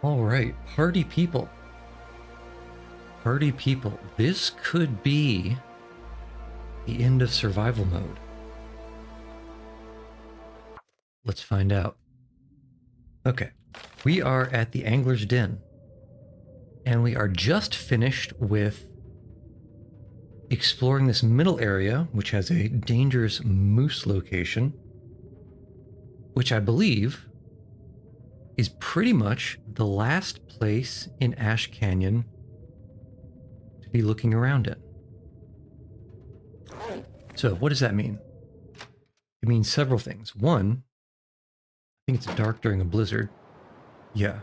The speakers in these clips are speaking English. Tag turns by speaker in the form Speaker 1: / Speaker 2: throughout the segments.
Speaker 1: All right, party people. Party people. This could be the end of survival mode. Let's find out. Okay, we are at the Angler's Den, and we are just finished with exploring this middle area, which has a dangerous moose location, which I believe is pretty much the last place in Ash Canyon to be looking around in. So, what does that mean? It means several things. One, I think it's dark during a blizzard. Yeah.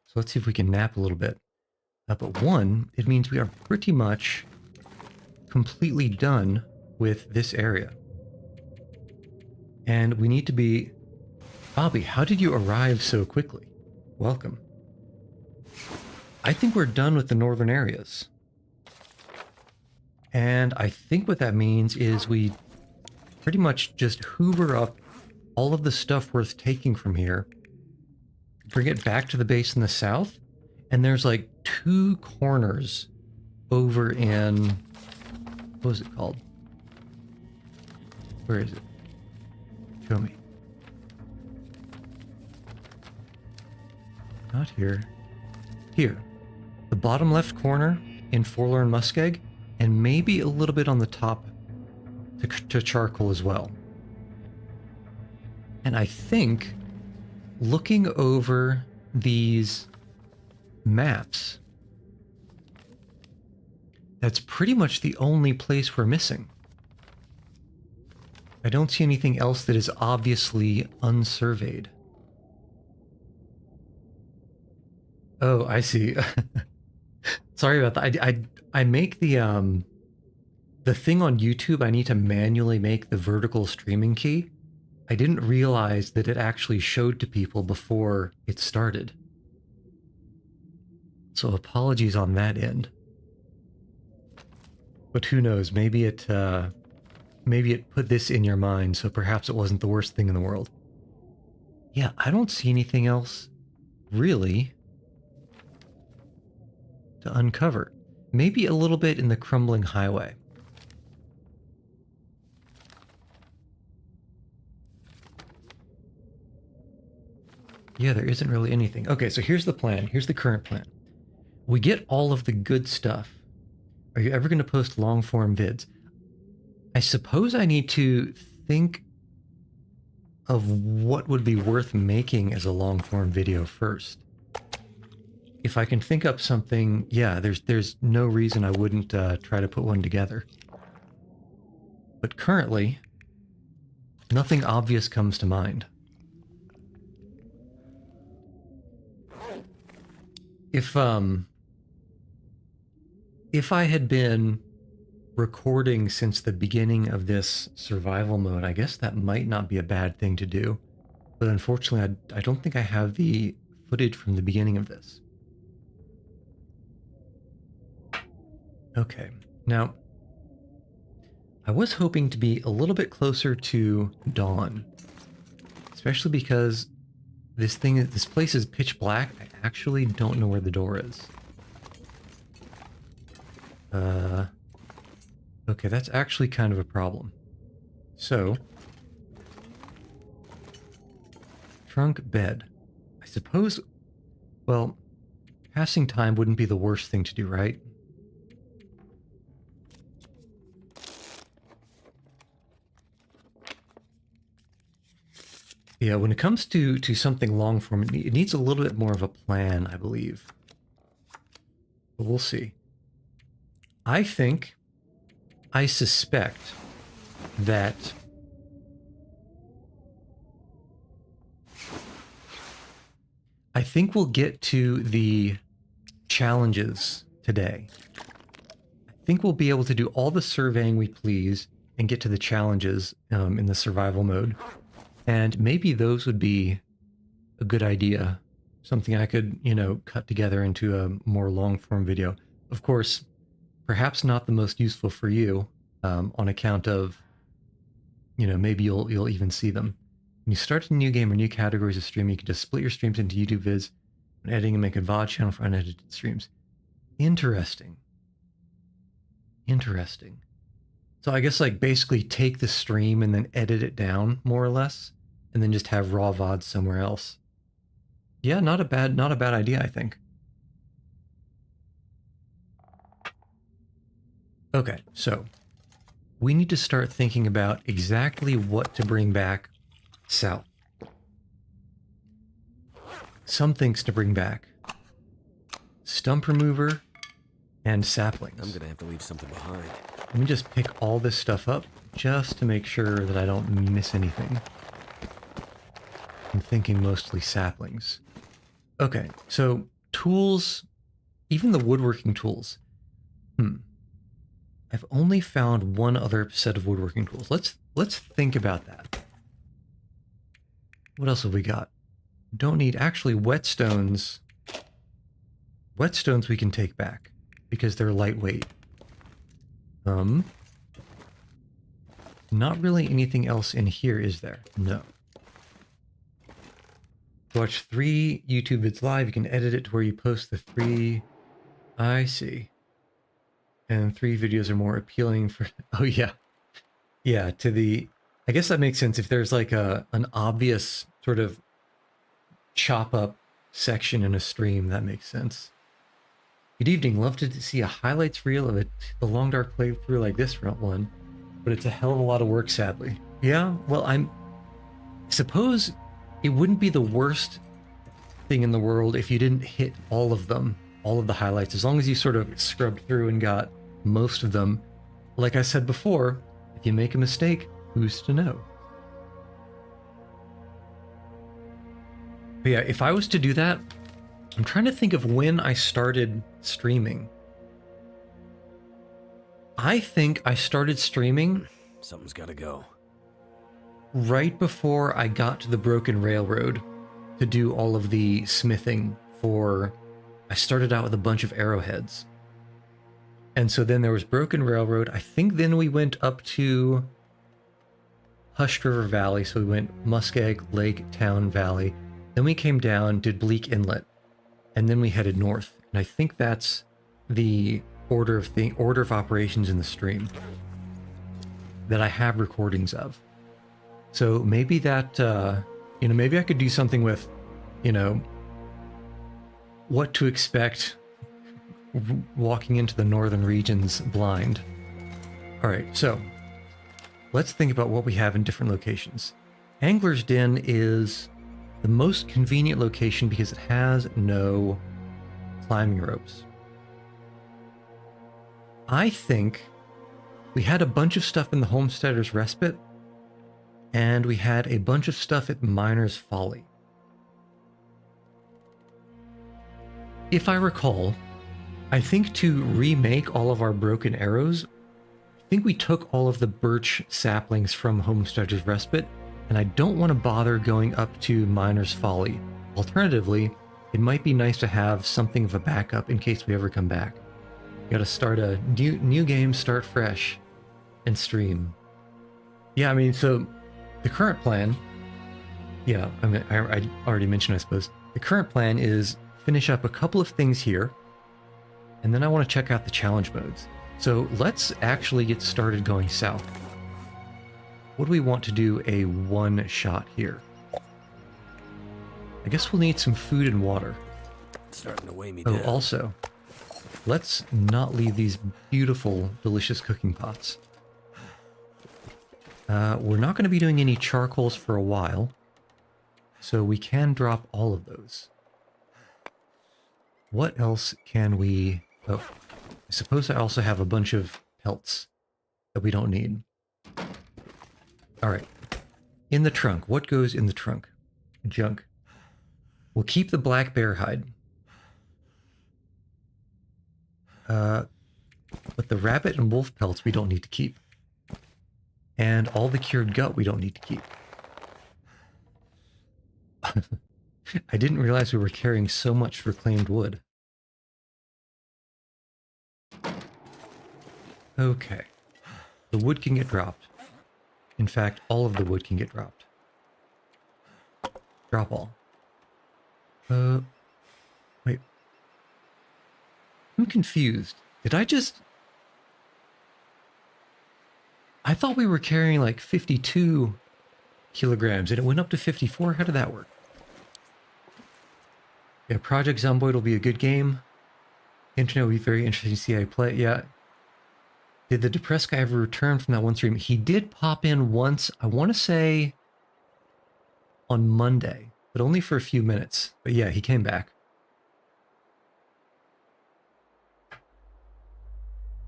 Speaker 1: So let's see if we can nap a little bit. But one, it means we are pretty much completely done with this area. And we need to be... Bobby, how did you arrive so quickly? Welcome. I think we're done with the northern areas. And I think what that means is we pretty much just hoover up all of the stuff worth taking from here, bring it back to the base in the south, and there's like two corners over in... What was it called? Where is it? Show me. Not here. Here. The bottom left corner in Forlorn Muskeg, and maybe a little bit on the top to charcoal as well. And I think looking over these maps, that's pretty much the only place we're missing. I don't see anything else that is obviously unsurveyed. Oh, I see. Sorry about that. I make the thing on YouTube. I need to manually make the vertical streaming key. I didn't realize that it actually showed to people before it started. So apologies on that end. But who knows? Maybe it put this in your mind, so perhaps it wasn't the worst thing in the world. Yeah, I don't see anything else really to uncover. Maybe a little bit in the crumbling highway. Yeah, there isn't really anything. Okay, so here's the plan. Here's the current plan. We get all of the good stuff. Are you ever going to post long-form vids? I suppose I need to think of what would be worth making as a long-form video first. If I can think up something, yeah, there's no reason I wouldn't try to put one together. But currently, nothing obvious comes to mind. If I had been recording since the beginning of this survival mode, I guess that might not be a bad thing to do. But unfortunately, I don't think I have the footage from the beginning of this. Okay, now, I was hoping to be a little bit closer to dawn, especially because this place is pitch black. I actually don't know where the door is. Okay, that's actually kind of a problem. So, trunk bed. I suppose, well, passing time wouldn't be the worst thing to do, right? Yeah, when it comes to something long form, it needs a little bit more of a plan, I believe. But we'll see. I suspect that I think we'll get to the challenges today. I think we'll be able to do all the surveying we please and get to the challenges in the survival mode. And maybe those would be a good idea. Something I could, cut together into a more long-form video. Of course, perhaps not the most useful for you, on account of, maybe you'll even see them. When you start a new game or new categories of stream, you can just split your streams into YouTube vids and editing and make a VOD channel for unedited streams. Interesting. Interesting. So I guess like basically take the stream and then edit it down more or less, and then just have raw VODs somewhere else. Yeah, not a bad idea, I think. Okay, so we need to start thinking about exactly what to bring back south. Some things to bring back. Stump remover and saplings.
Speaker 2: I'm gonna have to leave something behind.
Speaker 1: Let me just pick all this stuff up just to make sure that I don't miss anything. I'm thinking mostly saplings. Okay, so tools, even the woodworking tools. I've only found one other set of woodworking tools. Let's think about that. What else have we got? Don't need actually whetstones. Whetstones we can take back because they're lightweight. Not really anything else in here, is there? No. Watch 3 YouTube vids live. You can edit it to where you post the 3. I see. And 3 videos are more appealing for... Oh, yeah. Yeah, to the... I guess that makes sense. If there's like an obvious sort of chop up section in a stream, that makes sense. Good evening. Love to see a highlights reel of the Long Dark playthrough like this front one, but it's a hell of a lot of work, sadly. Yeah, well, I suppose it wouldn't be the worst thing in the world if you didn't hit all of them, all of the highlights, as long as you sort of scrubbed through and got most of them. Like I said before, if you make a mistake, who's to know? But yeah, if I was to do that, I'm trying to think of when I started streaming. I think I started streaming...
Speaker 2: Something's gotta go.
Speaker 1: Right before I got to the Broken Railroad to do all of the smithing for... I started out with a bunch of arrowheads. And so then there was Broken Railroad. I think then we went up to Hushed River Valley. So we went Muskeg, Lake, Town, Valley. Then we came down, did Bleak Inlet. And then we headed north. And I think that's the order of operations in the stream that I have recordings of. So maybe that, maybe I could do something with, what to expect walking into the northern regions blind. All right, so let's think about what we have in different locations. Angler's Den is the most convenient location because it has no climbing ropes. I think we had a bunch of stuff in the Homesteader's Respite, and we had a bunch of stuff at Miner's Folly. If I recall, I think to remake all of our broken arrows, I think we took all of the birch saplings from Homesteader's Respite, and I don't want to bother going up to Miner's Folly. Alternatively, it might be nice to have something of a backup in case we ever come back. You gotta start a new game, start fresh, and stream. Yeah, I mean, so the current plan, yeah, I mean, I already mentioned, I suppose, the current plan is finish up a couple of things here, and then I want to check out the challenge modes. So let's actually get started going south. What do we want to do a one-shot here? I guess we'll need some food and water.
Speaker 2: Starting to weigh me
Speaker 1: Oh,
Speaker 2: down.
Speaker 1: also, let's not leave these beautiful, delicious cooking pots. We're not going to be doing any charcoals for a while, so we can drop all of those. What else can we... Oh, I suppose I also have a bunch of pelts that we don't need. Alright. In the trunk. What goes in the trunk? Junk. We'll keep the black bear hide. But the rabbit and wolf pelts we don't need to keep. And all the cured gut we don't need to keep. I didn't realize we were carrying so much reclaimed wood. Okay. The wood can get dropped. In fact, all of the wood can get dropped. Drop all. Wait. I'm confused. Did I just... I thought we were carrying like 52 kilograms and it went up to 54. How did that work? Yeah, Project Zomboid will be a good game. Internet will be very interesting to see how you play it. Yeah. Did the depressed guy ever return from that one stream? He did pop in once, I want to say on Monday, but only for a few minutes. But yeah, he came back.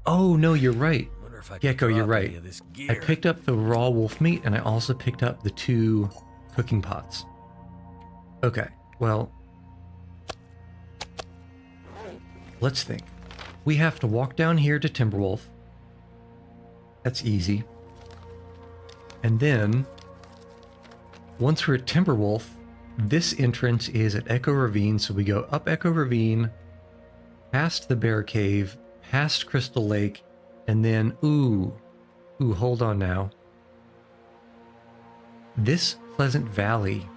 Speaker 1: Oh, no, you're right. Gecko, you're right. I picked up the raw wolf meat and I also picked up the 2 cooking pots. Okay, well, let's think. We have to walk down here to Timberwolf. That's easy. And then, once we're at Timberwolf, this entrance is at Echo Ravine, so we go up Echo Ravine, past the Bear Cave, past Crystal Lake, and then, ooh, hold on now. This Pleasant Valley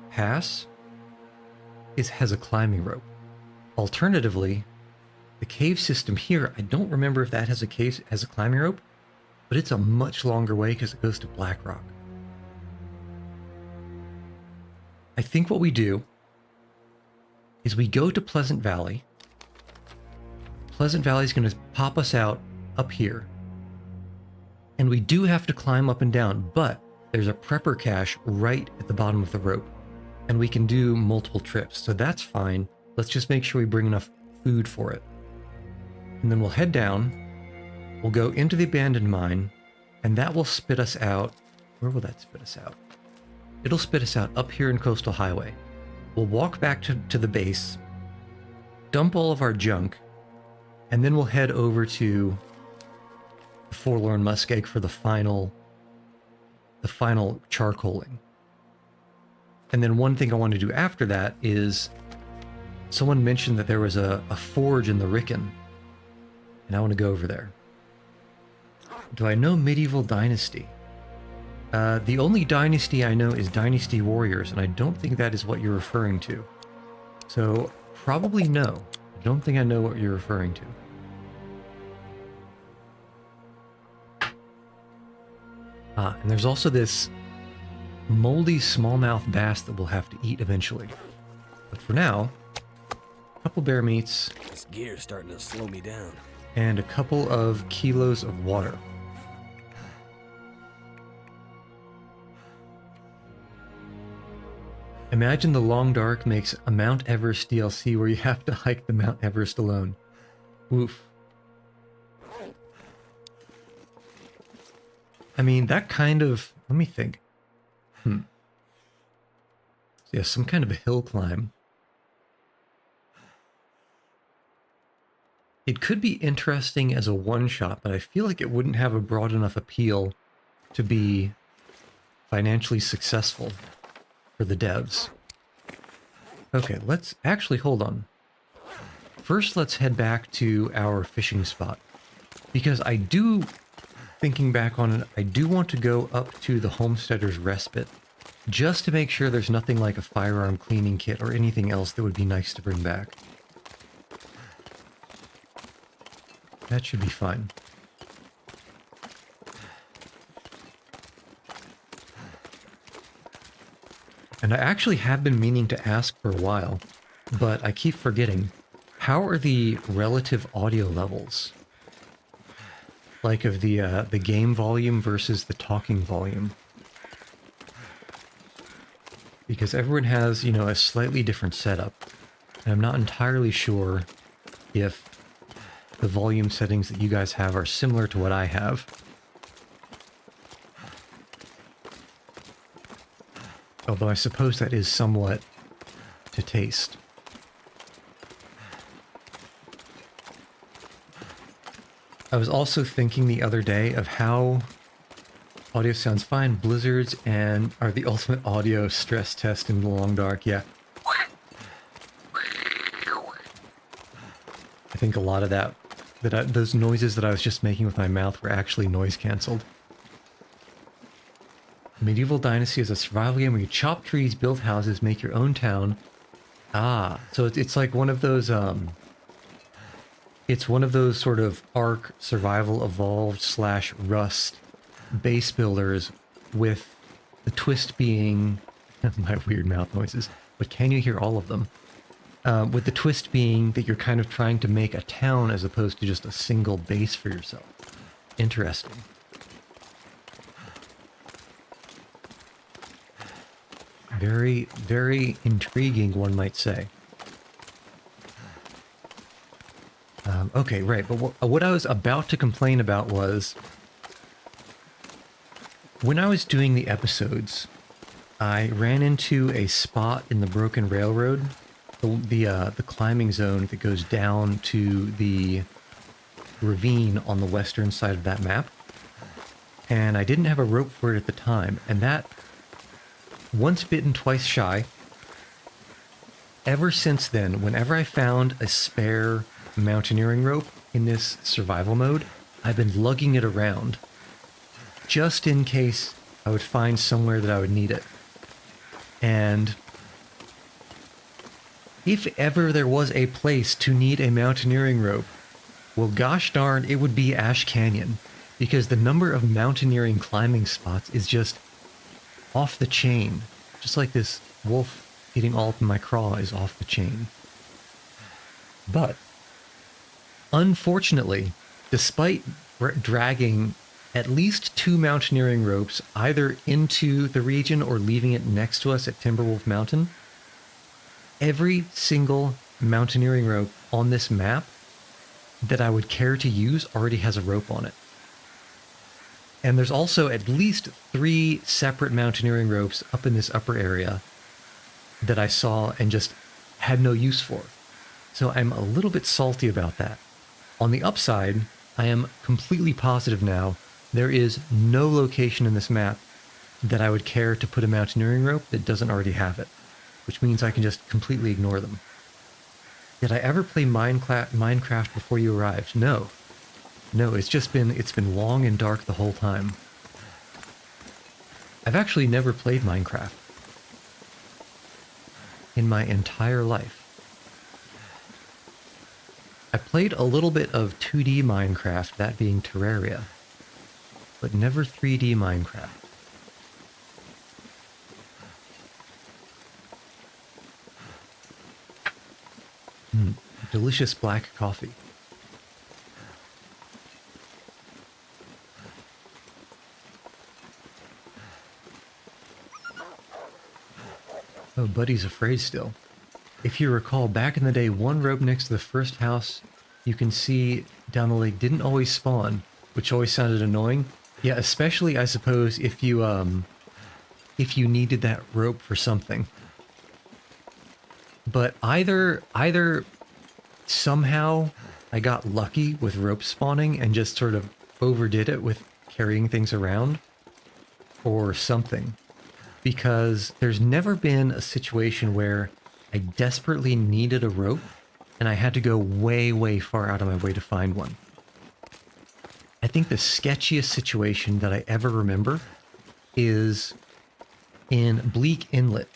Speaker 1: pass has a climbing rope. Alternatively, the cave system here, I don't remember if that has a climbing rope, but it's a much longer way because it goes to Blackrock. I think what we do is we go to Pleasant Valley. Pleasant Valley is going to pop us out up here. And we do have to climb up and down, but there's a prepper cache right at the bottom of the rope. And we can do multiple trips, so that's fine. Let's just make sure we bring enough food for it. And then we'll head down. We'll go into the abandoned mine, and that will spit us out. Where will that spit us out? It'll spit us out up here in Coastal Highway. We'll walk back to the base, dump all of our junk, and then we'll head over to the Forlorn Muskeg for the final charcoaling. And then one thing I want to do after that is someone mentioned that there was a forge in the Rickon, and I want to go over there. Do I know Medieval Dynasty? The only dynasty I know is Dynasty Warriors, and I don't think that is what you're referring to. So, probably no. I don't think I know what you're referring to. And there's also this moldy smallmouth bass that we'll have to eat eventually. But for now, a couple bear meats.
Speaker 2: This gear's starting to slow me down.
Speaker 1: And a couple of kilos of water. Imagine the Long Dark makes a Mount Everest DLC where you have to hike the Mount Everest alone. Woof. I mean, that kind of... Let me think. So yeah, some kind of a hill climb. It could be interesting as a one-shot, but I feel like it wouldn't have a broad enough appeal to be financially successful for the devs. Okay, let's actually hold on. First, let's head back to our fishing spot, because I do, thinking back on it, I do want to go up to the Homesteader's Respite just to make sure there's nothing like a firearm cleaning kit or anything else that would be nice to bring back. That should be fine. And I actually have been meaning to ask for a while, but I keep forgetting. How are the relative audio levels? Like of the game volume versus the talking volume? Because everyone has, you know, a slightly different setup. And I'm not entirely sure if the volume settings that you guys have are similar to what I have. Although I suppose that is somewhat to taste. I was also thinking the other day of how audio sounds fine. Blizzards and are the ultimate audio stress test in the Long Dark. Yeah. I think a lot of those noises that I was just making with my mouth were actually noise canceled. Medieval Dynasty is a survival game where you chop trees, build houses, make your own town. Ah, so it's like one of those it's one of those sort of Ark Survival Evolved / Rust base builders, with the twist being my weird mouth noises, but can you hear all of them? With the twist being that you're kind of trying to make a town as opposed to just a single base for yourself. Interesting. Very, very intriguing, one might say. Okay, right, but what I was about to complain about was, when I was doing the episodes, I ran into a spot in the Broken Railroad, the climbing zone that goes down to the ravine on the western side of that map, and I didn't have a rope for it at the time, and that, once bitten, twice shy. Ever since then, whenever I found a spare mountaineering rope in this survival mode, I've been lugging it around, just in case I would find somewhere that I would need it. And if ever there was a place to need a mountaineering rope, well, gosh darn, it would be Ash Canyon, because the number of mountaineering climbing spots is just off the chain. Just like this wolf eating all up in my craw is off the chain. But unfortunately, despite dragging at least 2 mountaineering ropes either into the region or leaving it next to us at Timberwolf Mountain, every single mountaineering rope on this map that I would care to use already has a rope on it. And there's also at least 3 separate mountaineering ropes up in this upper area that I saw and just had no use for. So I'm a little bit salty about that. On the upside, I am completely positive now there is no location in this map that I would care to put a mountaineering rope that doesn't already have it, which means I can just completely ignore them. Did I ever play Minecraft before you arrived? No. No, it's been long and dark the whole time. I've actually never played Minecraft in my entire life. I played a little bit of 2D Minecraft, that being Terraria, but never 3D Minecraft. Delicious black coffee. Oh, Buddy's afraid still. If you recall, back in the day, one rope next to the first house you can see down the lake didn't always spawn, which always sounded annoying. Yeah, especially, I suppose, if you needed that rope for something. But either somehow I got lucky with rope spawning and just sort of overdid it with carrying things around, or something. Because there's never been a situation where I desperately needed a rope and I had to go way, way far out of my way to find one. I think the sketchiest situation that I ever remember is in Bleak Inlet.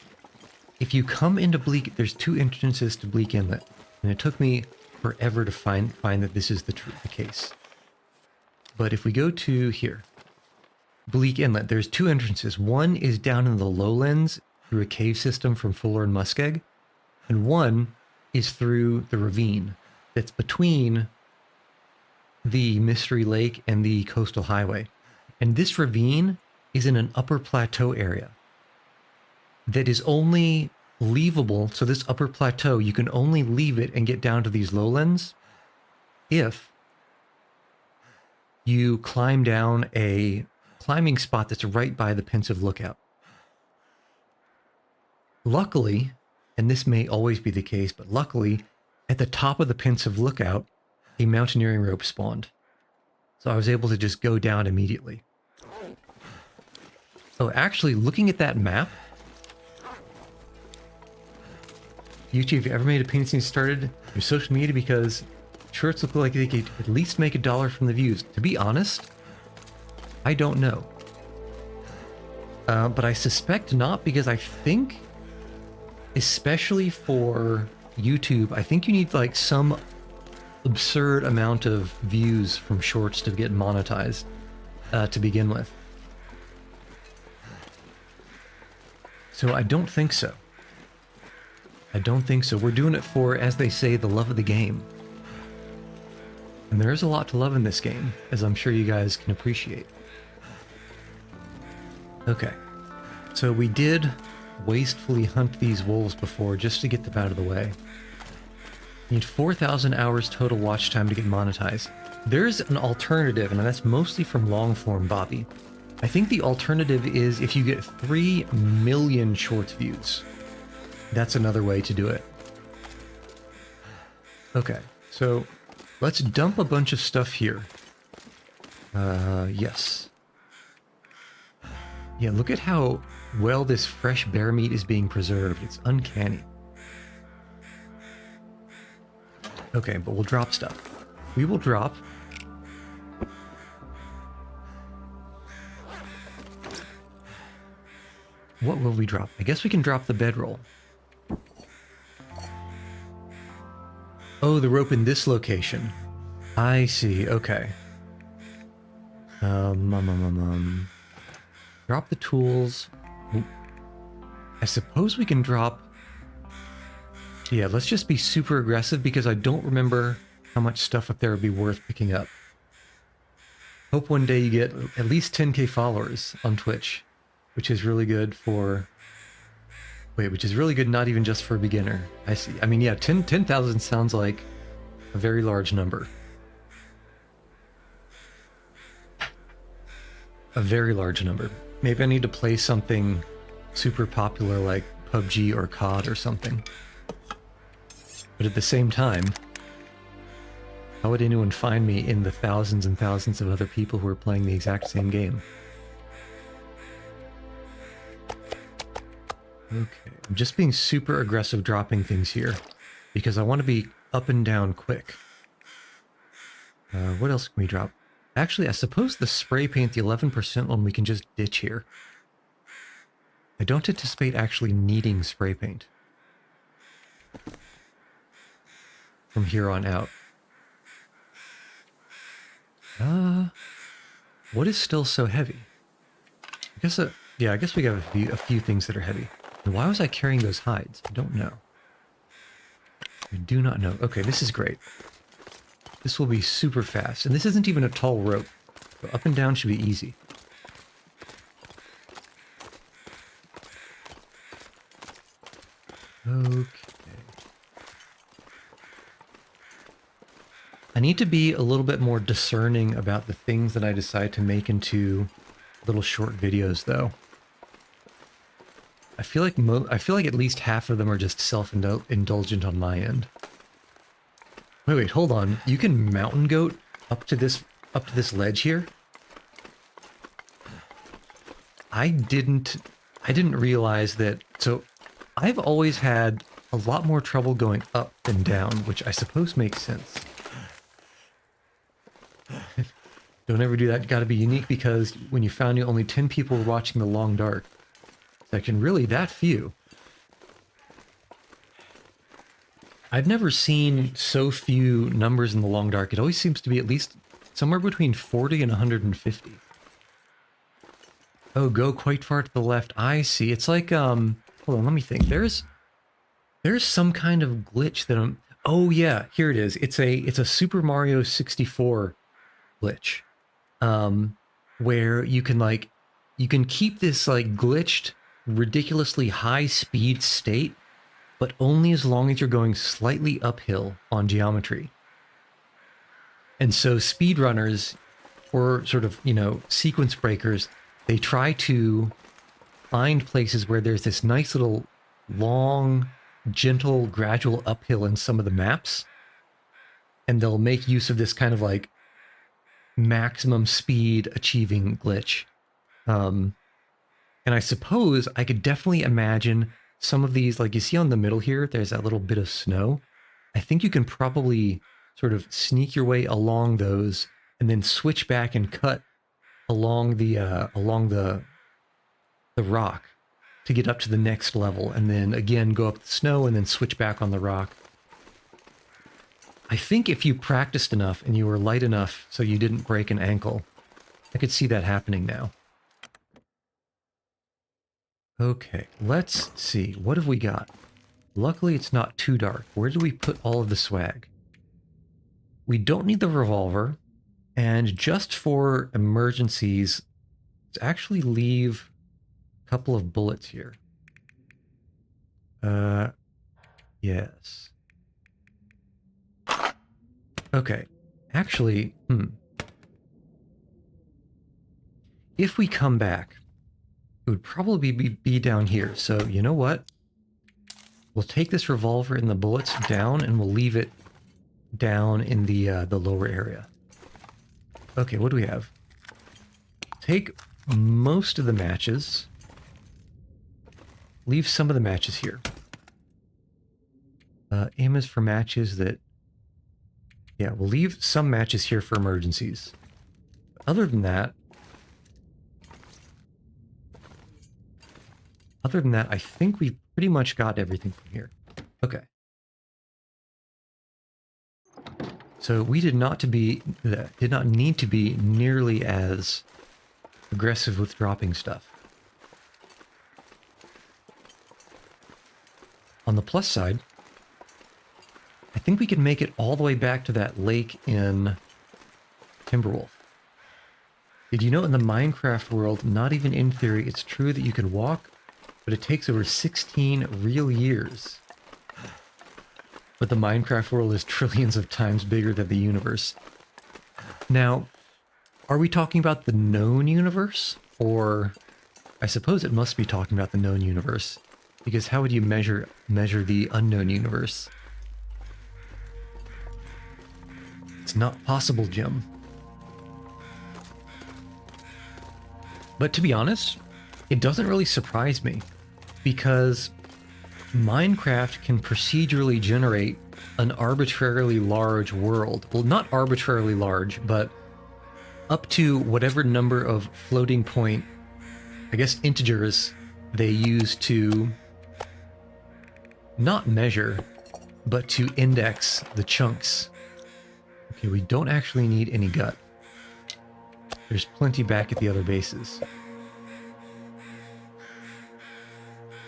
Speaker 1: If you come into Bleak, there's 2 entrances to Bleak Inlet, and it took me forever to find that this is the case. But if we go to here, Bleak Inlet, there's 2 entrances. One is down in the lowlands through a cave system from Fuller and Muskeg, and one is through the ravine that's between the Mystery Lake and the coastal highway. And this ravine is in an upper plateau area that is only leavable. So this upper plateau, you can only leave it and get down to these lowlands if you climb down a climbing spot that's right by the Pensive Lookout. Luckily, and this may always be the case, but luckily, at the top of the Pensive Lookout, a mountaineering rope spawned. So I was able to just go down immediately. Oh, actually, looking at that map, YouTube, if you ever made a painting started your social media because shorts look like they could at least make $1 from the views. To be honest, I don't know. But I suspect not, because I think, especially for YouTube, I think you need like some absurd amount of views from shorts to get monetized to begin with. So I don't think so. I don't think so. We're doing it for, as they say, the love of the game. And there is a lot to love in this game, as I'm sure you guys can appreciate. Okay. So we did wastefully hunt these wolves before just to get them out of the way. Need 4,000 hours total watch time to get monetized. There's an alternative, and that's mostly from Longform Bobby. I think the alternative is if you get 3 million shorts views. That's another way to do it. Okay, so let's dump a bunch of stuff here. Yes. Yeah, look at how well this fresh bear meat is being preserved. It's uncanny. Okay, but we'll drop stuff. We will drop... What will we drop? I guess we can drop the bedroll. Oh, the rope in this location. I see, okay. Drop the tools. I suppose we can drop... Yeah, let's just be super aggressive because I don't remember how much stuff up there would be worth picking up. Hope one day you get at least 10k followers on Twitch, which is really good for... Wait, which is really good not even just for a beginner. I see. I mean, yeah, 10,000 sounds like a very large number. A very large number. Maybe I need to play something super popular like PUBG or COD or something. But at the same time, how would anyone find me in the thousands and thousands of other people who are playing the exact same game? Okay, I'm just being super aggressive dropping things here because I want to be up and down quick. What else can we drop? Actually, I suppose the spray paint, the 11% one, we can just ditch here. I don't anticipate actually needing spray paint from here on out. What is still so heavy? I guess, yeah, I guess we have a few things that are heavy. And why was I carrying those hides? I don't know. I do not know. Okay, this is great. This will be super fast. And this isn't even a tall rope. So up and down should be easy. Okay. I need to be a little bit more discerning about the things that I decide to make into little short videos, though. I feel like at least half of them are just self-indulgent on my end. Wait, hold on. You can mountain goat up to this ledge here? I didn't realize that. So I've always had a lot more trouble going up than down, which I suppose makes sense. Don't ever do that. Got to be unique, because when you found only 10 people were watching the Long Dark section, really that few. I've never seen so few numbers in the Long Dark. It always seems to be at least somewhere between 40 and 150. Oh, go quite far to the left. I see. It's like, hold on, let me think. There's some kind of glitch that I'm... Oh yeah, here it is. It's a Super Mario 64 glitch. Where you can keep this like glitched, ridiculously high speed state, but only as long as you're going slightly uphill on geometry. And so speedrunners, or sort of, sequence breakers, they try to find places where there's this nice little long, gentle, gradual uphill in some of the maps. And they'll make use of this kind of like maximum speed achieving glitch. And I suppose I could definitely imagine some of these, like you see on the middle here, there's that little bit of snow. I think you can probably sort of sneak your way along those and then switch back and cut along the the rock to get up to the next level, and then again go up the snow and then switch back on the rock. I think if you practiced enough and you were light enough so you didn't break an ankle, I could see that happening now. Okay, let's see. What have we got? Luckily, it's not too dark. Where do we put all of the swag? We don't need the revolver, and just for emergencies, let's actually leave a couple of bullets here. Yes. Okay, actually, if we come back, it would probably be down here. So, you know what? We'll take this revolver and the bullets down, and we'll leave it down in the lower area. Okay, what do we have? Take most of the matches. Leave some of the matches here. Aim is for matches that... Yeah, we'll leave some matches here for emergencies. Other than that, I think we've pretty much got everything from here. Okay. So we did not need to be nearly as aggressive with dropping stuff. On the plus side, I think we can make it all the way back to that lake in Timberwolf. Did you know in the Minecraft world, not even in theory, it's true that you can walk, but it takes over 16 real years. But the Minecraft world is trillions of times bigger than the universe. Now, are we talking about the known universe? Or I suppose it must be talking about the known universe. Because how would you measure the unknown universe? It's not possible, Jim. But to be honest, it doesn't really surprise me, because Minecraft can procedurally generate an arbitrarily large world. Well, not arbitrarily large, but up to whatever number of floating point, I guess, integers they use to not measure, but to index the chunks. Okay, we don't actually need any gut. There's plenty back at the other bases.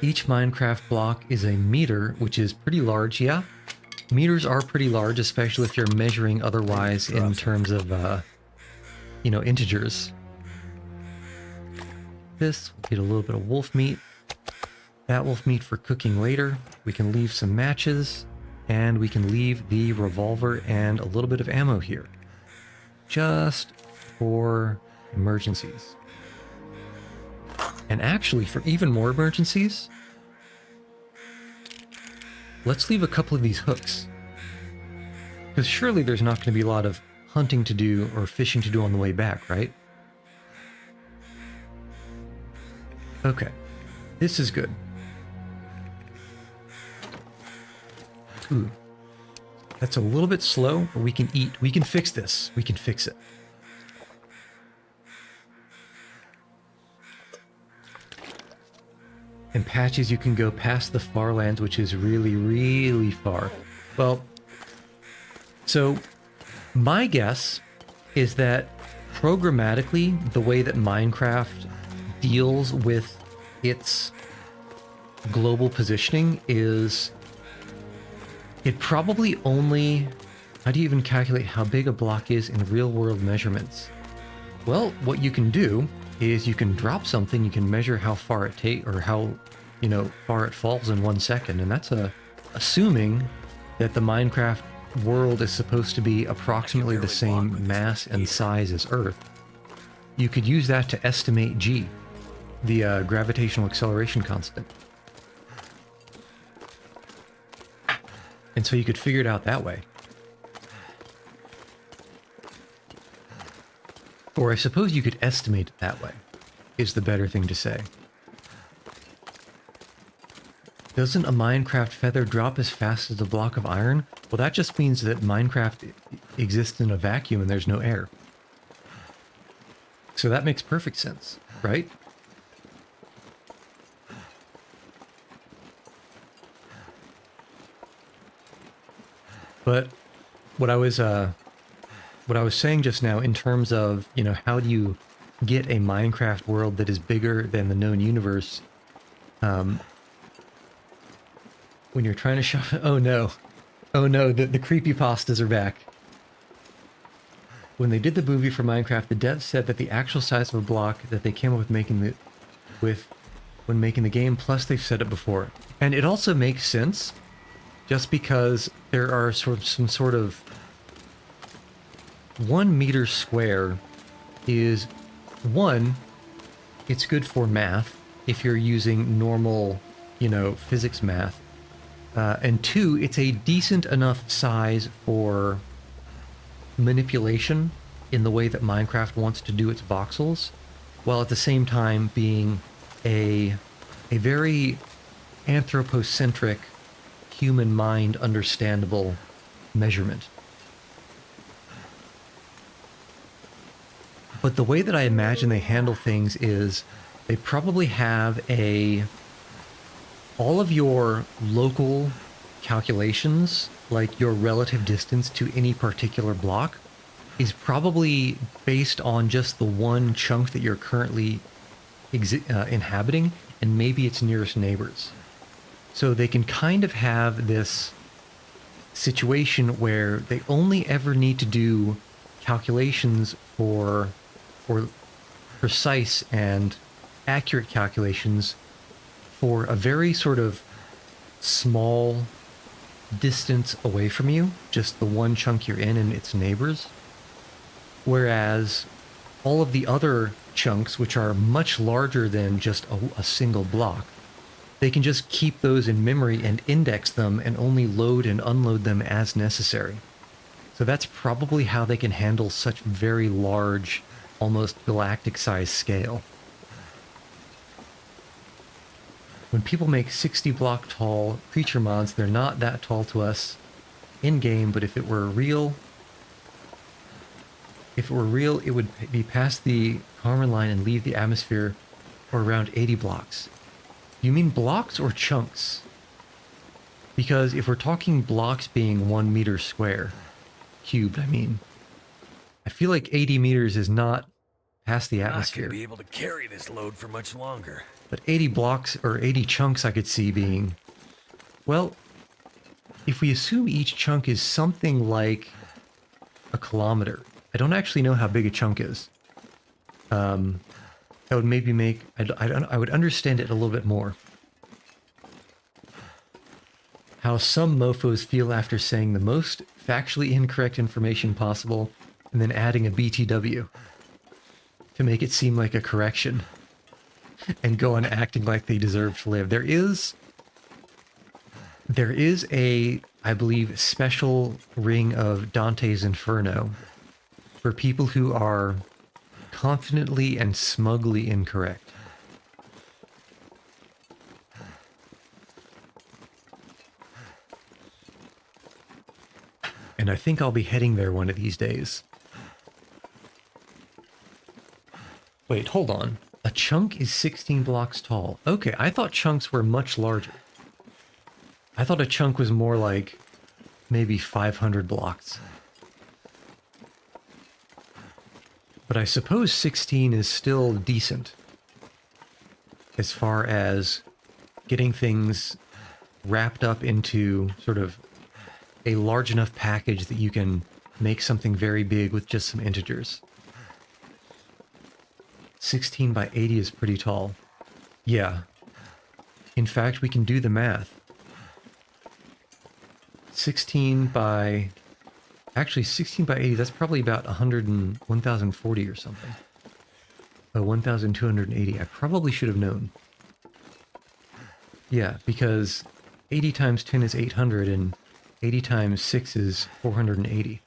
Speaker 1: Each Minecraft block is a meter, which is pretty large, yeah. Meters are pretty large, especially if you're measuring otherwise in terms of, you know, integers. This, we'll get a little bit of wolf meat. That wolf meat for cooking later. We can leave some matches, and we can leave the revolver and a little bit of ammo here. Just for emergencies. And actually, for even more emergencies, let's leave a couple of these hooks. Because surely there's not going to be a lot of hunting to do or fishing to do on the way back, right? Okay. This is good. Ooh. That's a little bit slow, but we can eat. We can fix this. We can fix it. In patches, you can go past the far lands, which is really, really far. Well, so my guess is that programmatically, the way that Minecraft deals with its global positioning is it probably only... How do you even calculate how big a block is in real-world measurements? Well, what you can do is you can drop something, you can measure how far it takes, or how, you know, far it falls in 1 second, and that's assuming that the Minecraft world is supposed to be approximately the same mass and size as Earth. You could use that to estimate G, the gravitational acceleration constant. And so you could figure it out that way. Or I suppose you could estimate it that way, is the better thing to say. Doesn't a Minecraft feather drop as fast as a block of iron? Well, that just means that Minecraft exists in a vacuum and there's no air. So that makes perfect sense, right? But what I was saying just now in terms of, you know, how do you get a Minecraft world that is bigger than the known universe? When you're trying to shop, oh no, the creepypastas are back. When they did the movie for Minecraft, the devs said that the actual size of a block that they came up with when making the game, plus they've said it before. And it also makes sense, just because there are some sort of 1 meter square is one, it's good for math if you're using normal, you know, physics math. And two, it's a decent enough size for manipulation in the way that Minecraft wants to do its voxels, while at the same time being a very anthropocentric, human mind understandable measurement. But the way that I imagine they handle things is they probably have all of your local calculations, like your relative distance to any particular block, is probably based on just the one chunk that you're currently inhabiting and maybe its nearest neighbors. So they can kind of have this situation where they only ever need to do calculations for precise and accurate calculations for a very sort of small distance away from you, just the one chunk you're in and its neighbors. Whereas all of the other chunks, which are much larger than just a single block, they can just keep those in memory and index them and only load and unload them as necessary. So that's probably how they can handle such very large, almost galactic size scale. When people make 60 block tall creature mods, they're not that tall to us in game, but if it were real, it would be past the Karman line and leave the atmosphere for around 80 blocks. You mean blocks or chunks? Because if we're talking blocks being 1 meter square, cubed, I mean, I feel like 80 meters is not past the atmosphere.
Speaker 2: Not gonna be able to carry this load for much longer.
Speaker 1: But 80 blocks or 80 chunks I could see being, well, if we assume each chunk is something like a kilometer, I don't actually know how big a chunk is. That would maybe make, I would understand it a little bit more. How some mofos feel after saying the most factually incorrect information possible and then adding a BTW to make it seem like a correction and go on acting like they deserve to live. There is a, I believe, special ring of Dante's Inferno for people who are confidently and smugly incorrect. And I think I'll be heading there one of these days. Wait, hold on. A chunk is 16 blocks tall. Okay, I thought chunks were much larger. I thought a chunk was more like maybe 500 blocks. But I suppose 16 is still decent as far as getting things wrapped up into sort of a large enough package that you can make something very big with just some integers. 16 by 80 is pretty tall. Yeah. In fact, we can do the math. 16 by 80, that's probably about 1040 or something. 1280. I probably should have known. Yeah, because 80 times 10 is 800 and 80 times 6 is 480.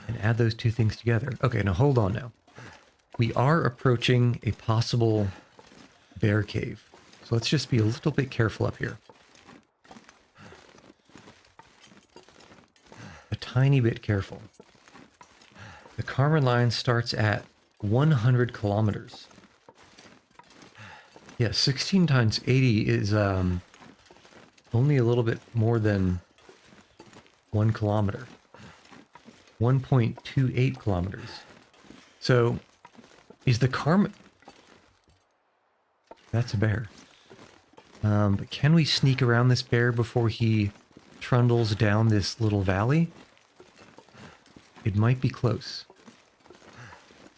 Speaker 1: And add those two things together. Okay, now hold on now. We are approaching a possible bear cave. So let's just be a little bit careful up here. A tiny bit careful. The Karman line starts at 100 kilometers. Yeah, 16 times 80 is only a little bit more than 1 kilometer. 1.28 kilometers. So, is the Carmen... That's a bear. But can we sneak around this bear before he trundles down this little valley? It might be close.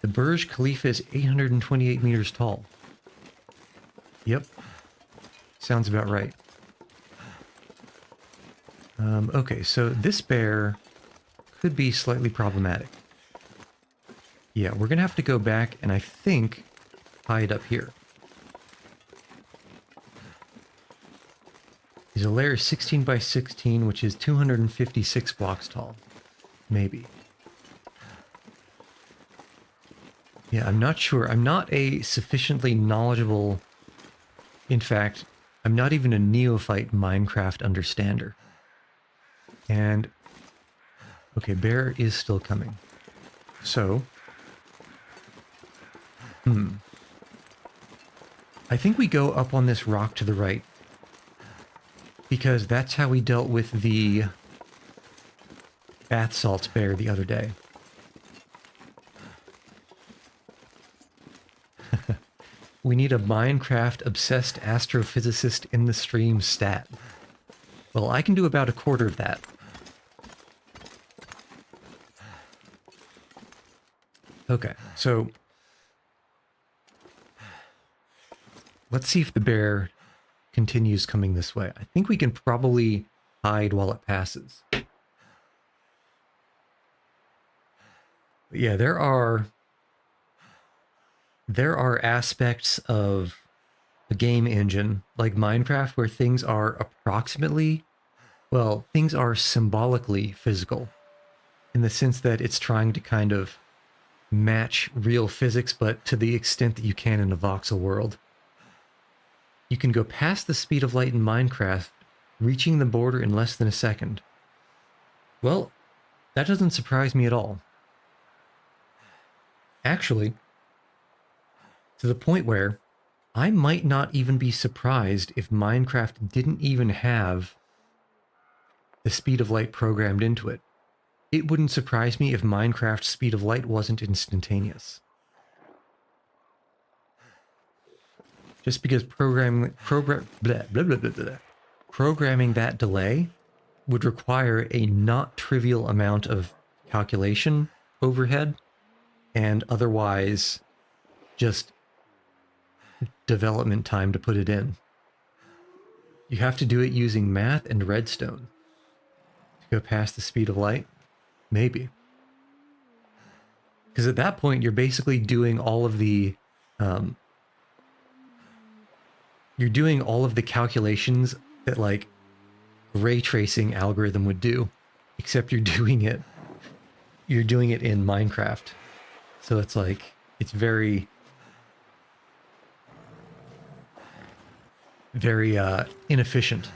Speaker 1: The Burj Khalifa is 828 meters tall. Yep. Sounds about right. Okay, so this bear could be slightly problematic. Yeah, we're going to have to go back and I think hide up here. He's a layer 16 by 16, which is 256 blocks tall. Maybe. Yeah, I'm not sure. I'm not a sufficiently knowledgeable... In fact, I'm not even a neophyte Minecraft understander. And... Okay, bear is still coming. So... I think we go up on this rock to the right. Because that's how we dealt with the bath salts bear the other day. We need a Minecraft-obsessed astrophysicist in the stream stat. Well, I can do about a quarter of that. Okay, so... Let's see if the bear continues coming this way. I think we can probably hide while it passes. But yeah, there are aspects of a game engine like Minecraft where things are approximately, well, things are symbolically physical in the sense that it's trying to kind of match real physics, but to the extent that you can in a voxel world. You can go past the speed of light in Minecraft, reaching the border in less than a second. Well, that doesn't surprise me at all. Actually, to the point where I might not even be surprised if Minecraft didn't even have the speed of light programmed into it. It wouldn't surprise me if Minecraft's speed of light wasn't instantaneous. Just because programming that delay would require a not trivial amount of calculation overhead and otherwise just development time to put it in. You have to do it using math and redstone to go past the speed of light. Maybe. Because at that point, you're basically doing all of the calculations that like ray tracing algorithm would do, except you're doing it in Minecraft. So it's like, it's very, very inefficient.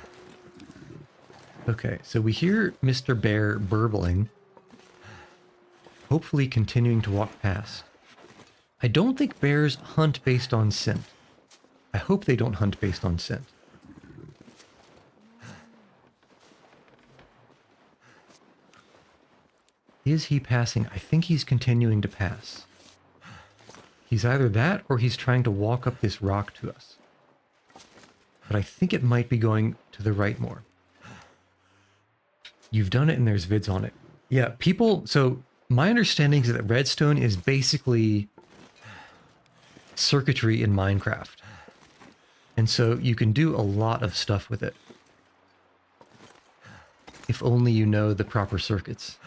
Speaker 1: Okay, so we hear Mr. Bear burbling, hopefully continuing to walk past. I don't think bears hunt based on scent. I hope they don't hunt based on scent. Is he passing? I think he's continuing to pass. He's either that or he's trying to walk up this rock to us. But I think it might be going to the right more. You've done it and there's vids on it. Yeah, people... So my understanding is that redstone is basically circuitry in Minecraft. And so you can do a lot of stuff with it. If only you know the proper circuits.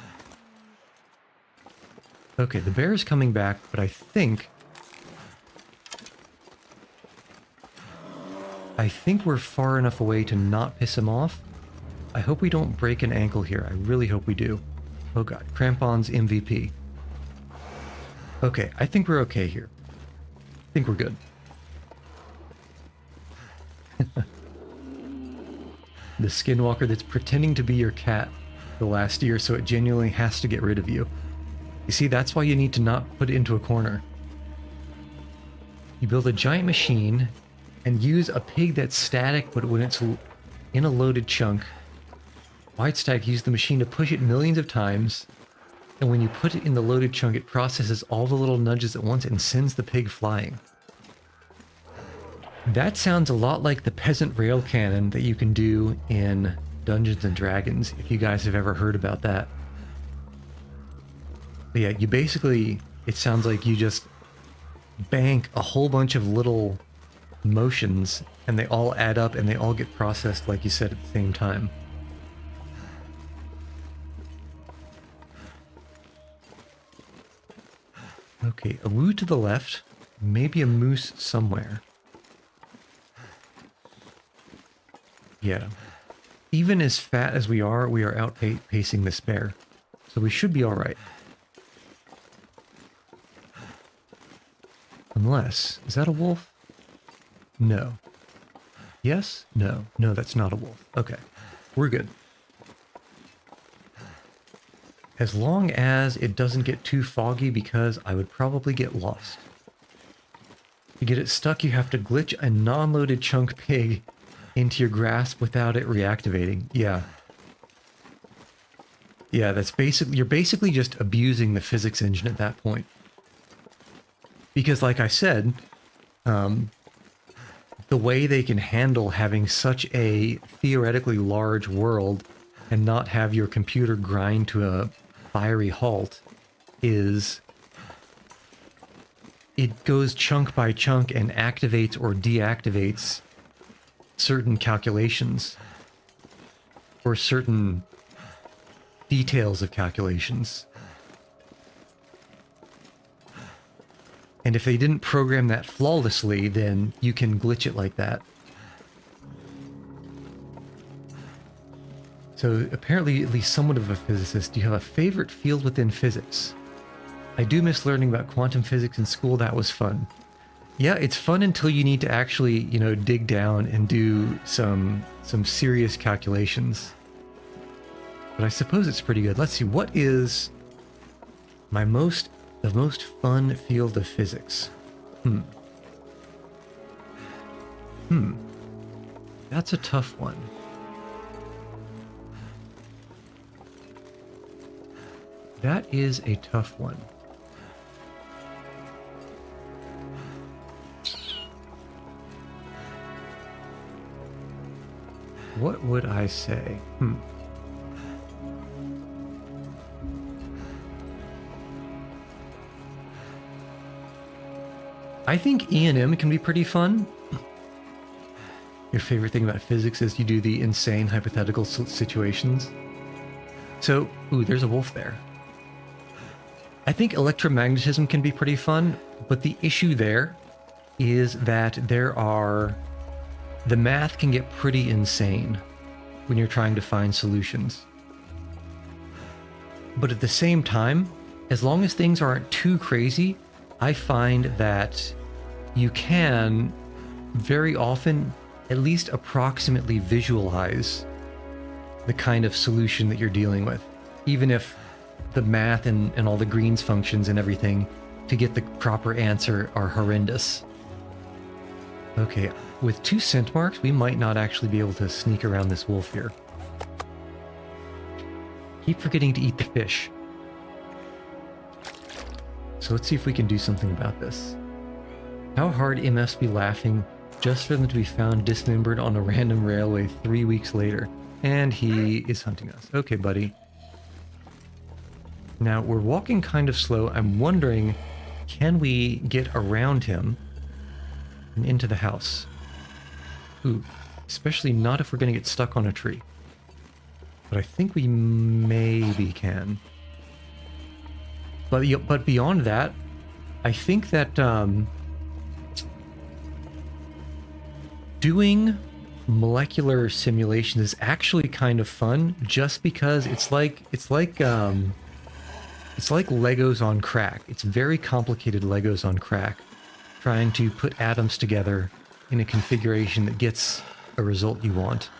Speaker 1: Okay, the bear is coming back, but I think we're far enough away to not piss him off. I hope we don't break an ankle here. I really hope we do. Oh god, Crampon's MVP. Okay, I think we're okay here. I think we're good. The skinwalker that's pretending to be your cat the last year, so it genuinely has to get rid of you. You see, that's why you need to not put it into a corner. You build a giant machine and use a pig that's static, but when it's in a loaded chunk, White Stack used the machine to push it millions of times, and when you put it in the loaded chunk, it processes all the little nudges at once and sends the pig flying. That sounds a lot like the peasant rail cannon that you can do in Dungeons and Dragons, if you guys have ever heard about that. But yeah, you basically, it sounds like you just bank a whole bunch of little motions and they all add up and they all get processed, like you said, at the same time. Okay, a woo to the left, maybe a moose somewhere. Yeah. Even as fat as we are outpacing this bear. So we should be alright. Unless, is that a wolf? No. Yes? No. No, that's not a wolf. Okay. We're good. As long as it doesn't get too foggy, because I would probably get lost. To get it stuck, you have to glitch a non-loaded chunk pig into your grasp without it reactivating. Yeah. Yeah, that's basically, you're basically just abusing the physics engine at that point. Because like I said, the way they can handle having such a theoretically large world and not have your computer grind to a fiery halt is it goes chunk by chunk and activates or deactivates certain calculations or certain details of calculations. And if they didn't program that flawlessly, then you can glitch it like that. So apparently, at least somewhat of a physicist, do you have a favorite field within physics? I do miss learning about quantum physics in school. That was fun. Yeah, it's fun until you need to actually, you know, dig down and do some serious calculations. But I suppose it's pretty good. Let's see, what is the most fun field of physics? That's a tough one. That is a tough one. What would I say? I think E&M can be pretty fun. Your favorite thing about physics is you do the insane hypothetical situations. So, ooh, there's a wolf there. I think electromagnetism can be pretty fun, but the issue there is that the math can get pretty insane when you're trying to find solutions. But at the same time, as long as things aren't too crazy, I find that you can very often at least approximately visualize the kind of solution that you're dealing with, even if the math and all the greens functions and everything to get the proper answer are horrendous. Okay, with 2 scent marks, we might not actually be able to sneak around this wolf here. Keep forgetting to eat the fish. So let's see if we can do something about this. How hard it must be laughing just for them to be found dismembered on a random railway 3 weeks later. And he is hunting us. Okay, buddy. Now, we're walking kind of slow. I'm wondering, can we get around him and into the house? Ooh, especially not if we're going to get stuck on a tree. But I think we maybe can. But beyond that, I think that doing molecular simulations is actually kind of fun, just because it's like Legos on crack. It's very complicated Legos on crack, trying to put atoms together in a configuration that gets a result you want.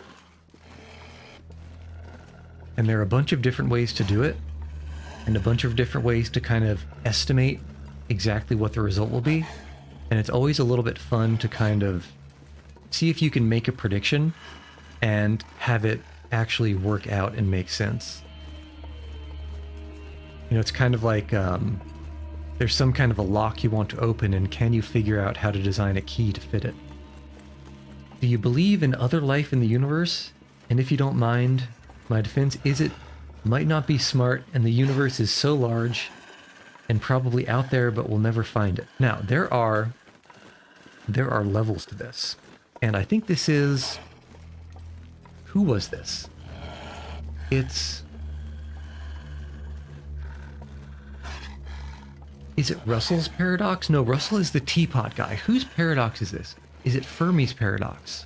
Speaker 1: And there are a bunch of different ways to do it, and a bunch of different ways to kind of estimate exactly what the result will be. And it's always a little bit fun to kind of see if you can make a prediction and have it actually work out and make sense. You know, it's kind of like there's some kind of a lock you want to open, and can you figure out how to design a key to fit it? Do you believe in other life in the universe? And if you don't mind my defense, is it might not be smart and the universe is so large and probably out there, but we'll never find it. Now, there are levels to this. And I think this is... Who was this? It's... Is it Russell's paradox? No, Russell is the teapot guy. Whose paradox is this? Is it Fermi's paradox?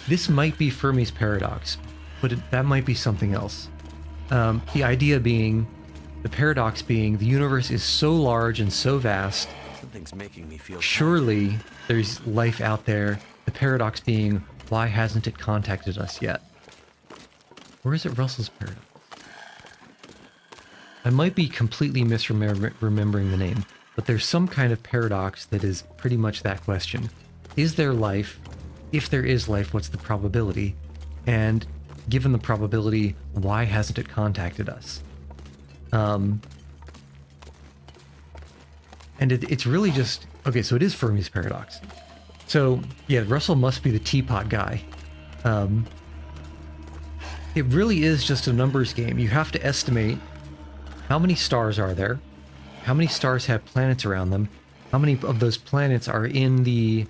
Speaker 1: This might be Fermi's paradox, but that might be something else. The idea being, the paradox being, the universe is so large and so vast.
Speaker 2: Something's making me feel
Speaker 1: Surely there's life out there. The paradox being, why hasn't it contacted us yet? Or is it Russell's paradox? I might be completely misremembering the name, but there's some kind of paradox that is pretty much that question. Is there life? If there is life, what's the probability? And given the probability, why hasn't it contacted us? And it's really just... Okay, so it is Fermi's paradox. So, yeah, Russell must be the teapot guy. It really is just a numbers game. You have to estimate how many stars are there, how many stars have planets around them, how many of those planets are in the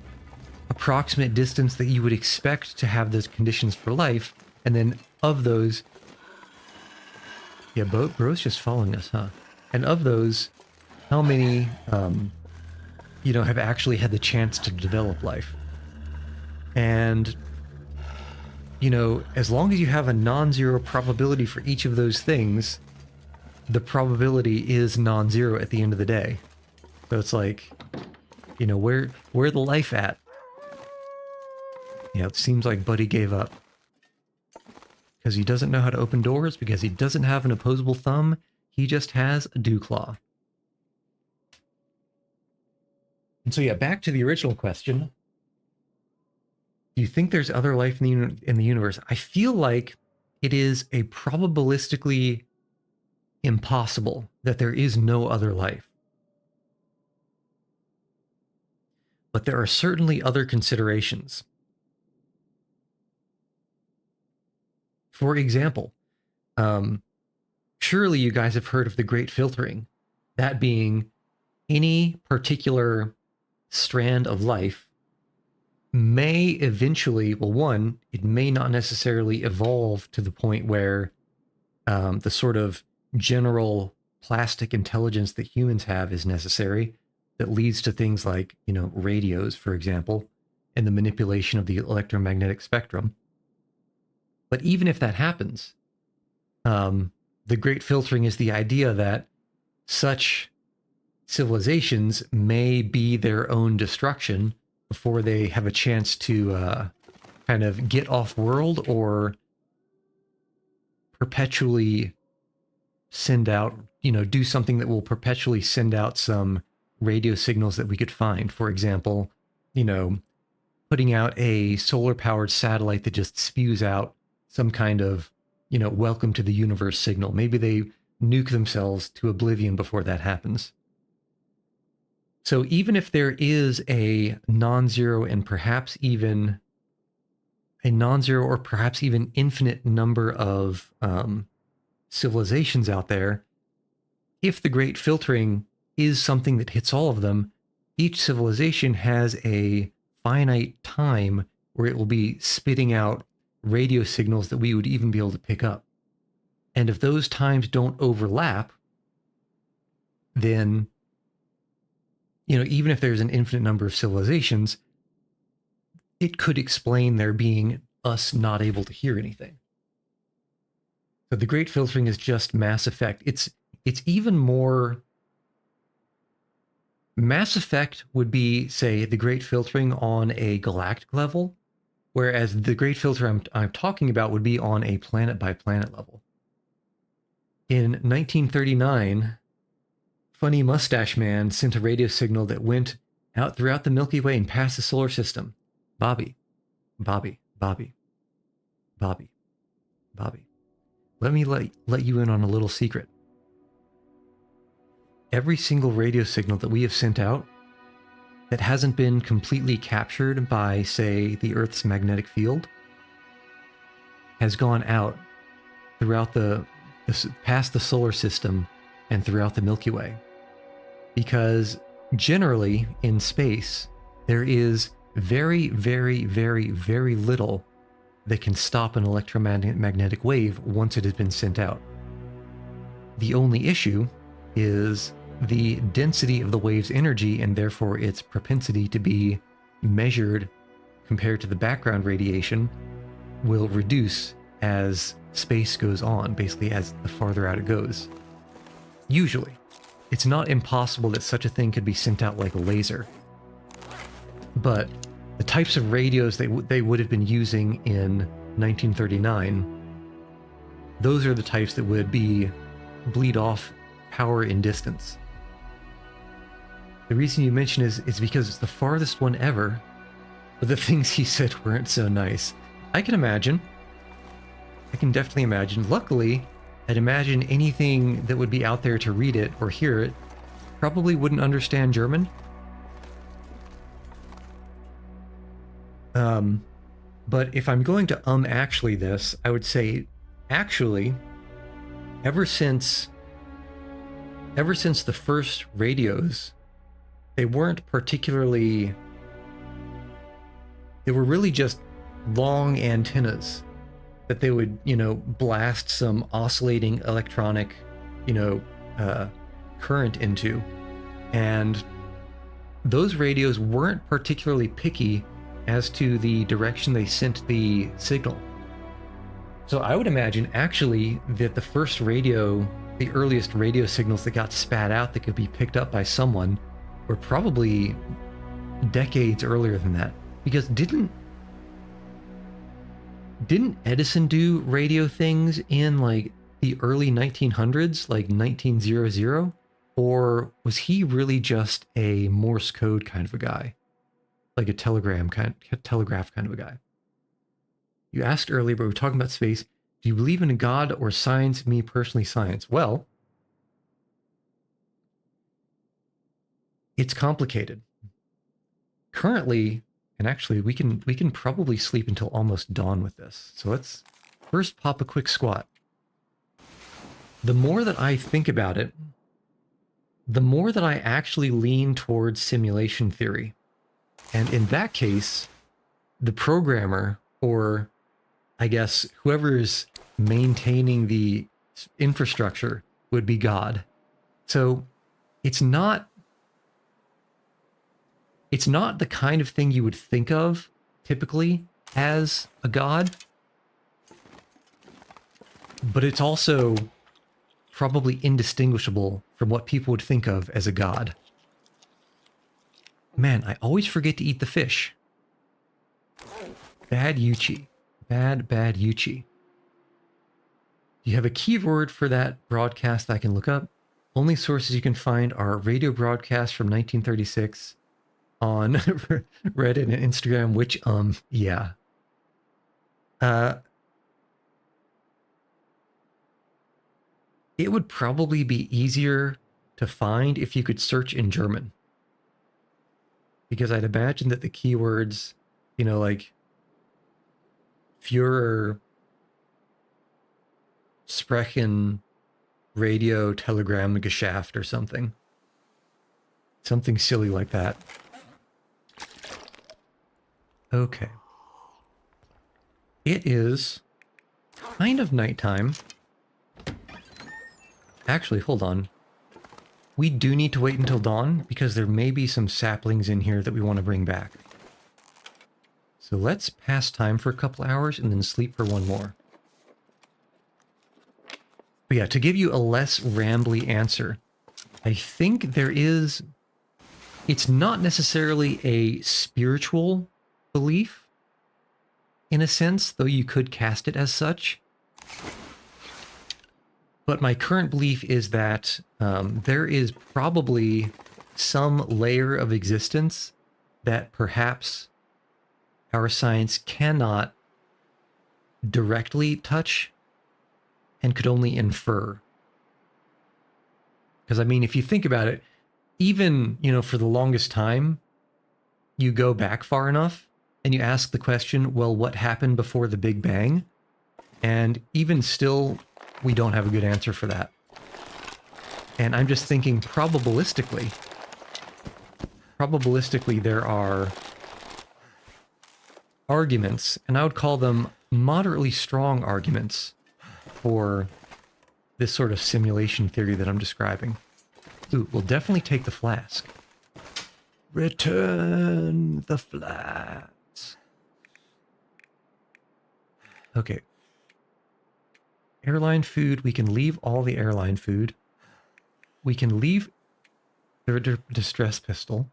Speaker 1: approximate distance that you would expect to have those conditions for life, and then of those... Yeah, bro's just following us, huh? And of those, how many, you know, have actually had the chance to develop life? And, you know, as long as you have a non-zero probability for each of those things, the probability is non-zero at the end of the day. So it's like, you know, where the life at? Yeah, it seems like Buddy gave up. Because he doesn't know how to open doors, because he doesn't have an opposable thumb, he just has a dew claw. And so yeah, back to the original question. Do you think there's other life in the universe? I feel like it is a probabilistically impossible that there is no other life. But there are certainly other considerations. For example, surely you guys have heard of the Great Filtering. That being, any particular strand of life may eventually, well, one, it may not necessarily evolve to the point where the sort of general plastic intelligence that humans have is necessary, that leads to things like, you know, radios, for example, and the manipulation of the electromagnetic spectrum. But even if that happens, the Great Filtering is the idea that such civilizations may be their own destruction before they have a chance to kind of get off world or perpetually send out, you know, do something that will perpetually send out some radio signals that we could find. For example, you know, putting out a solar powered satellite that just spews out some kind of, you know, welcome to the universe signal. Maybe they nuke themselves to oblivion before that happens. So even if there is a non-zero and perhaps even a non-zero or perhaps even infinite number of civilizations out there, if the Great Filtering is something that hits all of them, each civilization has a finite time where it will be spitting out radio signals that we would even be able to pick up. And if those times don't overlap, then, you know, even if there's an infinite number of civilizations, it could explain there being us not able to hear anything. So the Great Filtering is just Mass Effect. It's even more... Mass Effect would be, say, the Great Filtering on a galactic level, whereas the Great Filter I'm talking about would be on a planet-by-planet level. In 1939, Funny Mustache Man sent a radio signal that went out throughout the Milky Way and past the solar system. Bobby, Bobby, Bobby. Bobby, Bobby, let me let you in on a little secret. Every single radio signal that we have sent out that hasn't been completely captured by, say, the Earth's magnetic field has gone out throughout past the solar system and throughout the Milky Way. Because generally in space, there is very, very, very, very little that can stop an electromagnetic wave once it has been sent out. The only issue is the density of the wave's energy and therefore its propensity to be measured compared to the background radiation will reduce as space goes on, basically as the farther out it goes. Usually. It's not impossible that such a thing could be sent out like a laser. But the types of radios they would have been using in 1939, those are the types that would bleed off power in distance. The reason you mention is because it's the farthest one ever, but the things he said weren't so nice. I can definitely imagine. Luckily, I'd imagine anything that would be out there to read it or hear it probably wouldn't understand German. But if I'm going to actually this, I would say actually, ever since the first radios, they weren't particularly, they were really just long antennas that they would, blast some oscillating electronic, current into. And those radios weren't particularly picky as to the direction they sent the signal. So I would imagine actually that the first radio, the earliest radio signals that got spat out that could be picked up by someone were probably decades earlier than that. Because didn't Edison do radio things in like the early 1900s, like 1900? Or was he really just a Morse code kind of a guy? Like a telegraph kind of a guy? You asked earlier, but we're talking about space. Do you believe in a God or science? Me personally, science. Well, it's complicated. Currently, and actually we can probably sleep until almost dawn with this. So let's first pop a quick squat. The more that I think about it, the more that I actually lean towards simulation theory. And in that case, the programmer, or I guess whoever's maintaining the infrastructure, would be God. So it's not the kind of thing you would think of typically as a god, but it's also probably indistinguishable from what people would think of as a god. Man, I always forget to eat the fish. Bad Yuchi. Bad Yuchi. Do you have a keyword for that broadcast I can look up? Only sources you can find are radio broadcasts from 1936 on Reddit and Instagram, which, yeah. It would probably be easier to find if you could search in German. Because I'd imagine that the keywords, like Führer, Sprechen, Radio, Telegram, Geschäft, or something. Something silly like that. Okay. It is kind of nighttime. Actually, hold on. We do need to wait until dawn because there may be some saplings in here that we want to bring back. So let's pass time for a couple hours and then sleep for one more. But yeah, to give you a less rambly answer, I think it's not necessarily a spiritual belief in a sense, though you could cast it as such. But my current belief is that there is probably some layer of existence that perhaps our science cannot directly touch and could only infer. Because, I mean, if you think about it, even, for the longest time, you go back far enough and you ask the question, well, what happened before the Big Bang? And even still, we don't have a good answer for that. And I'm just thinking probabilistically, there are arguments, and I would call them moderately strong arguments for this sort of simulation theory that I'm describing. Ooh, we'll definitely take the flask. Return the flats. Okay. Airline food. We can leave all the airline food. We can leave the distress pistol.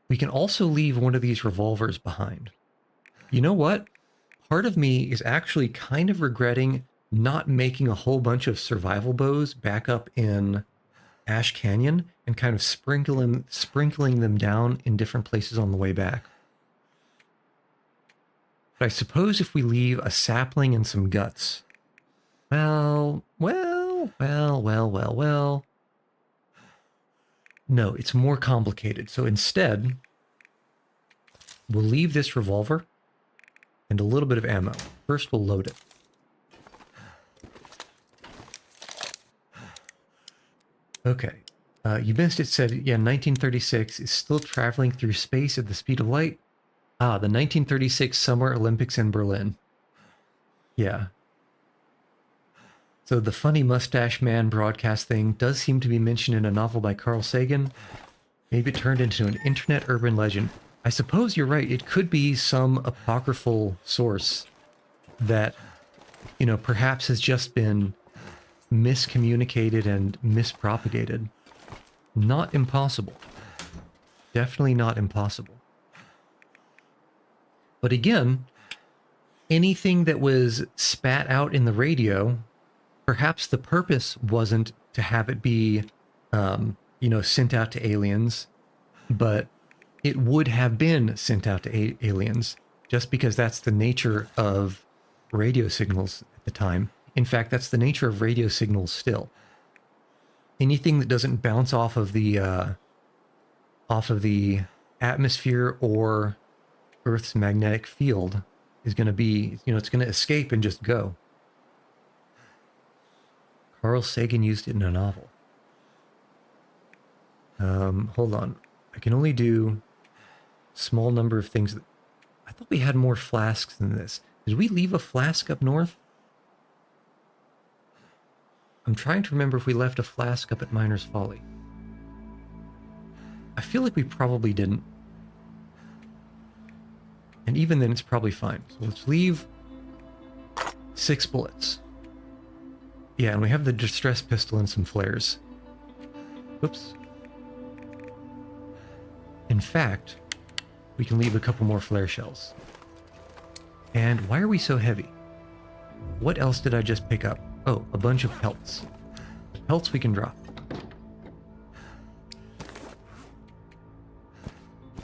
Speaker 1: We can also leave one of these revolvers behind. You know what? Part of me is actually kind of regretting not making a whole bunch of survival bows back up in Ash Canyon and kind of sprinkling them down in different places on the way back. But I suppose if we leave a sapling and some guts, well. No, it's more complicated. So instead, we'll leave this revolver and a little bit of ammo. First, we'll load it. Okay. You missed it, said, yeah, 1936 is still traveling through space at the speed of light. Ah, the 1936 Summer Olympics in Berlin. Yeah. So the funny mustache man broadcast thing does seem to be mentioned in a novel by Carl Sagan. Maybe it turned into an internet urban legend. I suppose you're right. It could be some apocryphal source that, perhaps has just been miscommunicated and mispropagated. Not impossible. Definitely not impossible. But again, anything that was spat out in the radio, perhaps the purpose wasn't to have it be, sent out to aliens, but it would have been sent out to aliens, just because that's the nature of radio signals at the time. In fact, that's the nature of radio signals still. Anything that doesn't bounce off of the atmosphere or Earth's magnetic field is going to be, it's going to escape and just go. Carl Sagan used it in a novel. Hold on. I can only do a small number of things. I thought we had more flasks than this. Did we leave a flask up north? I'm trying to remember if we left a flask up at Miner's Folly. I feel like we probably didn't. And even then, it's probably fine. So let's leave 6 bullets. Yeah, and we have the distress pistol and some flares. Oops. In fact, we can leave a couple more flare shells. And why are we so heavy? What else did I just pick up? Oh, a bunch of pelts. Pelts we can drop.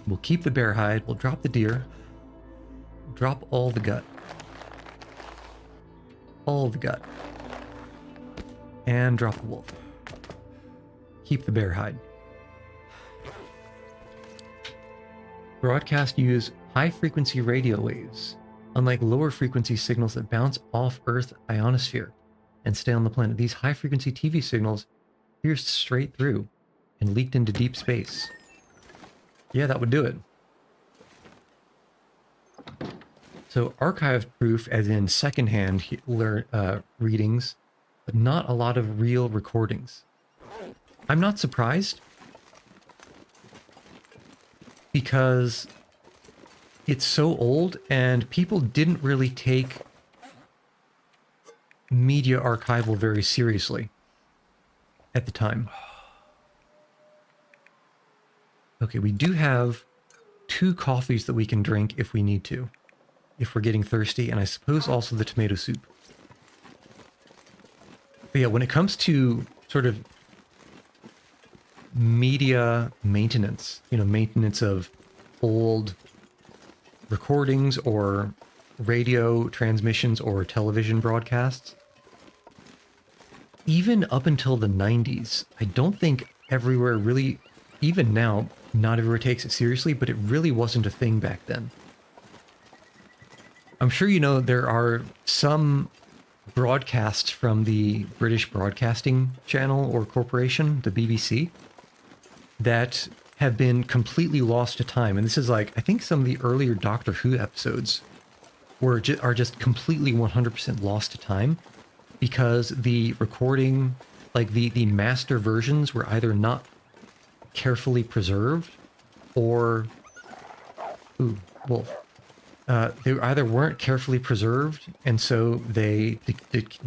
Speaker 1: We'll keep the bear hide. We'll drop the deer. Drop all the gut. All the gut. And drop the wolf. Keep the bear hide. Broadcast use high-frequency radio waves, unlike lower-frequency signals that bounce off Earth ionosphere and stay on the planet. These high-frequency TV signals pierced straight through and leaked into deep space. Yeah, that would do it. So archived proof, as in secondhand readings, but not a lot of real recordings. I'm not surprised, because it's so old and people didn't really take media archival very seriously at the time. Okay, we do have 2 coffees that we can drink if we need to, if we're getting thirsty, and I suppose also the tomato soup. But yeah, when it comes to sort of media maintenance, maintenance of old recordings or radio transmissions or television broadcasts, even up until the 90s, I don't think everywhere really, even now, not everywhere takes it seriously, but it really wasn't a thing back then. I'm sure you know there are some broadcasts from the British Broadcasting Channel or Corporation, the BBC, that have been completely lost to time. And this is like, I think some of the earlier Doctor Who episodes are just completely 100% lost to time because the recording, like the master versions were either not carefully preserved or, ooh, wolf. They either weren't carefully preserved and so they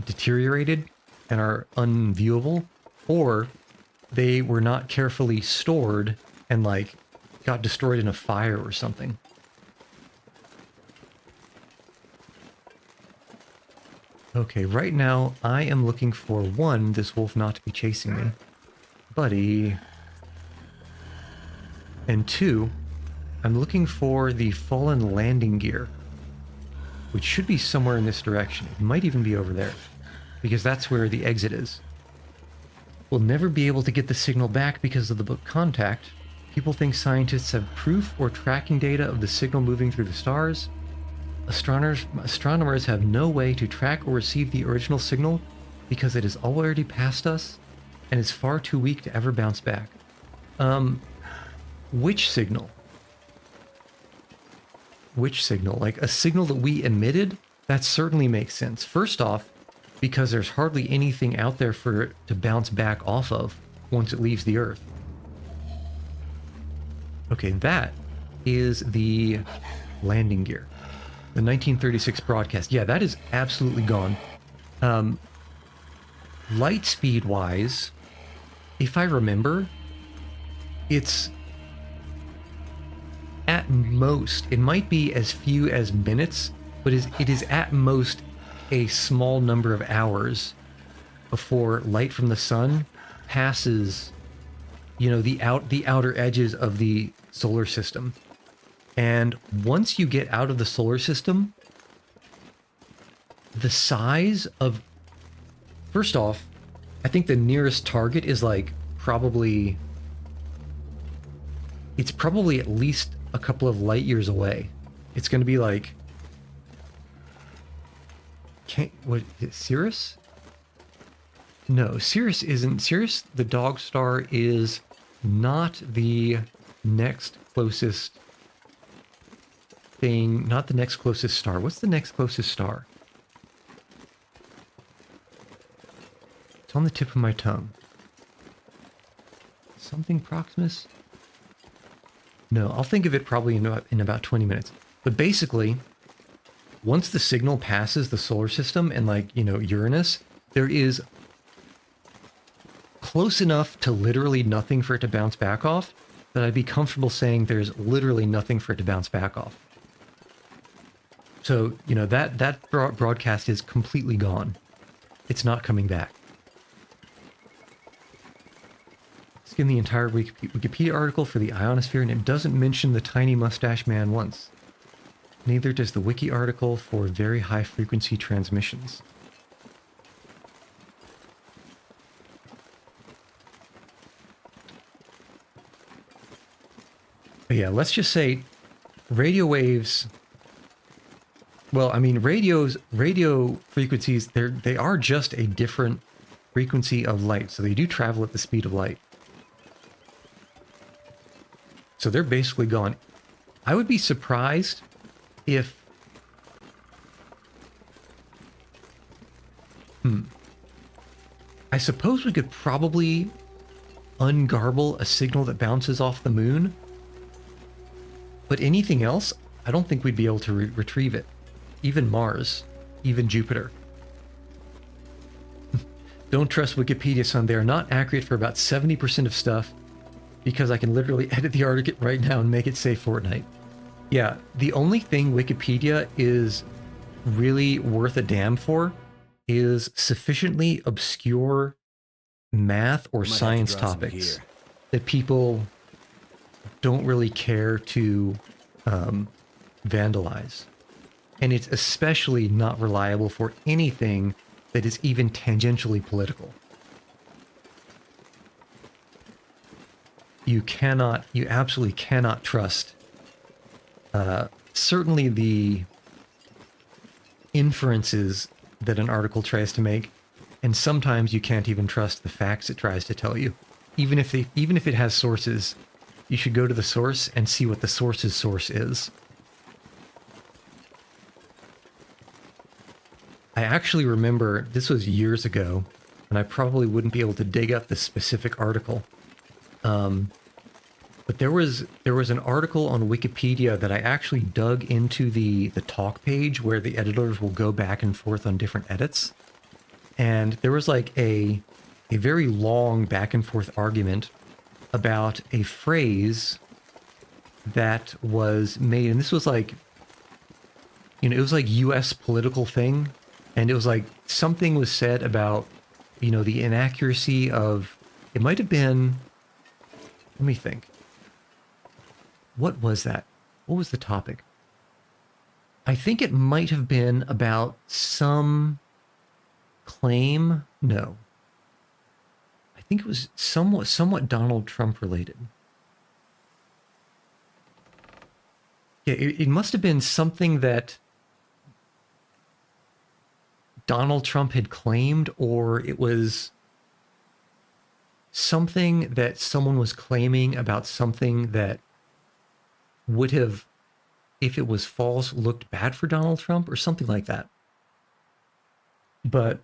Speaker 1: deteriorated and are unviewable, or they were not carefully stored and like got destroyed in a fire or something. Okay, right now I am looking for one, this wolf not to be chasing me. Buddy. And two, I'm looking for the fallen landing gear, which should be somewhere in this direction. It might even be over there, because that's where the exit is. We'll never be able to get the signal back because of the book Contact. People think scientists have proof or tracking data of the signal moving through the stars. Astronomers have no way to track or receive the original signal because it has already passed us and is far too weak to ever bounce back. Which signal? Which signal? Like a signal that we emitted? That certainly makes sense. First off, because there's hardly anything out there for it to bounce back off of once it leaves the Earth. Okay, that is the landing gear. The 1936 broadcast. Yeah, that is absolutely gone. Light speed wise, if I remember, it's at most, it might be as few as minutes, but it is at most a small number of hours before light from the sun passes, you know, the outer edges of the solar system. And once you get out of the solar system, the size of, first off, I think the nearest target is like probably, it's probably at least a couple of light years away. It's going to be like, what is it, Sirius? No, Sirius isn't. Sirius, the dog star, is not the next closest thing, not the next closest star. What's the next closest star? It's on the tip of my tongue. Something Proximus? No, I'll think of it probably in about 20 minutes. But basically, once the signal passes the solar system and, like, you know, Uranus, there is close enough to literally nothing for it to bounce back off that I'd be comfortable saying there's literally nothing for it to bounce back off. So, you know, that broadcast is completely gone. It's not coming back. Skim the entire Wikipedia article for the ionosphere, and it doesn't mention the tiny mustache man once. Neither does the wiki article for very high frequency transmissions. But yeah, let's just say radio waves. Well, I mean, radio frequencies, they are just a different frequency of light, so they do travel at the speed of light. So they're basically gone. I would be surprised if... I suppose we could probably ungarble a signal that bounces off the moon. But anything else, I don't think we'd be able to retrieve it. Even Mars, even Jupiter. Don't trust Wikipedia, son. They are not accurate for about 70% of stuff, because I can literally edit the article right now and make it say Fortnite. Yeah, the only thing Wikipedia is really worth a damn for is sufficiently obscure math or science topics that people don't really care to vandalize. And it's especially not reliable for anything that is even tangentially political. You absolutely cannot trust, certainly the inferences that an article tries to make, and sometimes you can't even trust the facts it tries to tell you. Even if it has sources, you should go to the source and see what the source's source is. I actually remember, this was years ago, and I probably wouldn't be able to dig up the specific article. But there was an article on Wikipedia that I actually dug into the talk page where the editors will go back and forth on different edits. And there was like a very long back and forth argument about a phrase that was made, and this was like, it was like US political thing. And it was like something was said about, the inaccuracy of, it might have been, let me think. What was that? What was the topic? I think it might have been about some claim. No. I think it was somewhat Donald Trump related. Yeah, it must have been something that Donald Trump had claimed, or it was something that someone was claiming about something that would have, if it was false, looked bad for Donald Trump or something like that. But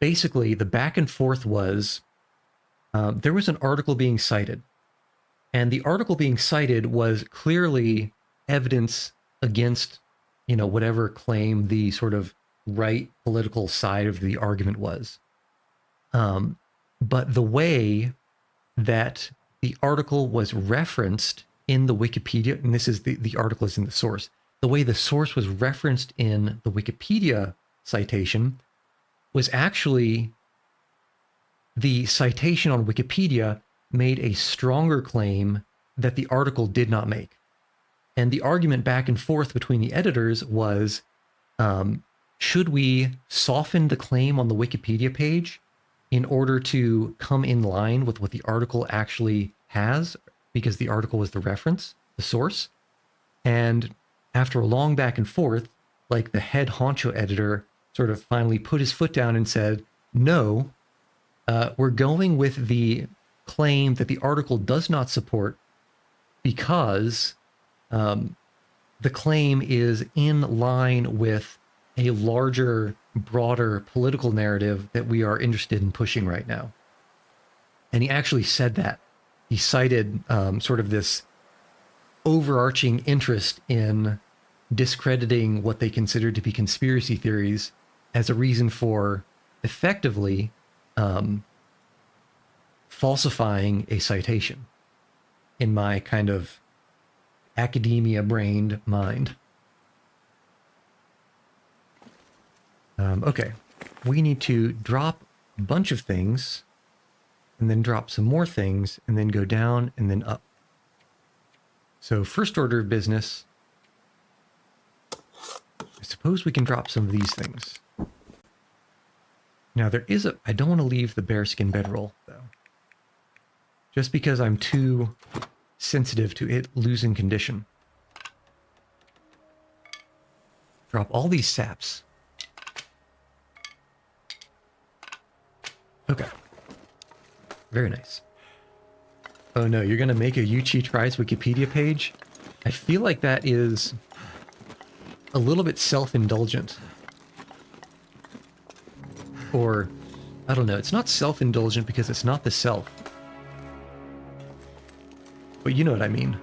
Speaker 1: basically, the back and forth was, there was an article being cited, and the article being cited was clearly evidence against, whatever claim the sort of right political side of the argument was. But the way that the article was referenced in the Wikipedia, and this is the article is in the source, the way the source was referenced in the Wikipedia citation was actually, the citation on Wikipedia made a stronger claim that the article did not make. And the argument back and forth between the editors was, should we soften the claim on the Wikipedia page in order to come in line with what the article actually has, because the article was the reference, the source? And after a long back and forth, like the head honcho editor sort of finally put his foot down and said, no, we're going with the claim that the article does not support because the claim is in line with a larger, broader political narrative that we are interested in pushing right now. And he actually said that. He cited sort of this overarching interest in discrediting what they considered to be conspiracy theories as a reason for effectively falsifying a citation, in my kind of academia-brained mind. Okay, we need to drop a bunch of things, and then drop some more things, and then go down and then up. So first order of business, I suppose we can drop some of these things. Now there is I don't want to leave the bearskin bedroll though, just because I'm too sensitive to it losing condition. Drop all these saps. Okay. Very nice. Oh no, you're gonna make a Yuchi Tries Wikipedia page? I feel like that is a little bit self-indulgent. Or, I don't know, it's not self-indulgent because it's not the self. But you know what I mean.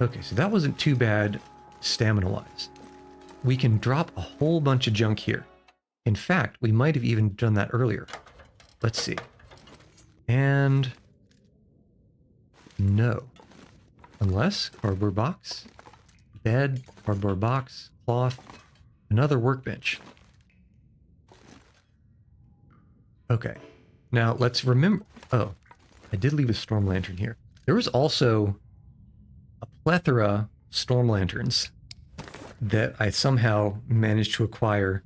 Speaker 1: Okay, so that wasn't too bad stamina-wise. We can drop a whole bunch of junk here. In fact, we might have even done that earlier. Let's see. And no. Unless cardboard box, bed, cardboard box, cloth, another workbench. Okay. Now let's remember. Oh, I did leave a storm lantern here. There was also a plethora of storm lanterns that I somehow managed to acquire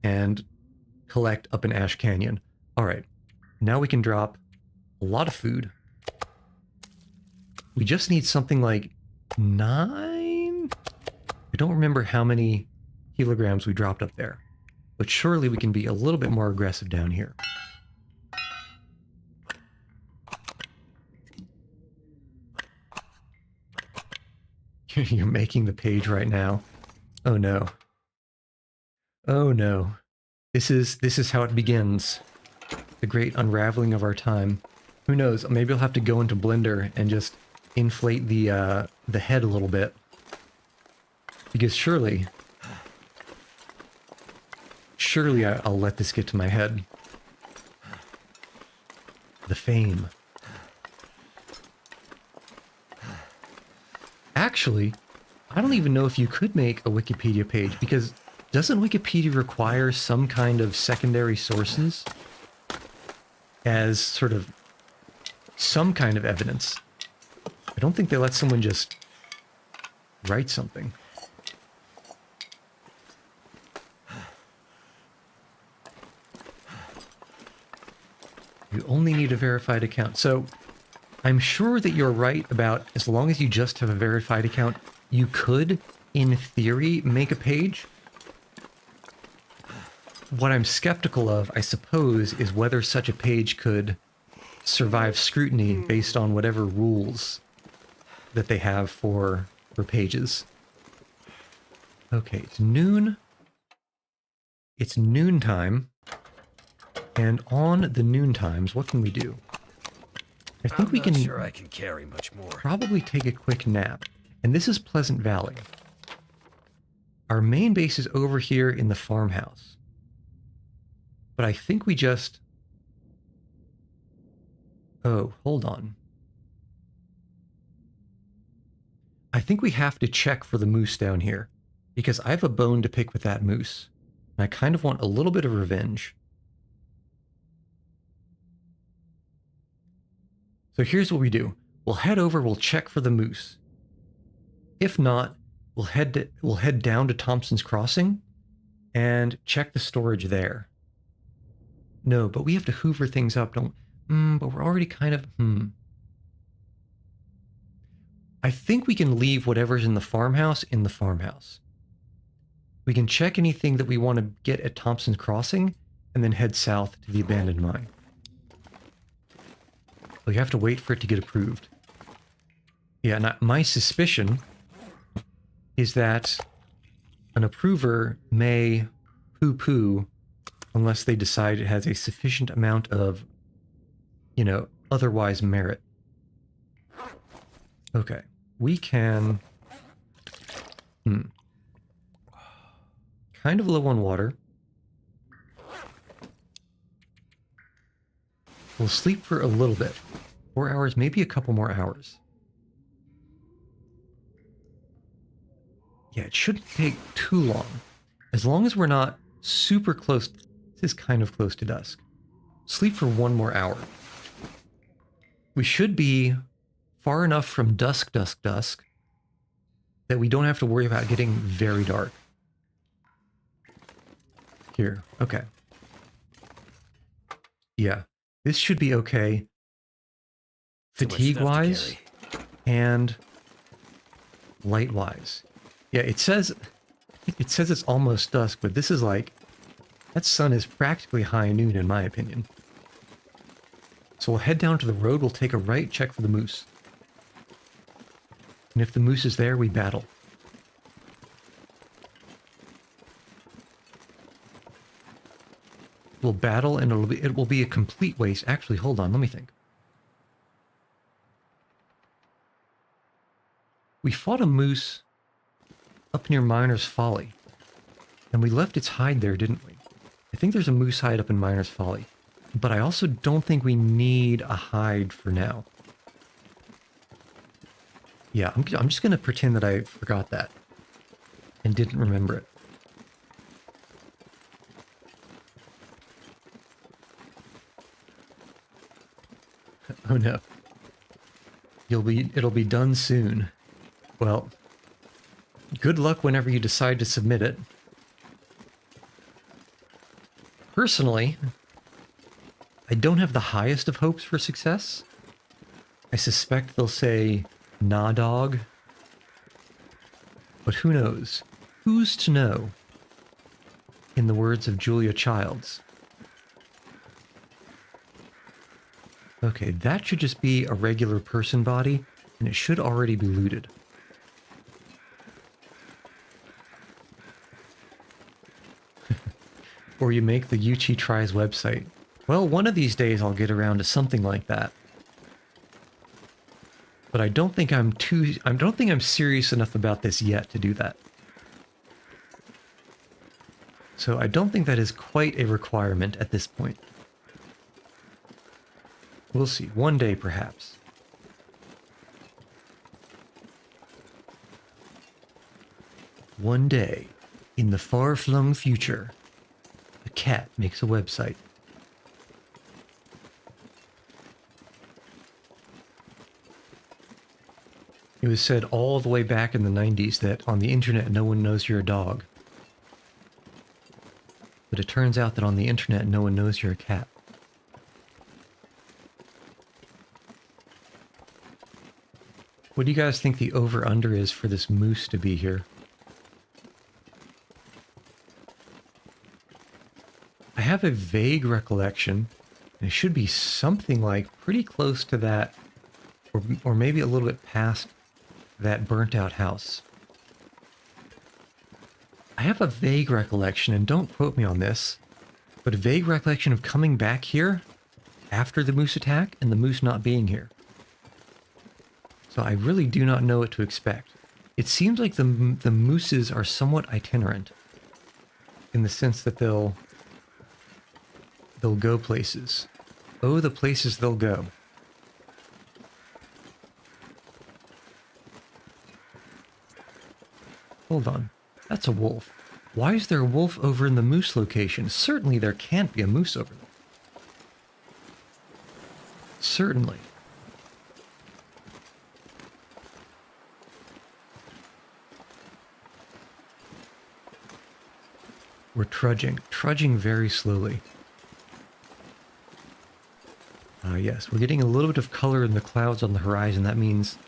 Speaker 1: and collect up in Ash Canyon. All right, now we can drop a lot of food. We just need something like 9? I don't remember how many kilograms we dropped up there, but surely we can be a little bit more aggressive down here. You're making the page right now. Oh no. Oh no. This is how it begins. The great unraveling of our time. Who knows? Maybe I'll have to go into Blender and just inflate the head a little bit. Because surely I'll let this get to my head. The fame. Actually, I don't even know if you could make a Wikipedia page, because doesn't Wikipedia require some kind of secondary sources as sort of some kind of evidence? I don't think they let someone just write something. You only need a verified account. So I'm sure that you're right about as long as you just have a verified account, you could, in theory, make a page. What I'm skeptical of, I suppose, is whether such a page could survive scrutiny based on whatever rules that they have for pages. Okay, it's noon. It's noontime. And on the noon times, what can we do? I think we can.
Speaker 2: I'm not sure I can carry much more.
Speaker 1: Probably take a quick nap. And this is Pleasant Valley. Our main base is over here in the farmhouse. But I think we just... Oh, hold on. I think we have to check for the moose down here, because I have a bone to pick with that moose. And I kind of want a little bit of revenge. So here's what we do. We'll head over, we'll check for the moose. If not, we'll head down to Thompson's Crossing and check the storage there. No, but we have to hoover things up, don't... but we're already kind of... I think we can leave whatever's in the farmhouse. We can check anything that we want to get at Thompson's Crossing and then head south to the abandoned mine. We have to wait for it to get approved. Yeah, and my suspicion is that an approver may poo-poo unless they decide it has a sufficient amount of, you know, otherwise merit. Okay, we can... Kind of low on water. We'll sleep for a little bit. 4 hours, maybe a couple more hours. Yeah, it shouldn't take too long. As long as we're not super close. This is kind of close to dusk. Sleep for 1 more hour. We should be far enough from dusk that we don't have to worry about getting very dark. Here, okay. Yeah, this should be okay. Fatigue-wise and light-wise. Yeah, it says it's almost dusk, but this is like, that sun is practically high noon in my opinion. So we'll head down to the road, we'll take a right, check for the moose. And if the moose is there, we battle. We'll battle and it will be a complete waste. Actually, hold on, let me think. We fought a moose up near Miner's Folly. And we left its hide there, didn't we? I think there's a moose hide up in Miner's Folly. But I also don't think we need a hide for now. Yeah, I'm just going to pretend that I forgot that. And didn't remember it. Oh no. It'll be done soon. Well, good luck whenever you decide to submit it. Personally, I don't have the highest of hopes for success. I suspect they'll say, nah, dog. But who knows? Who's to know? In the words of Julia Childs. Okay, that should just be a regular person body, and it should already be looted. Or you make the Yuchi Tries website. Well, one of these days I'll get around to something like that. But I don't think I'm serious enough about this yet to do that. So I don't think that is quite a requirement at this point. We'll see. One day, perhaps. One day, in the far-flung future, a cat makes a website. It was said all the way back in the 90s that on the internet no one knows you're a dog. But it turns out that on the internet no one knows you're a cat. What do you guys think the over-under is for this moose to be here? I have a vague recollection, and it should be something like pretty close to that, or maybe a little bit past that burnt-out house. I have a vague recollection, and don't quote me on this, but a vague recollection of coming back here after the moose attack and the moose not being here. So I really do not know what to expect. It seems like the mooses are somewhat itinerant, in the sense that they'll go places. Oh, the places they'll go. Hold on. That's a wolf. Why is there a wolf over in the moose location? Certainly there can't be a moose over there. Certainly. We're trudging very slowly. Yes, we're getting a little bit of color in the clouds on the horizon. That means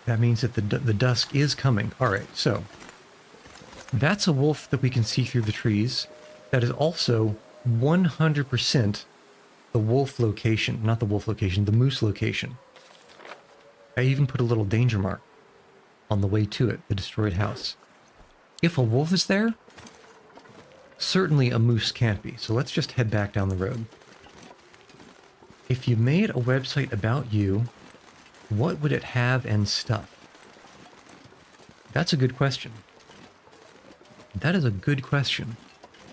Speaker 1: that the dusk is coming. All right, so that's a wolf that we can see through the trees. That is also 100% the wolf location, not the wolf location, the moose location. I even put a little danger mark on the way to it, the destroyed house. If a wolf is there, certainly a moose can't be. So let's just head back down the road. If you made a website about you, what would it have and stuff? That's a good question. That is a good question.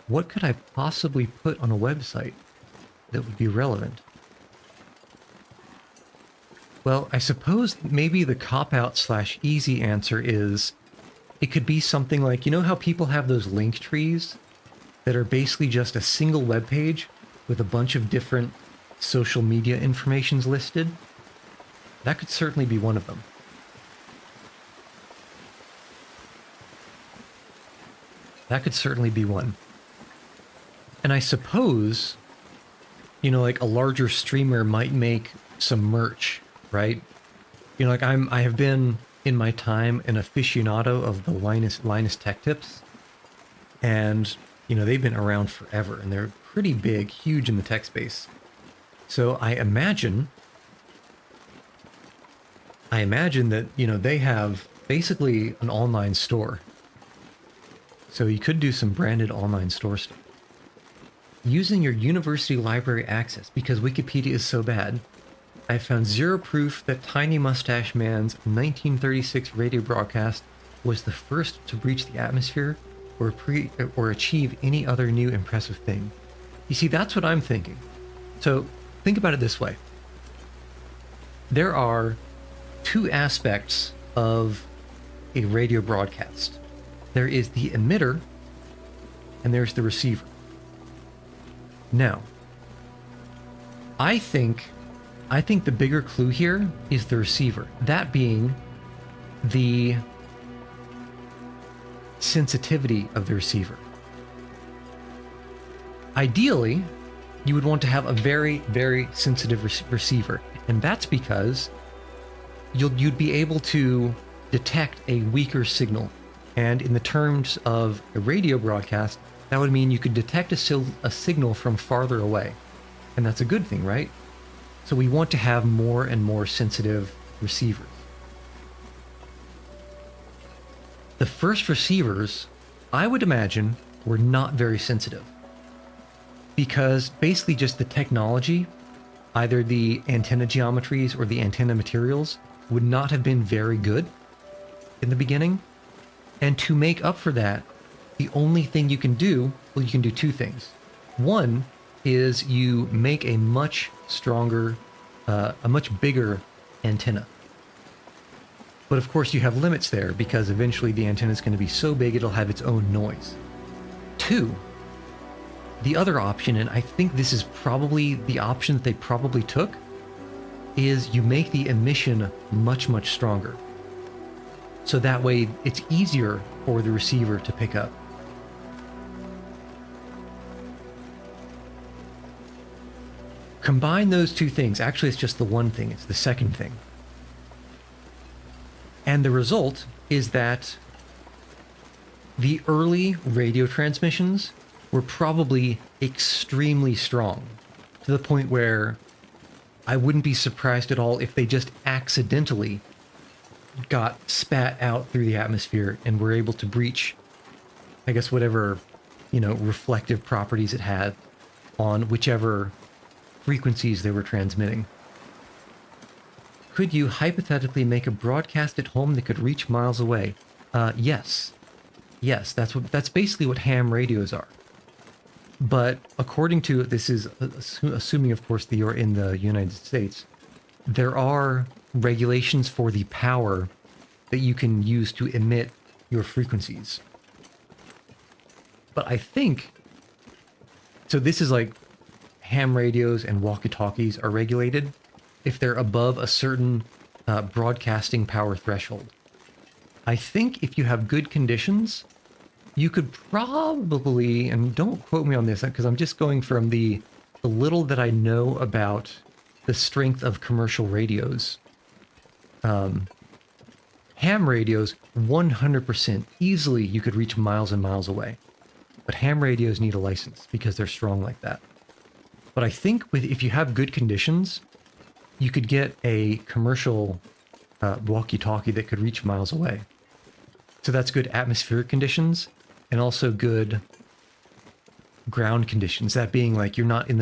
Speaker 1: What could I possibly put on a website that would be relevant? Well, I suppose maybe the cop-out / easy answer is it could be something like, you know how people have those link trees that are basically just a single web page with a bunch of different social media informations listed? That could certainly be one of them. That could certainly be one. And I suppose, you know, like a larger streamer might make some merch, right? You know, like I have been in my time an aficionado of the Linus Tech Tips, and you know they've been around forever, and they're pretty big, huge in the tech space. So I imagine that, you know, they have basically an online store. So you could do some branded online store stuff. Using your university library access, because Wikipedia is so bad, I found zero proof that Tiny Mustache Man's 1936 radio broadcast was the first to breach the atmosphere or achieve any other new impressive thing. You see, that's what I'm thinking. So think about it this way. There are two aspects of a radio broadcast. There is the emitter and there's the receiver. Now, I think I think the bigger clue here is the receiver. That being the sensitivity of the receiver. Ideally, you would want to have a very, very sensitive receiver, and that's because you'd be able to detect a weaker signal. And in the terms of a radio broadcast, that would mean you could detect a signal from farther away. And that's a good thing, right? So we want to have more and more sensitive receivers. The first receivers, I would imagine, were not very sensitive. Because basically just the technology, either the antenna geometries or the antenna materials, would not have been very good in the beginning. And to make up for that, the only thing you can do, well, you can do two things. One is you make a much stronger, a much bigger antenna. But of course you have limits there because eventually the antenna is going to be so big it'll have its own noise. Two, the other option, and I think this is probably the option that they probably took, is you make the emission much, much stronger. So that way it's easier for the receiver to pick up. Combine those two things. Actually, it's just the one thing. It's the second thing. And the result is that the early radio transmissions were probably extremely strong, to the point where I wouldn't be surprised at all if they just accidentally got spat out through the atmosphere and were able to breach, I guess, whatever, reflective properties it had on whichever frequencies they were transmitting. Could you hypothetically make a broadcast at home that could reach miles away? Yes. Yes, that's basically what ham radios are. But according to, this is assuming, of course, that you're in the United States, there are regulations for the power that you can use to emit your frequencies. But I think, so this is like ham radios and walkie-talkies are regulated if they're above a certain broadcasting power threshold. I think if you have good conditions, you could probably, and don't quote me on this because I'm just going from the little that I know about the strength of commercial radios. Ham radios, 100% easily you could reach miles and miles away. But ham radios need a license because they're strong like that. But I think if you have good conditions, you could get a commercial walkie-talkie that could reach miles away. So that's good atmospheric conditions and also good ground conditions. That being like you're not in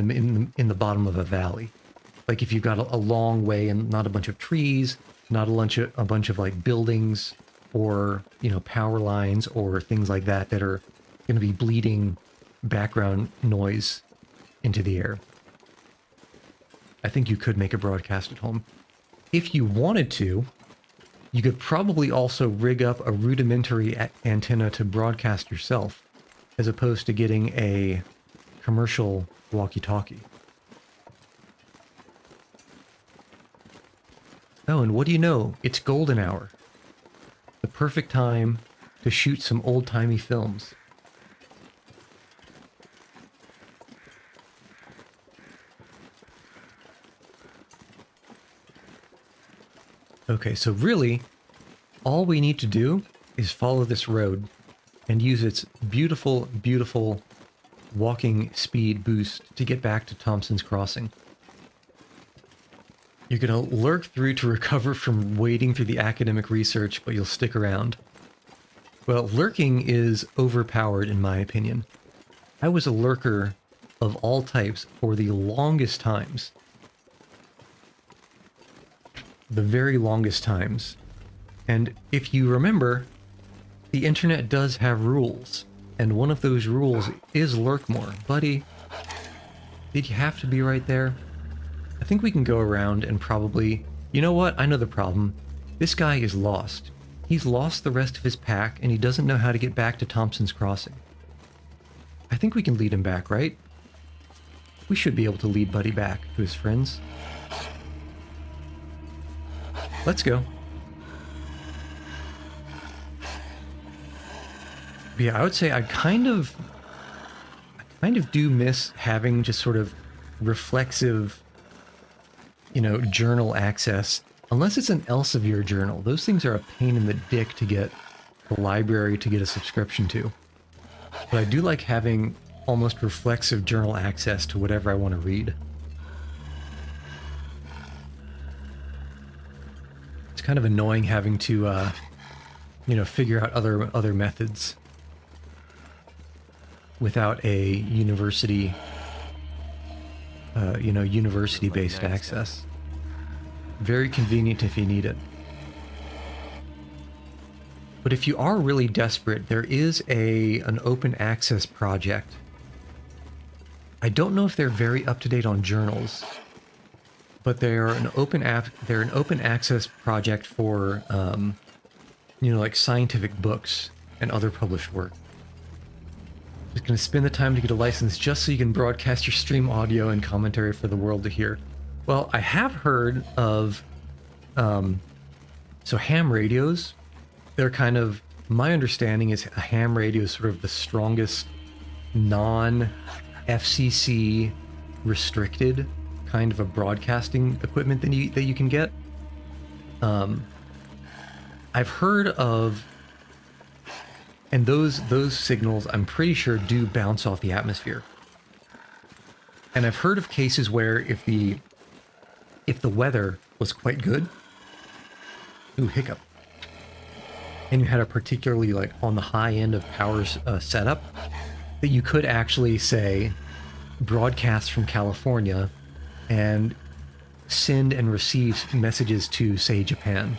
Speaker 1: the bottom of a valley. Like if you've got a long way and not a bunch of trees, not a bunch of like buildings or power lines or things like that that are going to be bleeding background noise into the air. I think you could make a broadcast at home. If you wanted to, you could probably also rig up a rudimentary antenna to broadcast yourself, as opposed to getting a commercial walkie-talkie. Oh, and what do you know? It's golden hour. The perfect time to shoot some old-timey films. Okay, so really, all we need to do is follow this road and use its beautiful, beautiful walking speed boost to get back to Thompson's Crossing. You're going to lurk through to recover from wading through the academic research, but you'll stick around. Well, lurking is overpowered in my opinion. I was a lurker of all types for the longest times. The very longest times. And if you remember, the internet does have rules, and one of those rules is lurk more. Buddy, did you have to be right there? I think we can go around and probably... You know what? I know the problem. This guy is lost. He's lost the rest of his pack, and he doesn't know how to get back to Thompson's Crossing. I think we can lead him back, right? We should be able to lead Buddy back to his friends. Let's go. But yeah, I would say I kind of do miss having just sort of reflexive, you know, journal access. Unless it's an Elsevier journal. Those things are a pain in the dick to get the library to get a subscription to. But I do like having almost reflexive journal access to whatever I want to read. It's kind of annoying having to, you know, figure out other methods without a university, you know, university-based access. Very convenient if you need it. But if you are really desperate, there is an open access project. I don't know if they're very up to date on journals, but they're an open access project for, you know, like scientific books and other published work. Just gonna spend the time to get a license just so you can broadcast your stream audio and commentary for the world to hear. Well, I have heard of, so ham radios. They're kind of, my understanding is a ham radio is sort of the strongest non-FCC restricted kind of a broadcasting equipment that you can get. I've heard of, and those signals I'm pretty sure do bounce off the atmosphere. And I've heard of cases where if the weather was quite good, ooh, hiccup, and you had a particularly like on the high end of power setup, that you could actually say broadcast from California and send and receive messages to, say, Japan.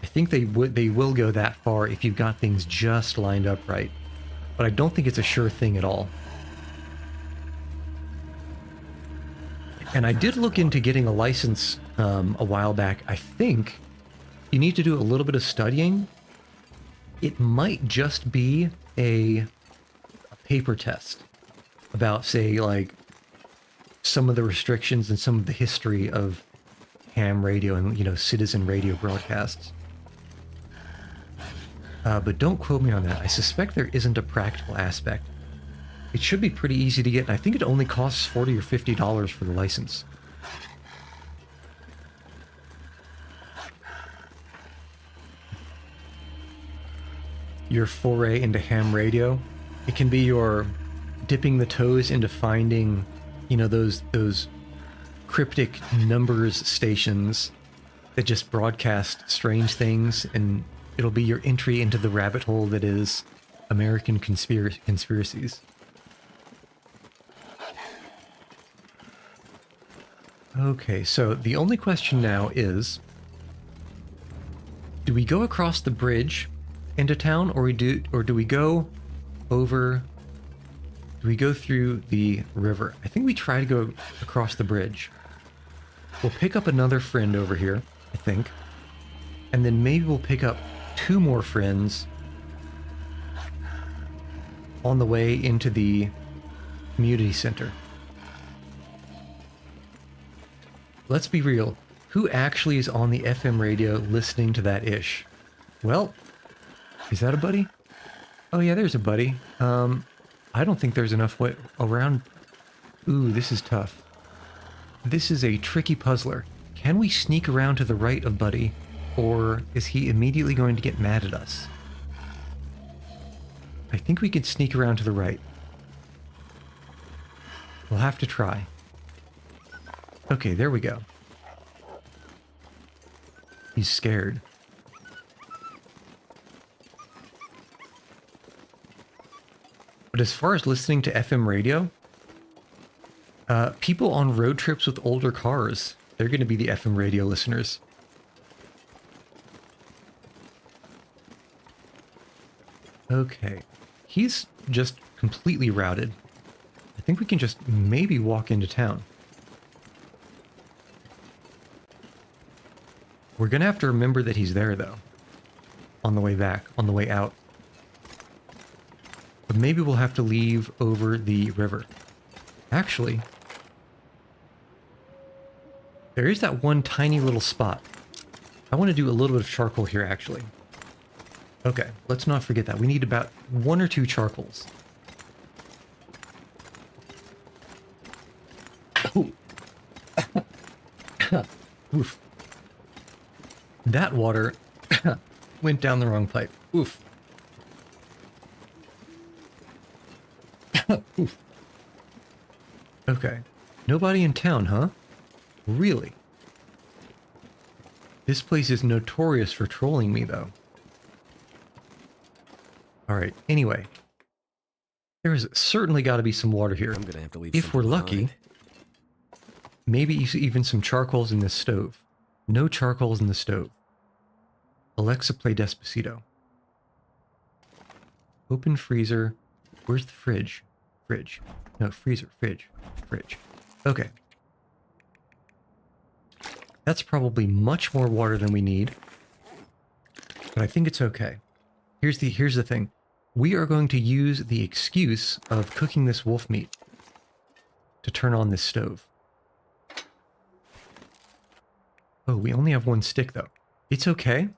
Speaker 1: I think they will go that far if you've got things just lined up right, but I don't think it's a sure thing at all. And I did look into getting a license a while back. I think you need to do a little bit of studying. It might just be a paper test about, say, like some of the restrictions and some of the history of ham radio and, you know, citizen radio broadcasts. But don't quote me on that. I suspect there isn't a practical aspect. It should be pretty easy to get, and I think it only costs $40 or $50 for the license. Your foray into ham radio, it can be your dipping the toes into finding, you know, those cryptic numbers stations that just broadcast strange things, and it'll be your entry into the rabbit hole that is American conspiracies. Okay, so the only question now is, do we go across the bridge into town, or do we go over? Do we go through the river? I think we try to go across the bridge. We'll pick up another friend over here, I think, and then maybe we'll pick up 2 more friends on the way into the community center. Let's be real. Who actually is on the FM radio listening to that ish? Well, is that a buddy? Oh yeah, there's a buddy. I don't think there's enough way around. Ooh, this is tough. This is a tricky puzzler. Can we sneak around to the right of Buddy, or is he immediately going to get mad at us? I think we could sneak around to the right. We'll have to try. Okay, there we go. He's scared. But as far as listening to FM radio, people on road trips with older cars, they're going to be the FM radio listeners. Okay. He's just completely routed. I think we can just maybe walk into town. We're going to have to remember that he's there, though. On the way back, on the way out. But maybe we'll have to leave over the river. Actually, there is that one tiny little spot I want to do a little bit of charcoal here, actually. Okay, let's not forget that. We need about 1 or 2 charcoals. Oh. Oof. That water went down the wrong pipe. Oof. Oof. Okay. Nobody in town, huh? Really? This place is notorious for trolling me, though. Alright, anyway. There's certainly got to be some water here.
Speaker 2: I'm gonna have to leave.
Speaker 1: If we're
Speaker 2: something
Speaker 1: lucky,
Speaker 2: behind.
Speaker 1: maybe even some charcoals in this stove. No charcoals in the stove. Alexa, play Despacito. Open freezer. Where's the fridge? Fridge. No, freezer. Fridge. Fridge. Okay. That's probably much more water than we need. But I think it's okay. Here's the thing. We are going to use the excuse of cooking this wolf meat to turn on this stove. Oh, we only have 1 stick, though. It's okay.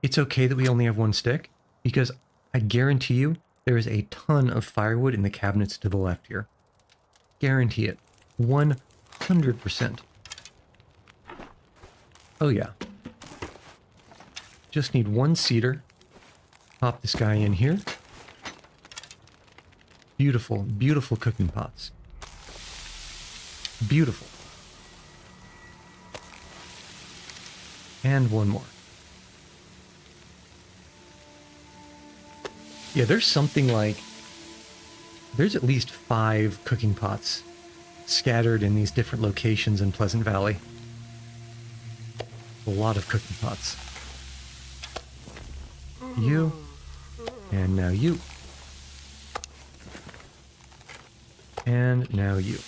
Speaker 1: It's okay that we only have 1 stick, because I guarantee you there is a ton of firewood in the cabinets to the left here. Guarantee it. 100%. Oh, yeah. Just need 1 cedar. Pop this guy in here. Beautiful, beautiful cooking pots. Beautiful. And 1 more. Yeah, there's something like... There's at least 5 cooking pots scattered in these different locations in Pleasant Valley. A lot of cooking pots. You. And now you. And now you.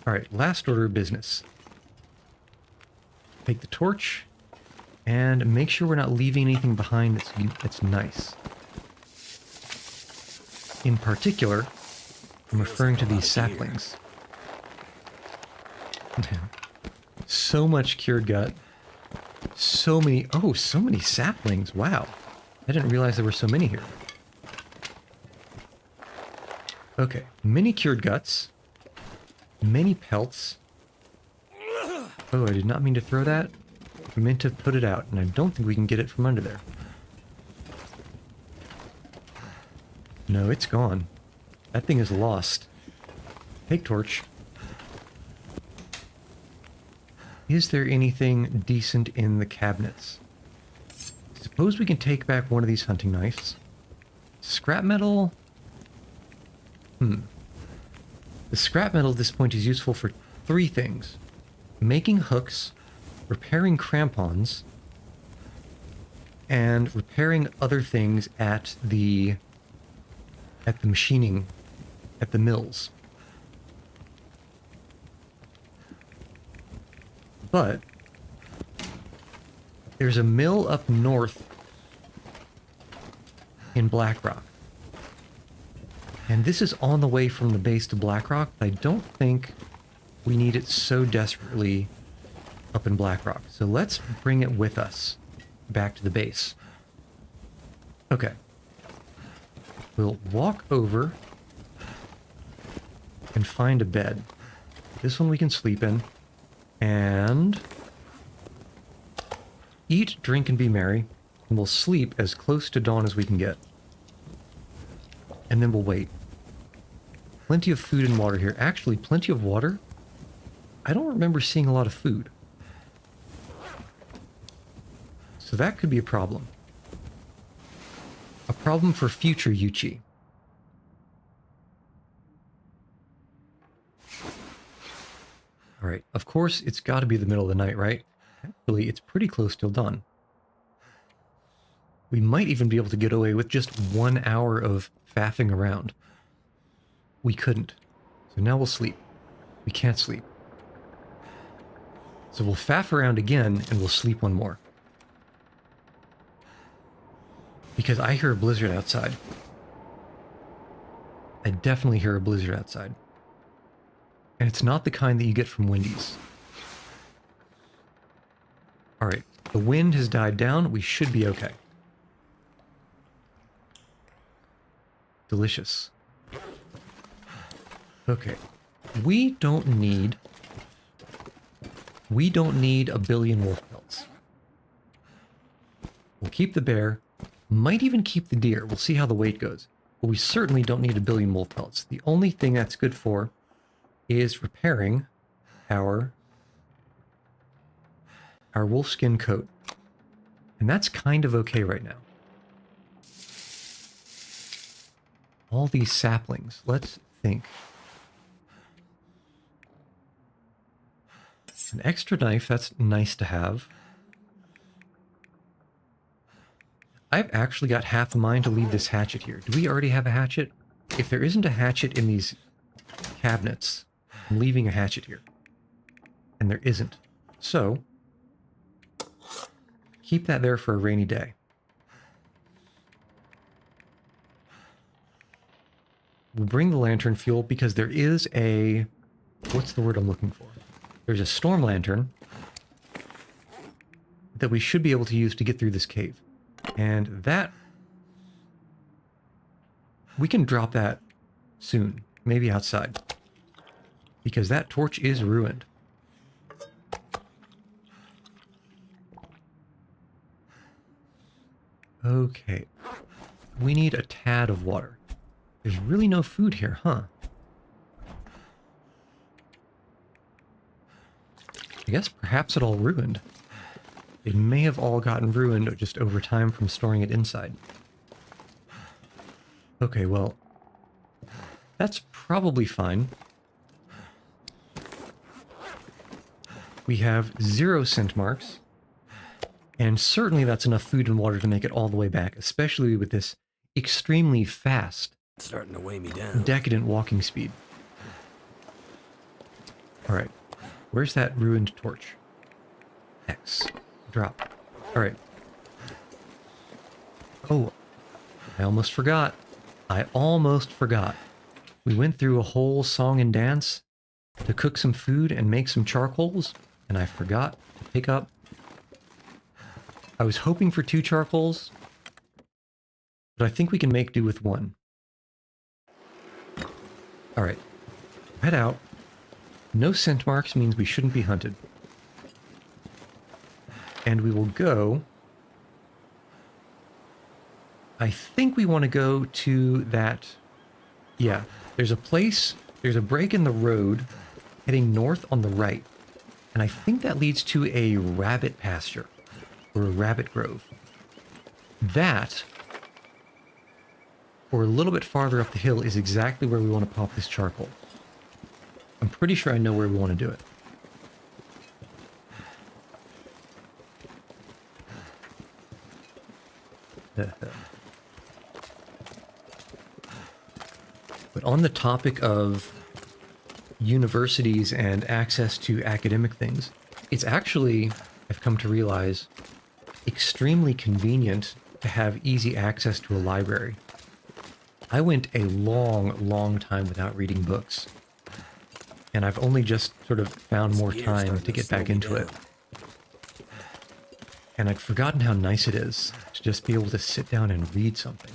Speaker 1: Alright, last order of business. Take the torch. And make sure we're not leaving anything behind that's nice. In particular, I'm referring to these saplings. So much cured gut. So many... Oh, so many saplings. Wow. I didn't realize there were so many here. Okay. Many cured guts. Many pelts. Oh, I did not mean to throw that. I meant to put it out, and I don't think we can get it from under there. No, it's gone. That thing is lost. Take torch. Is there anything decent in the cabinets? Suppose we can take back one of these hunting knives. Scrap metal? The scrap metal at this point is useful for 3 things. Making hooks, repairing crampons, and repairing other things at the machining, at the mills. But there's a mill up north in Blackrock. And this is on the way from the base to Blackrock, but I don't think we need it so desperately up in Blackrock. So let's bring it with us back to the base. Okay. We'll walk over and find a bed. This one we can sleep in. And eat, drink, and be merry. And we'll sleep as close to dawn as we can get. And then we'll wait. Plenty of food and water here. Actually, plenty of water. I don't remember seeing a lot of food. So that could be a problem. A problem for future Yuchi. Alright, of course, it's got to be the middle of the night, right? Actually, it's pretty close till dawn. We might even be able to get away with just 1 hour of faffing around. We couldn't. So now we'll sleep. We can't sleep. So we'll faff around again, and we'll sleep 1 more. Because I hear a blizzard outside. I definitely hear a blizzard outside. And it's not the kind that you get from Wendy's. Alright, The wind has died down. We should be okay. Delicious. Okay. We don't need a billion wolf pelts. We'll keep the bear. Might even keep the deer. We'll see how the weight goes. But we certainly don't need a billion wolf pelts. The only thing that's good for is repairing our wolfskin coat. And that's kind of okay right now. All these saplings. Let's think. An extra knife, that's nice to have. I've actually got half a mind to leave this hatchet here. Do we already have a hatchet? If there isn't a hatchet in these cabinets, I'm leaving a hatchet here. And there isn't. So, keep that there for a rainy day. We'll bring the lantern fuel because there is a... What's the word I'm looking for? There's a storm lantern that we should be able to use to get through this cave. And that... We can drop that soon. Maybe outside. Because that torch is ruined. Okay. We need a tad of water. There's really no food here, huh? I guess perhaps it all ruined. It may have all gotten ruined just over time from storing it inside. Okay, well, that's probably fine. We have 0 scent marks, and certainly that's enough food and water to make it all the way back, especially with this extremely fast,
Speaker 2: It's starting to weigh me down.
Speaker 1: decadent walking speed. Alright, where's that ruined torch? X. Drop. Alright. Oh, I almost forgot. We went through a whole song and dance to cook some food and make some charcoals, and I forgot to pick up. I was hoping for 2 charcoals, but I think we can make do with 1. Alright. Head out. No scent marks means we shouldn't be hunted. And we will go... I think we want to go to that... Yeah, there's a place, there's a break in the road heading north on the right. And I think that leads to a rabbit pasture, or a rabbit grove. That, or a little bit farther up the hill, is exactly where we want to pop this charcoal. I'm pretty sure I know where we want to do it. But on the topic of universities and access to academic things, it's actually, I've come to realize, extremely convenient to have easy access to a library. I went a long time without reading books, and I've only just sort of found more time to get back into it. And I'd forgotten how nice it is to just be able to sit down and read something.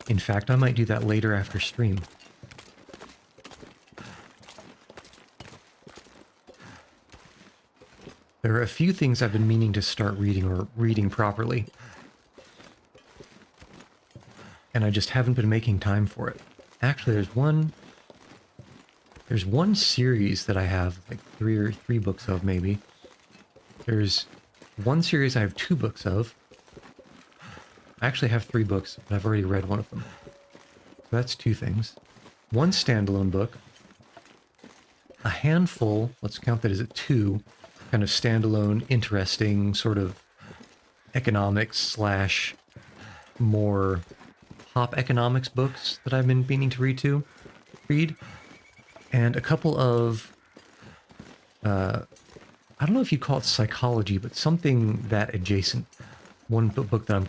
Speaker 1: In fact, I might do that later after stream. There are a few things I've been meaning to start reading, or reading properly. And I just haven't been making time for it. Actually, there's one series that I have like three books of, maybe. There's one series I have 2 books of. I actually have 3 books, but I've already read one of them. So that's 2 things. One standalone book. A handful, let's count that as a 2, kind of standalone, interesting, sort of economics / more pop economics books that I've been meaning to read. And a couple of, I don't know if you'd call it psychology, but something that adjacent. One book that I'm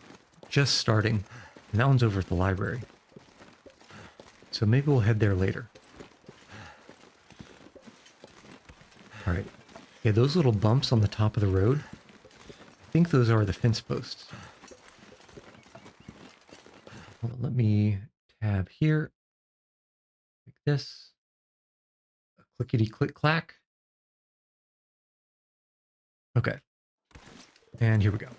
Speaker 1: just starting, and that one's over at the library. So maybe we'll head there later. All right. Yeah, those little bumps on the top of the road, I think those are the fence posts. Hold on, let me tab here, like this. Clickety click clack. Okay. And here we go.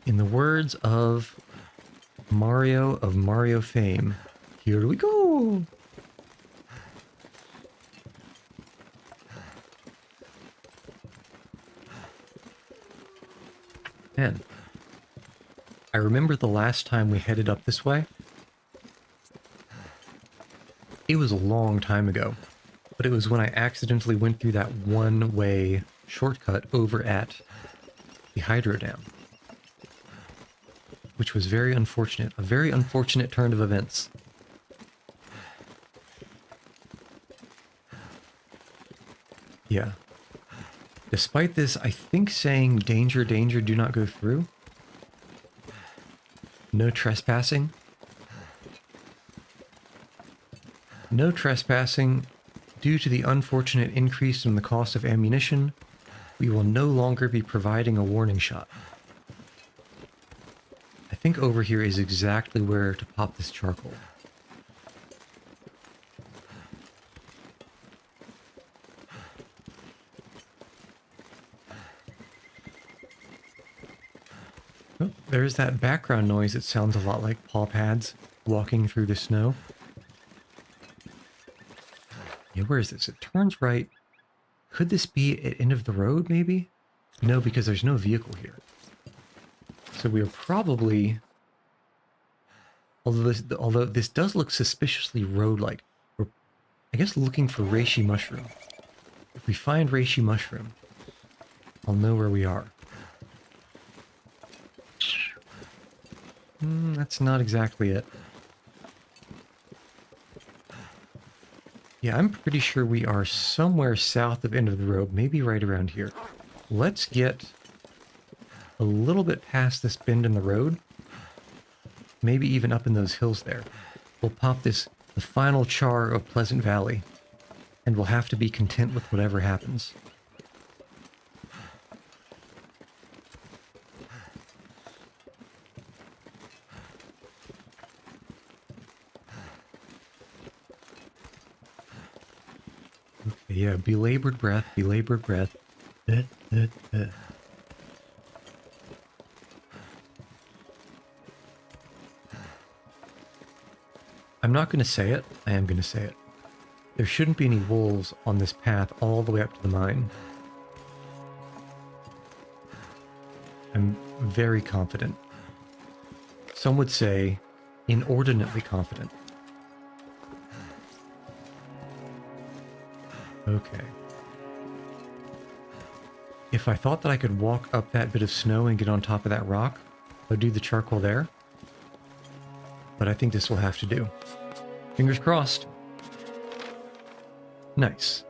Speaker 1: In the words of Mario fame, here we go. Man, I remember the last time we headed up this way. It was a long time ago, but it was when I accidentally went through that one-way shortcut over at the hydro dam, which was very unfortunate. A very unfortunate turn of events. Yeah. Despite this, I think saying danger, danger, do not go through. No trespassing. No trespassing. Due to the unfortunate increase in the cost of ammunition, we will no longer be providing a warning shot. I think over here is exactly where to pop this charcoal. Oh, there's that background noise that sounds a lot like paw pads walking through the snow. Yeah, where is this? It turns right. Could this be at end of the road, maybe? No, because there's no vehicle here. So we are probably... Although this does look suspiciously road-like, we're, I guess, looking for reishi mushroom. If we find reishi mushroom, I'll know where we are. That's not exactly it. Yeah, I'm pretty sure we are somewhere south of end of the road, maybe right around here. Let's get a little bit past this bend in the road. Maybe even up in those hills there. We'll pop this, the final char of Pleasant Valley, and we'll have to be content with whatever happens. Okay, yeah, belabored breath, belabored breath. I'm not going to say it. I am going to say it. There shouldn't be any wolves on this path all the way up to the mine. I'm very confident. Some would say inordinately confident. Okay. If I thought that I could walk up that bit of snow and get on top of that rock, I'd do the charcoal there. But I think this will have to do. Fingers crossed. Nice.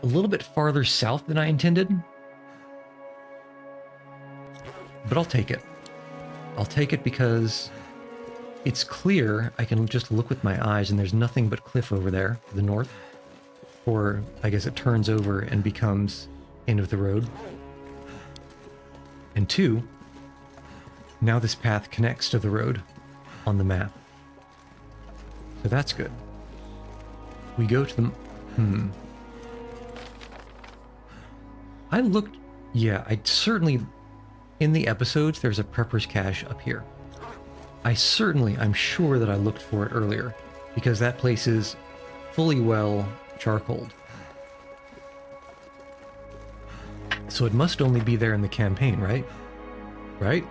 Speaker 1: A little bit farther south than I intended. But I'll take it. I'll take it because it's clear. I can just look with my eyes and there's nothing but cliff over there to the north. Or I guess it turns over and becomes end of the road. And two, now this path connects to the road on the map. So that's good. We go to the... I looked... Yeah, I certainly... In the episodes, there's a prepper's cache up here. I'm sure that I looked for it earlier, because that place is fully well charcoaled. So it must only be there in the campaign, right? Right?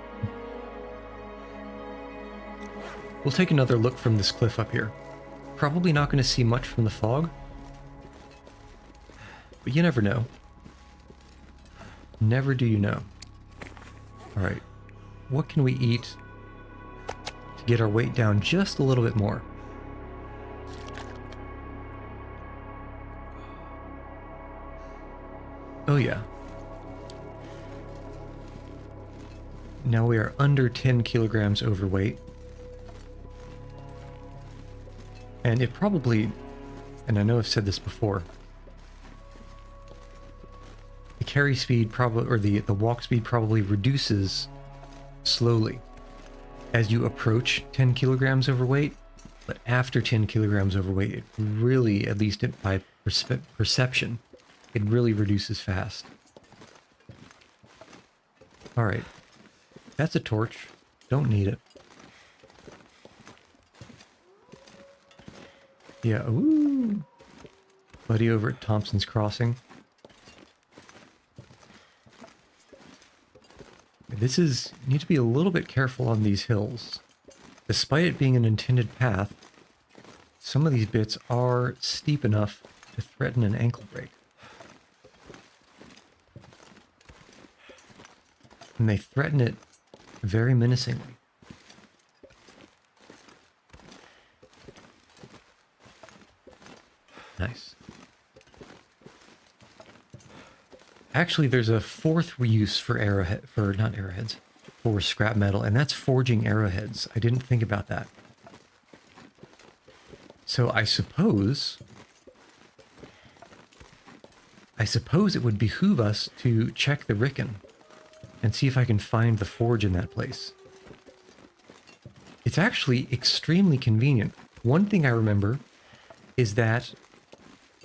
Speaker 1: We'll take another look from this cliff up here. Probably not going to see much from the fog. But you never know. Never do you know. Alright. What can we eat to get our weight down just a little bit more? Oh yeah. Now we are under 10 kilograms overweight. And it probably and I know I've said this before, the carry speed probably, or the walk speed probably reduces slowly as you approach 10 kilograms overweight, but after 10 kilograms overweight, it really, at least by perception, it really reduces fast. All right, that's a torch. Don't need it. Yeah, ooh. Buddy over at Thompson's Crossing. This is, you need to be a little bit careful on these hills. Despite it being an intended path, some of these bits are steep enough to threaten an ankle break. And they threaten it very menacingly. Nice. Actually, there's a fourth use for for scrap metal, and that's forging arrowheads. I didn't think about that. So I suppose it would behoove us to check the Rickon and see if I can find the forge in that place. It's actually extremely convenient. One thing I remember is that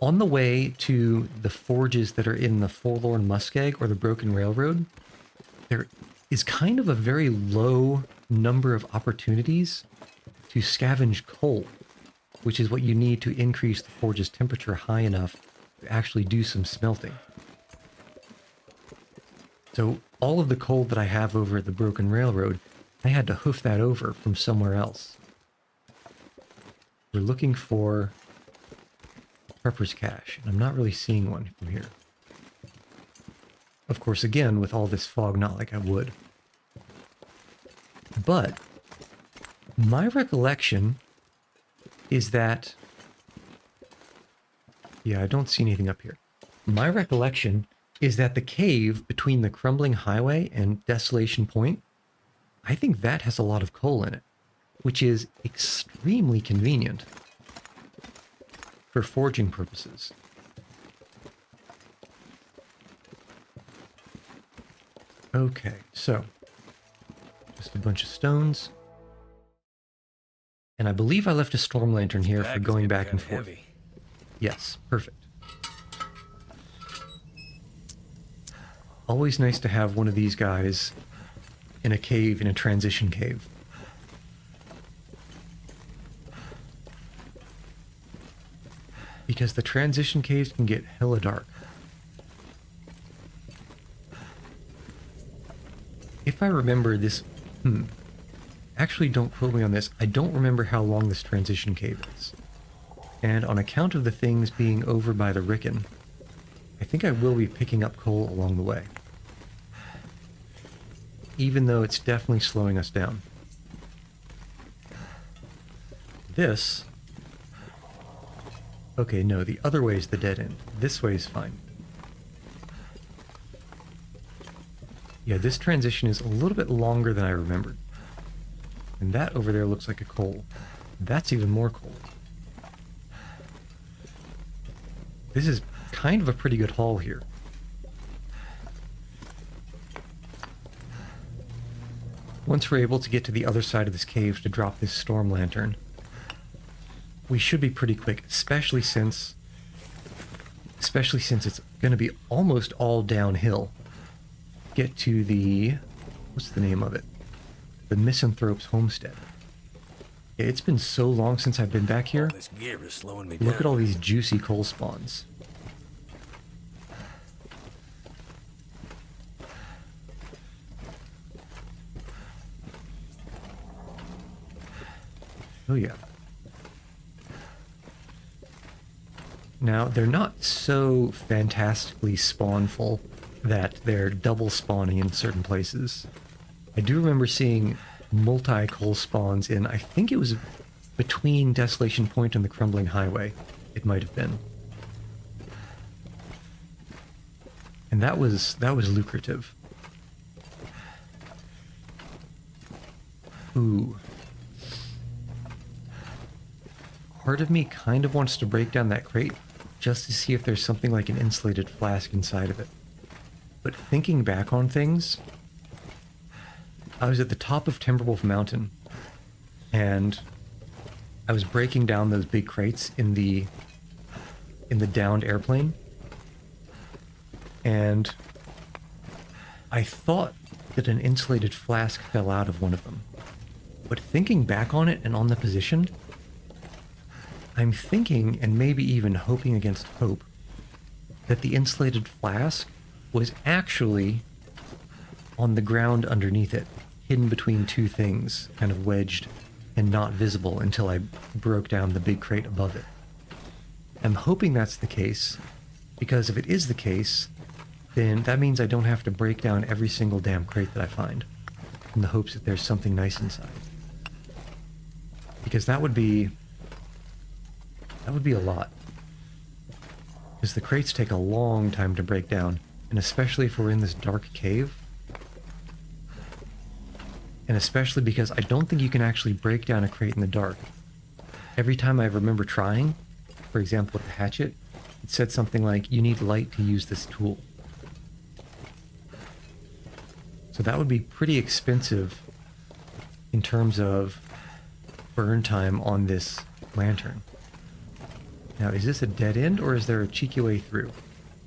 Speaker 1: on the way to the forges that are in the Forlorn Muskeg or the Broken Railroad, there is kind of a very low number of opportunities to scavenge coal, which is what you need to increase the forge's temperature high enough to actually do some smelting. So all of the coal that I have over at the Broken Railroad, I had to hoof that over from somewhere else. We're looking for Prepper's Cache, and I'm not really seeing one from here. Of course, again, with all this fog, not like I would. But my recollection is that... yeah, I don't see anything up here. My recollection is that the cave between the Crumbling Highway and Desolation Point, I think that has a lot of coal in it, which is extremely convenient for forging purposes. Okay, so just a bunch of stones. And I believe I left a storm lantern here for going back and forth.
Speaker 2: Heavy.
Speaker 1: Yes, perfect. Always nice to have one of these guys in a cave, in a transition cave. Because the transition caves can get hella dark. If I remember this... actually, don't quote me on this. I don't remember how long this transition cave is. And on account of the things being over by the Rickon, I think I will be picking up coal along the way. Even though it's definitely slowing us down. This... okay, no, the other way is the dead end. This way is fine. Yeah, this transition is a little bit longer than I remembered. And that over there looks like a coal. That's even more coal. This is kind of a pretty good haul here. Once we're able to get to the other side of this cave to drop this storm lantern, we should be pretty quick, especially since it's going to be almost all downhill. Get to the... what's the name of it? The Misanthrope's Homestead. Yeah, it's been so long since I've been back here.
Speaker 2: This gear is slowing me
Speaker 1: Look
Speaker 2: down.
Speaker 1: at all these juicy coal spawns. Oh yeah. Now, they're not so fantastically spawnful that they're double spawning in certain places. I do remember seeing multi-coal spawns in, I think it was between Desolation Point and the Crumbling Highway. It might have been. And that was lucrative. Ooh. part of me kind of wants to break down that crate just to see if there's something like an insulated flask inside of it. But thinking back on things, I was at the top of Timberwolf Mountain, and I was breaking down those big crates in the downed airplane, and I thought that an insulated flask fell out of one of them. But thinking back on it and on the position, I'm thinking, and maybe even hoping against hope, that the insulated flask was actually on the ground underneath it, hidden between two things, kind of wedged and not visible until I broke down the big crate above it. I'm hoping that's the case, because if it is the case, then that means I don't have to break down every single damn crate that I find, in the hopes that there's something nice inside. Because that would be a lot. Because the crates take a long time to break down, and especially if we're in this dark cave, and especially because I don't think you can actually break down a crate in the dark. Every time I remember trying, for example with the hatchet, it said something like, you need light to use this tool. So that would be pretty expensive in terms of burn time on this lantern. Now, is this a dead end, or is there a cheeky way through?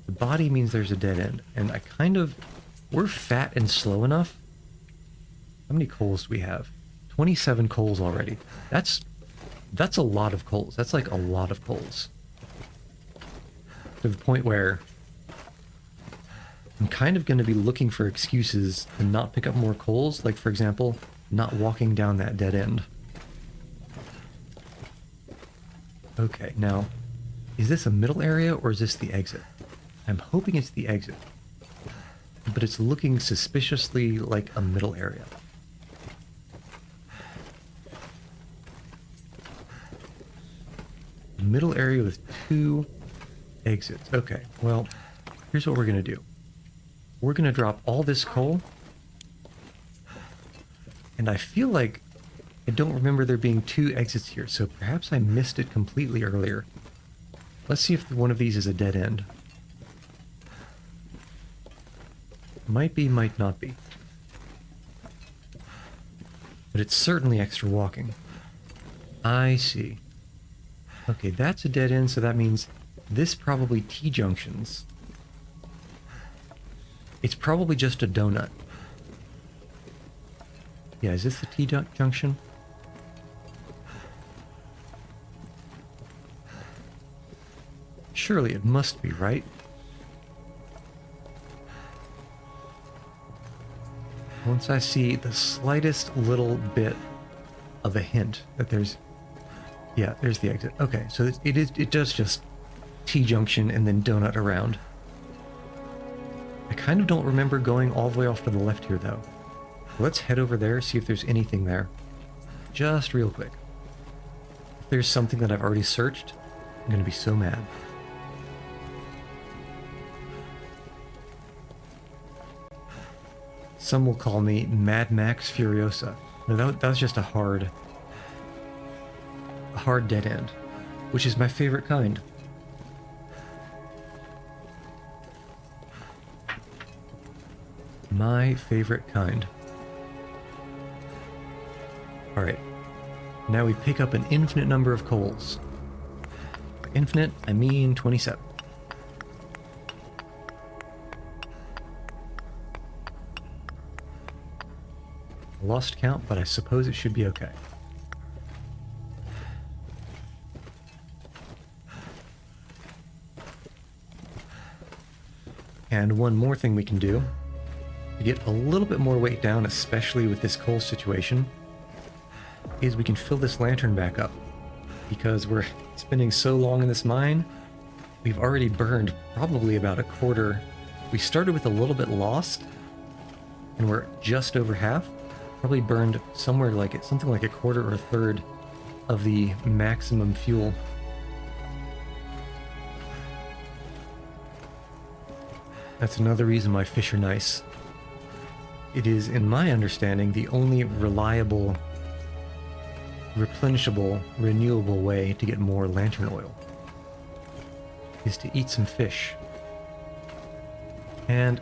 Speaker 1: The body means there's a dead end, and we're fat and slow enough. How many coals do we have? 27 coals already. That's a lot of coals. That's like a lot of coals. To the point where I'm kind of going to be looking for excuses to not pick up more coals, like, for example, not walking down that dead end. Okay, now, is this a middle area, or is this the exit? I'm hoping it's the exit, but it's looking suspiciously like a middle area. Middle area with 2 exits. Okay, well, here's what we're going to do. We're going to drop all this coal, and I feel like I don't remember there being 2 exits here, so perhaps I missed it completely earlier. Let's see if one of these is a dead end. Might be, might not be. But it's certainly extra walking. I see. Okay, that's a dead end, so that means this probably T-junctions. It's probably just a donut. Yeah, is this the T-junction? Surely it must be, right? Once I see the slightest little bit of a hint that there's... Yeah, there's the exit. Okay, so it does just T-junction and then donut around. I kind of don't remember going all the way off to the left here, though. Let's head over there, see if there's anything there. Just real quick. If there's something that I've already searched, I'm going to be so mad. Some will call me Mad Max Furiosa. No, that was just a hard dead end, which is my favorite kind. My favorite kind. Alright. Now we pick up an infinite number of coals. By infinite, I mean 27. I lost count, but I suppose it should be okay. And one more thing we can do to get a little bit more weight down, especially with this coal situation, is we can fill this lantern back up. Because we're spending so long in this mine, we've already burned probably about a quarter. We started with a little bit lost, and we're just over half. Probably burned somewhere like it, something like a quarter or a third of the maximum fuel. That's another reason why fish are nice. It is, in my understanding, the only reliable replenishable, renewable way to get more lantern oil is to eat some fish. And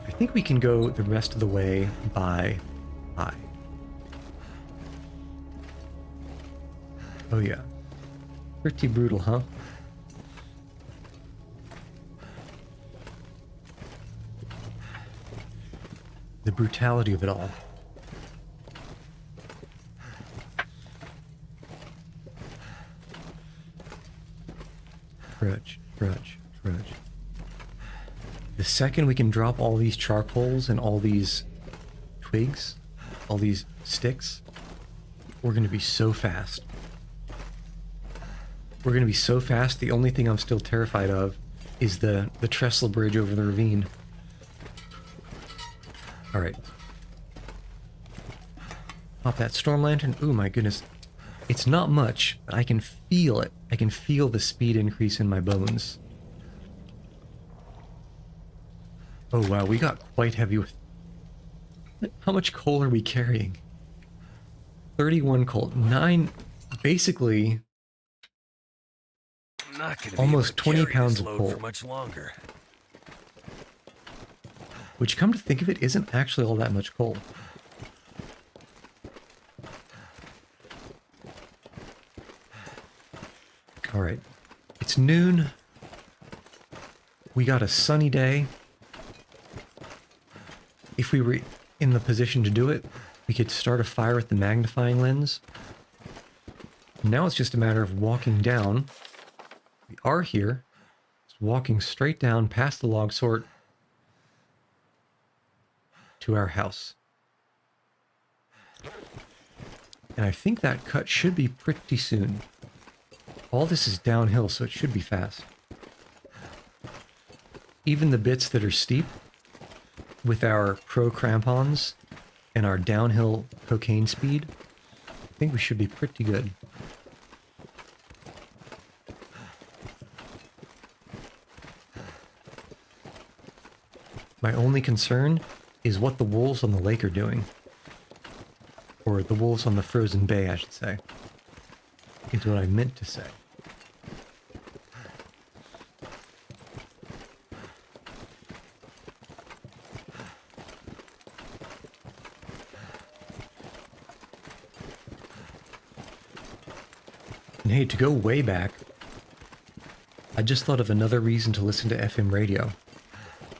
Speaker 1: I think we can go the rest of the way by eye. Oh yeah. Pretty brutal, huh? The brutality of it all. Trudge, trudge, trudge. The second we can drop all these charcoals and all these twigs, all these sticks, we're going to be so fast. We're going to be so fast, the only thing I'm still terrified of is the trestle bridge over the ravine. Alright. Pop that storm lantern. Ooh, my goodness. It's not much, but I can feel it. I can feel the speed increase in my bones. Oh wow, we got quite heavy with... How much coal are we carrying? 31 coal. 9... Basically...
Speaker 2: I'm not gonna
Speaker 1: almost
Speaker 2: be able to
Speaker 1: 20
Speaker 2: carry
Speaker 1: pounds
Speaker 2: this
Speaker 1: of
Speaker 2: load
Speaker 1: coal.
Speaker 2: for much longer.
Speaker 1: Which, come to think of it, isn't actually all that much coal. Alright. It's noon. We got a sunny day. If we were in the position to do it, we could start a fire with the magnifying lens. Now it's just a matter of walking down. We are here. Just walking straight down past the log sort to our house. And I think that cut should be pretty soon. All this is downhill, so it should be fast. Even the bits that are steep, with our pro crampons and our downhill cocaine speed, I think we should be pretty good. My only concern is what the wolves on the lake are doing. Or the wolves on the frozen bay, I should say. Is what I meant to say. And hey, to go way back, I just thought of another reason to listen to FM radio.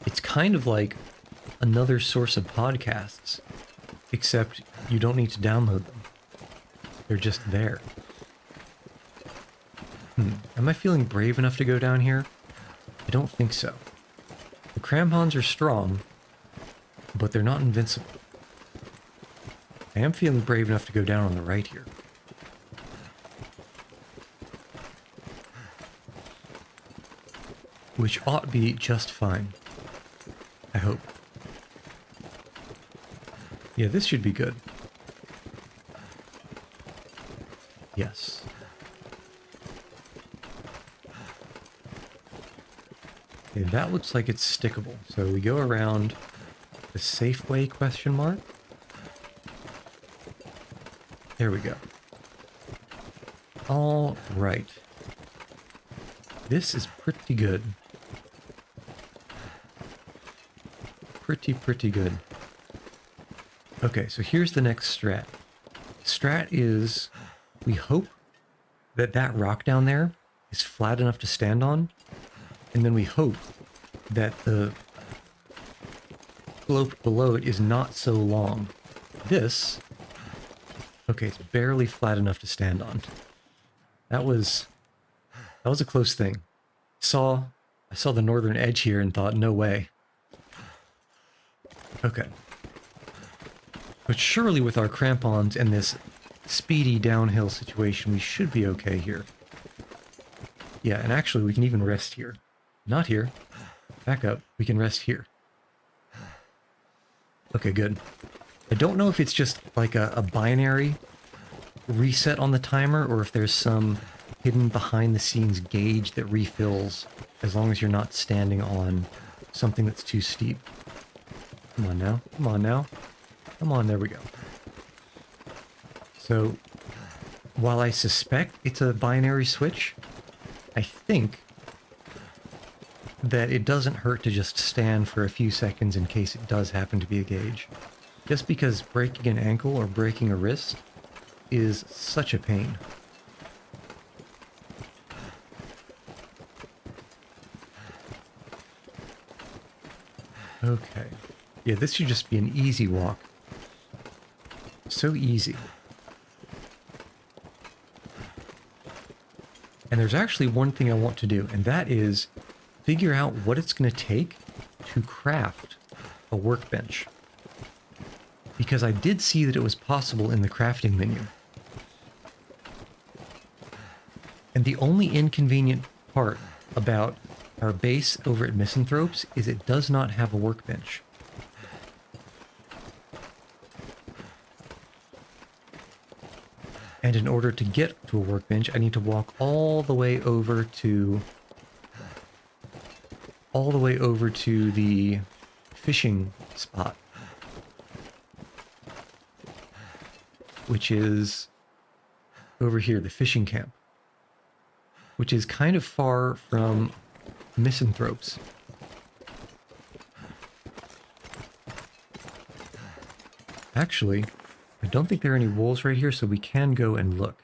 Speaker 1: It's kind of like another source of podcasts, except you don't need to download them. They're just there. Am I feeling brave enough to go down here? I don't think so. The crampons are strong, but they're not invincible. I am feeling brave enough to go down on the right here. Which ought to be just fine. I hope. Yeah, this should be good. Yes. Okay, that looks like it's stickable. So we go around the safe way question mark. There we go. All right. This is pretty good. Pretty good. Okay, so here's the next strat. Strat is, we hope that that rock down there is flat enough to stand on, and then we hope that the slope below it is not so long. This, okay, it's barely flat enough to stand on. That was a close thing. I saw the northern edge here and thought, no way. Okay. But surely with our crampons and this speedy downhill situation, we should be okay here. Yeah, and actually we can even rest here. Not here. Back up. We can rest here. Okay, good. I don't know if it's just like a binary reset on the timer, or if there's some hidden behind the scenes gauge that refills as long as you're not standing on something that's too steep. Come on now. Come on now. Come on, there we go. So, while I suspect it's a binary switch, I think that it doesn't hurt to just stand for a few seconds in case it does happen to be a gauge. Just because breaking an ankle or breaking a wrist is such a pain. Okay. Yeah, this should just be an easy walk. So easy. And there's actually one thing I want to do, and that is figure out what it's going to take to craft a workbench. Because I did see that it was possible in the crafting menu. And the only inconvenient part about our base over at Misanthropes is it does not have a workbench. And in order to get to a workbench, I need to walk all the way over to the fishing spot, which is over here, the fishing camp, which is kind of far from Misanthropes. Actually, I don't think there are any wolves right here, so we can go and look.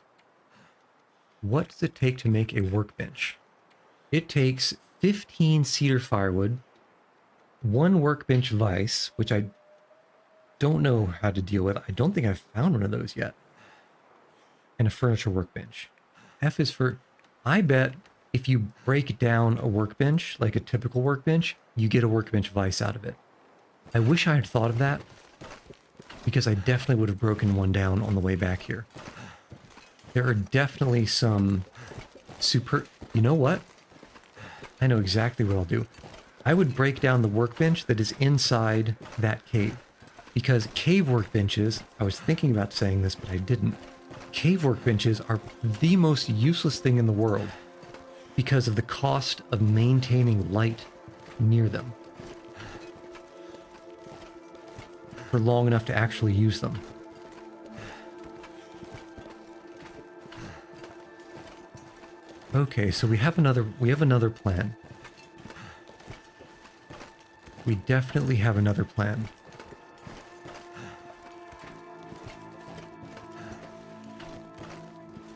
Speaker 1: What does it take to make a workbench? It takes 15 cedar firewood, 1 workbench vise, which I don't know how to deal with. I don't think I've found one of those yet. And a furniture workbench. F is for... I bet if you break down a workbench, like a typical workbench, you get a workbench vise out of it. I wish I had thought of that, because I definitely would have broken one down on the way back here. There are definitely some super... You know what? I know exactly what I'll do. I would break down the workbench that is inside that cave. Because cave workbenches, I was thinking about saying this, but I didn't. Cave workbenches are the most useless thing in the world because of the cost of maintaining light near them for long enough to actually use them. Okay, so we have another plan. We definitely have another plan.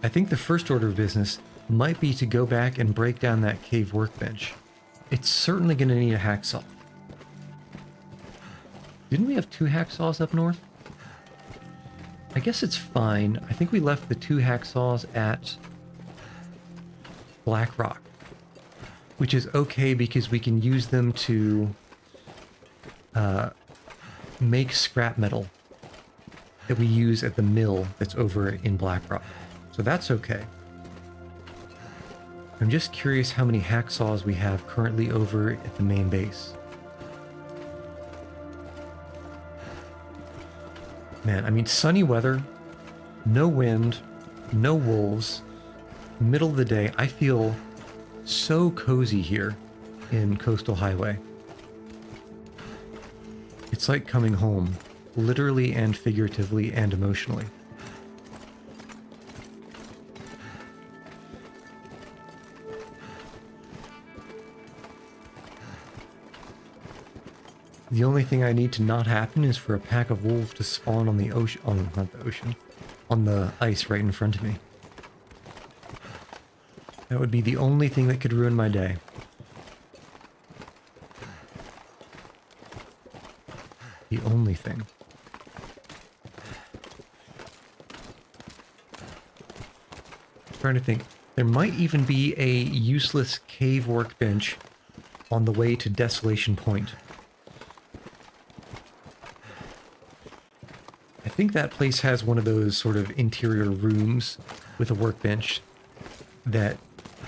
Speaker 1: I think the first order of business might be to go back and break down that cave workbench. It's certainly going to need a hacksaw. Didn't we have 2 hacksaws up north? I guess it's fine. I think we left the 2 hacksaws at Black Rock, which is okay because we can use them to make scrap metal that we use at the mill that's over in Black Rock. So that's okay. I'm just curious how many hacksaws we have currently over at the main base. Man, I mean, sunny weather, no wind, no wolves, middle of the day. I feel so cozy here in Coastal Highway. It's like coming home, literally and figuratively and emotionally. The only thing I need to not happen is for a pack of wolves to spawn on the ocean, not the ocean, on the ice right in front of me. That would be the only thing that could ruin my day. The only thing. I'm trying to think. There might even be a useless cave workbench on the way to Desolation Point. I think that place has one of those sort of interior rooms with a workbench that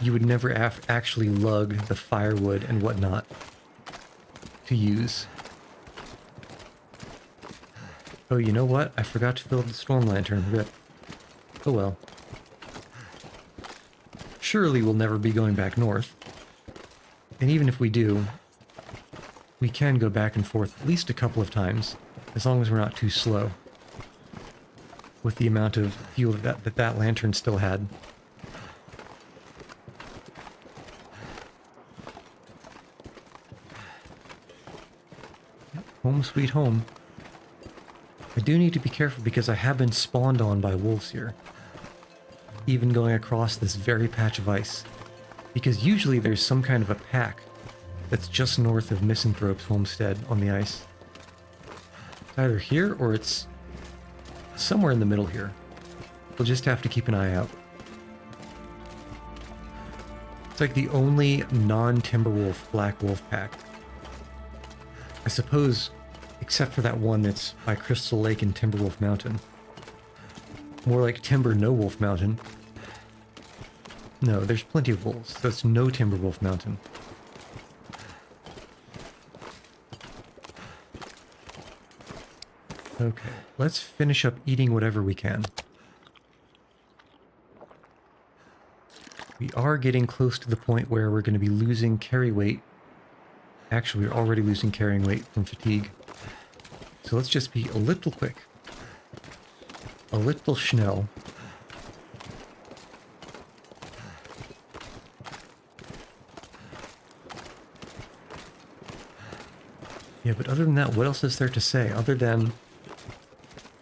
Speaker 1: you would never actually lug the firewood and whatnot to use. Oh, you know what? I forgot to fill the storm lantern. Rip. Oh well. Surely we'll never be going back north. And even if we do, we can go back and forth at least a couple of times, as long as we're not too slow. with the amount of fuel that lantern still had. Home sweet home. I do need to be careful because I have been spawned on by wolves here. Even going across this very patch of ice. Because usually there's some kind of a pack that's just north of Misanthrope's homestead on the ice. It's either here or it's somewhere in the middle here. We'll just have to keep an eye out. It's like the only non-Timberwolf Black Wolf pack. I suppose, except for that one that's by Crystal Lake and Timberwolf Mountain. More like Timber No Wolf Mountain. No, there's plenty of wolves. That's no Timberwolf Mountain. Okay, let's finish up eating whatever we can. We are getting close to the point where we're going to be losing carry weight. Actually, we're already losing carrying weight from fatigue. So let's just be a little quick. A little schnell. Yeah, but other than that, what else is there to say? Other than,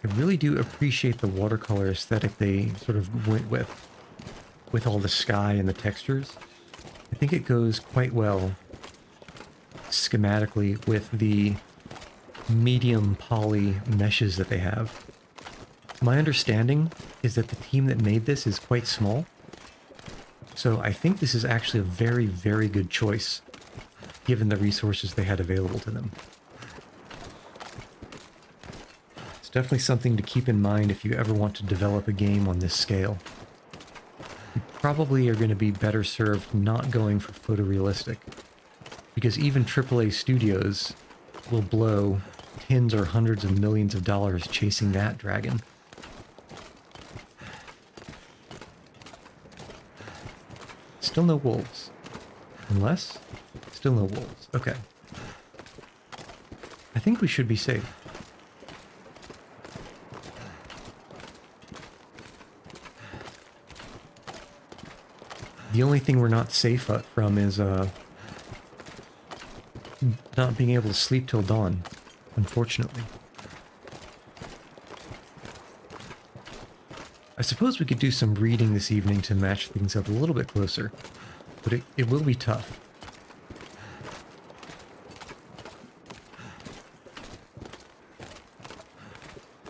Speaker 1: I really do appreciate the watercolor aesthetic they sort of went with all the sky and the textures. I think it goes quite well schematically with the medium poly meshes that they have. My understanding is that the team that made this is quite small. So I think this is actually a very, very good choice given the resources they had available to them. It's definitely something to keep in mind if you ever want to develop a game on this scale. You probably are going to be better served not going for photorealistic, because even AAA studios will blow tens or hundreds of millions of dollars chasing that dragon. Still no wolves. Unless? Still no wolves. Okay. I think we should be safe. The only thing we're not safe from is not being able to sleep till dawn, unfortunately. I suppose we could do some reading this evening to match things up a little bit closer, but it will be tough.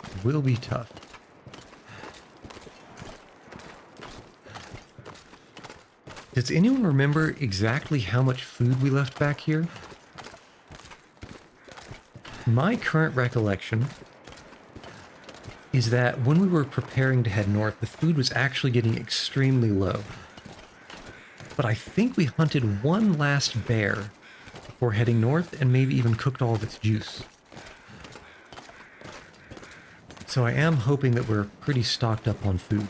Speaker 1: It will be tough. Does anyone remember exactly how much food we left back here? My current recollection is that when we were preparing to head north, the food was actually getting extremely low. But I think we hunted one last bear before heading north and maybe even cooked all of its juice. So I am hoping that we're pretty stocked up on food.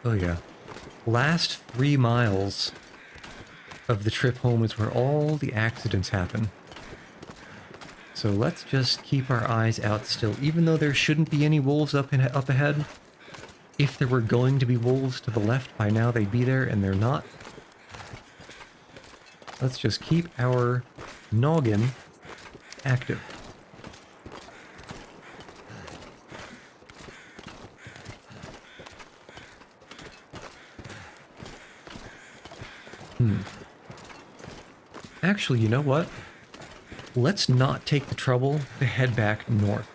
Speaker 1: Oh yeah. Last 3 miles of the trip home is where all the accidents happen. So let's just keep our eyes out still, even though there shouldn't be any wolves up ahead. If there were going to be wolves to the left, by now they'd be there, and they're not. Let's just keep our noggin active. Actually, you know what? Let's not take the trouble to head back north.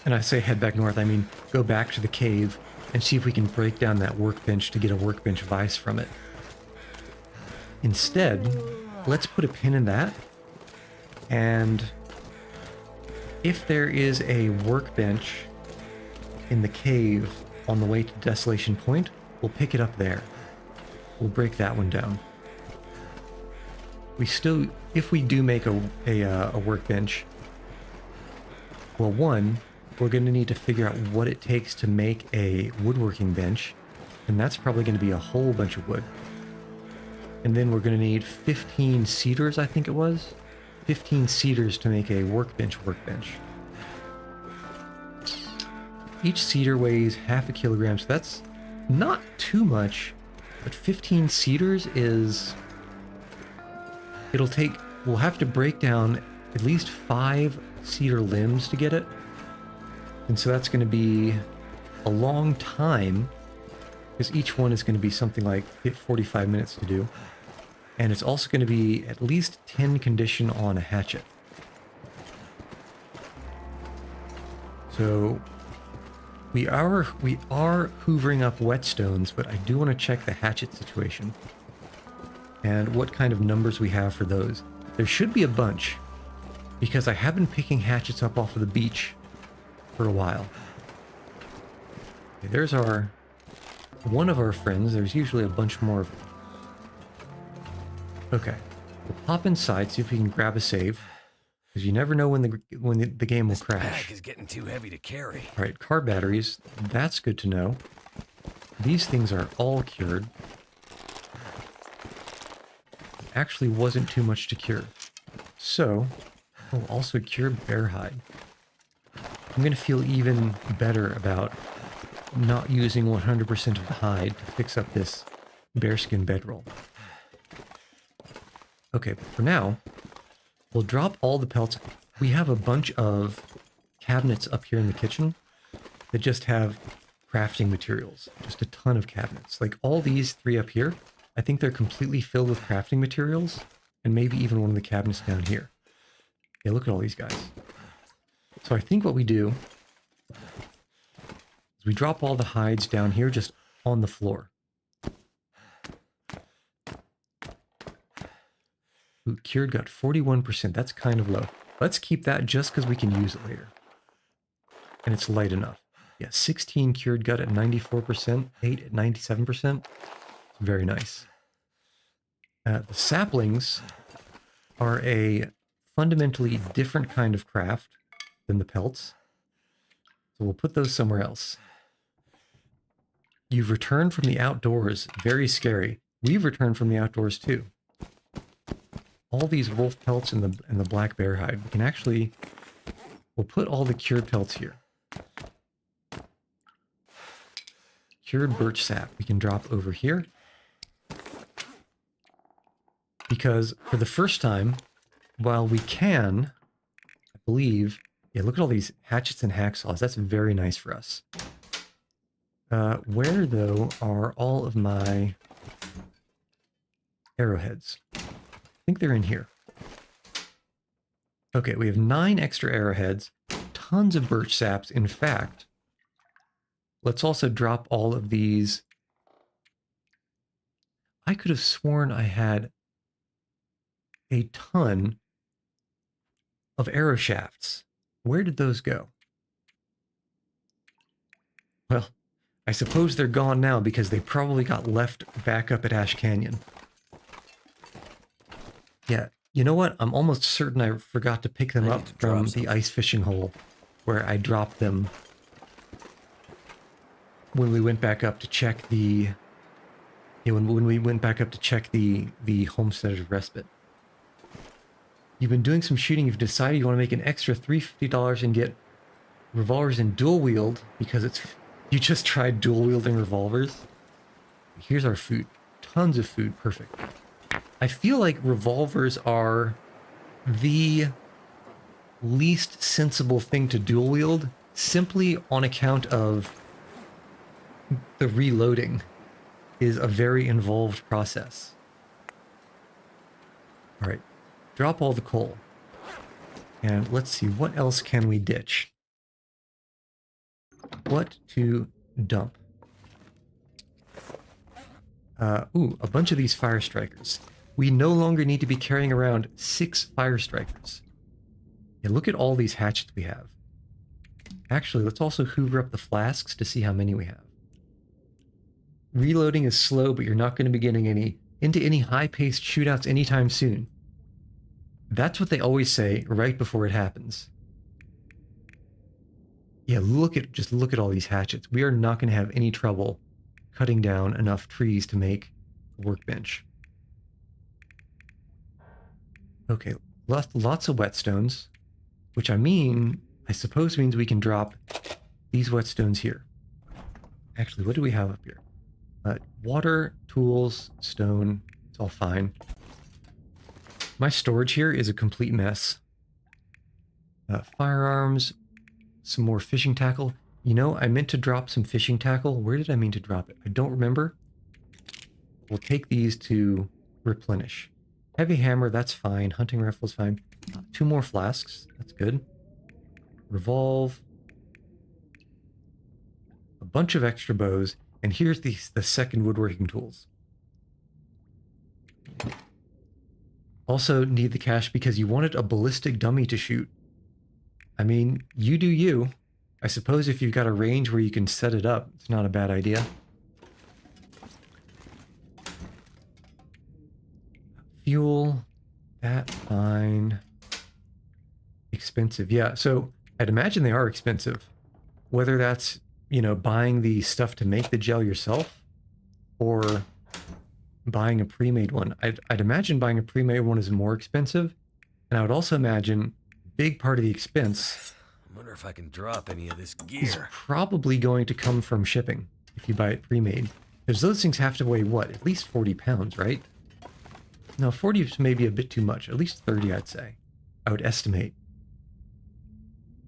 Speaker 1: And I say head back north, I mean go back to the cave and see if we can break down that workbench to get a workbench vice from it. Instead, let's put a pin in that, and if there is a workbench in the cave on the way to Desolation Point, we'll pick it up there. We'll break that one down. We still, if we do make a workbench, well, one, we're going to need to figure out what it takes to make a woodworking bench, And that's probably going to be a whole bunch of wood. And then we're going to need 15 cedars, I think it was. 15 cedars to make a workbench. Each cedar weighs half a kilogram, so that's not too much. But 15 cedars is... We'll have to break down at least 5 cedar limbs to get it. And so that's going to be a long time, because each one is going to be something like 45 minutes to do. And it's also going to be at least 10 condition on a hatchet. So we are hoovering up whetstones, but I do want to check the hatchet situation and what kind of numbers we have for those. There should be a bunch, because I have been picking hatchets up off of the beach for a while. Okay, there's one of our friends. There's usually a bunch more of them. Okay, we'll pop inside, see if we can grab a save, because you never know when the game will crash.
Speaker 2: This pack is getting too heavy to carry.
Speaker 1: All right, car batteries. That's good to know. These things are all cured. Actually wasn't too much to cure. So, also cure bear hide. I'm going to feel even better about not using 100% of the hide to fix up this bearskin bedroll. Okay, but for now, we'll drop all the pelts. We have a bunch of cabinets up here in the kitchen that just have crafting materials. Just a ton of cabinets. Like all these 3 up here, I think they're completely filled with crafting materials, and maybe even one of the cabinets down here. Yeah, look at all these guys. So I think what we do is we drop all the hides down here just on the floor. Ooh, cured got 41%. That's kind of low. Let's keep that just because we can use it later. And it's light enough. Yeah, 16 cured gut at 94%, 8 at 97%. Very nice. The saplings are a fundamentally different kind of craft than the pelts. So we'll put those somewhere else. You've returned from the outdoors. Very scary. We've returned from the outdoors too. All these wolf pelts and the black bear hide. We can actually... We'll put all the cured pelts here. Cured birch sap we can drop over here. Because for the first time, while we can, I believe... Yeah, look at all these hatchets and hacksaws. That's very nice for us. Where, though, are all of my arrowheads? I think they're in here. Okay, we have 9 extra arrowheads, tons of birch saps. In fact, let's also drop all of these. I could have sworn I had a ton of arrow shafts. Where did those go? Well, I suppose they're gone now because they probably got left back up at Ash Canyon. Yeah, you know what? I'm almost certain I forgot to pick them up from the ice fishing hole where I dropped them when we went back up to check the... Yeah, when we went back up to check the Homesteader's Respite. You've been doing some shooting. You've decided you want to make an extra $350 and get revolvers in dual wield because it's... You just tried dual wielding revolvers. Here's our food. Tons of food. Perfect. I feel like revolvers are the least sensible thing to dual wield simply on account of the reloading is a very involved process. All right. Drop all the coal. And let's see, what else can we ditch? What to dump? Ooh, a bunch of these fire strikers. We no longer need to be carrying around 6 fire strikers. Yeah, look at all these hatchets we have. Actually, let's also hoover up the flasks to see how many we have. Reloading is slow, but you're not going to be getting into any high-paced shootouts anytime soon. That's what they always say right before it happens. Yeah, just look at all these hatchets. We are not going to have any trouble cutting down enough trees to make a workbench. Okay, lots of whetstones, which I suppose means we can drop these whetstones here. Actually, what do we have up here? Water, tools, stone, it's all fine. My storage here is a complete mess. Firearms, some more fishing tackle. You know, I meant to drop some fishing tackle. Where did I mean to drop it? I don't remember. We'll take these to replenish. Heavy hammer, that's fine. Hunting rifle is fine. 2 more flasks, that's good. Revolve. A bunch of extra bows. And here's the second woodworking tools. Also need the cash because you wanted a ballistic dummy to shoot. I mean, you do you. I suppose if you've got a range where you can set it up, it's not a bad idea. Fuel, that fine. Expensive, yeah. So I'd imagine they are expensive. Whether that's, you know, buying the stuff to make the gel yourself or buying a pre-made one. I'd imagine buying a pre-made one is more expensive. And I would also imagine a big part of the expense
Speaker 2: I wonder if I can drop any of this
Speaker 1: is
Speaker 2: gear.
Speaker 1: probably going to come from shipping if you buy it pre-made. Because those things have to weigh, what, at least 40 pounds, right? No, 40 is maybe a bit too much. At least 30, I'd say. I would estimate.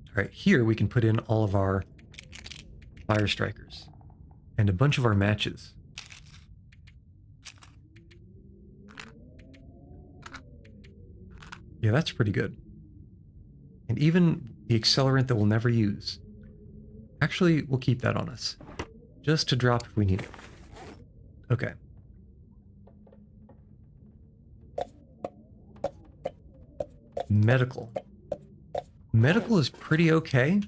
Speaker 1: All right, here we can put in all of our fire strikers and a bunch of our matches. Yeah, that's pretty good. And even the accelerant that we'll never use. Actually, we'll keep that on us. Just to drop if we need it. Okay. Medical. Medical is pretty okay,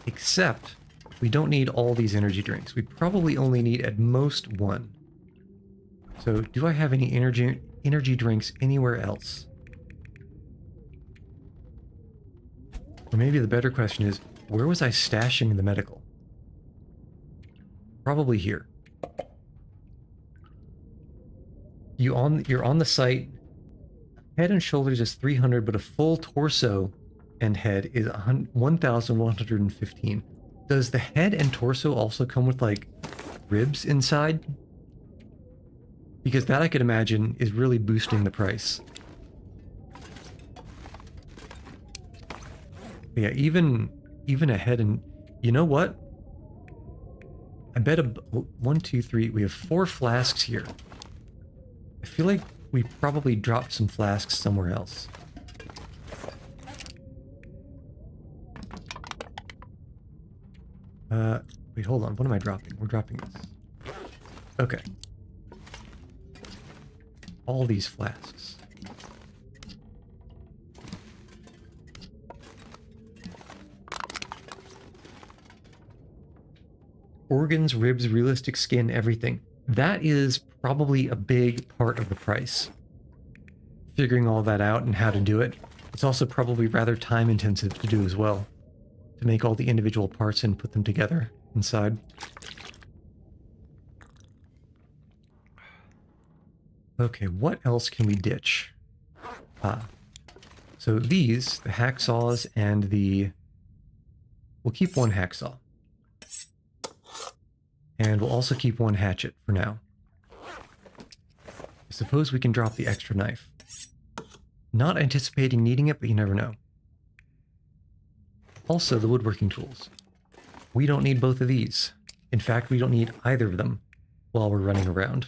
Speaker 1: except we don't need all these energy drinks. We probably only need at most 1. So do I have any energy drinks anywhere else? Or maybe the better question is, where was I stashing the medical? Probably here. You're on the site. Head and shoulders is 300, but a full torso and head is 1,115. Does the head and torso also come with, like, ribs inside? Because that, I could imagine, is really boosting the price. But yeah, even a head and... You know what? I bet 1, 2, 3... We have 4 flasks here. I feel like we probably dropped some flasks somewhere else. Wait, hold on. What am I dropping? We're dropping this. Okay. All these flasks. Organs, ribs, realistic skin, everything. That is probably a big part of the price. Figuring all that out and how to do it. It's also probably rather time intensive to do as well. To make all the individual parts and put them together inside. Okay, what else can we ditch? So these, the hacksaws and the... We'll keep 1 hacksaw. And we'll also keep 1 hatchet for now. I suppose we can drop the extra knife. Not anticipating needing it, but you never know. Also, the woodworking tools. We don't need both of these. In fact, we don't need either of them while we're running around.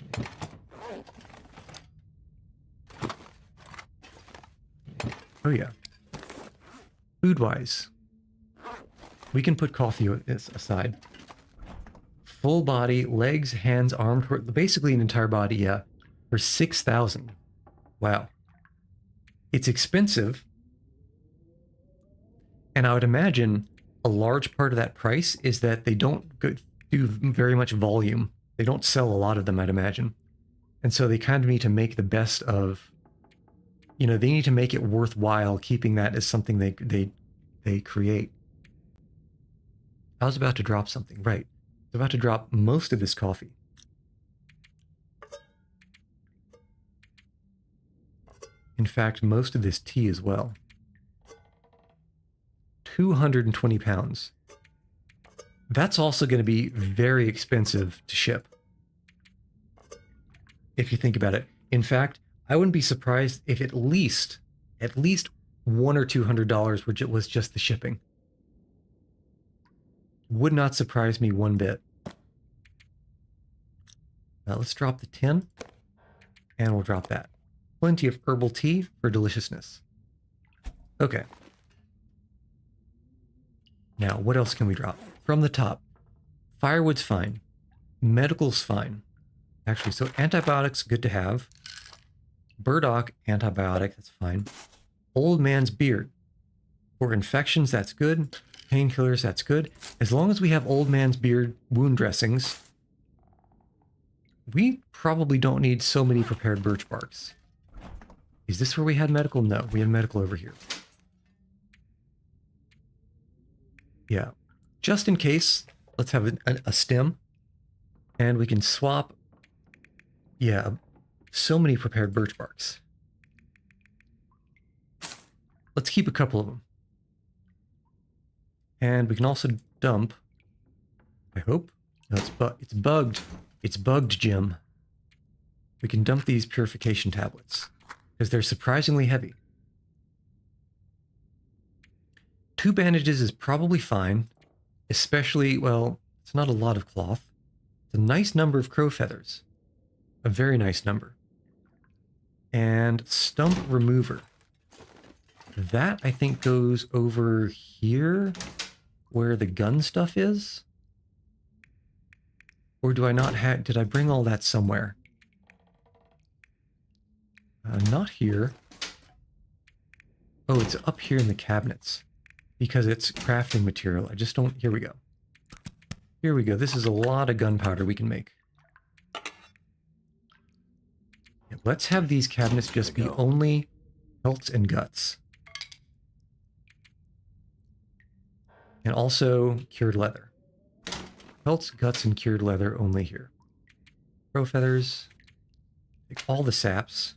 Speaker 1: Oh yeah. Food-wise, we can put coffee aside. Full body, legs, hands, arms, basically an entire body, yeah, for 6,000. Wow. It's expensive. And I would imagine a large part of that price is that they don't do very much volume. They don't sell a lot of them, I'd imagine. And so they kind of need to make the best of, you know, they need to make it worthwhile keeping that as something they create. I was about to drop something, right. I was about to drop most of this coffee. In fact, most of this tea as well. 220 pounds. That's also going to be very expensive to ship, if you think about it. In fact, I wouldn't be surprised if at least $100 or $200 was just the shipping. Would not surprise me one bit. Now let's drop the tin, and we'll drop that. Plenty of herbal tea for deliciousness. Okay. Now, what else can we drop? From the top, firewood's fine. Medical's fine. Actually, so antibiotics, good to have. Burdock, antibiotic, that's fine. Old man's beard. For infections, that's good. Painkillers, that's good. As long as we have old man's beard wound dressings, we probably don't need so many prepared birch barks. Is this where we had medical? No, we have medical over here. Yeah. Just in case, let's have a stem. And we can swap. Yeah, so many prepared birch barks. Let's keep a couple of them. And we can also dump. I hope. No, it's bugged. It's bugged, Jim. We can dump these purification tablets because they're surprisingly heavy. 2 bandages is probably fine, especially, well, it's not a lot of cloth. It's a nice number of crow feathers. A very nice number. And stump remover. That, I think, goes over here where the gun stuff is. Or do I not have... Did I bring all that somewhere? Not here. Oh, it's up here in the cabinets. Because it's crafting material. I just don't... Here we go. Here we go. This is a lot of gunpowder we can make. Yeah, let's have these cabinets just be only pelts and guts. And also cured leather. Pelts, guts, and cured leather only here. Crow feathers. Take all the saps.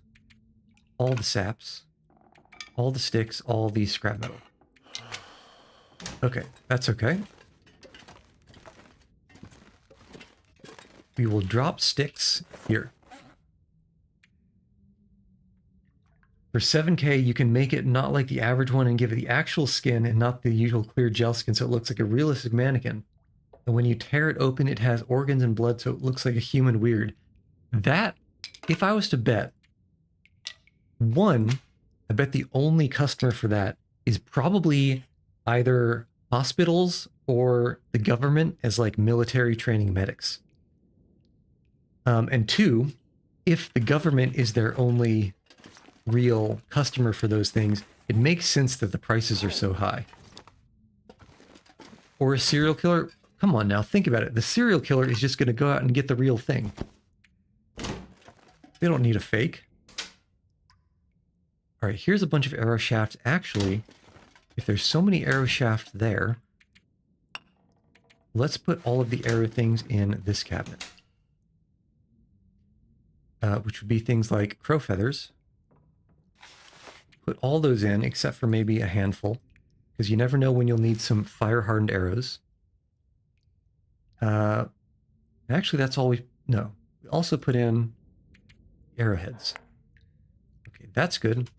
Speaker 1: All the saps. All the sticks. All the scrap metal. Okay, that's okay. We will drop sticks here. For 7K, you can make it not like the average one and give it the actual skin and not the usual clear gel skin, so it looks like a realistic mannequin. And when you tear it open, it has organs and blood, so it looks like a human weird. That, if I was to bet, I bet the only customer for that is probably either hospitals or the government as like military training medics. And 2, if the government is their only real customer for those things, it makes sense that the prices are so high. Or a serial killer, come on now, think about it. The serial killer is just going to go out and get the real thing. They don't need a fake. All right, here's a bunch of arrow shafts. Actually, if there's so many arrow shafts there, let's put all of the arrow things in this cabinet. Which would be things like crow feathers. Put all those in, except for maybe a handful, because you never know when you'll need some fire-hardened arrows. Actually, that's all we... No. We also put in arrowheads. Okay, that's good.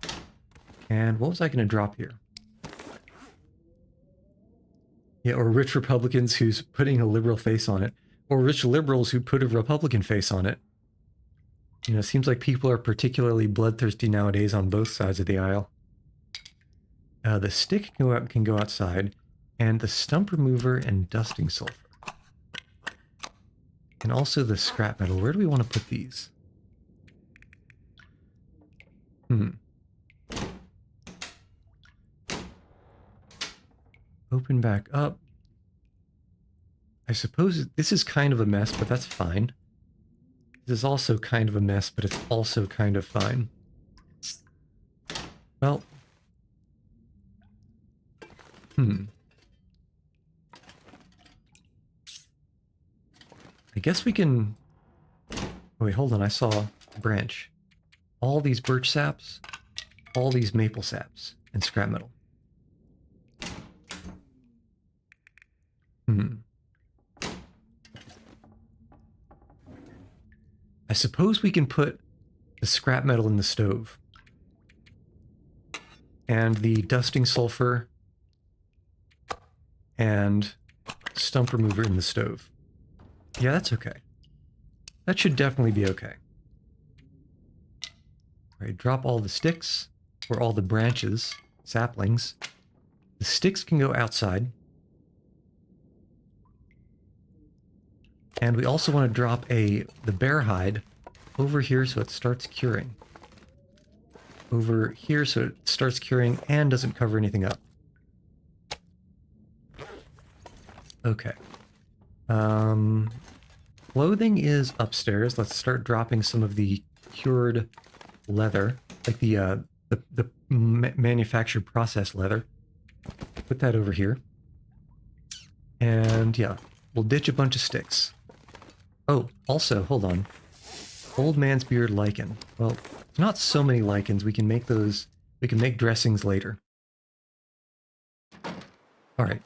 Speaker 1: And what was I going to drop here? Yeah, or rich Republicans who's putting a liberal face on it. Or rich liberals who put a Republican face on it. You know, it seems like people are particularly bloodthirsty nowadays on both sides of the aisle. The stick can go outside, and the stump remover and dusting sulfur. And also the scrap metal. Where do we want to put these? Open back up. I suppose this is kind of a mess, but that's fine. This is also kind of a mess, but it's also kind of fine. Well. I guess we can... Oh, wait, hold on. I saw a branch. All these birch saps. all these maple saps and scrap metal. I suppose we can put the scrap metal in the stove. And the dusting sulfur and stump remover in the stove. Yeah, that's okay. That should definitely be okay. All right, drop all the sticks, or all the branches, saplings. The sticks can go outside. And we also want to drop the bear hide over here so it starts curing. Over here so it starts curing and doesn't cover anything up. Okay. Clothing is upstairs. Let's start dropping some of the cured leather, like the manufactured processed leather. Put that over here. And yeah, we'll ditch a bunch of sticks. Oh, also, hold on. Old man's beard lichen. Well, there's not so many lichens. We can make those. We can make dressings later. All right.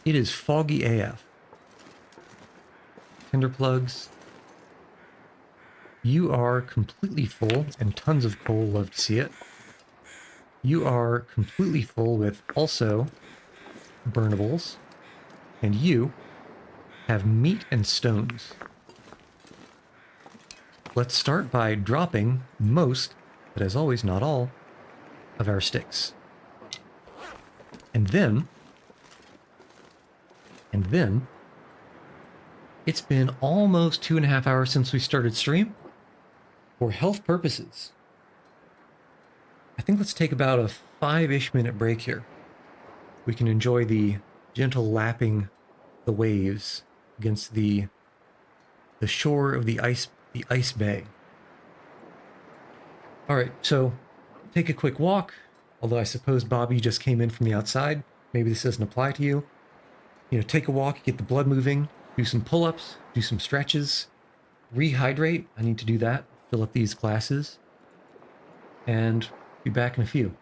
Speaker 1: It is foggy AF. Tinder plugs. You are completely full, and tons of coal. Love to see it. You are completely full with also burnables. And you have meat and stones. Let's start by dropping most, but as always, not all, of our sticks. And then, it's been almost 2.5 hours since we started stream. For health purposes, I think let's take about a 5-ish minute break here. We can enjoy the gentle lapping the waves against the shore of the ice bay. All right, so take a quick walk. Although I suppose Bobby just came in from the outside. Maybe this doesn't apply to you. You know, take a walk, get the blood moving, do some pull-ups, do some stretches, rehydrate. I need to do that. Fill up these glasses, and be back in a few.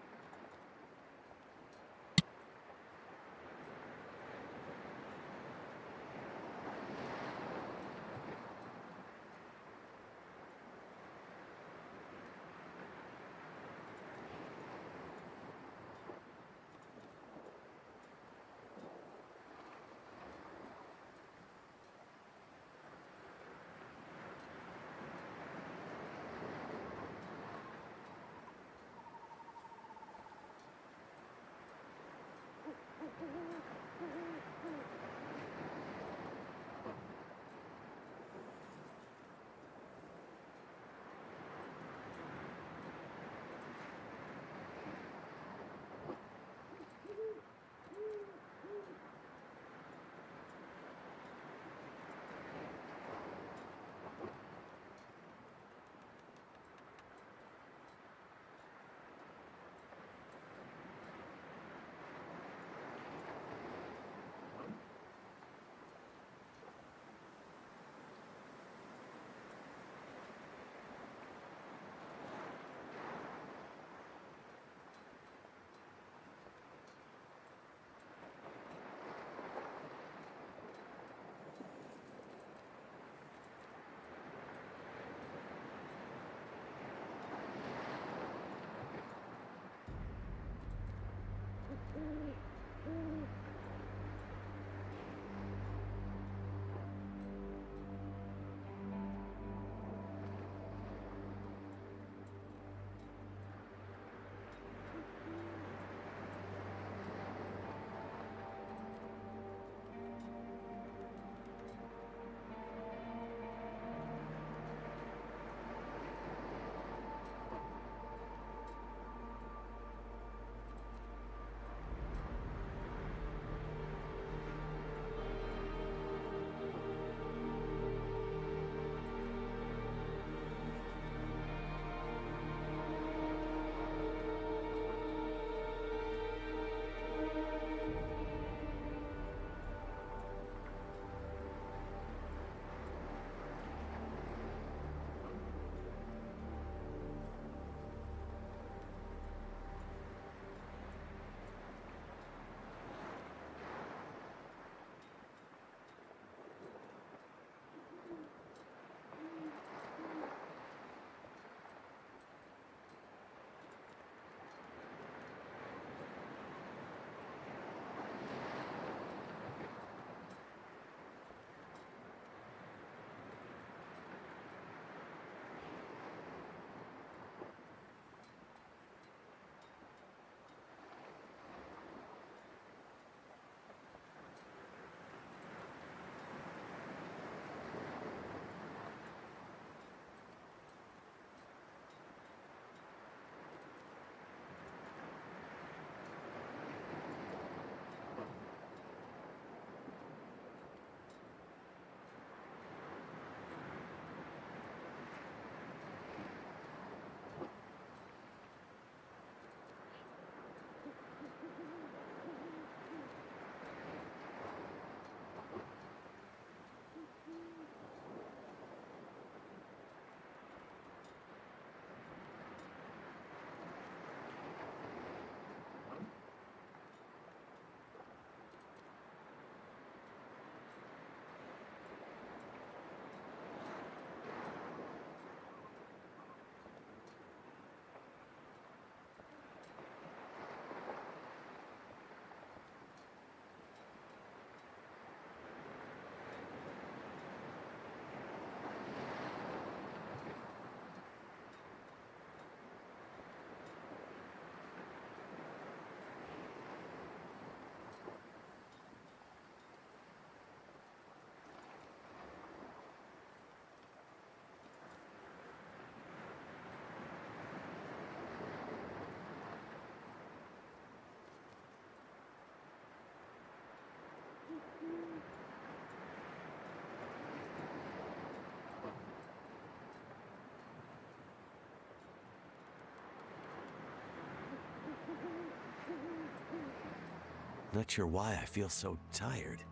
Speaker 2: Not sure why I feel so tired.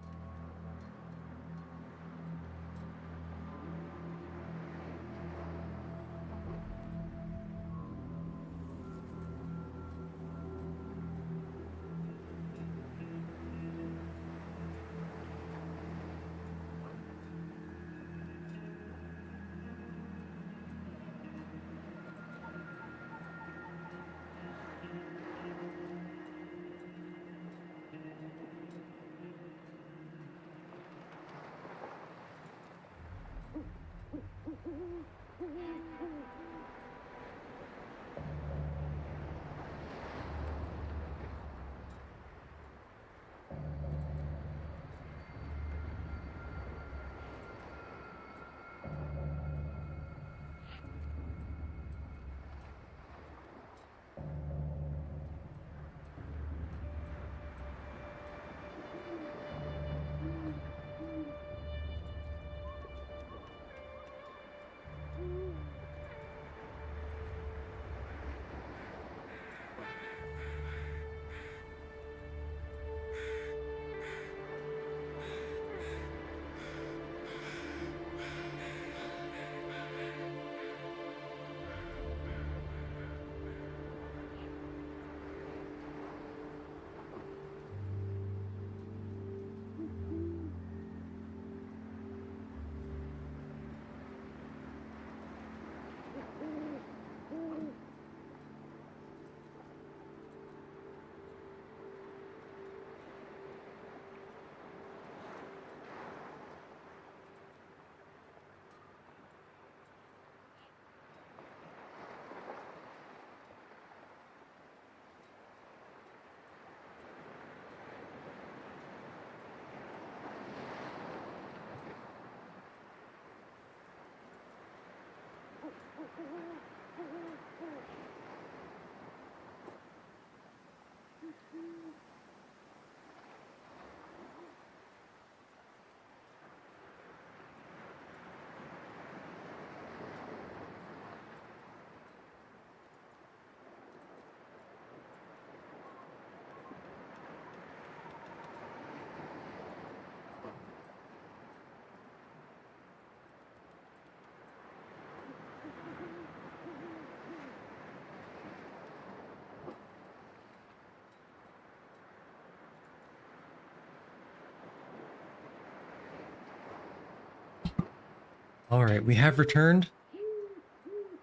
Speaker 1: All right, we have returned,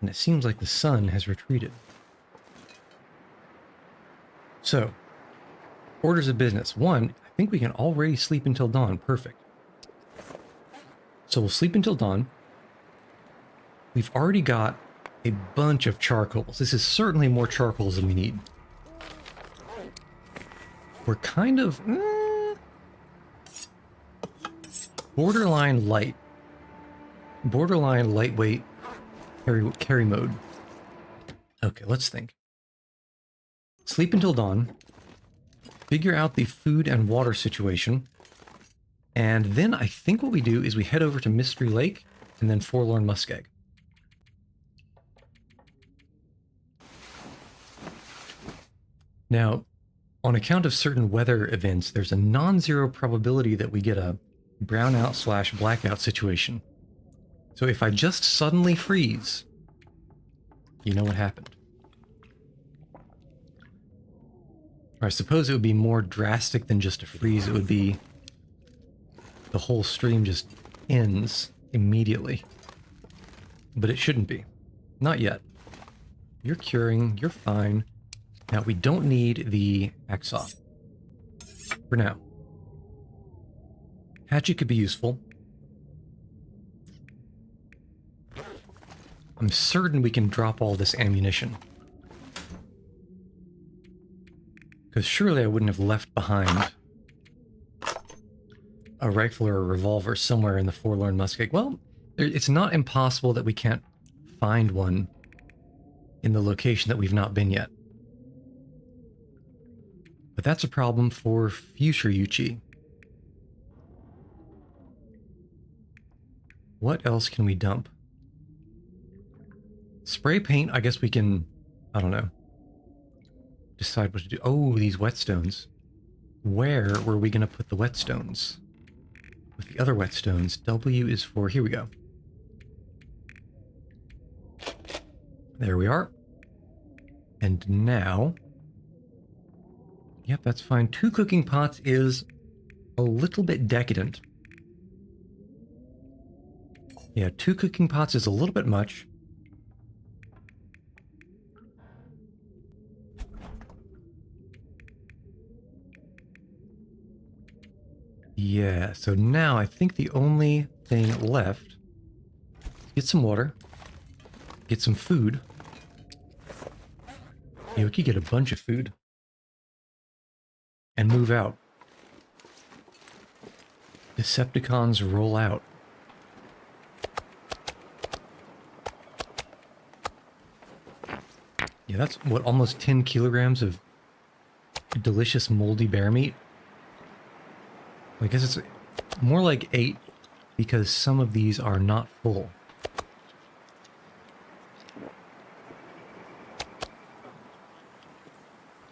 Speaker 1: and it seems like the sun has retreated. So, orders of business. One, I think we can already sleep until dawn. Perfect. So we'll sleep until dawn. We've already got a bunch of charcoals. This is certainly more charcoals than we need. We're kind of borderline light. Borderline lightweight carry mode. Okay, let's think. Sleep until dawn. Figure out the food and water situation. And then I think what we do is we head over to Mystery Lake and then Forlorn Muskeg. Now, on account of certain weather events, there's a non-zero probability that we get a brownout / blackout situation. So if I just suddenly freeze, you know what happened. Or I suppose it would be more drastic than just a freeze. It would be the whole stream just ends immediately. But it shouldn't be. Not yet. You're curing. You're fine. Now, we don't need the hacksaw. For now. Hatchet could be useful. I'm certain we can drop all this ammunition. Because surely I wouldn't have left behind a rifle or a revolver somewhere in the Forlorn Muskeg. Well, it's not impossible that we can't find one in the location that we've not been yet. But that's a problem for future Yuchi. What else can we dump? Spray paint, I guess we can, I don't know, decide what to do. Oh, these whetstones. where were we going to put the whetstones? With the other whetstones, W is for... Here we go. There we are. And now... Yep, that's fine. 2 cooking pots is a little bit decadent. Yeah, 2 cooking pots is a little bit much. Yeah, so now I think the only thing left is get some water, get some food. Yeah, we could get a bunch of food. And move out. Decepticons roll out. Yeah, that's what, almost 10 kilograms of delicious moldy bear meat? I guess it's more like 8 because some of these are not full.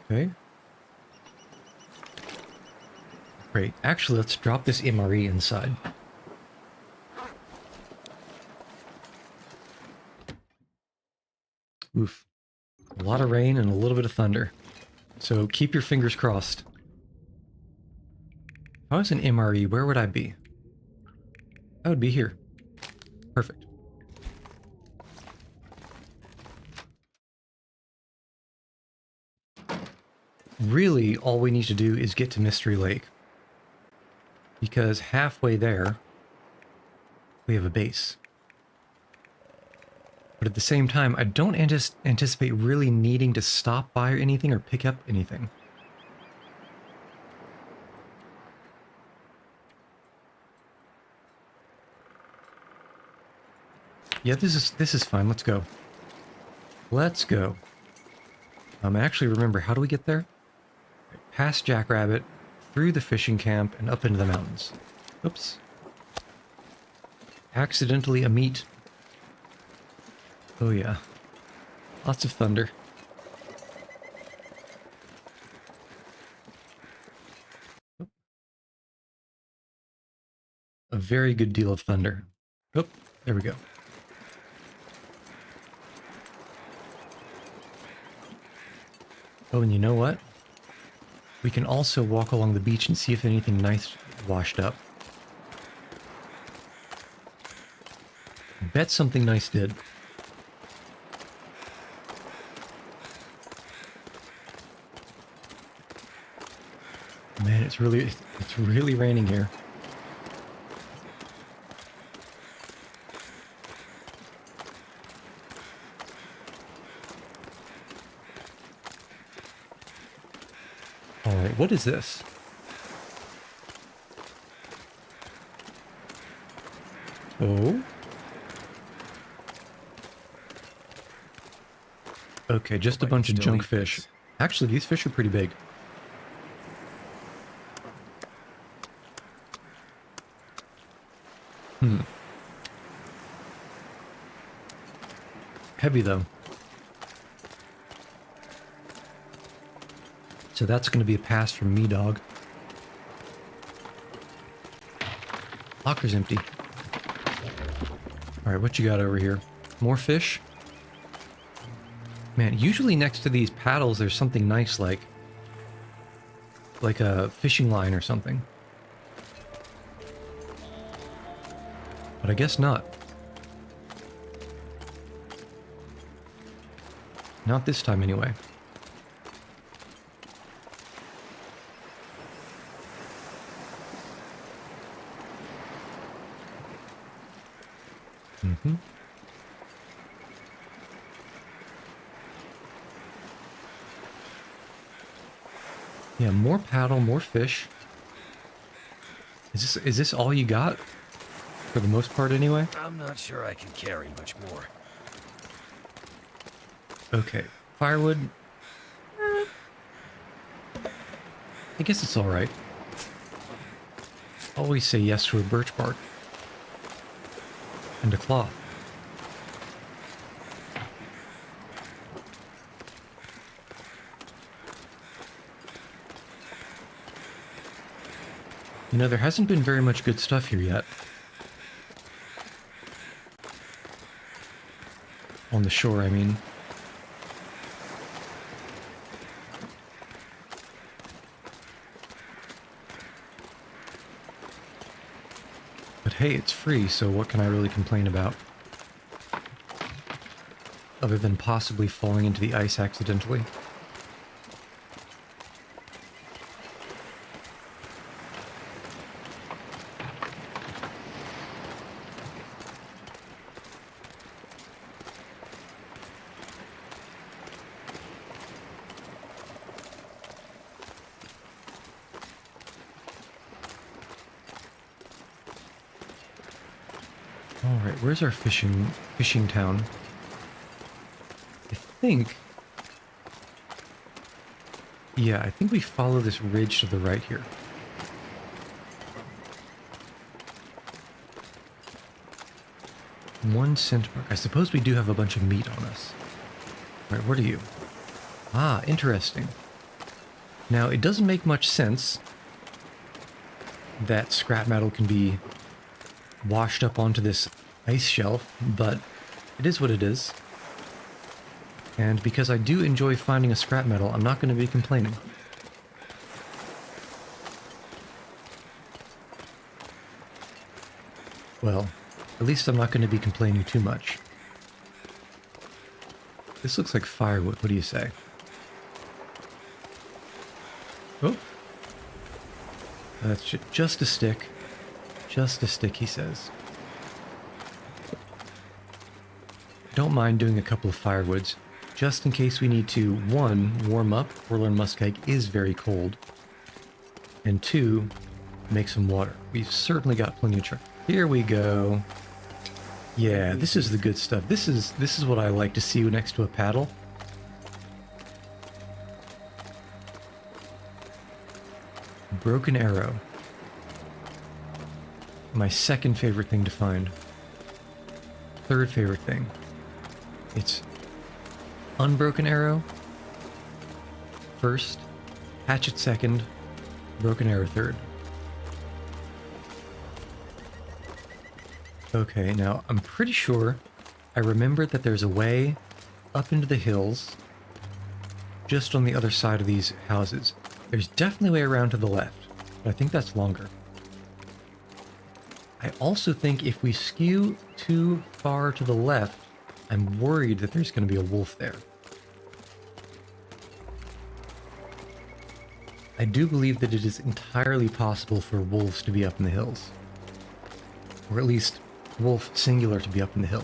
Speaker 1: Okay. Great. Actually, let's drop this MRE inside. Oof. A lot of rain and a little bit of thunder. So keep your fingers crossed. If I was an MRE, where would I be? I would be here. Perfect. Really, all we need to do is get to Mystery Lake. Because halfway there, we have a base. But at the same time, I don't anticipate really needing to stop by or anything or pick up anything. Yeah, this is fine. Let's go. Let's go. I actually remember, how do we get there? Past Jackrabbit, through the fishing camp, and up into the mountains. Oops. Accidentally a meat. Oh yeah. Lots of thunder. Oh. A very good deal of thunder. Oh, there we go. Oh, and you know what? We can also walk along the beach and see if anything nice washed up. Bet something nice did. Man, it's really raining here. All right, what is this? Oh. Okay, just a bunch of junk fish. Actually, these fish are pretty big. Heavy though. So that's going to be a pass from me, dog. Locker's empty. Alright, what you got over here? More fish? Man, usually next to these paddles there's something nice like a fishing line or something. But I guess not. Not this time anyway. Yeah, more paddle, more fish. Is this all you got? For the most part anyway?
Speaker 2: I'm not sure I can carry much more.
Speaker 1: Okay, firewood. I guess it's alright. Always say yes to a birch bark. And a cloth. You know, there hasn't been very much good stuff here yet. On the shore, I mean. But hey, it's free, so what can I really complain about? Other than possibly falling into the ice accidentally. Alright, where's our fishing town? I think... Yeah, I think we follow this ridge to the right here. One cent mark. I suppose we do have a bunch of meat on us. Alright, what are you? Ah, interesting. Now, it doesn't make much sense that scrap metal can be washed up onto this ice shelf, but it is what it is. And because I do enjoy finding a scrap metal, I'm not going to be complaining. Well, at least I'm not going to be complaining too much. This looks like firewood, what do you say? Oh. That's just a stick. Just a stick, he says. Don't mind doing a couple of firewoods, just in case we need to, 1, warm up. Orlan Muskeg is very cold. And 2, make some water. We've certainly got plenty of truck. Here we go. Yeah, this is the good stuff. This is what I like to see next to a paddle. Broken arrow. My second favorite thing to find. Third favorite thing. It's unbroken arrow first, hatchet second, broken arrow third. Okay, now I'm pretty sure I remember that there's a way up into the hills just on the other side of these houses. There's definitely a way around to the left, but I think that's longer. I also think if we skew too far to the left, I'm worried that there's going to be a wolf there. I do believe that it is entirely possible for wolves to be up in the hills. Or at least wolf singular to be up in the hill.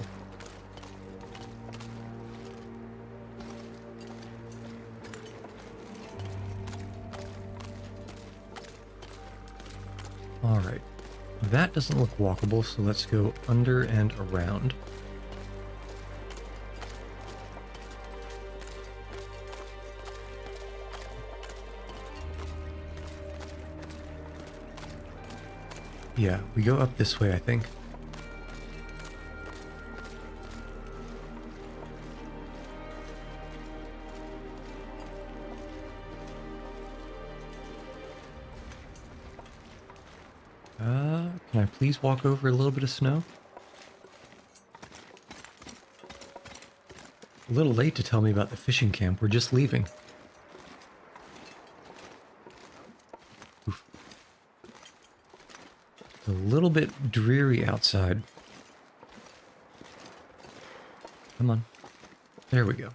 Speaker 1: Alright. That doesn't look walkable, so let's go under and around. Yeah, we go up this way, I think. Can I please walk over a little bit of snow? A little late to tell me about the fishing camp. We're just leaving. Oof. A little bit dreary outside. Come on. There we go.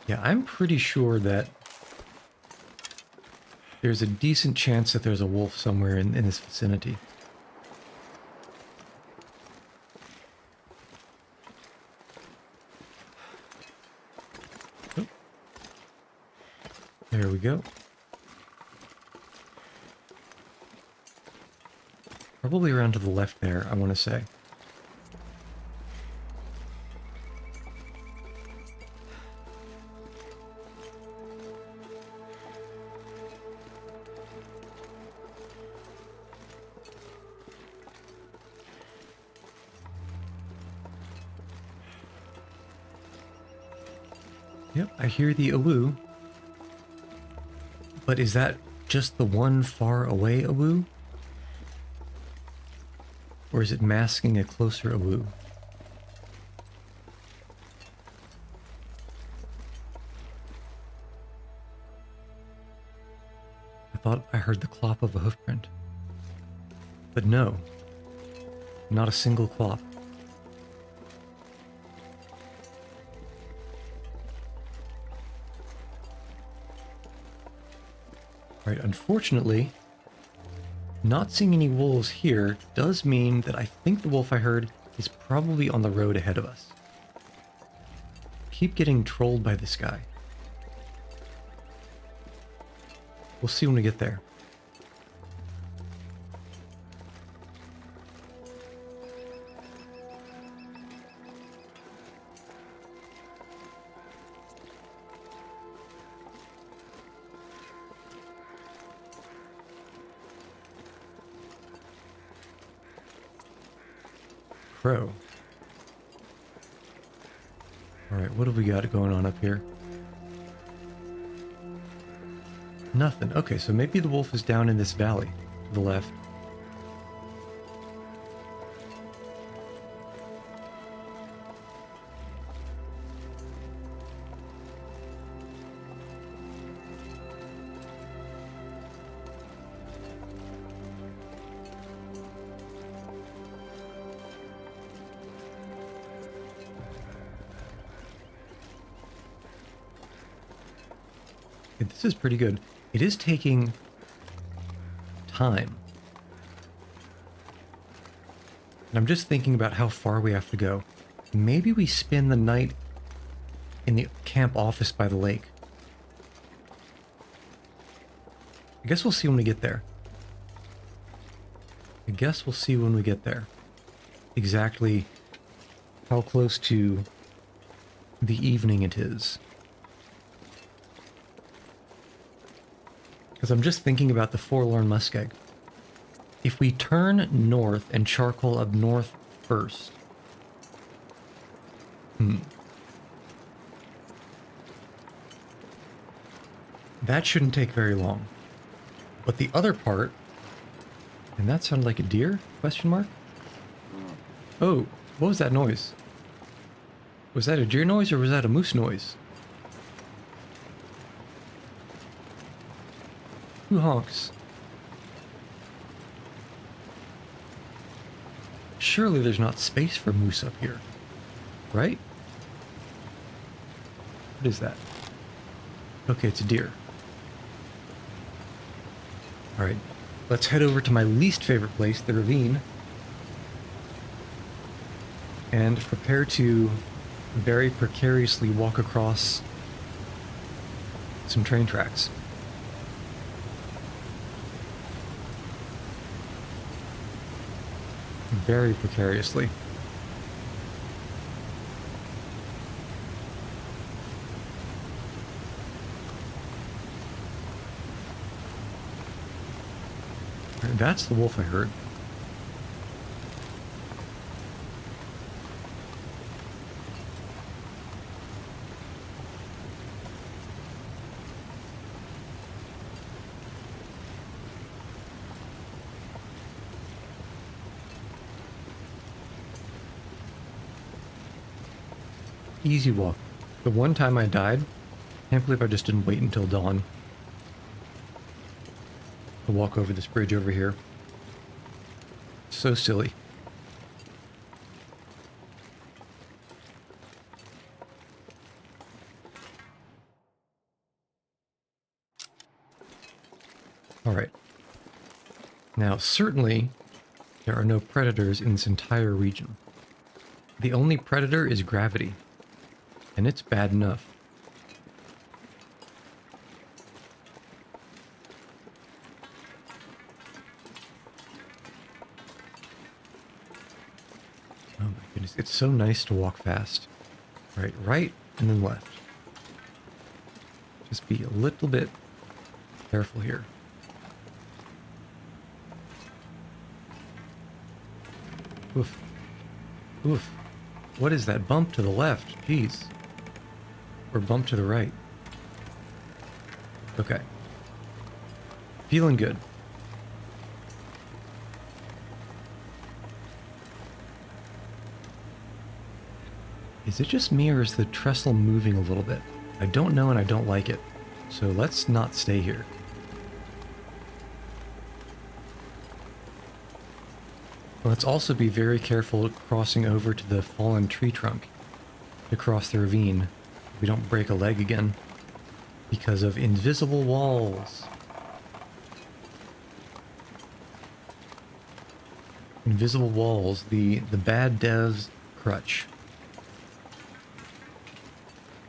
Speaker 1: Yeah, I'm pretty sure that there's a decent chance that there's a wolf somewhere in this vicinity. Oh. There we go. Probably around to the left there, I want to say. Yep, I hear the awoo. But is that just the one far away Awoo? Or is it masking a closer Awoo? I thought I heard the clop of a hoofprint. But no. Not a single clop. Alright, unfortunately, not seeing any wolves here does mean that I think the wolf I heard is probably on the road ahead of us. Keep getting trolled by this guy. We'll see when we get there. Crow. Alright, what have we got going on up here? Nothing. Okay, so maybe the wolf is down in this valley to the left. Okay, this is pretty good. It is taking time. And I'm just thinking about how far we have to go. Maybe we spend the night in the camp office by the lake. I guess we'll see when we get there. Exactly how close to the evening it is. Because I'm just thinking about the Forlorn Muskeg. If we turn north and charcoal up north first... That shouldn't take very long. But the other part... And that sounded like a deer? Question mark? Oh, what was that noise? Was that a deer noise or was that a moose noise? Who honks? Surely there's not space for moose up here, right? What is that? Okay, it's a deer. Alright, let's head over to my least favorite place, the ravine, and prepare to very precariously walk across some train tracks. Very precariously. That's the wolf I heard. Easy walk. The one time I died, can't believe I just didn't wait until dawn to walk over this bridge over here. So silly. Alright. Now, certainly, there are no predators in this entire region. The only predator is gravity. And it's bad enough. Oh my goodness, it's so nice to walk fast. Right, right, and then left. Just be a little bit careful here. Oof. Oof. What is that bump to the left? Jeez. Or bump to the right. Okay. Feeling good. Is it just me or is the trestle moving a little bit? I don't know and I don't like it. So let's not stay here. Let's also be very careful crossing over to the fallen tree trunk to cross the ravine. We don't break a leg again because of invisible walls. Invisible walls, the bad devs crutch.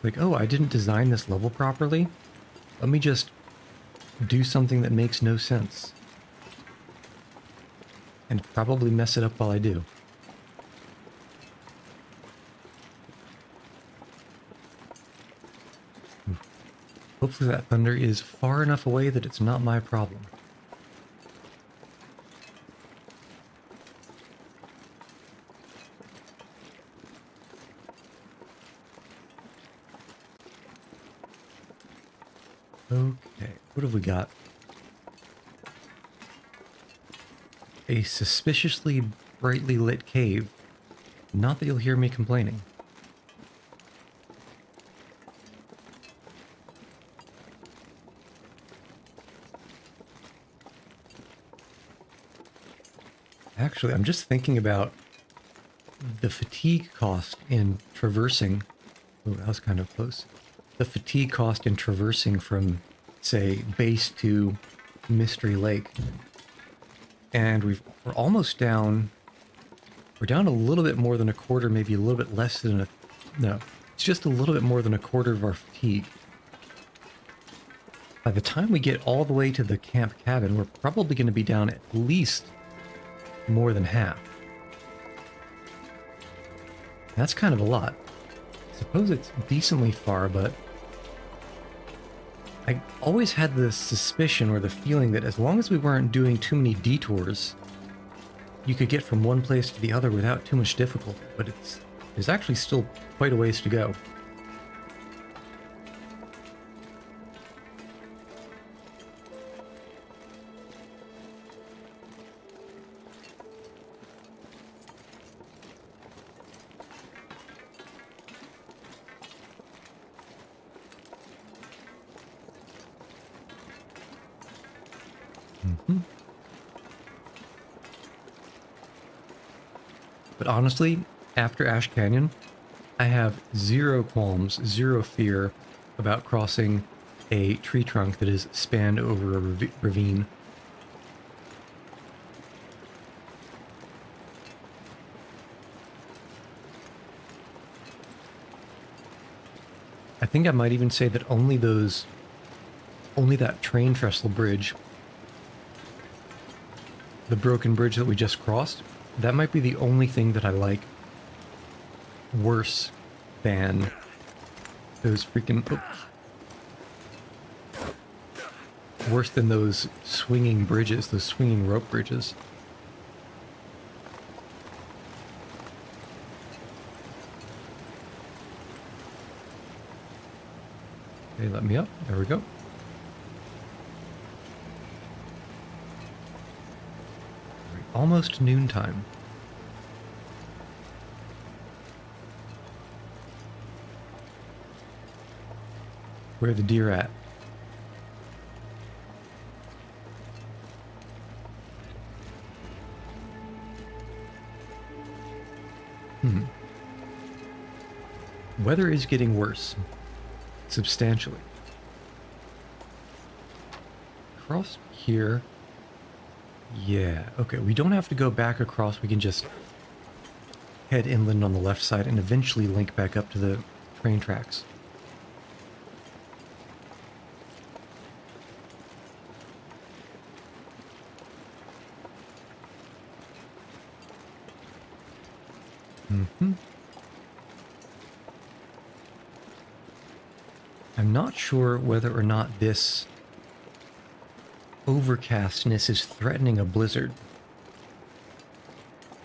Speaker 1: Like, oh, I didn't design this level properly. Let me just do something that makes no sense. And probably mess it up while I do. Hopefully that thunder is far enough away that it's not my problem. Okay, what have we got? A suspiciously brightly lit cave. Not that you'll hear me complaining. Actually, I'm just thinking about the fatigue cost in traversing. Oh, that was kind of close. The fatigue cost in traversing from, say, base to Mystery Lake. And we're almost down. We're down a little bit more than a quarter, maybe a little bit less than a... No, it's just a little bit more than a quarter of our fatigue. By the time we get all the way to the camp cabin, we're probably going to be down at least more than half. That's kind of a lot. I suppose it's decently far, but I always had the suspicion or the feeling that as long as we weren't doing too many detours, you could get from one place to the other without too much difficulty, but there's actually still quite a ways to go. But honestly, after Ash Canyon, I have zero qualms, zero fear about crossing a tree trunk that is spanned over a ravine. I think I might even say that only that train trestle bridge, the broken bridge that we just crossed, that might be the only thing that I like worse than those freaking... worse than those swinging bridges, those swinging rope bridges. Okay, let me up. There we go. Almost noontime. Where are the deer at? Weather is getting worse. Substantially. Across here. Yeah, okay, we don't have to go back across, we can just head inland on the left side and eventually link back up to the train tracks. I'm not sure whether or not this overcastness is threatening a blizzard.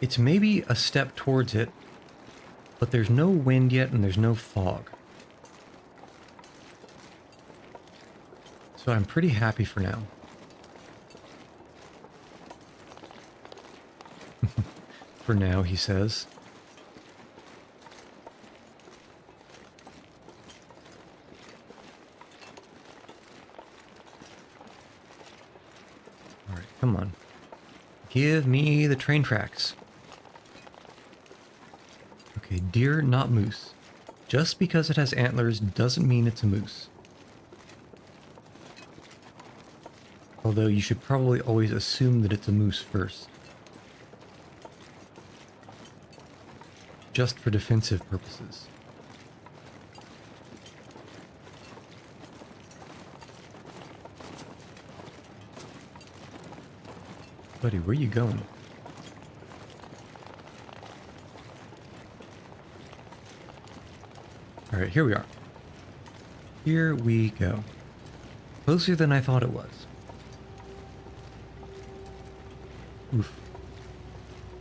Speaker 1: It's maybe a step towards it, but there's no wind yet and there's no fog. So I'm pretty happy for now. for now, he says. All right, come on. Give me the train tracks. Okay, deer, not moose. Just because it has antlers doesn't mean it's a moose. Although you should probably always assume that it's a moose first. Just for defensive purposes. Buddy, where are you going? Alright, here we are. Here we go. Closer than I thought it was. Oof.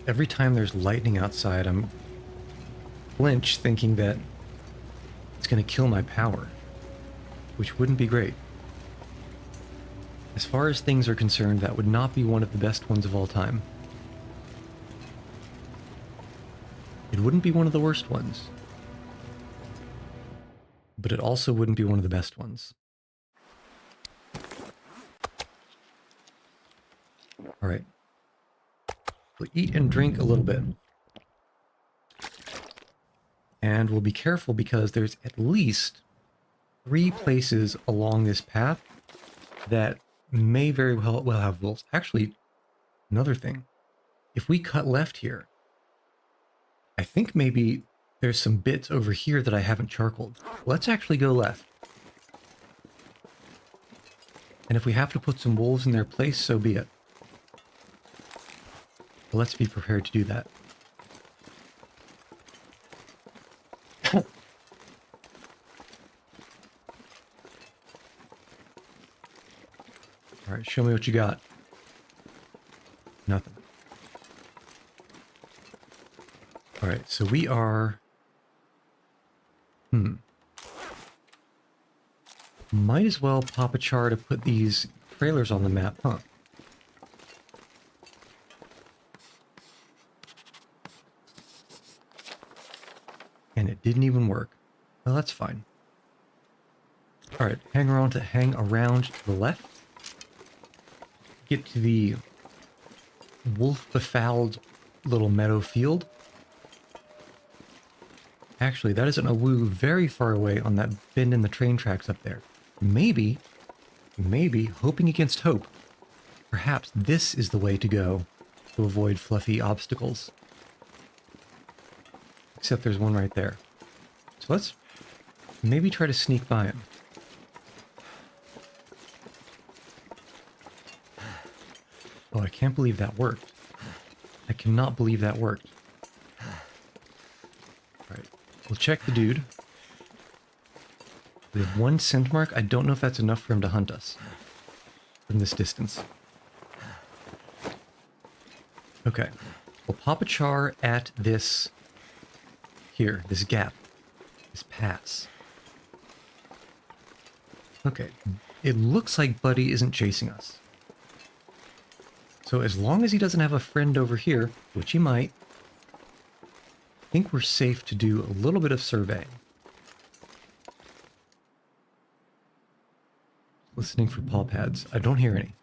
Speaker 1: Every time there's lightning outside, I'm flinch thinking that it's going to kill my power, which wouldn't be great. As far as things are concerned, that would not be one of the best ones of all time. It wouldn't be one of the worst ones. But it also wouldn't be one of the best ones. Alright. We'll eat and drink a little bit. And we'll be careful because there's at least 3 places along this path that may very well have wolves. Actually, another thing. If we cut left here, I think maybe there's some bits over here that I haven't charcoaled. Let's actually go left. And if we have to put some wolves in their place, so be it. But let's be prepared to do that. Alright, show me what you got. Nothing. Alright, so we are... Might as well pop a char to put these trailers on the map, huh? And it didn't even work. Well, that's fine. Alright, hang around to the left. Get to the wolf-befouled little meadow field. Actually, that isn't a woo very far away on that bend in the train tracks up there. Maybe, hoping against hope, perhaps this is the way to go to avoid fluffy obstacles. Except there's one right there. So let's maybe try to sneak by him. Oh, I can't believe that worked. I cannot believe that worked. Alright, we'll check the dude. We have 1 scent mark. I don't know if that's enough for him to hunt us from this distance. Okay, we'll pop a char at this here, this gap, this pass. Okay, it looks like Buddy isn't chasing us. So as long as he doesn't have a friend over here, which he might, I think we're safe to do a little bit of surveying. Listening for paw pads. I don't hear any.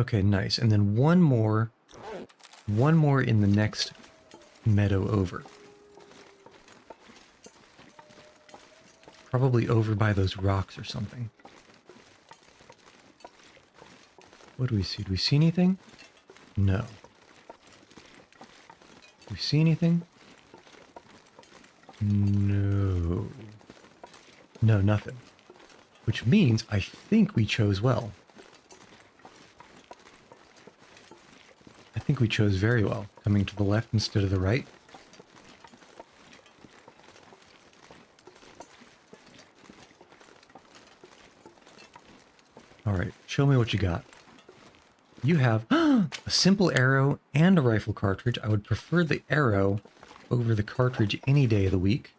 Speaker 1: Okay, nice. And then one more in the next meadow over. Probably over by those rocks or something. What do we see? Do we see anything? No. Do we see anything? No. No, nothing. Which means I think we chose well. I think we chose very well, coming to the left instead of the right. Alright, show me what you got. You have a simple arrow and a rifle cartridge. I would prefer the arrow over the cartridge any day of the week.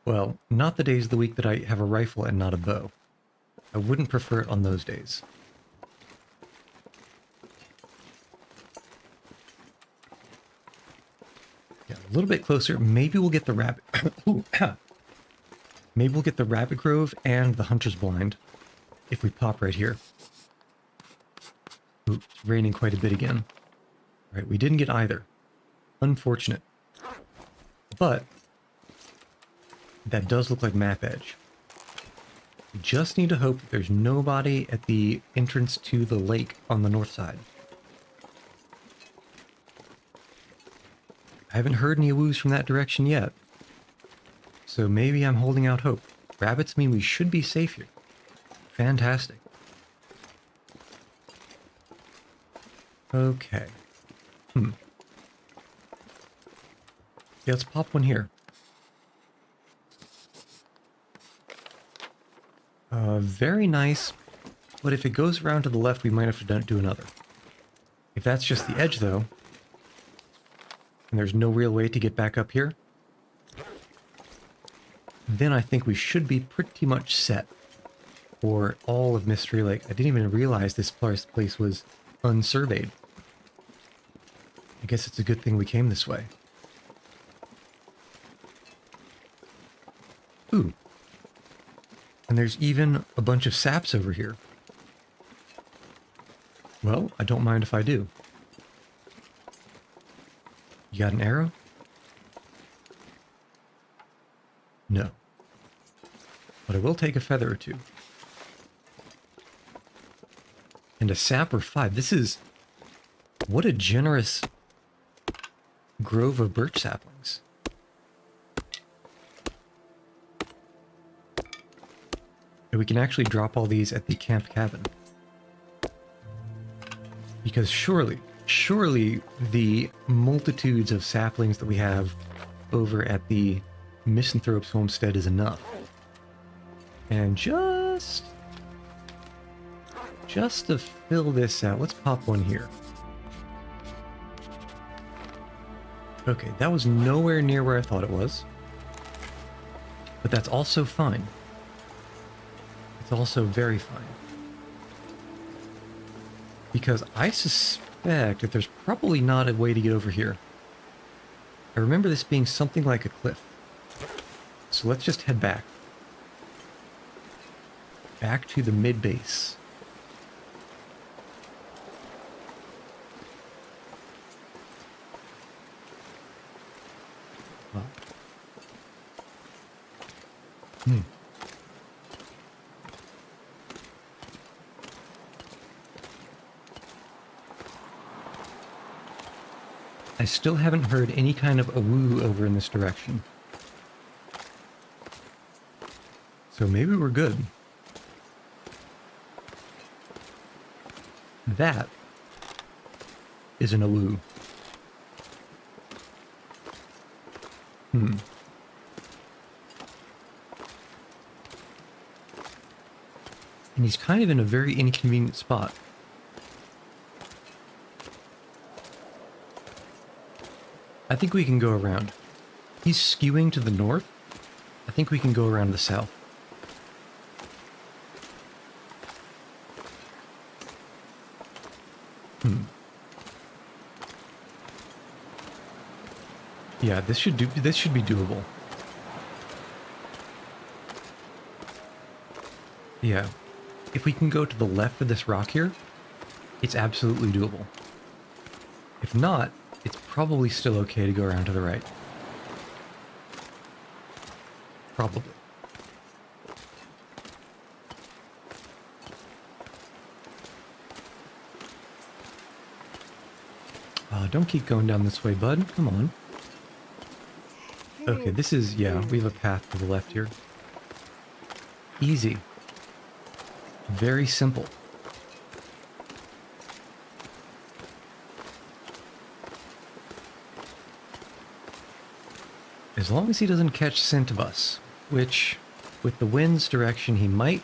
Speaker 1: Well, not the days of the week that I have a rifle and not a bow. I wouldn't prefer it on those days. A little bit closer. Maybe we'll get the rabbit. Ooh, ah. Maybe we'll get the rabbit grove and the hunter's blind if we pop right here. Ooh, it's raining quite a bit again. All right, we didn't get either. Unfortunate. But that does look like map edge. We just need to hope that there's nobody at the entrance to the lake on the north side. I haven't heard any woos from that direction yet. So maybe I'm holding out hope. Rabbits mean we should be safe here. Fantastic. Okay. Yeah, let's pop one here. Very nice, but if it goes around to the left, we might have to do another. If that's just the edge, though, and there's no real way to get back up here, then I think we should be pretty much set for all of Mystery Lake. I didn't even realize this place was unsurveyed. I guess it's a good thing we came this way. Ooh. And there's even a bunch of saps over here. Well, I don't mind if I do. You got an arrow? No. But I will take a feather or two. And a sap or 5. This is... What a generous grove of birch saplings. And we can actually drop all these at the camp cabin. Because surely the multitudes of saplings that we have over at the Misanthrope's homestead is enough. And just to fill this out, let's pop one here. Okay, that was nowhere near where I thought it was. But that's also fine. It's also very fine. Because I suspect that there's probably not a way to get over here. I remember this being something like a cliff. So let's just head back. Back to the mid-base. Well. I still haven't heard any kind of a woo over in this direction. So maybe we're good. That is an awoo. And he's kind of in a very inconvenient spot. I think we can go around. He's skewing to the north. I think we can go around the south. Yeah, this should be doable. Yeah. If we can go to the left of this rock here, it's absolutely doable. If not, it's probably still okay to go around to the right. Probably. Don't keep going down this way, bud. Come on. Okay, this is... yeah, we have a path to the left here. Easy. Very simple. As long as he doesn't catch scent of us, which, with the wind's direction, he might.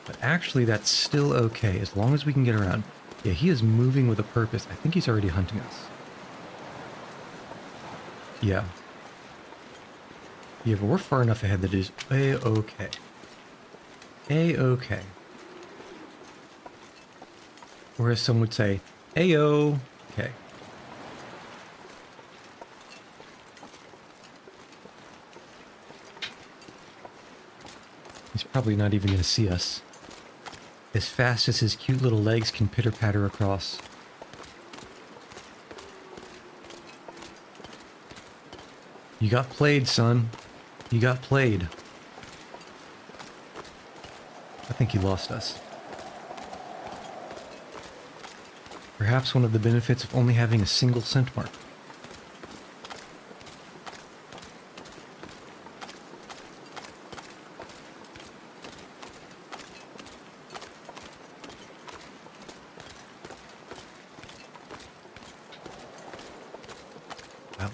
Speaker 1: But actually, that's still okay, as long as we can get around. Yeah, he is moving with a purpose. I think he's already hunting us. Yeah. Yeah, but we're far enough ahead that it is A-okay. A-okay. Or as some would say, A-o-okay. He's probably not even going to see us. As fast as his cute little legs can pitter-patter across. You got played, son. You got played. I think he lost us. Perhaps one of the benefits of only having a single scent mark. Wow.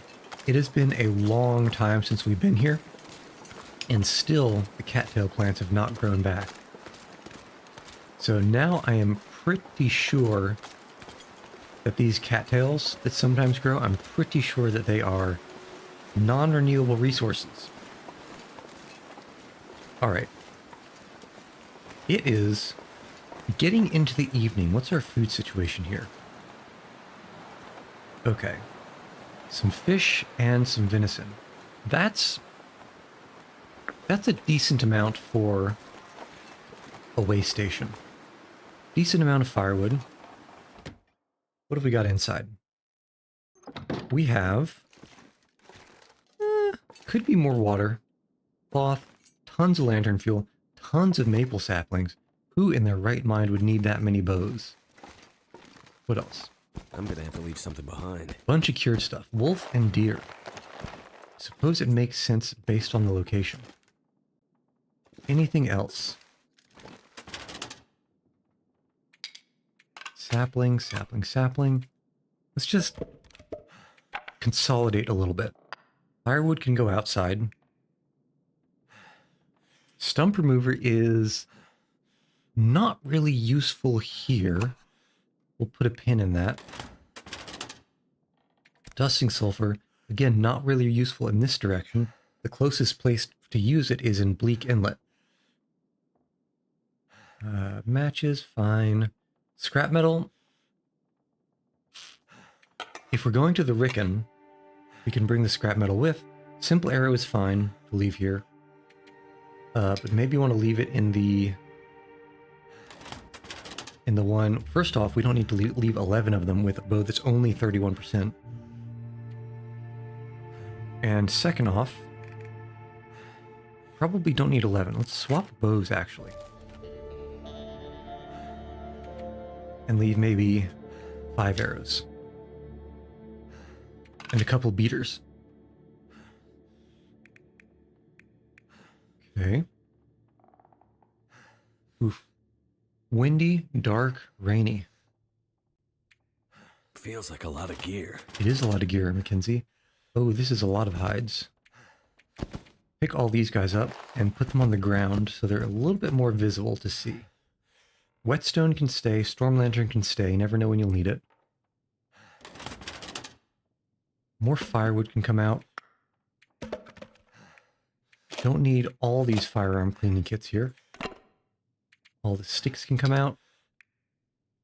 Speaker 1: It has been a long time since we've been here, and still the cattail plants have not grown back. So now I am pretty sure that these cattails that sometimes grow, I'm pretty sure that they are non-renewable resources. Alright. It is getting into the evening. What's our food situation here? Okay. Some fish and some venison. That's a decent amount for a way station. Decent amount of firewood. What have we got inside? We have... could be more water. Cloth. Tons of lantern fuel. Tons of maple saplings. Who in their right mind would need that many bows? What else?
Speaker 2: I'm gonna have to leave something behind.
Speaker 1: Bunch of cured stuff. Wolf and deer. Suppose it makes sense based on the location. Anything else? Sapling, sapling, sapling. Let's just consolidate a little bit. Firewood can go outside. Stump remover is not really useful here. We'll put a pin in that. Dusting sulfur, again, not really useful in this direction. The closest place to use it is in Bleak Inlet. Matches, fine. Scrap metal. If we're going to the Rickon, we can bring the scrap metal with. Simple arrow is fine to leave here. But maybe you want to leave it in the one. First off, we don't need to leave 11 of them with a bow that's only 31%. And second off, probably don't need 11. Let's swap bows, actually. And leave maybe 5 arrows. And a couple beaters. Okay. Oof. Windy, dark, rainy.
Speaker 2: Feels like a lot of gear.
Speaker 1: It is a lot of gear, Mackenzie. Oh, this is a lot of hides. Pick all these guys up and put them on the ground so they're a little bit more visible to see. Whetstone can stay, Storm Lantern can stay, you never know when you'll need it. More firewood can come out. Don't need all these firearm cleaning kits here. All the sticks can come out.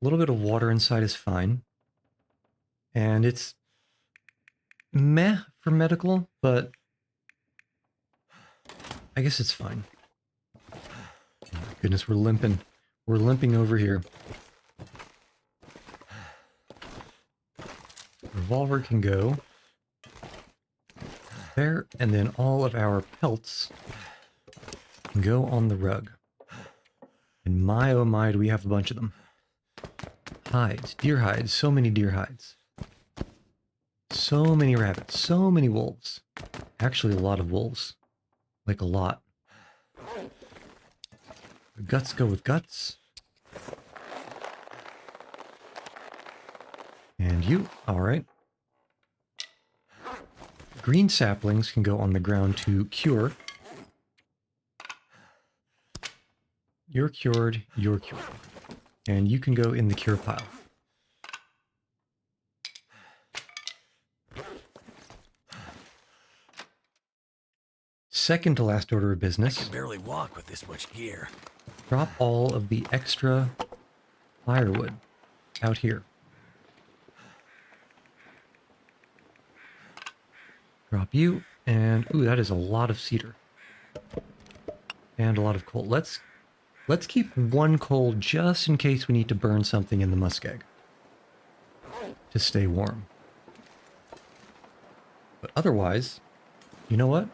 Speaker 1: A little bit of water inside is fine. And it's meh for medical, but I guess it's fine. Oh my goodness, we're limping. We're limping over here. Revolver can go there, and then all of our pelts can go on the rug. And my oh my, do we have a bunch of them. Hides, deer hides, so many deer hides. So many rabbits, so many wolves. Actually, a lot of wolves. Like a lot. Guts go with guts. And you, alright. Green saplings can go on the ground to cure. You're cured, you're cured. And you can go in the cure pile. Second to last order of
Speaker 2: I
Speaker 1: business.
Speaker 2: can barely walk with this much gear.
Speaker 1: Drop all of the extra firewood out here. Drop you, and ooh, that is a lot of cedar. And a lot of coal. Let's keep one coal just in case we need to burn something in the muskeg to stay warm. But otherwise, you know what?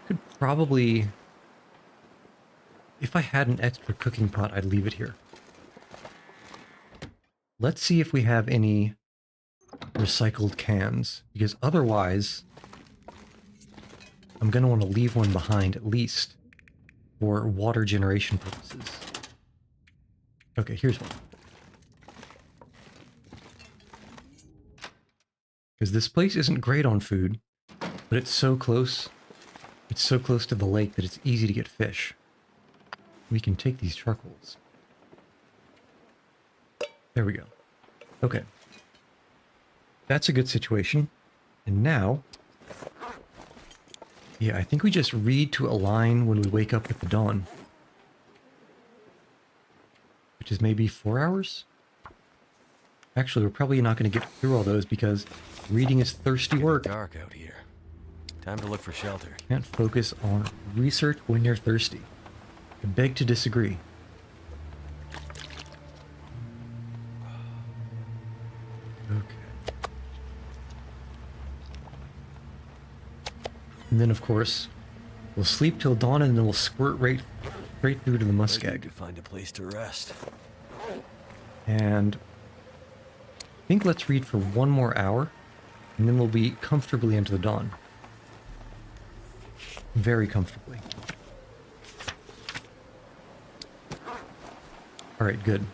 Speaker 1: Could probably, if I had an extra cooking pot, I'd leave it here. Let's see if we have any recycled cans, because otherwise I'm going to want to leave one behind at least for water generation purposes. Okay, here's one. Because this place isn't great on food, but it's so close. It's so close to the lake that it's easy to get fish. We can take these charcoals. There we go. Okay. That's a good situation. And now, yeah, I think we just read to align when we wake up with the dawn. Which is maybe 4 hours? Actually, we're probably not going to get through all those because reading is thirsty work.
Speaker 2: Dark out here. Time to look for shelter.
Speaker 1: Can't focus on research when you're thirsty. I beg to disagree. Okay. And then, of course, we'll sleep till dawn and then we'll squirt right through to the muskeg.
Speaker 2: To find a place to rest.
Speaker 1: And I think let's read for 1 more hour, and then we'll be comfortably into the dawn. Very comfortably. Alright, good.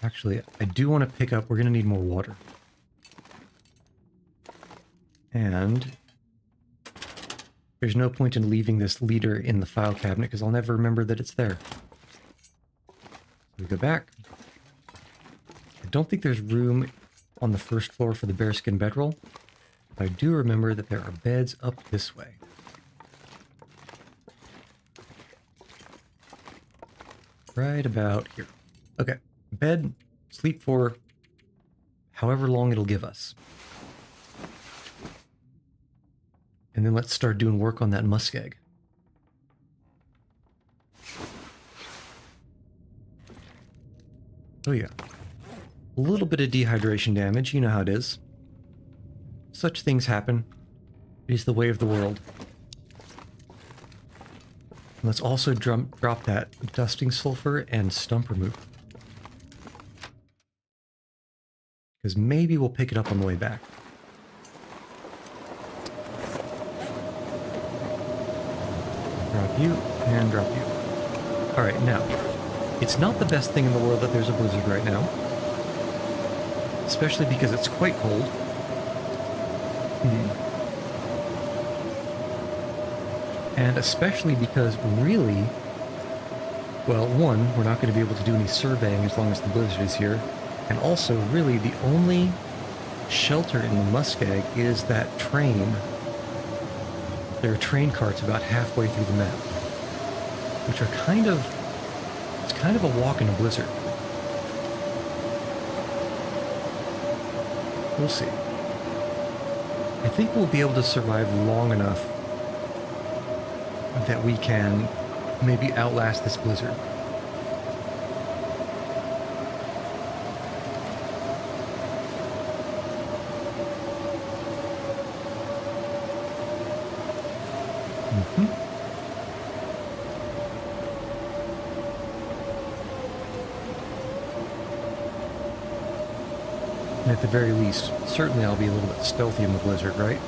Speaker 1: Actually, I do want to pick up, we're going to need more water. And there's no point in leaving this leader in the file cabinet because I'll never remember that it's there. We go back. I don't think there's room on the first floor for the bearskin bedroll. But I do remember that there are beds up this way. Right about here. Okay. Bed, sleep for however long it'll give us. And then let's start doing work on that muskeg. Oh yeah. A little bit of dehydration damage, you know how it is. Such things happen. It is the way of the world. Let's also drop that dusting sulfur and stump remover. Because maybe we'll pick it up on the way back. Drop you, and drop you. Alright, now, it's not the best thing in the world that there's a blizzard right now. Especially because it's quite cold. And especially because really, well, one, we're not going to be able to do any surveying as long as the blizzard is here. And also, really, the only shelter in the muskeg is that train. There are train carts about halfway through the map, which are it's kind of a walk in a blizzard. We'll see. I think we'll be able to survive long enough that we can maybe outlast this blizzard. And at the very least, certainly I'll be a little bit stealthy in the blizzard, right?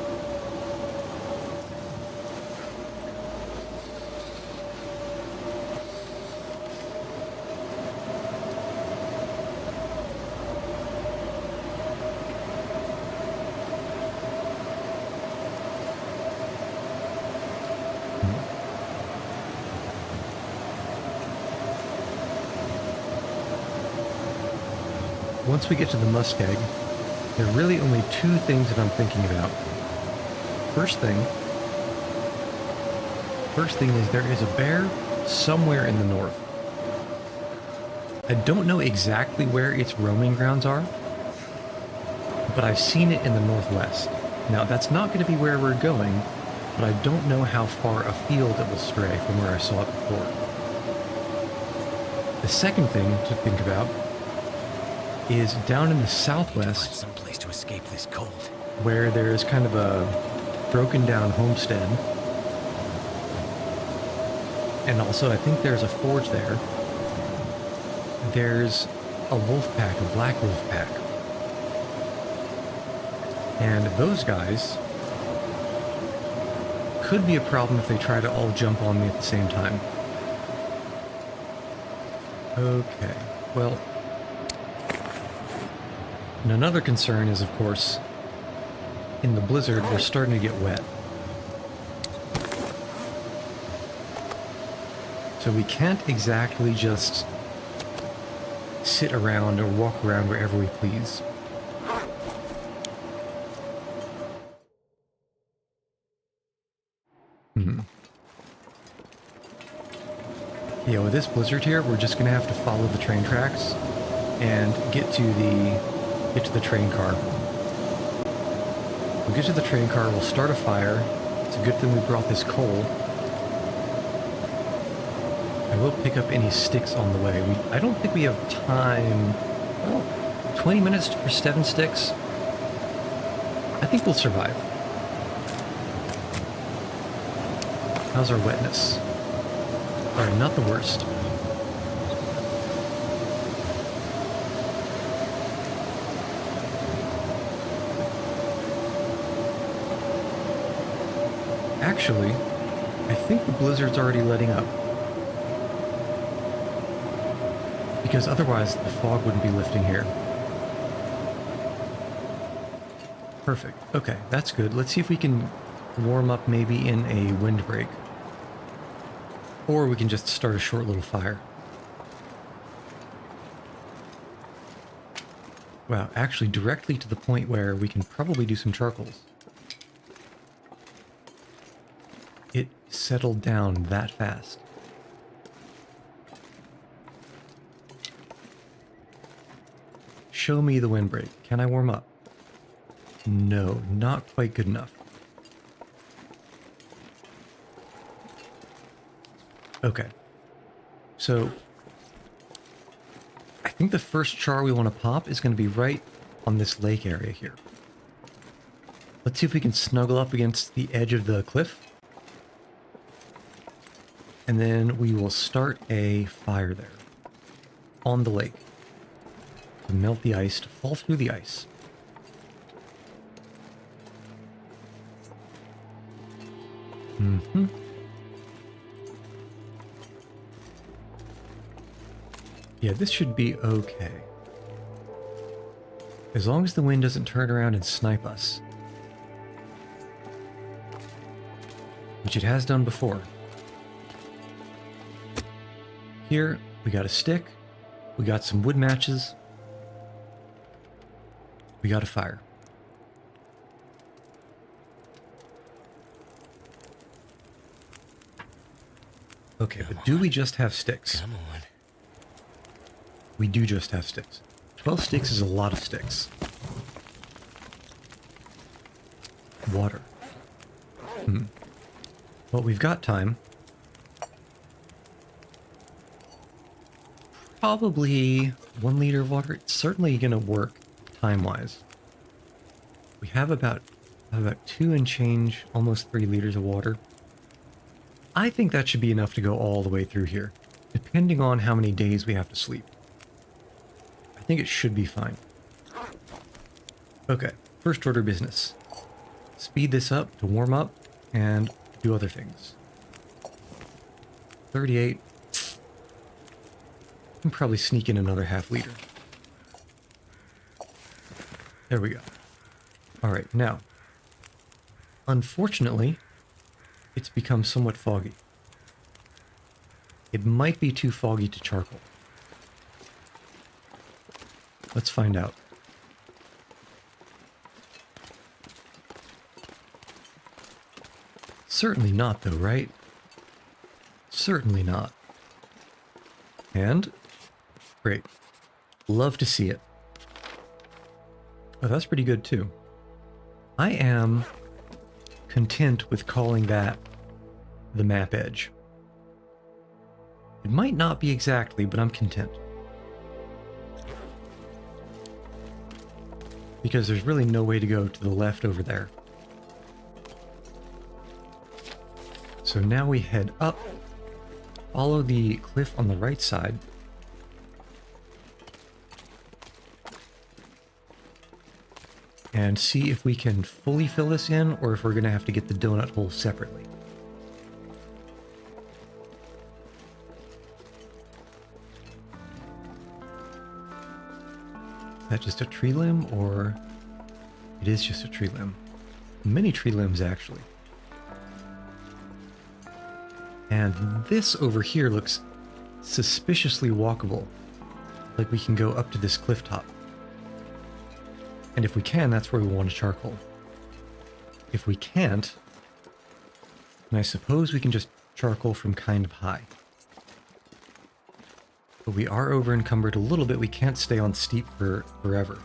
Speaker 1: Once we get to the muskeg, there are really only 2 things that I'm thinking about. First thing is there is a bear somewhere in the north. I don't know exactly where its roaming grounds are, but I've seen it in the northwest. Now, that's not going to be where we're going, but I don't know how far afield it will stray from where I saw it before. The second thing to think about is down in the southwest,
Speaker 2: Some place to escape this cold.
Speaker 1: where there's kind of a broken down homestead. And also, I think there's a forge there. There's a wolf pack, a black wolf pack. And those guys could be a problem if they try to all jump on me at the same time. Okay, well... And another concern is, of course, in the blizzard, we're starting to get wet. So we can't exactly just sit around or walk around wherever we please. Yeah, with this blizzard here, we're just gonna have to follow the train tracks and get to the train car. We'll get to the train car, we'll start a fire. It's a good thing we brought this coal. I will pick up any sticks on the way. I don't think we have time. Well, 20 minutes for 7 sticks. I think we'll survive. How's our wetness? Alright, not the worst. Actually, I think the blizzard's already letting up. Because otherwise the fog wouldn't be lifting here. Perfect. Okay, that's good. Let's see if we can warm up maybe in a windbreak. Or we can just start a short little fire. Wow, actually directly to the point where we can probably do some charcoals. It settled down that fast. Show me the windbreak. Can I warm up? No, not quite good enough. Okay. So, I think the first char we want to pop is going to be right on this lake area here. Let's see if we can snuggle up against the edge of the cliff. And then we will start a fire there. On the lake. To melt the ice, to fall through the ice. Mm-hmm. Yeah, this should be okay. As long as the wind doesn't turn around and snipe us. Which it has done before. Here, we got a stick. We got some wood matches. We got a fire. Okay, but do we just have sticks?
Speaker 2: Come on.
Speaker 1: We do just have sticks. 12 sticks is a lot of sticks. Water. Well, we've got time. Probably 1 liter of water. It's certainly going to work time-wise. We have about 2 and change, almost 3 liters of water. I think that should be enough to go all the way through here, depending on how many days we have to sleep. I think it should be fine. Okay, first order business. Speed this up to warm up and do other things. 38. I can probably sneak in another half liter. There we go. Alright, now. Unfortunately, it's become somewhat foggy. It might be too foggy to charcoal. Let's find out. Certainly not, though, right? Certainly not. And? Great. Love to see it. Oh, that's pretty good, too. I am content with calling that the map edge. It might not be exactly, but I'm content. Because there's really no way to go to the left over there. So now we head up, follow the cliff on the right side. And see if we can fully fill this in, or if we're going to have to get the donut hole separately. Is that just a tree limb, or it is just a tree limb? Many tree limbs, actually. And this over here looks suspiciously walkable, like we can go up to this cliff top. And if we can, that's where we want a charcoal. If we can't, then I suppose we can just charcoal from kind of high. But we are over encumbered a little bit. We can't stay on steep for forever.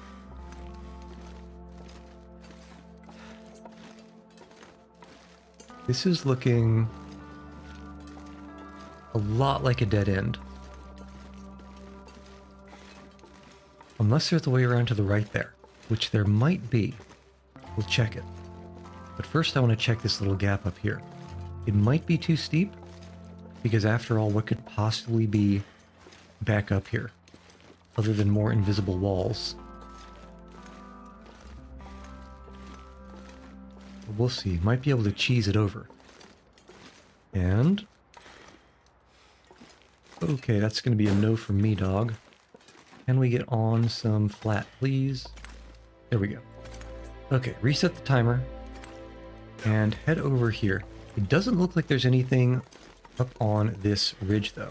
Speaker 1: This is looking a lot like a dead end. Unless there's a way around to the right there, which there might be. We'll check it. But first I want to check this little gap up here. It might be too steep, because after all, what could possibly be back up here, other than more invisible walls? We'll see. Might be able to cheese it over. And... okay, that's going to be a no from me, dog. Can we get on some flat, please? There we go. Okay, reset the timer. And head over here. It doesn't look like there's anything up on this ridge, though.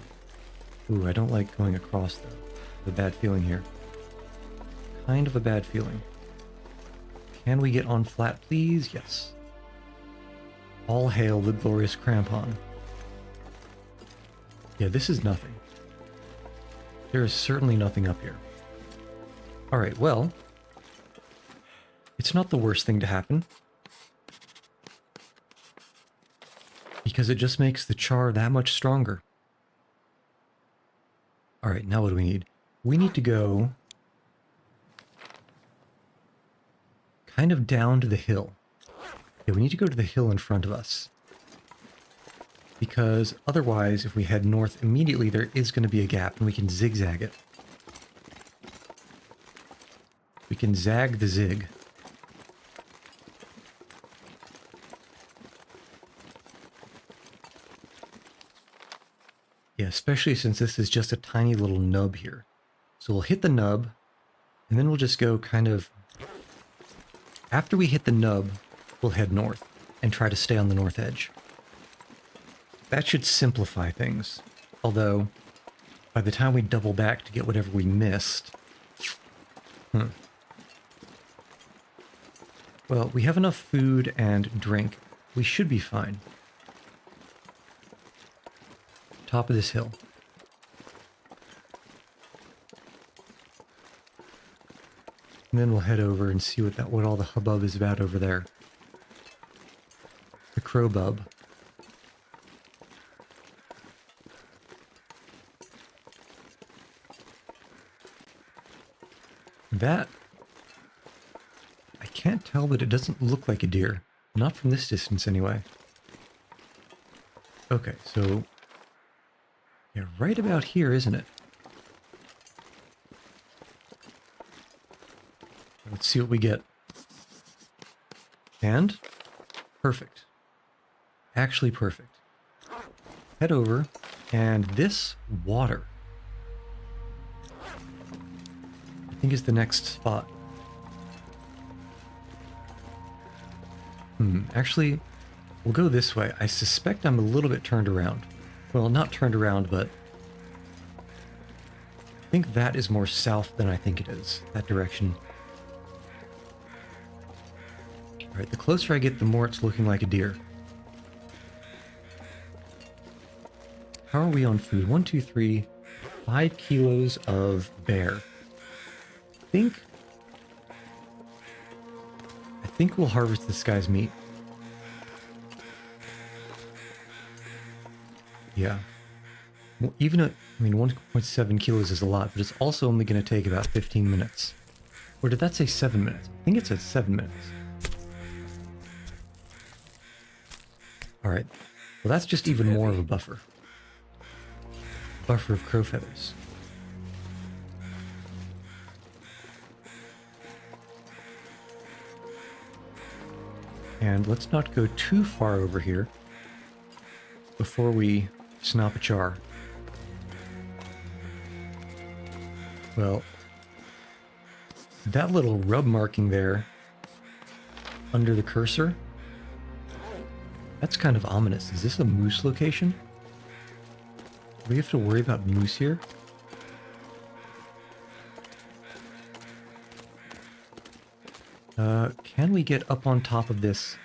Speaker 1: Ooh, I don't like going across, though. I have a bad feeling here. Kind of a bad feeling. Can we get on flat, please? Yes. All hail the glorious crampon. Yeah, this is nothing. There is certainly nothing up here. Alright, well, it's not the worst thing to happen, because it just makes the char that much stronger. Alright, now what do we need? We need to go kind of down to the hill. Yeah, we need to go to the hill in front of us. Because otherwise, if we head north immediately, there is going to be a gap, and we can zigzag it. We can zag the zig. Yeah, especially since this is just a tiny little nub here. So we'll hit the nub, and then we'll just go kind of... after we hit the nub, we'll head north, and try to stay on the north edge. That should simplify things. Although, by the time we double back to get whatever we missed... Well, we have enough food and drink. We should be fine. Top of this hill. And then we'll head over and see what all the hubbub is about over there. The crowbub. That, I can't tell, but it doesn't look like a deer. Not from this distance, anyway. Okay, so... yeah, right about here, isn't it? Let's see what we get. And? Perfect. Actually perfect. Head over, and this water... I think is the next spot. Actually, we'll go this way. I suspect I'm a little bit turned around. Well, not turned around, but... I think that is more south than I think it is. That direction. Alright, the closer I get, the more it's looking like a deer. How are we on food? 1, 2, 3... 5 kilos of bear. I think we'll harvest this guy's meat. Yeah. Well, even at, I mean, 1.7 kilos is a lot, but it's also only going to take about 15 minutes. Or did that say 7 minutes? I think it said 7 minutes. Alright. Well, that's just even more of a buffer. Buffer of crow feathers. And let's not go too far over here before we snap a char. Well, that little rub marking there under the cursor, that's kind of ominous. Is this a moose location? Do we have to worry about moose here? Can we get up on top of this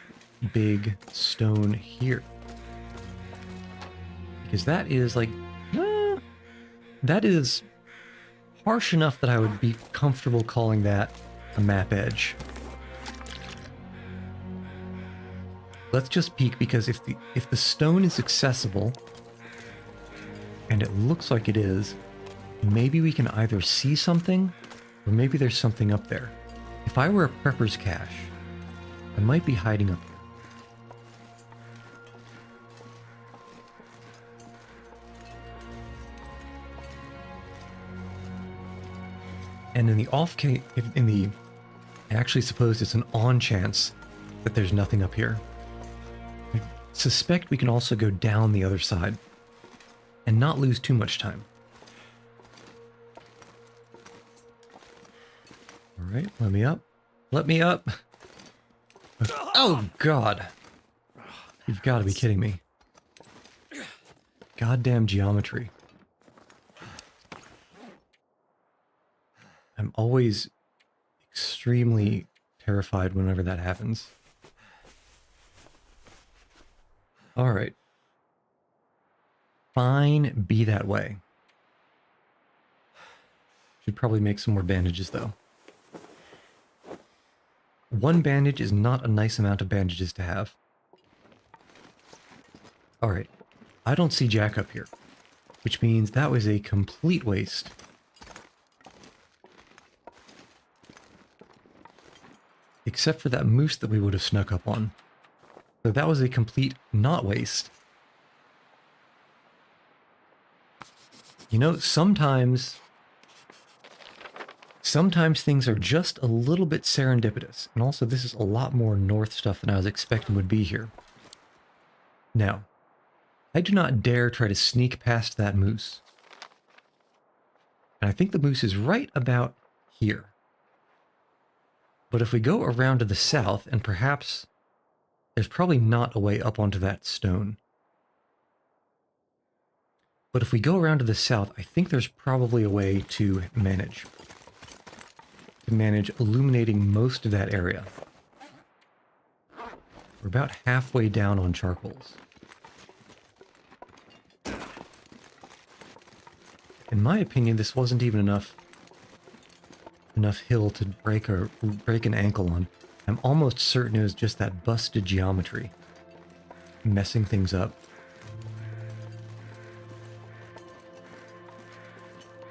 Speaker 1: big stone here? Because that is like, that is harsh enough that I would be comfortable calling that a map edge. Let's just peek, because if the stone is accessible, and it looks like it is, maybe we can either see something, or maybe there's something up there. If I were a prepper's cache, I might be hiding up here. And in the off case, I actually suppose it's an on chance that there's nothing up here. I suspect we can also go down the other side and not lose too much time. All right, let me up. Let me up. Oh, God. You've got to be kidding me. Goddamn geometry. I'm always extremely terrified whenever that happens. All right. Fine, be that way. Should probably make some more bandages, though. One bandage is not a nice amount of bandages to have. All right. I don't see Jack up here, which means that was a complete waste. Except for that moose that we would have snuck up on. So that was a complete not waste. You know, sometimes things are just a little bit serendipitous. And also, this is a lot more north stuff than I was expecting would be here. Now, I do not dare try to sneak past that moose. And I think the moose is right about here. But if we go around to the south, and perhaps there's probably not a way up onto that stone. But if we go around to the south, I think there's probably a way to manage illuminating most of that area. We're about halfway down on charcoals. In my opinion, this wasn't even enough hill to break an ankle on. I'm almost certain it was just that busted geometry messing things up.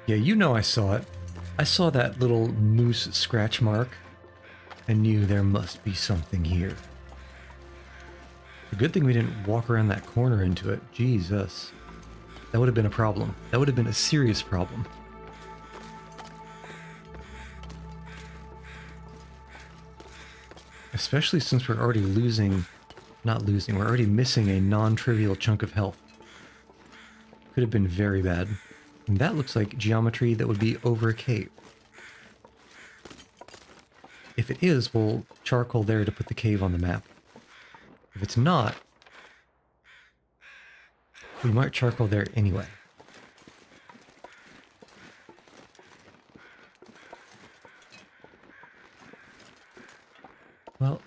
Speaker 1: Yeah, you know I saw it. I saw that little moose scratch mark. I knew there must be something here. The good thing we didn't walk around that corner into it. Jesus. That would have been a problem. That would have been a serious problem. Especially since we're already we're already missing a non-trivial chunk of health. Could have been very bad. And that looks like geometry that would be over a cave. If it is, we'll charcoal there to put the cave on the map. If it's not, we might charcoal there anyway. Well,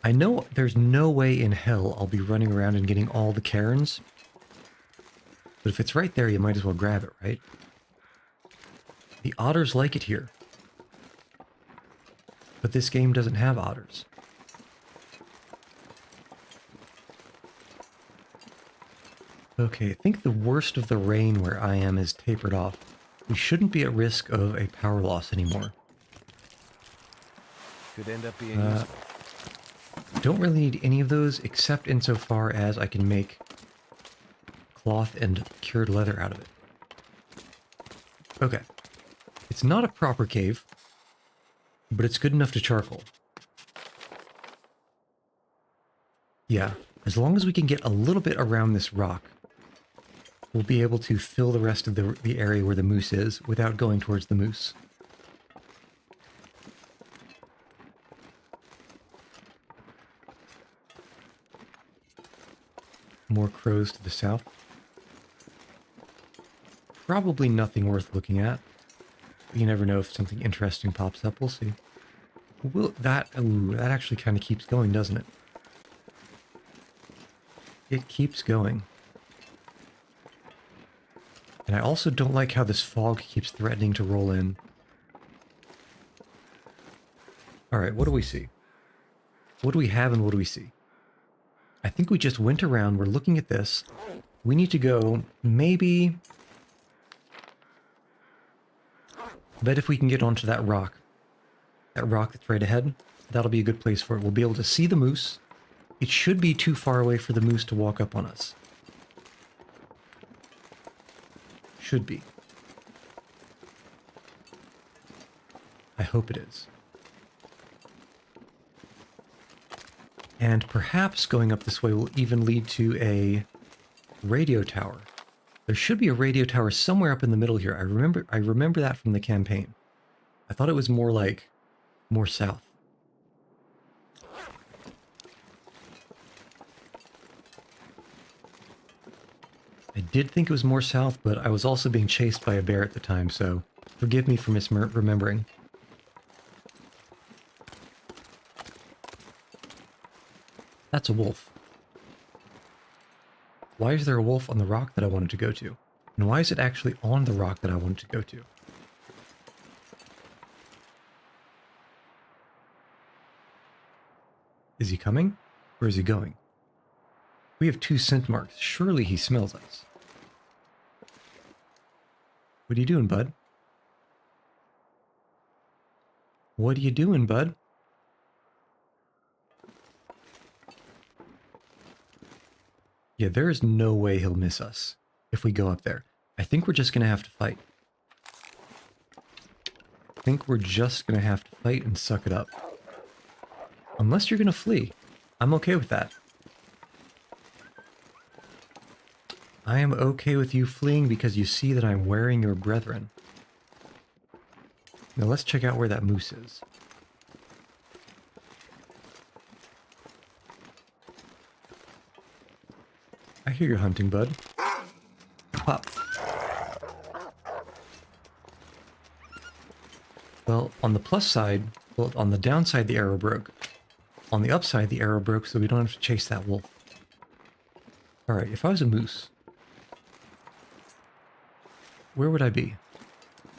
Speaker 1: I know there's no way in hell I'll be running around and getting all the cairns. But if it's right there, you might as well grab it, right? The otters like it here. But this game doesn't have otters. Okay, I think the worst of the rain where I am is tapered off. We shouldn't be at risk of a power loss anymore.
Speaker 2: Could end up being useful.
Speaker 1: Don't really need any of those except insofar as I can make cloth and cured leather out of it. Okay. It's not a proper cave, but it's good enough to charcoal. Yeah, as long as we can get a little bit around this rock, we'll be able to fill the rest of the area where the moose is without going towards the moose. More crows to the south. Probably nothing worth looking at. You never know if something interesting pops up. We'll see. That actually kind of keeps going, doesn't it? It keeps going. And I also don't like how this fog keeps threatening to roll in. Alright, what do we see? What do we have and what do we see? I think we just went around, we're looking at this. We need to go, maybe... bet if we can get onto that rock that's right ahead, that'll be a good place for it. We'll be able to see the moose. It should be too far away for the moose to walk up on us. Should be. I hope it is. And perhaps going up this way will even lead to a radio tower. There should be a radio tower somewhere up in the middle here. I remember that from the campaign. I thought it was more like more south. I did think it was more south, but I was also being chased by a bear at the time, so forgive me for misremembering. That's a wolf. Why is there a wolf on the rock that I wanted to go to? And why is it actually on the rock that I wanted to go to? Is he coming? Or is he going? We have 2 scent marks. Surely he smells us. What are you doing, bud? What are you doing, bud? Yeah, there is no way he'll miss us if we go up there. I think we're just going to have to fight. I think we're just going to have to fight and suck it up. Unless you're going to flee. I'm okay with that. I am okay with you fleeing because you see that I'm wearing your brethren. Now let's check out where that moose is. I hear you're hunting, bud. Pop. Well, on the plus side, well, on the downside, the arrow broke. On the upside, the arrow broke, so we don't have to chase that wolf. Alright, if I was a moose, where would I be?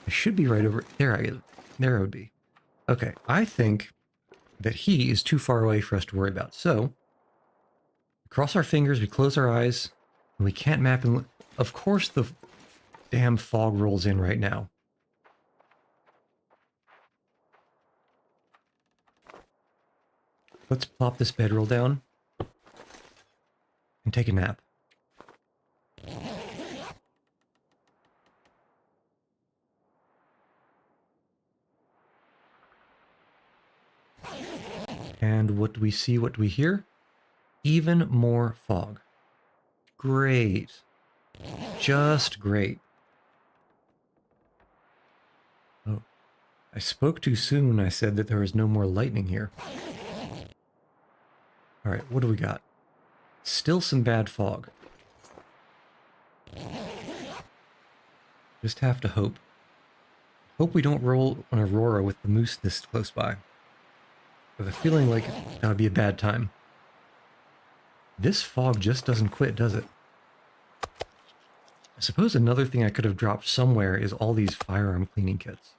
Speaker 1: I should be right over there. There I would be. Okay, I think that he is too far away for us to worry about. So, cross our fingers, we close our eyes, and we can't map and... Of course the damn fog rolls in right now. Let's plop this bedroll down and take a nap. And what do we see, what do we hear? Even more fog. Great. Just great. Oh, I spoke too soon when I said that there was no more lightning here. Alright, what do we got? Still some bad fog. Just have to hope. Hope we don't roll an Aurora with the moose this close by. I have a feeling like that would be a bad time. This fog just doesn't quit, does it? I suppose another thing I could have dropped somewhere is all these firearm cleaning kits.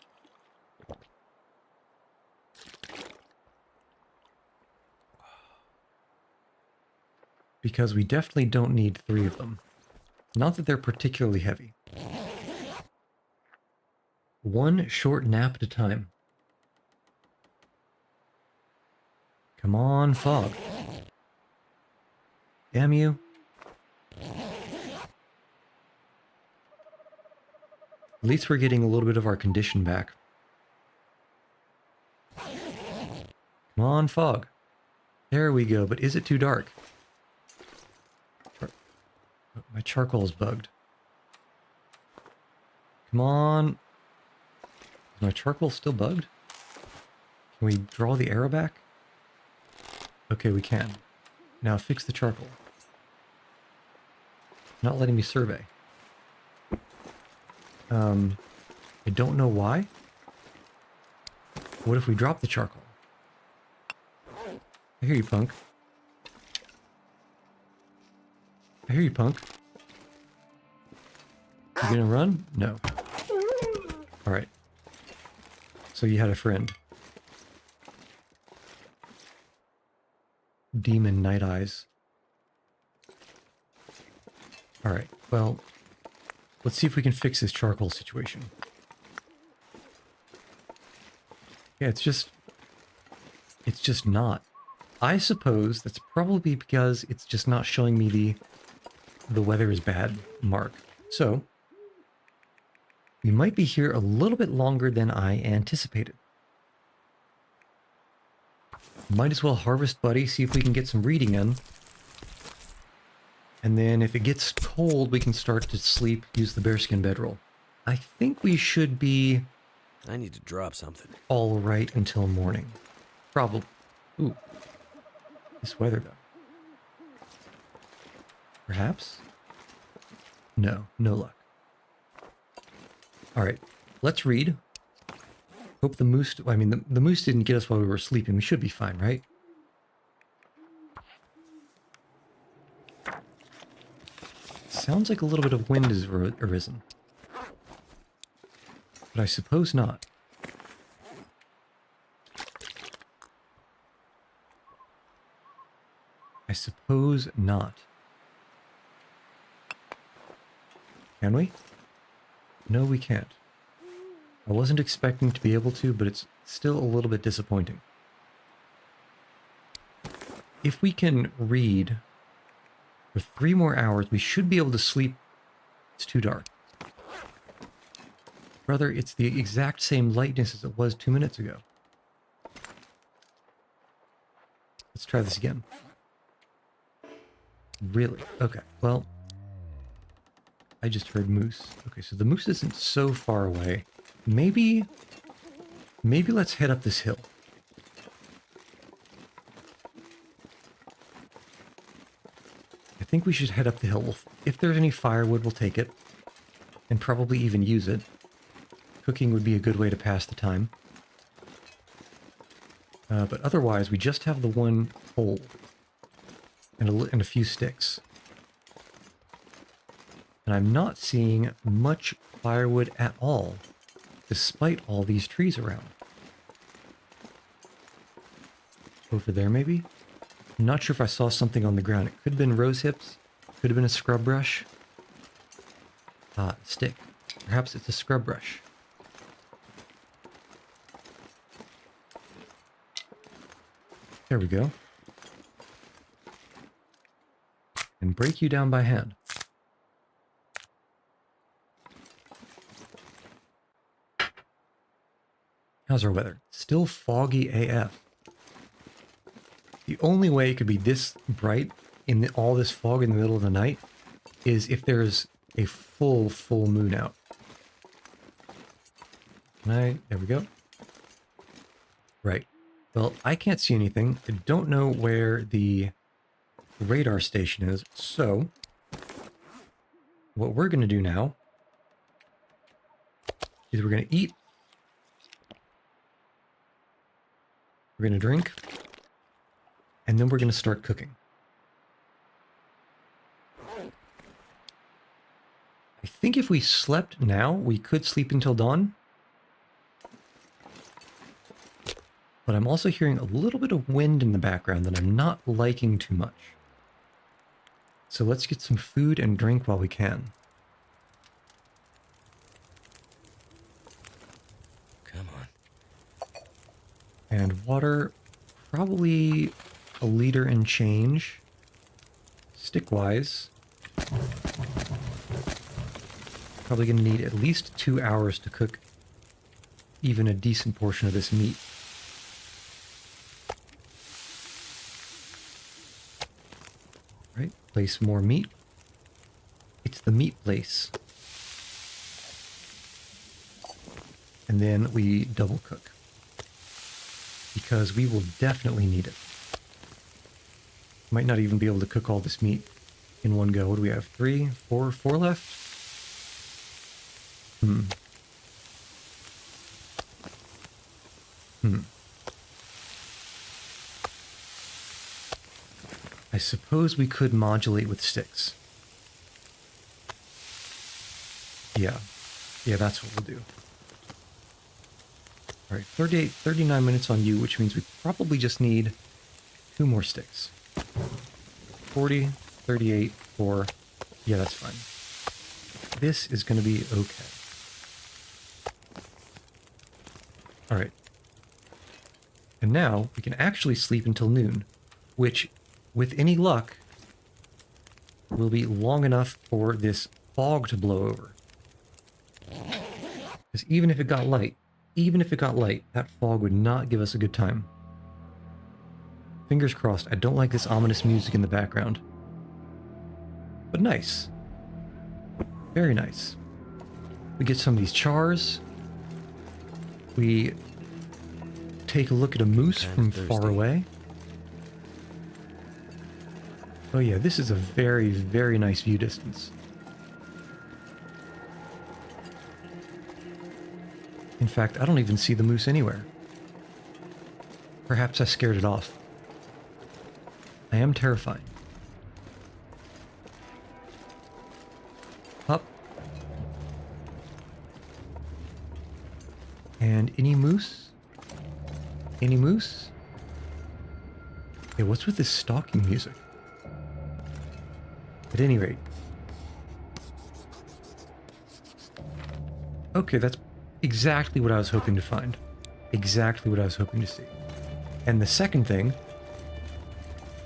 Speaker 1: Because we definitely don't need 3 of them. Not that they're particularly heavy. One short nap at a time. Come on, fog. Damn you. At least we're getting a little bit of our condition back. Come on, fog. There we go, but is it too dark? My charcoal is bugged. Come on. Is my charcoal still bugged? Can we draw the arrow back? Okay, we can. Now fix the charcoal. Not letting me survey. I don't know why. What if we drop the charcoal? I hear you, punk. I hear you, punk. You gonna run? No. Alright. So you had a friend. Demon Night Eyes. Alright, well, let's see if we can fix this charcoal situation. Yeah, it's just not. I suppose that's probably because it's just not showing me the weather is bad mark. So, we might be here a little bit longer than I anticipated. Might as well harvest Buddy, see if we can get some reading in. And then if it gets cold, we can start to sleep, use the bearskin bedroll. I think we should be...
Speaker 2: I need to drop something.
Speaker 1: all right until morning. Probably. Ooh. This weather, though. Perhaps? No. No luck. Alright. Let's read. Hope the moose... I mean, the moose didn't get us while we were sleeping. We should be fine, right? Sounds like a little bit of wind has arisen. But I suppose not. I suppose not. Can we? No, we can't. I wasn't expecting to be able to, but it's still a little bit disappointing. If we can read for 3 more hours, we should be able to sleep. It's too dark. Brother, it's the exact same lightness as it was 2 minutes ago. Let's try this again. Really? Okay, well, I just heard moose. Okay, so the moose isn't so far away. Maybe let's head up this hill. I think we should head up the hill. If there's any firewood, we'll take it. And probably even use it. Cooking would be a good way to pass the time. But otherwise, we just have the one pole. And a few sticks. And I'm not seeing much firewood at all, despite all these trees around. Over there, maybe? I'm not sure if I saw something on the ground. It could have been rose hips. Could have been a scrub brush. Ah, stick. Perhaps it's a scrub brush. There we go. And break you down by hand. How's our weather? Still foggy AF. The only way it could be this bright in all this fog in the middle of the night is if there's a full moon out. There we go. Right. Well, I can't see anything. I don't know where the radar station is, so what we're going to do now is we're going to eat, we're going to drink, and then we're going to start cooking. I think if we slept now, we could sleep until dawn. But I'm also hearing a little bit of wind in the background that I'm not liking too much. So let's get some food and drink while we can.
Speaker 2: Come on.
Speaker 1: And water, probably a liter and change. Stick-wise, probably going to need at least 2 hours to cook even a decent portion of this meat. Right, place more meat. It's the meat place. And then we double cook, because we will definitely need it. Might not even be able to cook all this meat in one go. What do we have? 3, 4 left? I suppose we could modulate with sticks. Yeah, that's what we'll do. All right, 39 minutes on you, which means we probably just need 2 more sticks. 40, 38, 4. Yeah, that's fine. This is going to be okay. All right. And now we can actually sleep until noon, which, with any luck, will be long enough for this fog to blow over. Because even if it got light, that fog would not give us a good time. Fingers crossed. I don't like this ominous music in the background. But nice. Very nice. We get some of these chars. We take a look at a moose from far away. Oh yeah, this is a very, very nice view distance. In fact, I don't even see the moose anywhere. Perhaps I scared it off. I am terrifying. Up. And any moose? Any moose? Hey, what's with this stalking music? At any rate. Okay, that's exactly what I was hoping to find. Exactly what I was hoping to see. And the second thing,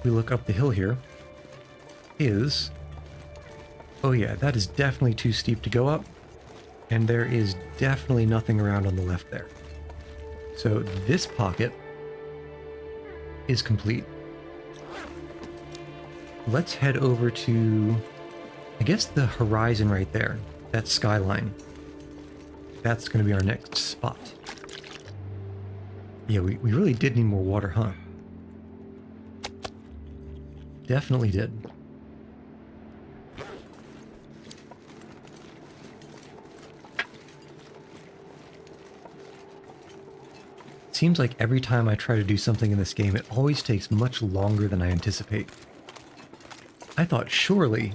Speaker 1: we look up the hill here, is... Oh yeah, that is definitely too steep to go up. And there is definitely nothing around on the left there. So this pocket is complete. Let's head over to, I guess, the horizon right there. That skyline. That's going to be our next spot. Yeah, we really did need more water, huh? Definitely did. Seems like every time I try to do something in this game, it always takes much longer than I anticipate. I thought surely,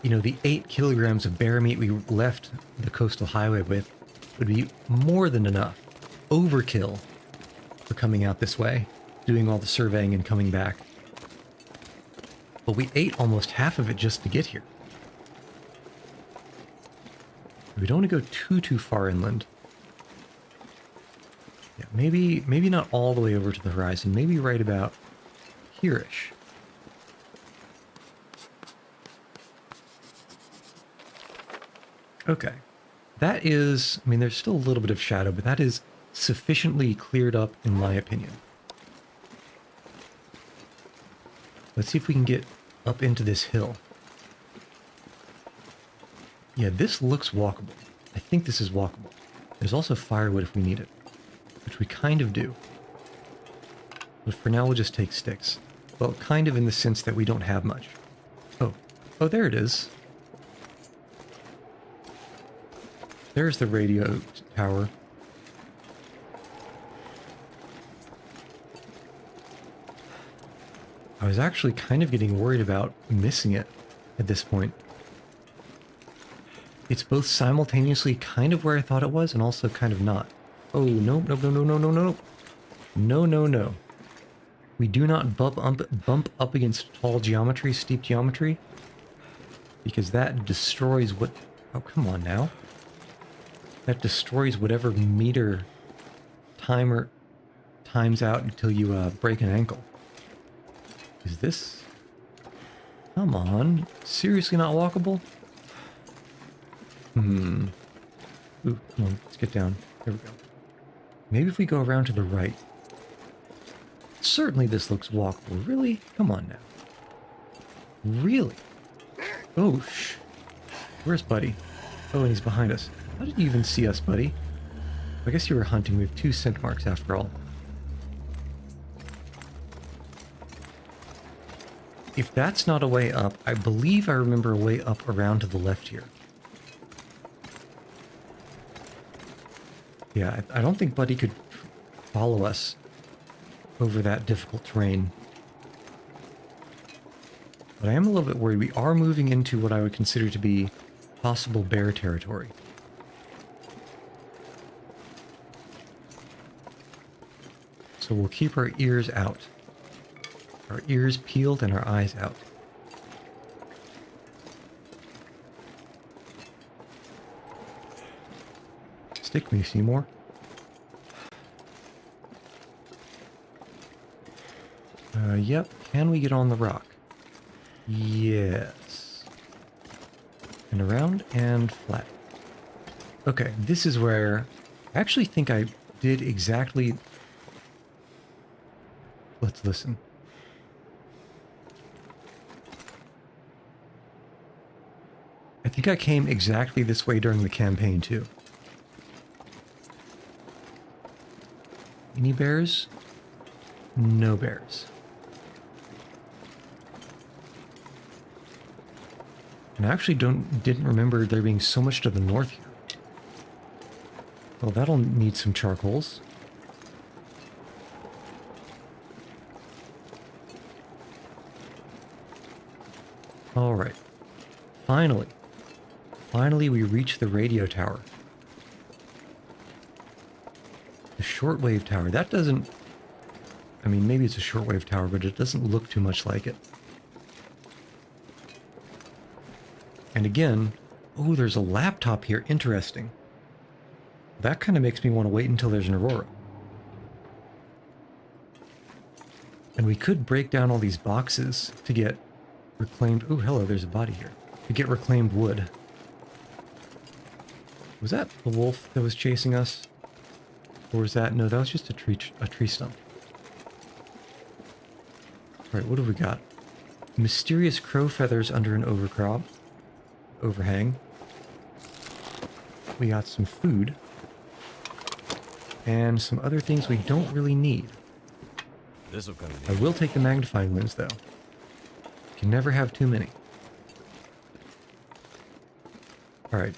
Speaker 1: you know, the 8 kilograms of bear meat we left the coastal highway with would be more than enough. Overkill for coming out this way, doing all the surveying and coming back. But we ate almost half of it just to get here. We don't want to go too far inland. Yeah, maybe not all the way over to the horizon, maybe right about here-ish. Okay. That is, I mean, there's still a little bit of shadow, but that is sufficiently cleared up in my opinion. Let's see if we can get up into this hill. Yeah, this looks walkable. I think this is walkable. There's also firewood if we need it, which we kind of do. But for now, we'll just take sticks. Well, kind of in the sense that we don't have much. Oh, there it is. There's the radio tower. I was actually kind of getting worried about missing it at this point. It's both simultaneously kind of where I thought it was and also kind of not. Oh, no. No. We do not bump up against tall geometry, steep geometry. because that destroys what... Oh, come on now. That destroys whatever meter timer times out until you break an ankle. Is this... Come on. Seriously not walkable? Ooh, come on, let's get down. There we go. Maybe if we go around to the right. Certainly this looks walkable. Really? Come on now. Really? Oh, shh. Where's Buddy? Oh, and he's behind us. How did you even see us, Buddy? I guess you were hunting. We have 2 scent marks after all. If that's not a way up, I believe I remember a way up around to the left here. Yeah, I don't think Buddy could follow us over that difficult terrain. But I am a little bit worried. We are moving into what I would consider to be possible bear territory. So we'll keep our ears out. Our ears peeled and our eyes out. Stick me, Seymour. Yep. Can we get on the rock? Yes. And around and flat. Okay, this is where I actually think I did exactly... Let's listen. I think I came exactly this way during the campaign, too. Any bears? No bears. And I actually didn't remember there being so much to the north here. Well, that'll need some charcoals. All right. Finally. Finally, we reach the radio tower. The shortwave tower. That doesn't... I mean, maybe it's a shortwave tower, but it doesn't look too much like it. And again... Oh, there's a laptop here. Interesting. That kind of makes me want to wait until there's an aurora. And we could break down all these boxes to get reclaimed... Oh, hello, there's a body here. To get reclaimed wood. Was that the wolf that was chasing us? Or was that... No, that was just a tree stump. Alright, what have we got? Mysterious crow feathers under an overhang. We got some food. And some other things we don't really need.
Speaker 2: This'll come in
Speaker 1: I
Speaker 2: handy.
Speaker 1: will take the magnifying lens, though. Can never have too many. Alright.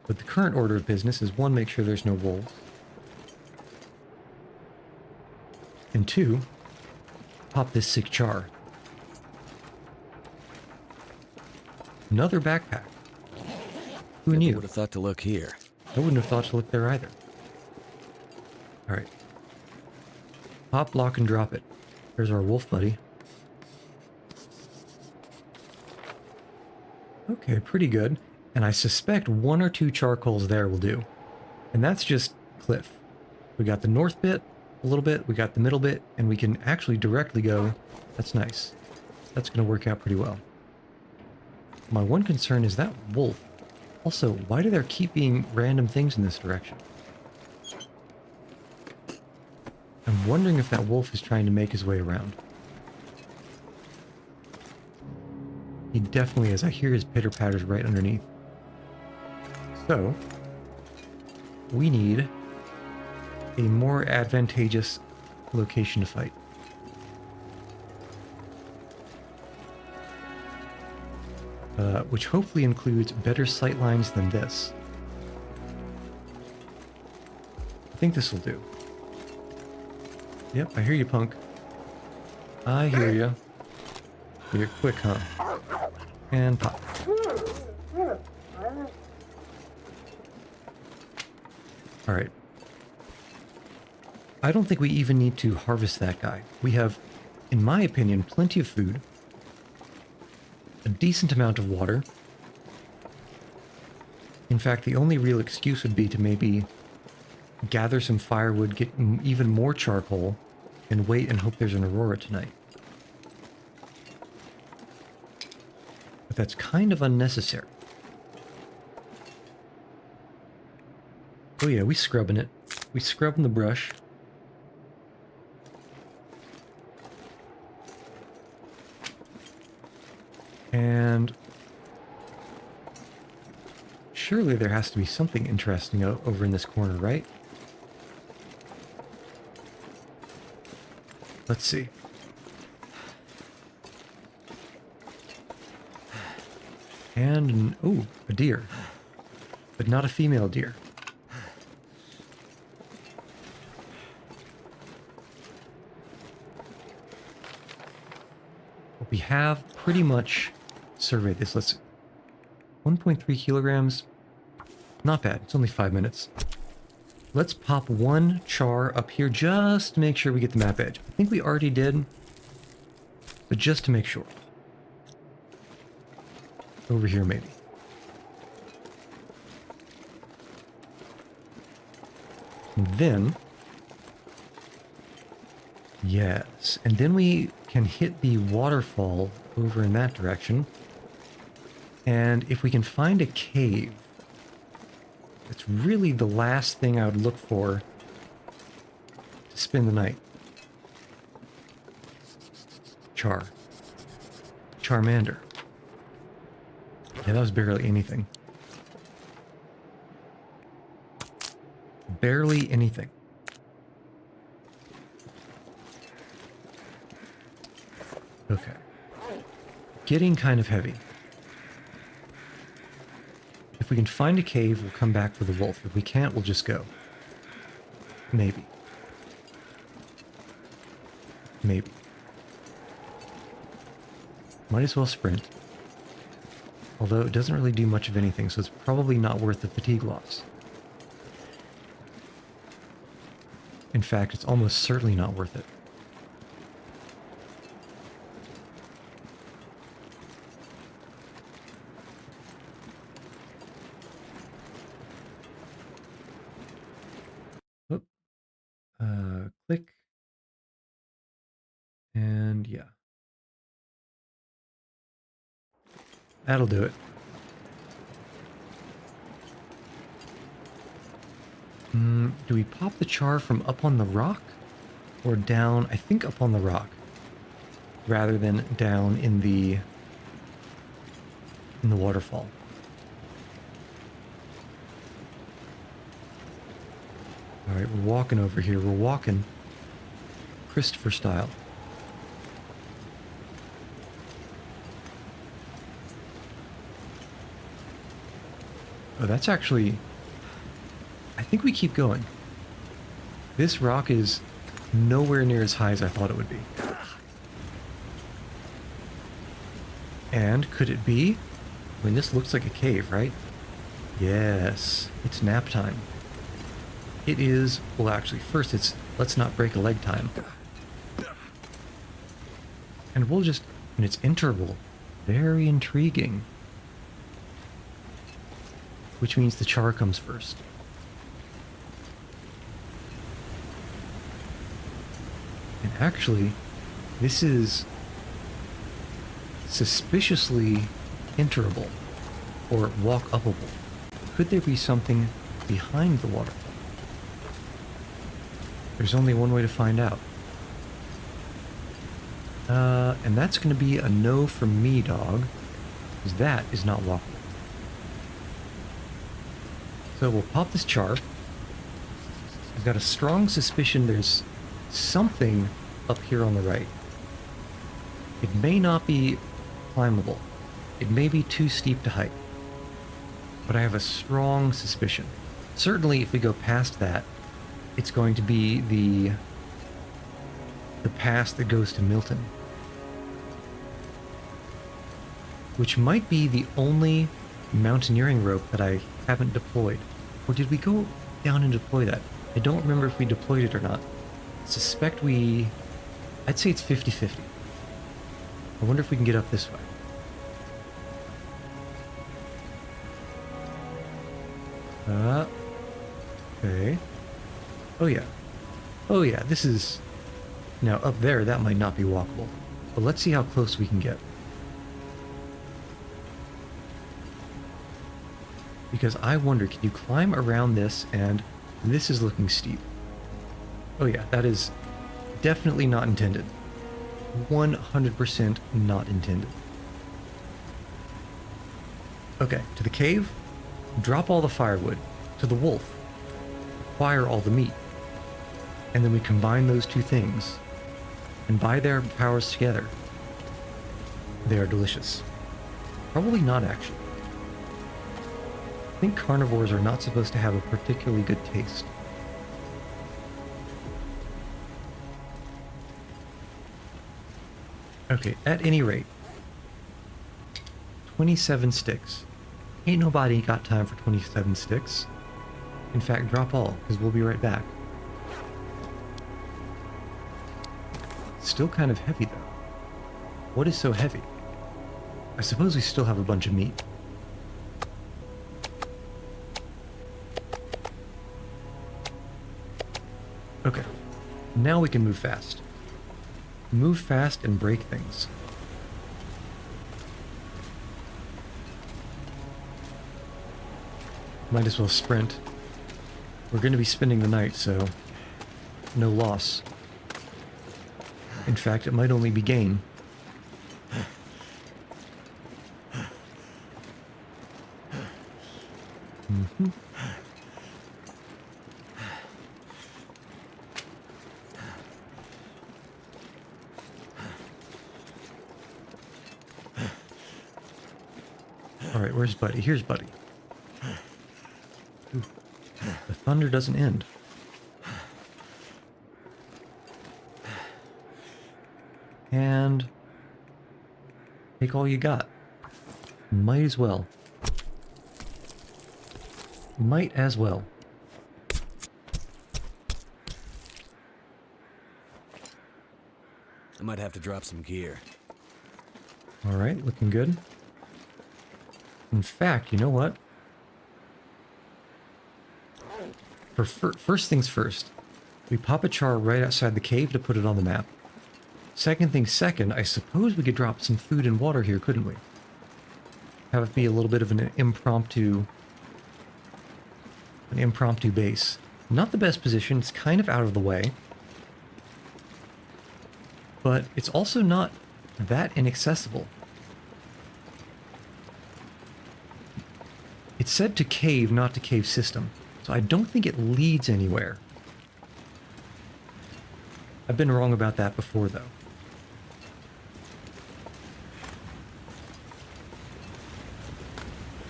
Speaker 1: But the current order of business is 1, make sure there's no wolves. And 2, pop this sick char. Another backpack. Who
Speaker 2: Never
Speaker 1: knew?
Speaker 2: would have thought to look here.
Speaker 1: I wouldn't have thought to look there either. Alright. Pop, lock, and drop it. There's our wolf buddy. Okay, pretty good. And I suspect 1 or 2 charcoals there will do. And that's just cliff. We got the north bit, a little bit, we got the middle bit, and we can actually directly go. That's nice. That's going to work out pretty well. My one concern is that wolf. Also, why do there keep being random things in this direction? I'm wondering if that wolf is trying to make his way around. He definitely is. I hear his pitter-patters right underneath. So, we need a more advantageous location to fight. Which hopefully includes better sight lines than this. I think this will do. Yep, I hear you, punk. I hear you. You're quick, huh? And pop. Alright. I don't think we even need to harvest that guy. We have, in my opinion, plenty of food. A decent amount of water. In fact, the only real excuse would be to maybe gather some firewood, get even more charcoal, and wait and hope there's an aurora tonight. But that's kind of unnecessary. Oh yeah, we scrubbing it. We scrubbing the brush. And surely there has to be something interesting over in this corner, right? Let's see. And, oh, a deer. But not a female deer. But we have pretty much surveyed this. Let's see. 1.3 kilograms. Not bad. It's only 5 minutes. Let's pop one char up here just to make sure we get the map edge. I think we already did, but just to make sure. Over here, maybe. And then, yes, and then we can hit the waterfall over in that direction. And if we can find a cave, it's really the last thing I would look for to spend the night. Charmander. Yeah, that was barely anything. Barely anything. Okay. Getting kind of heavy. If we can find a cave, we'll come back for the wolf. If we can't, we'll just go. Maybe. Maybe. Might as well sprint. Although it doesn't really do much of anything, so it's probably not worth the fatigue loss. In fact, it's almost certainly not worth it. Whoop. Click. And yeah. That'll do it. Do we pop the char from up on the rock? Or down, I think up on the rock. Rather than down in the waterfall. Alright, we're walking over here. We're walking Christopher style. Oh, that's actually... I think we keep going. This rock is nowhere near as high as I thought it would be. And could it be? I mean, this looks like a cave, right? Yes, it's nap time. It is... Well, actually, first it's let's not break a leg time. And we'll just... And it's interval. Very intriguing. Which means the char comes first. And actually, this is suspiciously enterable, or walk-upable. Could there be something behind the waterfall? There's only one way to find out. And that's going to be a no from me, dog, because that is not walkable. So we'll pop this char. I've got a strong suspicion there's something up here on the right. It may not be climbable. It may be too steep to hike. But I have a strong suspicion. Certainly if we go past that, it's going to be the pass that goes to Milton. Which might be the only mountaineering rope that I haven't deployed. Or did we go down and deploy that? I don't remember if we deployed it or not. I suspect we... I'd say it's 50-50. I wonder if we can get up this way. Okay. Oh yeah. Oh yeah, this is... Now up there, that might not be walkable. But let's see how close we can get. Because I wonder, can you climb around this? And this is looking steep. Oh yeah, that is definitely not intended. 100% not intended. Okay, to the cave, drop all the firewood. To the wolf, acquire all the meat. And then we combine those two things. And by their powers together, they are delicious. Probably not, actually. I think carnivores are not supposed to have a particularly good taste. Okay, at any rate, 27 sticks. Ain't nobody got time for 27 sticks. In fact, drop all, because we'll be right back. Still kind of heavy, though. What is so heavy? I suppose we still have a bunch of meat. Okay, now we can move fast. Move fast and break things. Might as well sprint. We're going to be spending the night, so no loss. In fact, it might only be gain. Mm-hmm. Alright, where's Buddy? Here's Buddy. Ooh. The thunder doesn't end. And take all you got. Might as well. Might as well.
Speaker 2: I might have to drop some gear.
Speaker 1: Alright, looking good. In fact, you know what? First things first, we pop a char right outside the cave to put it on the map. Second thing second, I suppose we could drop some food and water here, couldn't we? Have it be a little bit of an impromptu base. Not the best position, it's kind of out of the way. But it's also not that inaccessible. It's said to cave, not to cave system, so I don't think it leads anywhere. I've been wrong about that before, though.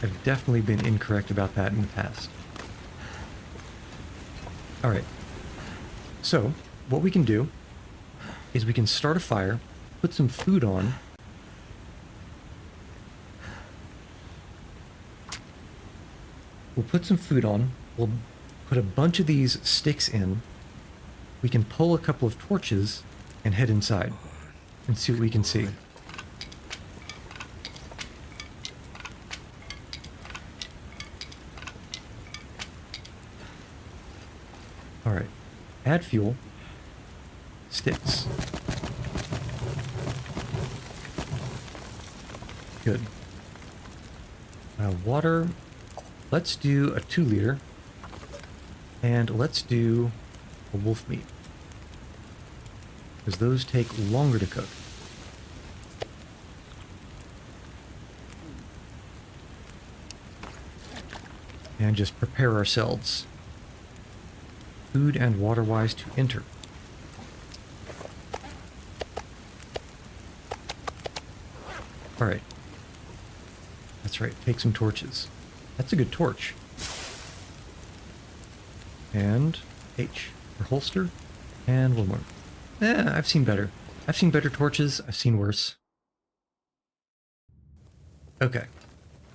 Speaker 1: I've definitely been incorrect about that in the past. Alright. So, what we can do is we can start a fire, put some food on. We'll put some food on. We'll put a bunch of these sticks in. We can pull a couple of torches and head inside and see what we can see. Alright. Add fuel. Sticks. Good. Water. Let's do a 2-liter. And let's do a wolf meat. Because those take longer to cook. And just prepare ourselves, food and water-wise, to enter. Alright. That's right, take some torches. That's a good torch. And H for holster. And one more. I've seen better. I've seen better torches. I've seen worse. Okay.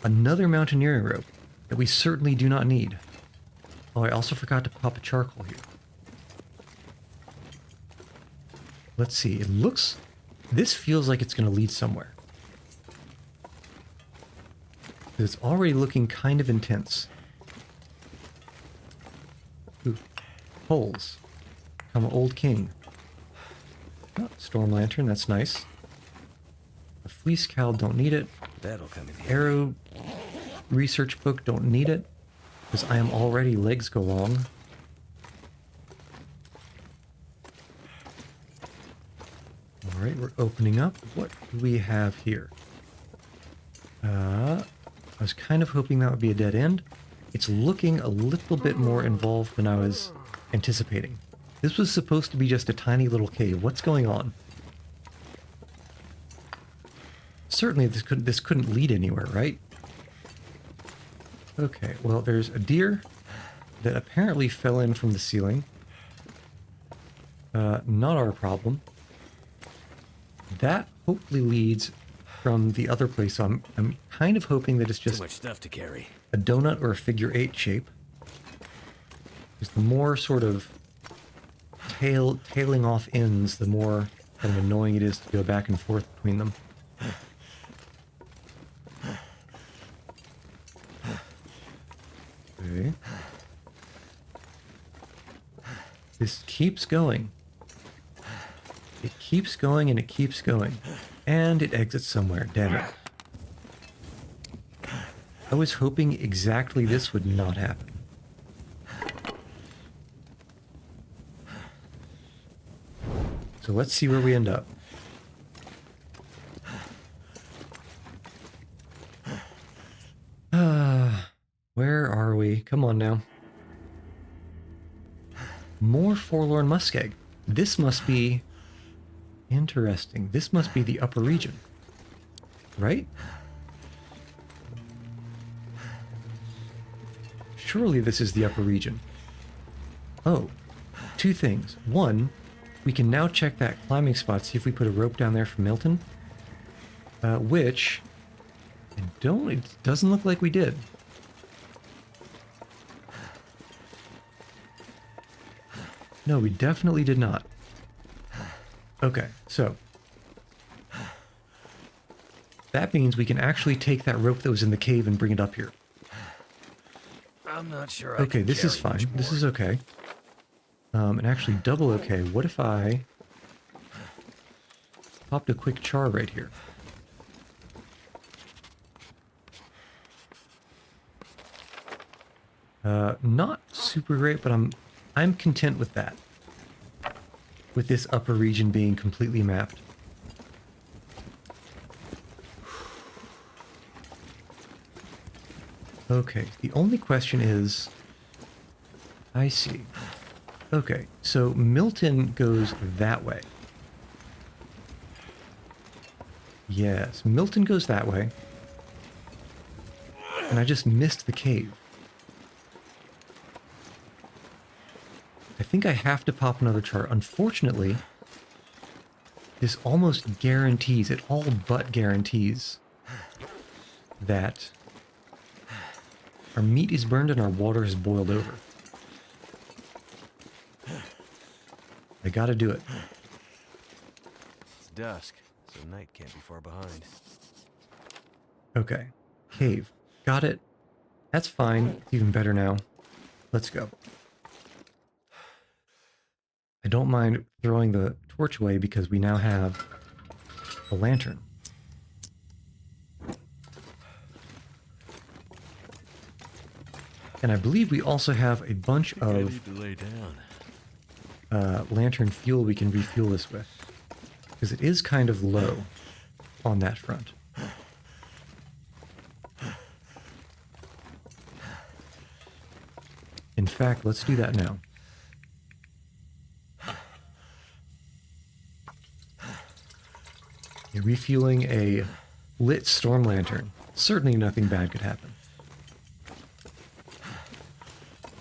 Speaker 1: Another mountaineering rope that we certainly do not need. Oh, I also forgot to pop a charcoal here. Let's see. It looks... This feels like it's going to lead somewhere. It's already looking kind of intense. Ooh, holes. I'm an old king. Oh, storm lantern, that's nice. A fleece cowl, don't need it.
Speaker 2: That'll come in handy.
Speaker 1: Arrow research book, don't need it. Because I am already legs go long. Alright, we're opening up. What do we have here? I was kind of hoping that would be a dead end. It's looking a little bit more involved than I was anticipating. This was supposed to be just a tiny little cave. What's going on? Certainly this couldn't lead anywhere, right? Okay, well, there's a deer that apparently fell in from the ceiling. Not our problem. That hopefully leads from the other place, so I'm kind of hoping that it's
Speaker 2: Too
Speaker 1: just
Speaker 2: much stuff to carry.
Speaker 1: a donut or a figure 8 shape. Because the more sort of tailing off ends, the more kind of annoying it is to go back and forth between them. Okay. This keeps going. It keeps going and it keeps going. And it exits somewhere. Damn it. I was hoping exactly this would not happen. So let's see where we end up. Where are we? Come on now. More Forlorn Muskeg. This must be interesting. This must be the upper region. Right? Surely this is the upper region. Oh, two things. One, we can now check that climbing spot, see if we put a rope down there for Milton. Which, it doesn't look like we did. No, we definitely did not. Okay, so that means we can actually take that rope that was in the cave and bring it up here.
Speaker 2: I'm not sure.
Speaker 1: Okay, this is fine. This is okay. And actually double okay. What if I popped a quick char right here? Not super great, but I'm content with that. With this upper region being completely mapped. Okay, the only question is... I see. Okay, so Milton goes that way. Yes, Milton goes that way. And I just missed the cave. I think I have to pop another chart. Unfortunately, this almost guarantees, it all but guarantees, that our meat is burned and our water is boiled over. I gotta do it.
Speaker 2: It's dusk, so night can't be far behind.
Speaker 1: Okay. Cave. Got it. That's fine. It's even better now. Let's go. I don't mind throwing the torch away because we now have a lantern. And I believe we also have a bunch of
Speaker 2: lay down.
Speaker 1: lantern fuel we can refuel this with. Because it is kind of low on that front. In fact, let's do that now. Refueling a lit storm lantern. Certainly nothing bad could happen.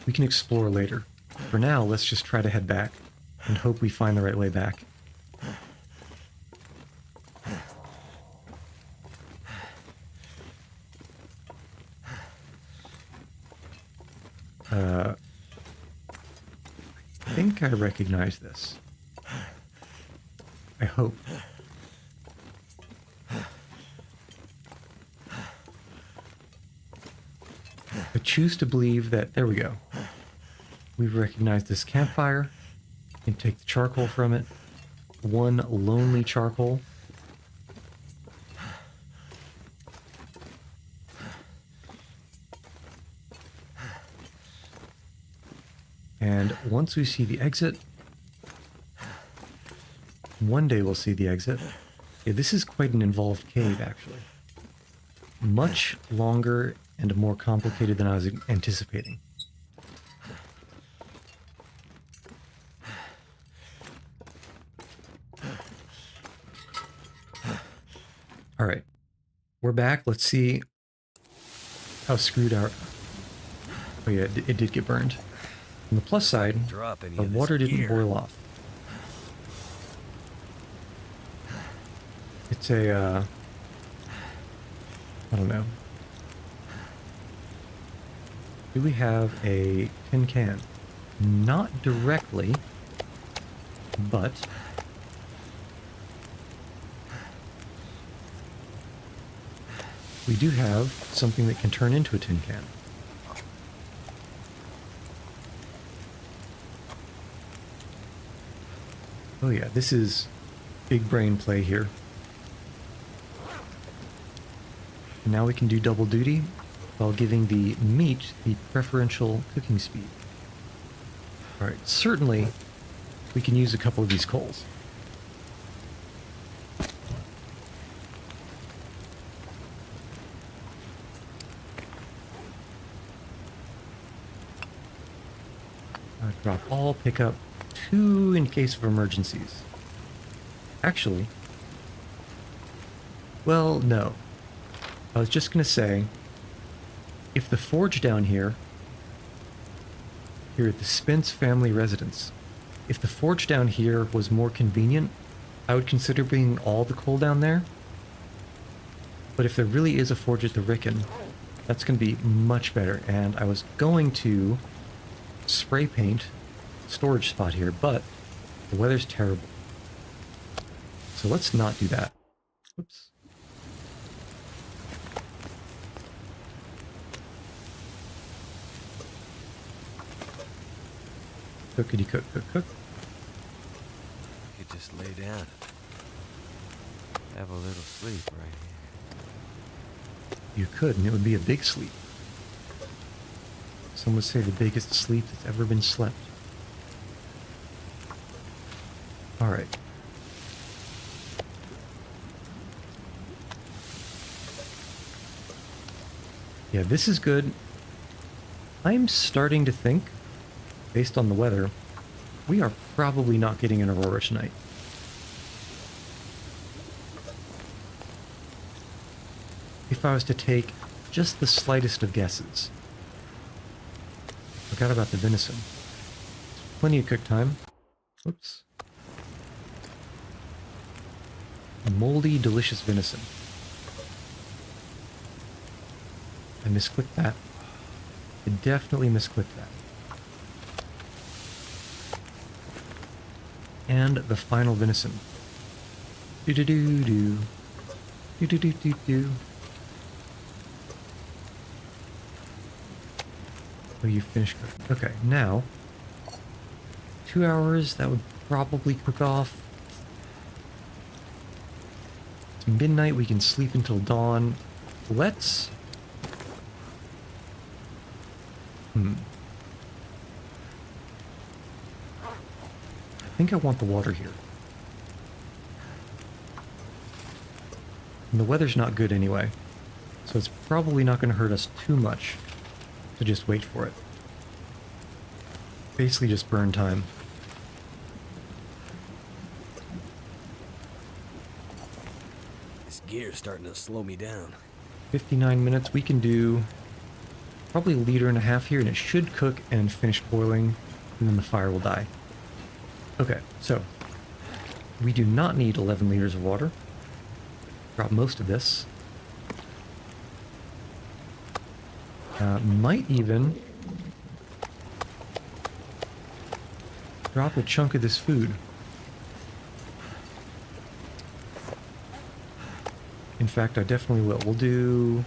Speaker 1: We can explore later. For now, let's just try to head back and hope we find the right way back. I think I recognize this. I hope. I choose to believe that... There we go. We've recognized this campfire. We can take the charcoal from it. One lonely charcoal. And once we see the exit, one day we'll see the exit. Yeah, this is quite an involved cave, actually. Much longer and more complicated than I was anticipating. All right, we're back. Let's see how screwed our... Oh yeah, it did get burned. On the plus side,
Speaker 2: Drop any
Speaker 1: the
Speaker 2: of this
Speaker 1: water didn't
Speaker 2: gear.
Speaker 1: boil off. It's a, I don't know. Do we have a tin can? Not directly, but we do have something that can turn into a tin can. Oh yeah, this is big brain play here. Now we can do double duty while giving the meat the preferential cooking speed. Alright, certainly we can use a couple of these coals. Drop all, pick up 2 in case of emergencies. Actually, well, no. I was just going to say, if the forge down here at the Spence family residence, if the forge down here was more convenient, I would consider bringing all the coal down there. But if there really is a forge at the Rickon, that's going to be much better. And I was going to spray paint storage spot here, but the weather's terrible. So let's not do that. Oops. Cookity cook, cook, cook.
Speaker 2: You could just lay down. Have a little sleep right here.
Speaker 1: You could, and it would be a big sleep. Some would say the biggest sleep that's ever been slept. Alright. Yeah, this is good. I'm starting to think, based on the weather, we are probably not getting an aurora tonight. If I was to take just the slightest of guesses. Forgot about the venison. Plenty of cook time. Oops. Moldy, delicious venison. I misclicked that. I definitely misclicked that. And the final venison. Do-do-do-do. Do-do-do-do-do. Oh, you finished cooking. Okay, now, 2 hours, that would probably cook off. It's midnight, we can sleep until dawn. Let's... I think I want the water here. And the weather's not good anyway, so it's probably not going to hurt us too much to just wait for it. Basically just burn time.
Speaker 2: This gear's starting to slow me down.
Speaker 1: 59 minutes. We can do probably 1.5 liters here, and it should cook and finish boiling, and then the fire will die. Okay, so we do not need 11 liters of water. Drop most of this. Might even drop a chunk of this food. In fact, I definitely will. We'll do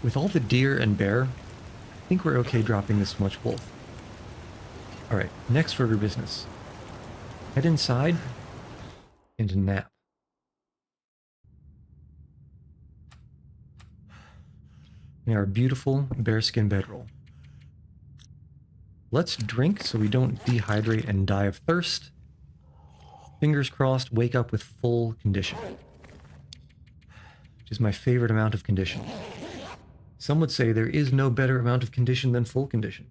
Speaker 1: With all the deer and bear, I think we're okay dropping this much wolf. Alright, next order of business. Head inside and nap. In our beautiful bearskin bedroll. Let's drink so we don't dehydrate and die of thirst. Fingers crossed, wake up with full condition. Which is my favorite amount of condition. Some would say there is no better amount of condition than full condition.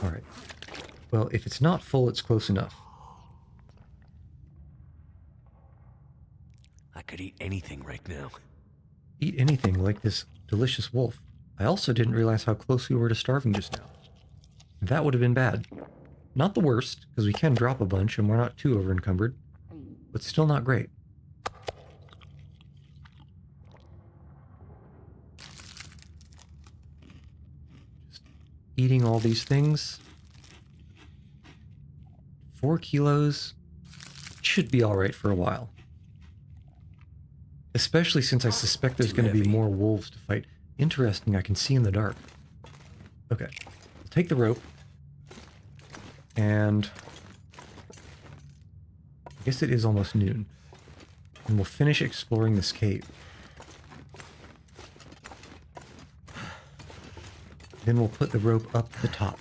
Speaker 1: Alright. Well, if it's not full, it's close enough.
Speaker 2: I could eat anything right now.
Speaker 1: Eat anything like this delicious wolf. I also didn't realize how close we were to starving just now. That would have been bad. Not the worst, because we can drop a bunch and we're not too over-encumbered, but still not great. Just eating all these things. 4 kilos should be alright for a while. Especially since I suspect there's going to be more wolves to fight. Interesting, I can see in the dark. Okay, we'll take the rope. And I guess it is almost noon. And we'll finish exploring this cave. Then we'll put the rope up the top.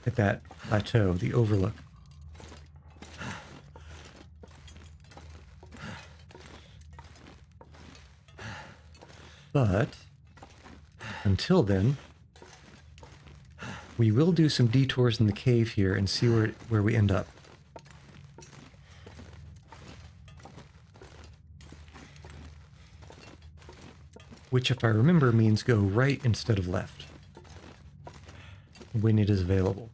Speaker 1: At that plateau, the overlook. But until then, we will do some detours in the cave here and see where we end up. Which, if I remember, means go right instead of left when it is available.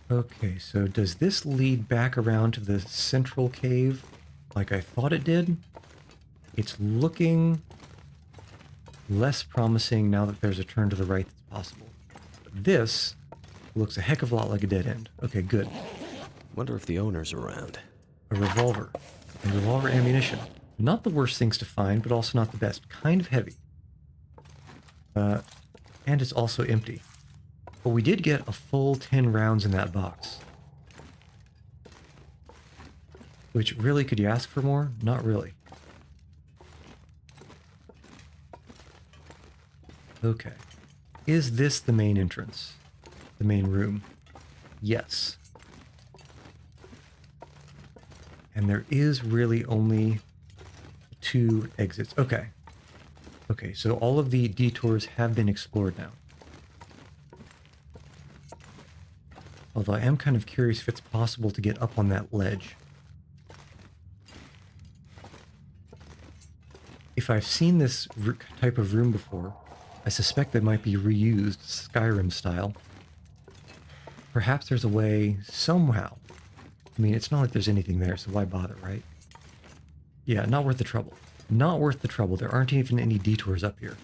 Speaker 1: Okay, so does this lead back around to the central cave like I thought it did? It's looking less promising now that there's a turn to the right that's possible. But this looks a heck of a lot like a dead end. Okay, good.
Speaker 2: Wonder if the owner's around.
Speaker 1: A revolver. And revolver ammunition. Not the worst things to find, but also not the best. Kind of heavy. And it's also empty. But we did get a full 10 rounds in that box. Which, really, could you ask for more? Not really. Okay. Is this the main entrance? The main room? Yes. And there is really only 2 exits. Okay. Okay, so all of the detours have been explored now. Although I am kind of curious if it's possible to get up on that ledge. If I've seen this type of room before, I suspect they might be reused Skyrim style. Perhaps there's a way somehow. I mean, it's not like there's anything there, so why bother, right? Yeah, not worth the trouble. Not worth the trouble. There aren't even any detours up here.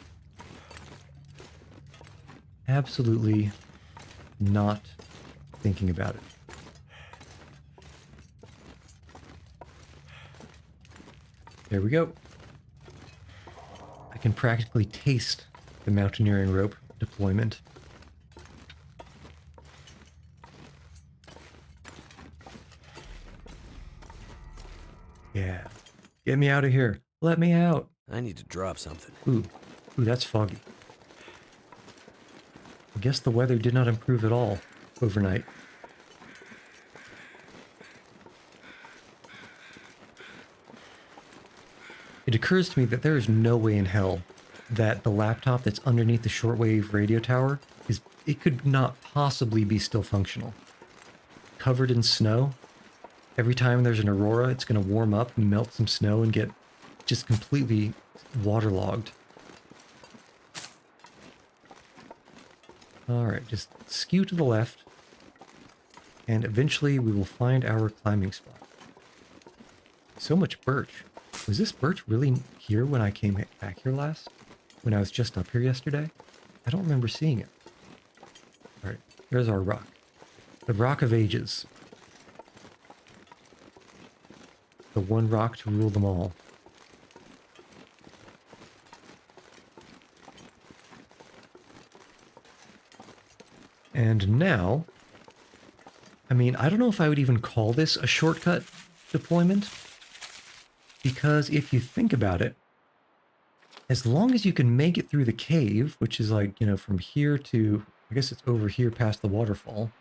Speaker 1: Absolutely not thinking about it. There we go. I can practically taste the mountaineering rope deployment. Yeah. Get me out of here. Let me out.
Speaker 2: I need to drop something.
Speaker 1: Ooh, that's foggy. I guess the weather did not improve at all overnight. It occurs to me that there is no way in hell that the laptop that's underneath the shortwave radio tower it could not possibly be still functional. Covered in snow. Every time there's an aurora, it's going to warm up and melt some snow and get just completely waterlogged. Alright, just skew to the left. And eventually we will find our climbing spot. So much birch. Was this birch really here when I came back here last? when I was just up here yesterday? I don't remember seeing it. Alright, there's our rock. The Rock of Ages. The one rock to rule them all. And now, I mean, I don't know if I would even call this a shortcut deployment, because if you think about it, as long as you can make it through the cave, which is like, you know, from here to, I guess it's over here past the waterfall,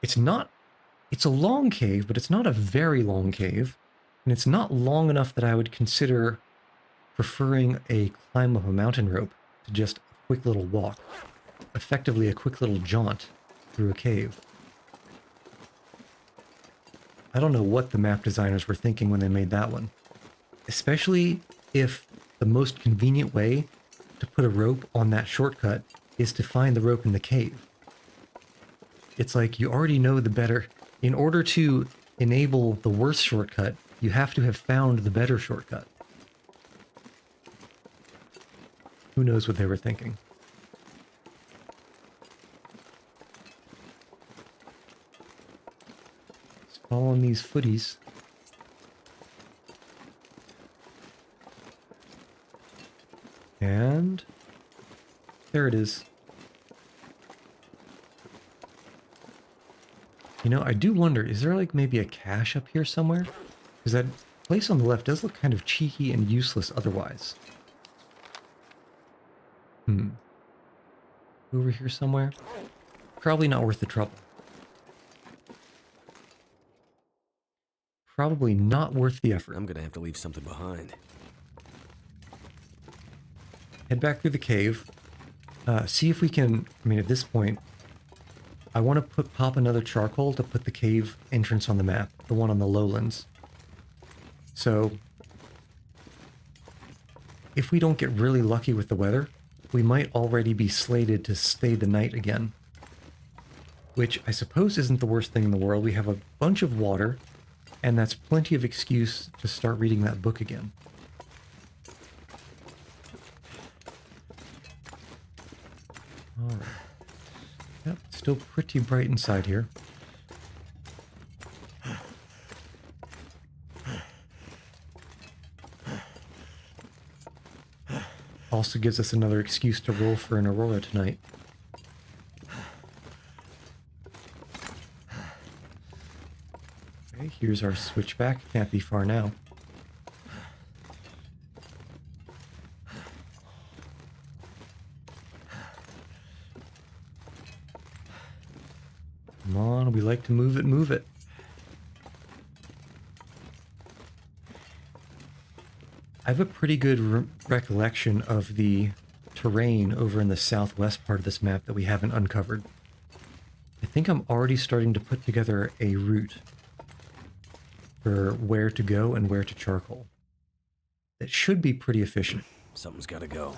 Speaker 1: it's a long cave, but it's not a very long cave, and it's not long enough that I would consider preferring a climb of a mountain rope to just a quick little walk. Effectively a quick little jaunt through a cave. I don't know what the map designers were thinking when they made that one. Especially if the most convenient way to put a rope on that shortcut is to find the rope in the cave. It's like you already know the better. In order to enable the worst shortcut, you have to have found the better shortcut. Who knows what they were thinking? Following these footies. And there it is. You know, I do wonder, is there like maybe a cache up here somewhere? Because that place on the left does look kind of cheeky and useless otherwise. Over here somewhere? Probably not worth the trouble. Probably not worth the effort.
Speaker 2: I'm gonna have to leave something behind.
Speaker 1: Head back through the cave. See if we can, I mean, at this point, I want to pop another charcoal to put the cave entrance on the map, the one on the lowlands. So, if we don't get really lucky with the weather, we might already be slated to stay the night again. Which I suppose isn't the worst thing in the world. We have a bunch of water, and that's plenty of excuse to start reading that book again. Alright. Yep, still pretty bright inside here. Also gives us another excuse to roll for an Aurora tonight. Okay, here's our switchback. Can't be far now. Come on, we like to move it, move it. I have a pretty good recollection of the terrain over in the southwest part of this map that we haven't uncovered. I think I'm already starting to put together a route for where to go and where to charcoal. That should be pretty efficient.
Speaker 2: Something's gotta go.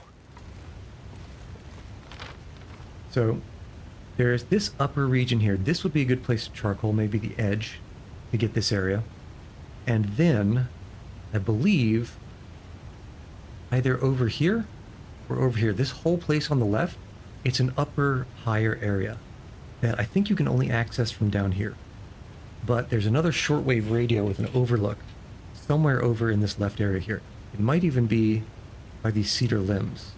Speaker 1: So, there's this upper region here. This would be a good place to charcoal, maybe the edge, to get this area. And then, I believe, either over here or over here, this whole place on the left, it's an upper, higher area that I think you can only access from down here. But there's another shortwave radio with an overlook somewhere over in this left area here. It might even be by these cedar limbs.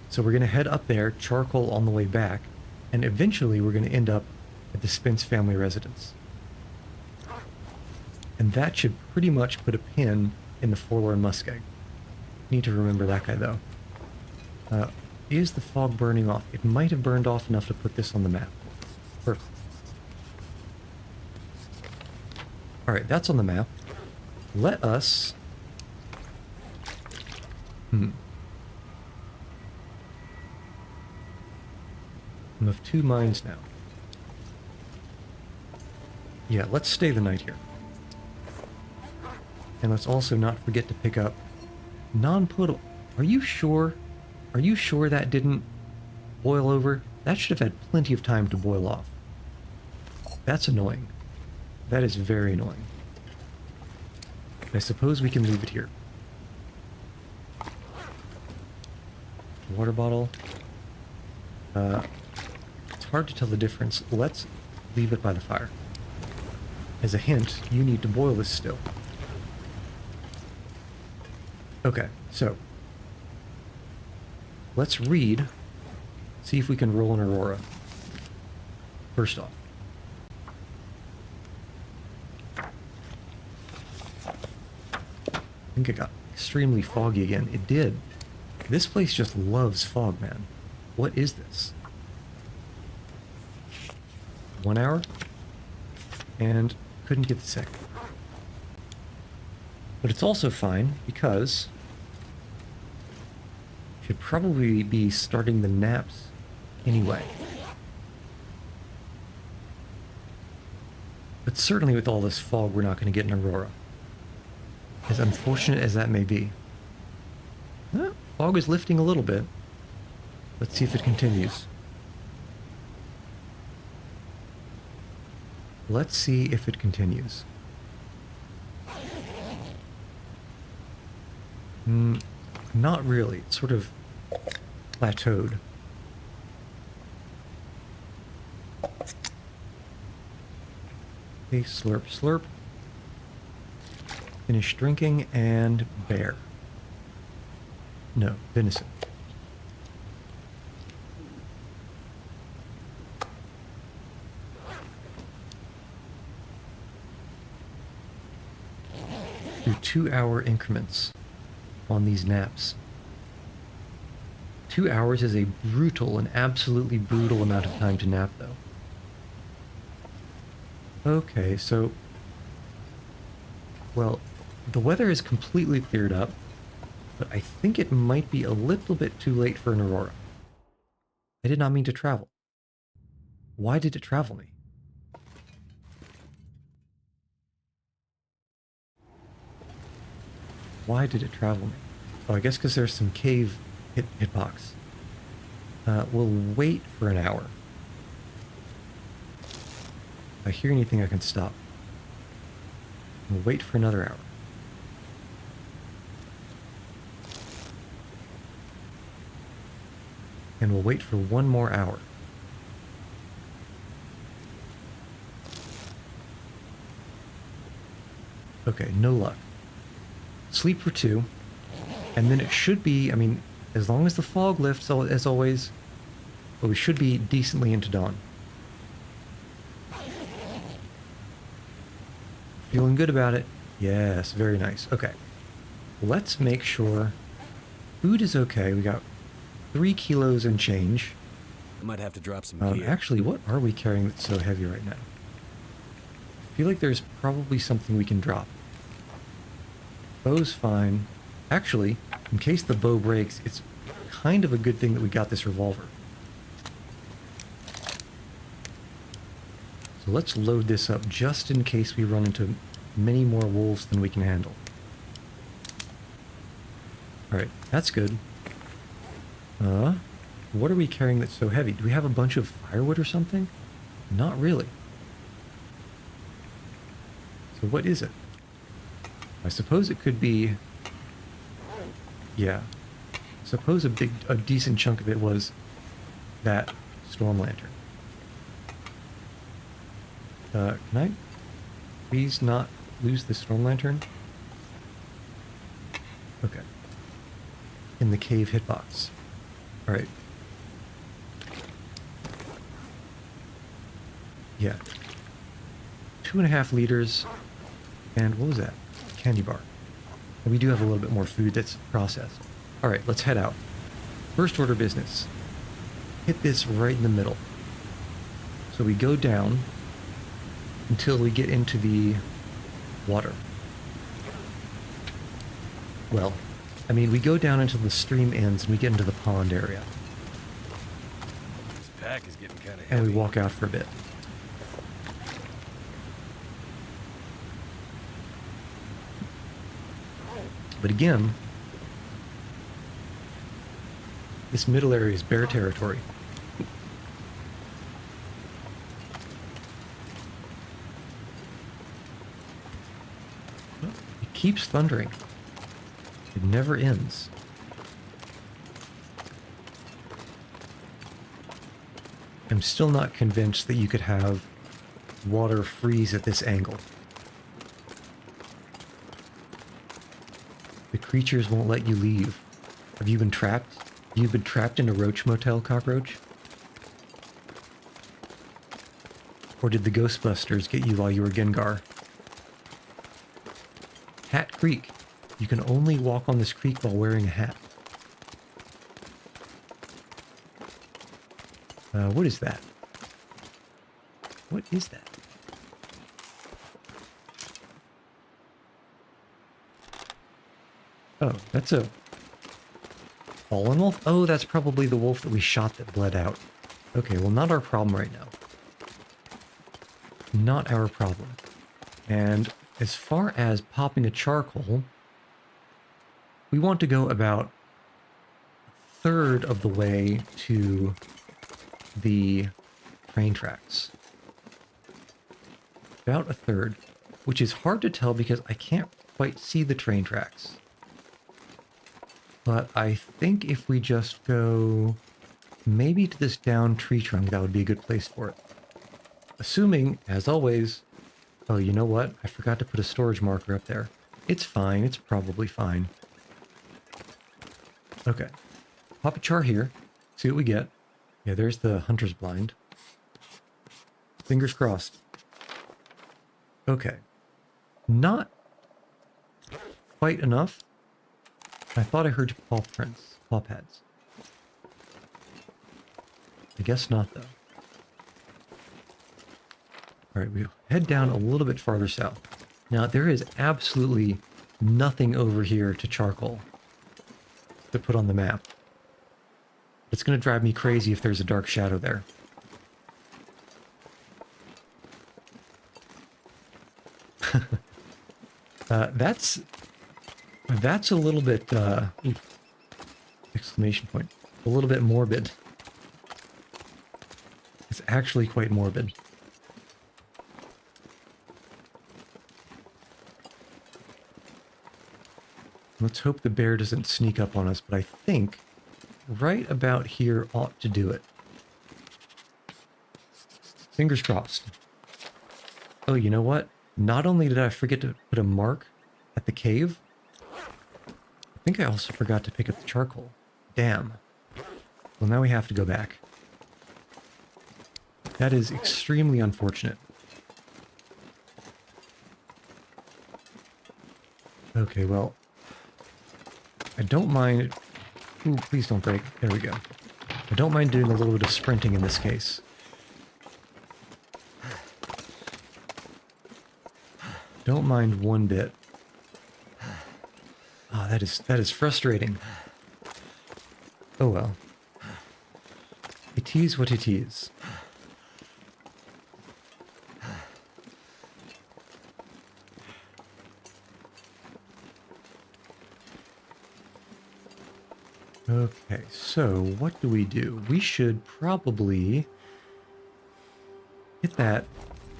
Speaker 1: So we're going to head up there, charcoal on the way back, and eventually we're going to end up at the Spence family residence. And that should pretty much put a pin in the Forlorn Muskeg. Need to remember that guy though. Is the fog burning off? It might have burned off enough to put this on the map. Perfect. Alright, that's on the map. Let us... I'm of two minds now. Yeah, let's stay the night here. And let's also not forget to pick up non-potable. Are you sure? Are you sure that didn't boil over? That should have had plenty of time to boil off. That's annoying. That is very annoying. I suppose we can leave it here. Water bottle. It's hard to tell the difference. Let's leave it by the fire. As a hint, you need to boil this still. Okay, so let's read. See if we can roll an Aurora. First off. I think it got extremely foggy again. It did. This place just loves fog, man. What is this? 1 hour? And couldn't get the second. But it's also fine because should probably be starting the naps anyway. But certainly with all this fog, we're not going to get an Aurora. As unfortunate as that may be. Fog is lifting a little bit. Let's see if it continues. Let's see if it continues. Not really. It's sort of plateaued. Okay, slurp, slurp. Finish drinking and bear. No, venison. Do 2-hour increments on these naps. 2 hours is a brutal, an absolutely brutal amount of time to nap, though. Okay, so... well, the weather is completely cleared up, but I think it might be a little bit too late for an Aurora. I did not mean to travel. Why did it travel me? Why did it travel me? Oh, I guess because there's some cave hitbox. We'll wait for an hour. If I hear anything, I can stop. We'll wait for another hour. And we'll wait for 1 more hour. Okay, no luck. Sleep for 2. And then it should be, I mean, as long as the fog lifts, as always, but we should be decently into dawn. Feeling good about it. Yes, very nice. Okay. Let's make sure food is okay. We got 3 kilos and change.
Speaker 2: I might have to drop some gear.
Speaker 1: Actually, what are we carrying that's so heavy right now? I feel like there's probably something we can drop. Bow's fine. Actually, in case the bow breaks, it's kind of a good thing that we got this revolver. So let's load this up just in case we run into many more wolves than we can handle. Alright, that's good. What are we carrying that's so heavy? Do we have a bunch of firewood or something? Not really. So what is it? I suppose it could be... yeah. Suppose a decent chunk of it was that storm lantern. Can I please not lose the storm lantern? Okay. In the cave hitbox. Alright. Yeah. 2.5 liters. And what was that? Candy bar. And we do have a little bit more food that's processed. Alright, let's head out. First order business. Hit this right in the middle. So we go down until we get into the water. Well, I mean, we go down until the stream ends and we get into the pond area.
Speaker 2: This pack is getting kind of heavy.
Speaker 1: And we walk out for a bit. But again, this middle area is bear territory. It keeps thundering. It never ends. I'm still not convinced that you could have water freeze at this angle. The creatures won't let you leave. Have you been trapped? You've been trapped in a roach motel, Cockroach? Or did the Ghostbusters get you while you were Gengar? Hat Creek. You can only walk on this creek while wearing a hat. What is that? What is that? Oh, that's a fallen wolf? Oh, that's probably the wolf that we shot that bled out. Okay, well, not our problem right now. Not our problem. And as far as popping a charcoal, we want to go about a third of the way to the train tracks. About a third, which is hard to tell because I can't quite see the train tracks. But I think if we just go maybe to this down tree trunk, that would be a good place for it. Assuming, as always, oh, you know what? I forgot to put a storage marker up there. It's fine. It's probably fine. Okay. Pop a char here. See what we get. Yeah, there's the hunter's blind. Fingers crossed. Okay. Not quite enough. I thought I heard paw prints, paw pads. I guess not, though. Alright, we'll head down a little bit farther south. Now, there is absolutely nothing over here to charcoal to put on the map. It's going to drive me crazy if there's a dark shadow there. That's a little bit, exclamation point, a little bit morbid. It's actually quite morbid. Let's hope the bear doesn't sneak up on us, but I think right about here ought to do it. Fingers crossed. Oh, you know what? Not only did I forget to put a mark at the cave, I think I also forgot to pick up the charcoal. Damn. Well, now we have to go back. That is extremely unfortunate. Okay, well, I don't mind... Ooh, please don't break. There we go. I don't mind doing a little bit of sprinting in this case. Don't mind one bit. Ah, that is frustrating. Oh well. It is what it is. Okay, so what do? We should probably hit that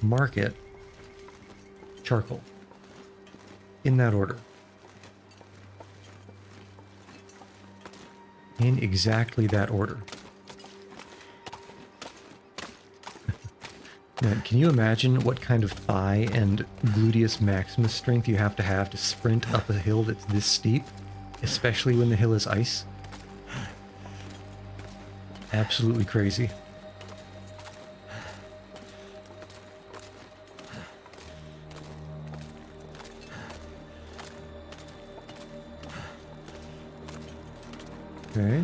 Speaker 1: market charcoal in that order. In exactly that order. Now, can you imagine what kind of thigh and gluteus maximus strength you have to sprint up a hill that's this steep, especially when the hill is ice? Absolutely crazy. Okay.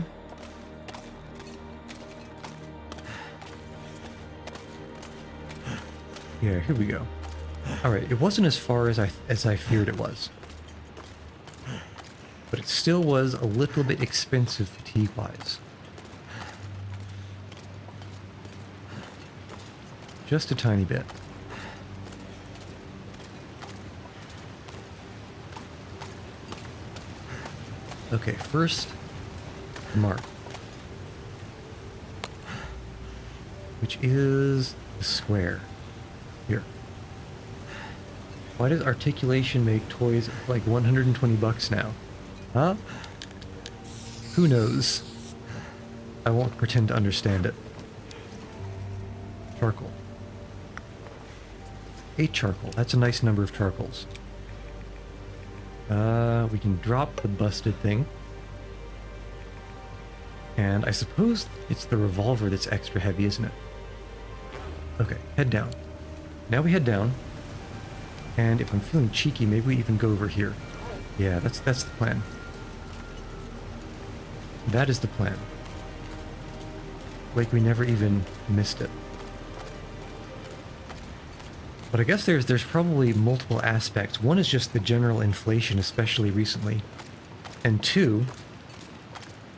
Speaker 1: Yeah, here we go. Alright, it wasn't as far as I feared it was. But it still was a little bit expensive fatigue-wise. Just a tiny bit. Okay, first, mark. Which is the square. Here. Why does Articulation make toys like 120 bucks now? Huh? Who knows? I won't pretend to understand it. charcoal. 8 charcoal. That's a nice number of charcoals. We can drop the busted thing. And I suppose it's the revolver that's extra heavy, isn't it? Okay, head down. Now we head down. And if I'm feeling cheeky, maybe we even go over here. Yeah, that's the plan. That is the plan. Like we never even missed it. But I guess there's probably multiple aspects. One is just the general inflation, especially recently. And two,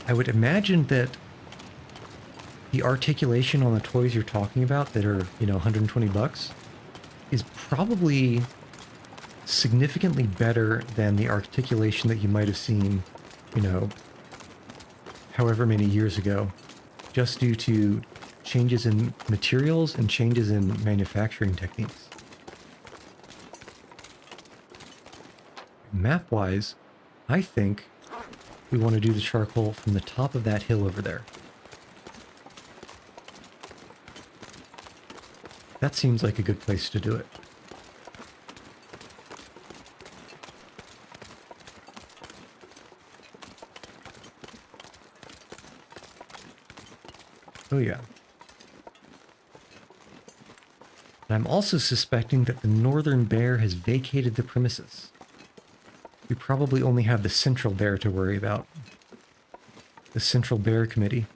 Speaker 1: I would imagine that the articulation on the toys you're talking about that are, you know, 120 bucks is probably significantly better than the articulation that you might have seen, you know, however many years ago, just due to changes in materials and changes in manufacturing techniques. Map-wise, I think we want to do the charcoal from the top of that hill over there. That seems like a good place to do it. Oh yeah. And I'm also suspecting that the northern bear has vacated the premises. We probably only have the central bear to worry about. The Central Bear Committee.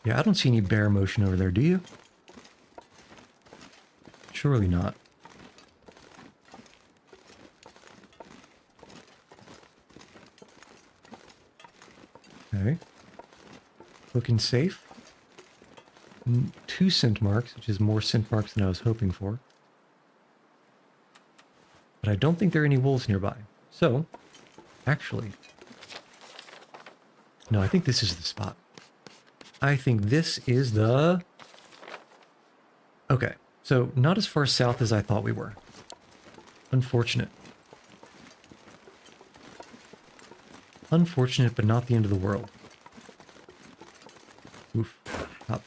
Speaker 1: Yeah, I don't see any bear motion over there, do you? Surely not. Okay. Looking safe. 2 scent marks, which is more scent marks than I was hoping for. But I don't think there are any wolves nearby. So, actually... No, I think this is the spot. I think this is the... Okay, so not as far south as I thought we were. Unfortunate. Unfortunate, but not the end of the world. Oof. Up.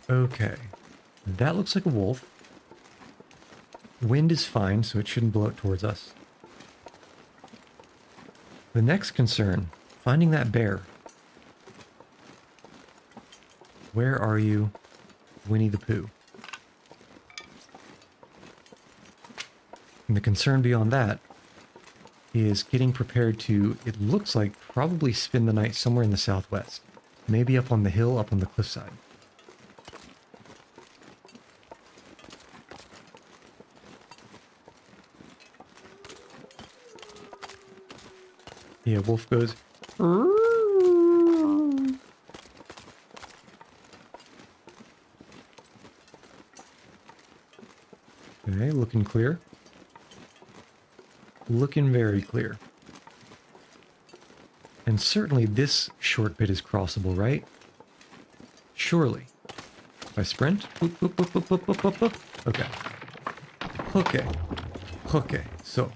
Speaker 1: Okay. That looks like a wolf. Wind is fine, so it shouldn't blow it towards us. The next concern, finding that bear. Where are you, Winnie the Pooh? And the concern beyond that is getting prepared to, it looks like, probably spend the night somewhere in the southwest. Maybe up on the hill, up on the cliffside. Yeah, wolf goes... Okay, looking clear. Looking very clear. And certainly this short bit is crossable, right? Surely. If I sprint? Boop, boop, boop, boop, boop, boop, boop, boop. Okay. Okay. Okay, so...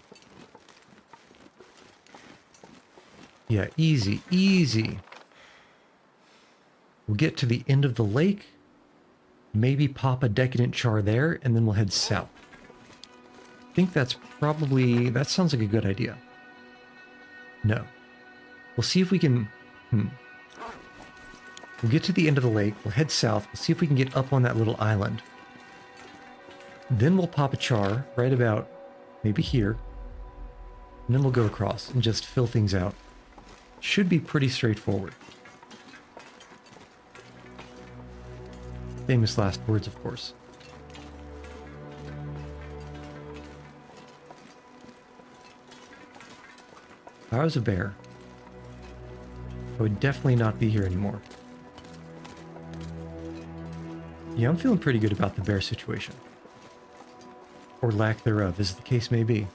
Speaker 1: Yeah, easy, easy. We'll get to the end of the lake, maybe pop a decadent char there, and then we'll head south. I think that's probably... that sounds like a good idea. No. We'll see if we can... We'll get to the end of the lake, we'll head south, we'll see if we can get up on that little island. Then we'll pop a char right about maybe here, and then we'll go across and just fill things out. Should be pretty straightforward. Famous last words, of course. If I was a bear, I would definitely not be here anymore. Yeah, I'm feeling pretty good about the bear situation. Or lack thereof, as the case may be.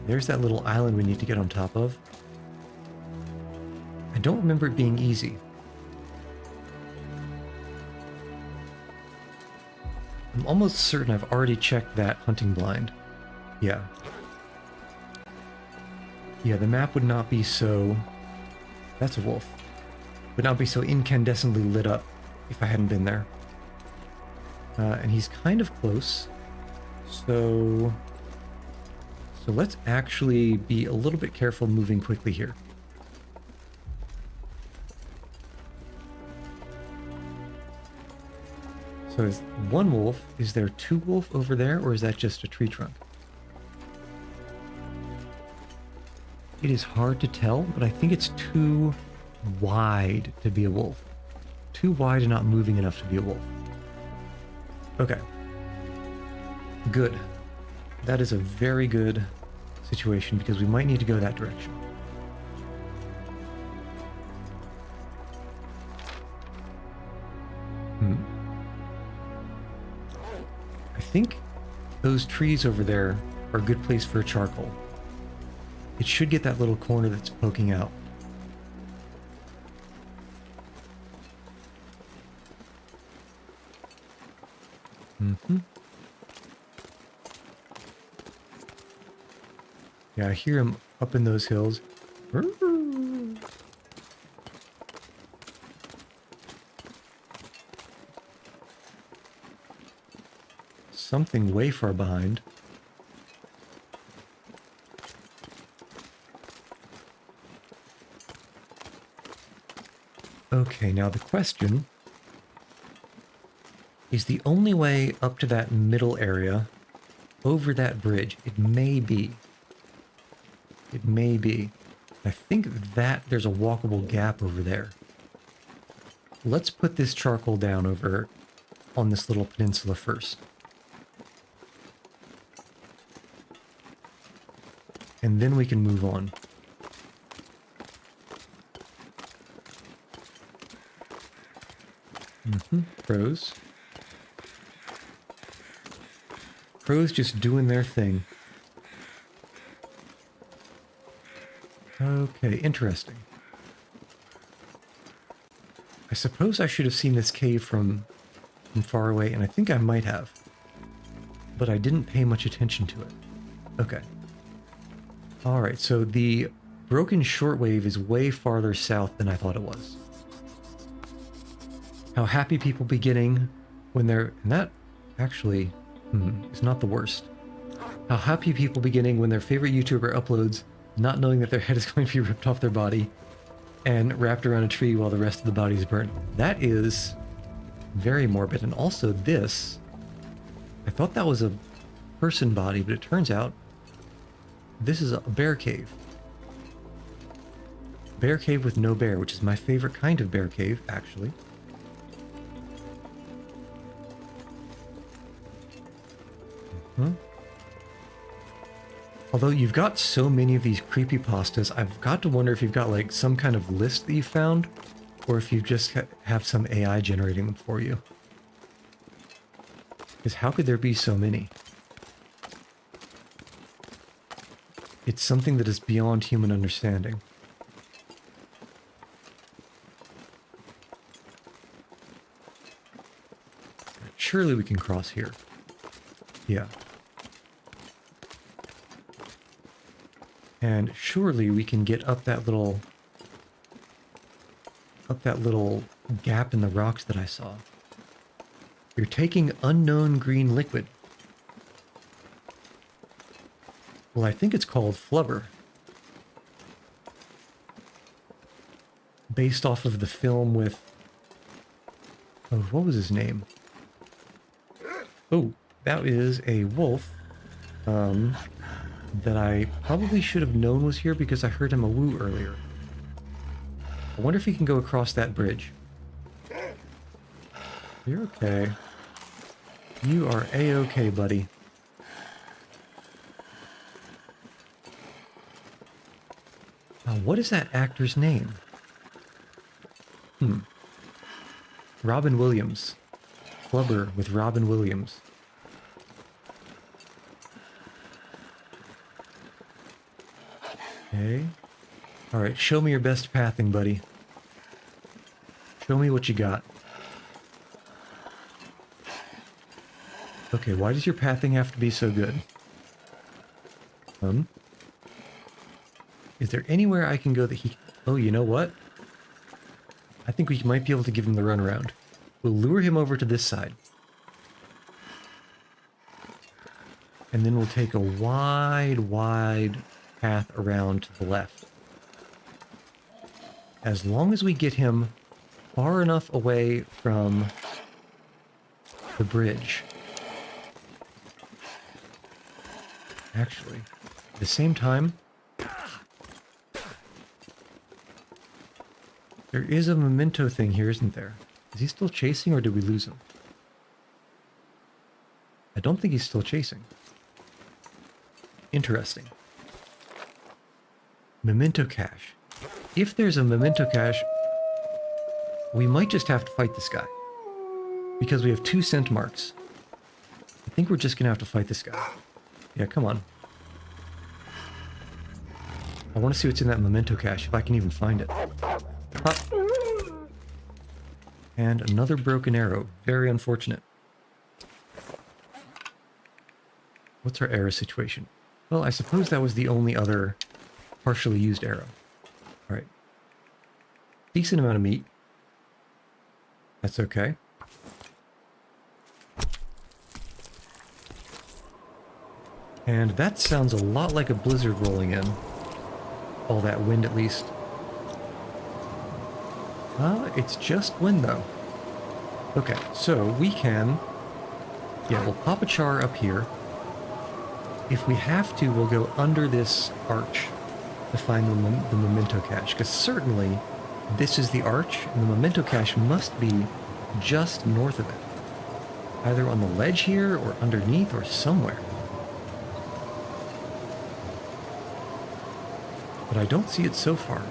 Speaker 1: There's that little island we need to get on top of. I don't remember it being easy. I'm almost certain I've already checked that hunting blind. Yeah. Yeah, the map would not be so... That's a wolf. Would not be so incandescently lit up if I hadn't been there. And he's kind of close. So let's actually be a little bit careful moving quickly here. So is one wolf, is there two wolf over there, or is that just a tree trunk? It is hard to tell, but I think it's too wide to be a wolf. Too wide and not moving enough to be a wolf. Okay. Good. That is a very good situation because we might need to go that direction. I think those trees over there are a good place for a charcoal. It should get that little corner that's poking out. Yeah, I hear him up in those hills. Something way far behind. Okay, now the question is the only way up to that middle area over that bridge. It may be. It may be. I think that there's a walkable gap over there. Let's put this charcoal down over on this little peninsula first. And then we can move on. Crows. Crows just doing their thing. Okay, interesting. I suppose I should have seen this cave from far away, and I think I might have. But I didn't pay much attention to it. Okay. Alright, so the broken shortwave is way farther south than I thought it was. How happy people beginning when they're... And that actually is not the worst. How happy people beginning when their favorite YouTuber uploads, not knowing that their head is going to be ripped off their body and wrapped around a tree while the rest of the body is burnt. That is very morbid. And also this, I thought that was a person body, but it turns out this is a bear cave. Bear cave with no bear, which is my favorite kind of bear cave, actually. Although you've got so many of these creepypastas, I've got to wonder if you've got like some kind of list that you found, or if you just have some AI generating them for you. Because how could there be so many? It's something that is beyond human understanding. Surely we can cross here. Yeah. And surely we can get up that little gap in the rocks that I saw. You're taking unknown green liquid. Well, I think it's called flubber. Based off of the film with... Oh, what was his name? Oh, that is a wolf. That I probably should have known was here because I heard him a woo earlier. I wonder if he can go across that bridge. You're okay. You are A-okay, buddy. What is that actor's name? Robin Williams. Flubber with Robin Williams. Okay. Alright, show me your best pathing, buddy. Show me what you got. Okay, why does your pathing have to be so good? Is there anywhere I can go that he... Oh, you know what? I think we might be able to give him the runaround. We'll lure him over to this side. And then we'll take a wide path around to the left. As long as we get him far enough away from the bridge. Actually, at the same time, there is a memento thing here, isn't there? Is he still chasing, or did we lose him? I don't think he's still chasing. Interesting. Memento cache. If there's a memento cache, we might just have to fight this guy. Because we have 2 scent marks. I think we're just gonna have to fight this guy. Yeah, come on. I want to see what's in that memento cache, if I can even find it. Pop. And another broken arrow. Very unfortunate. What's our arrow situation? Well, I suppose that was the only other partially used arrow. Alright. Decent amount of meat. That's okay. And that sounds a lot like a blizzard rolling in. All that wind, at least. It's just wind, though. Okay, so we can... Yeah, we'll pop a char up here. If we have to, we'll go under this arch to find the memento cache, because certainly this is the arch, and the memento cache must be just north of it. Either on the ledge here, or underneath, or somewhere. But I don't see it so far.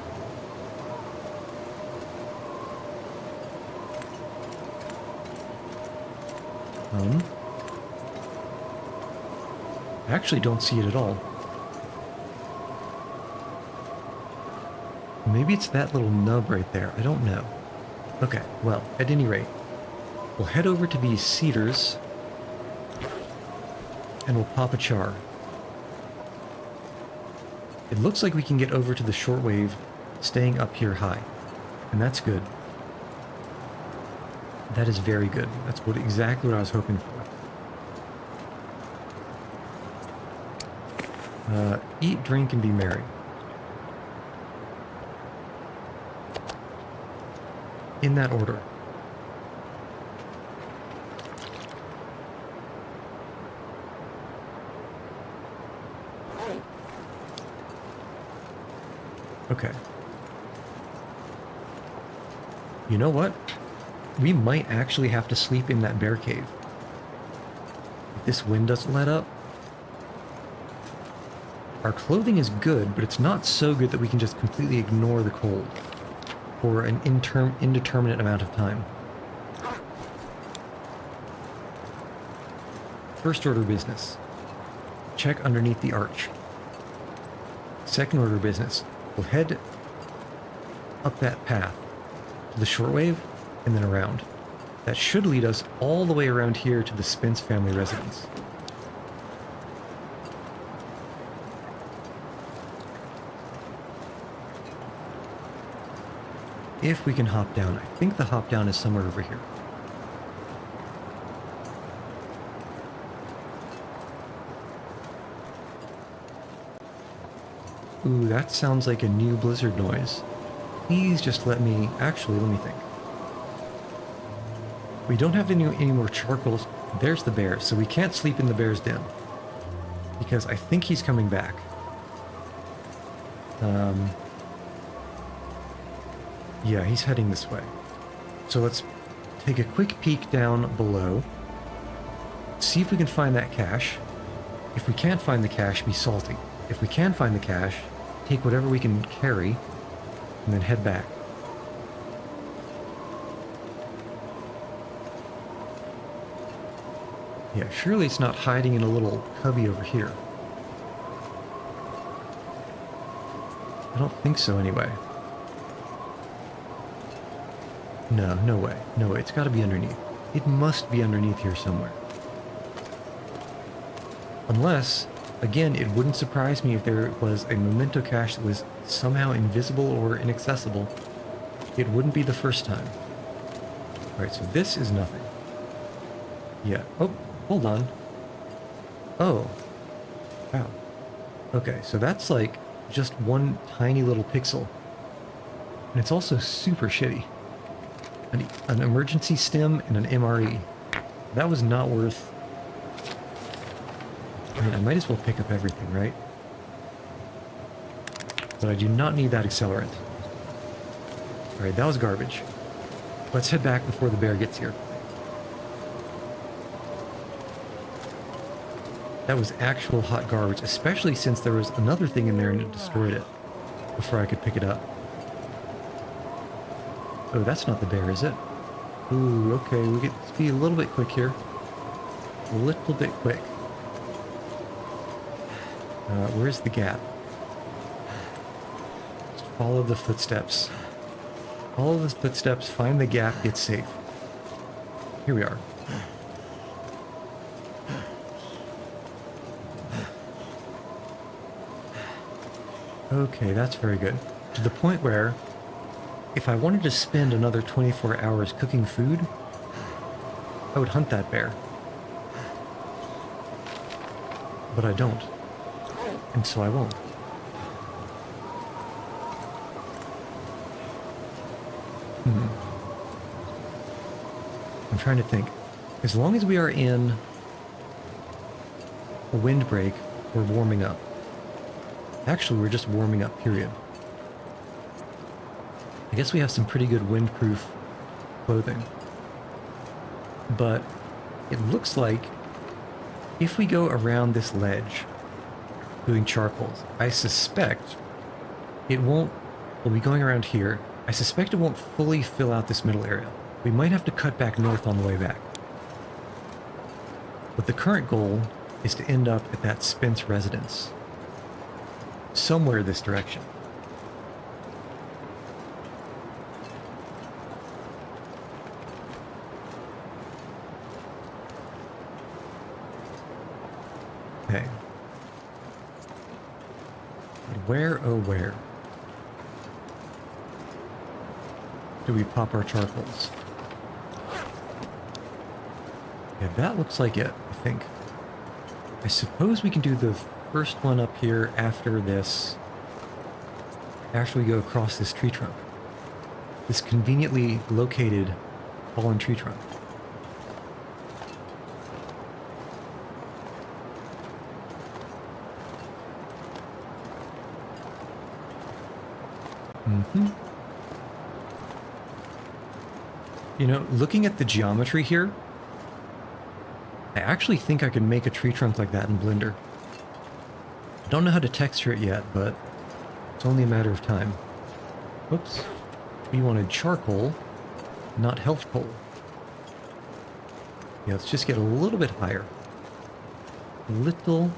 Speaker 1: I actually don't see it at all. Maybe it's that little nub right there. I don't know. Okay, well, at any rate, we'll head over to these cedars and we'll pop a char. It looks like we can get over to the shortwave staying up here high, and that's good. That is very good. That's exactly what I was hoping for. Eat, drink, and be merry. In that order. Okay. You know what? We might actually have to sleep in that bear cave. If this wind doesn't let up. Our clothing is good, but it's not so good that we can just completely ignore the cold for an indeterminate amount of time. First order business. Check underneath the arch. Second order business. We'll head up that path to the shortwave and then around. That should lead us all the way around here to the Spence family residence. If we can hop down. I think the hop down is somewhere over here. Ooh, that sounds like a new blizzard noise. Please just let me... Actually, let me think. We don't have any more charcoal. There's the bear, so we can't sleep in the bear's den. Because I think he's coming back. Yeah, he's heading this way. So let's take a quick peek down below. See if we can find that cache. If we can't find the cache, be salty. If we can find the cache, take whatever we can carry, and then head back. Yeah, surely it's not hiding in a little cubby over here. I don't think so anyway. No, no way. No way. It's got to be underneath. It must be underneath here somewhere. Unless, again, it wouldn't surprise me if there was a memento cache that was somehow invisible or inaccessible. It wouldn't be the first time. Alright, so this is nothing. Yeah. Oh, hold on. Oh. Wow. Okay, so that's like just one tiny little pixel. And it's also super shitty. An emergency stim and an MRE. That was not worth... I mean, I might as well pick up everything, right? But I do not need that accelerant. Alright, that was garbage. Let's head back before the bear gets here. That was actual hot garbage, especially since there was another thing in there and it destroyed it before I could pick it up. Oh, that's not the bear, is it? Ooh, okay, we get to be a little bit quick here. A little bit quick. Where's the gap? Just follow the footsteps. Follow the footsteps, find the gap, get safe. Here we are. Okay, that's very good. To the point where, if I wanted to spend another 24 hours cooking food, I would hunt that bear. But I don't. And so I won't. I'm trying to think. As long as we are in a windbreak, we're warming up. Actually, we're just warming up, period. I guess we have some pretty good windproof clothing. But it looks like if we go around this ledge doing charcoals, I suspect it won't... We'll be going around here. I suspect it won't fully fill out this middle area. We might have to cut back north on the way back. But the current goal is to end up at that Spence residence. Somewhere this direction. Okay. But where, oh where, do we pop our charcoals? Yeah, that looks like it, I think. I suppose we can do the first one up here after this, after we go across this tree trunk. This conveniently located fallen tree trunk. You know, looking at the geometry here, I actually think I can make a tree trunk like that in Blender. I don't know how to texture it yet, but it's only a matter of time. Oops. We wanted charcoal, not health coal. Yeah, let's just get a little bit higher. Little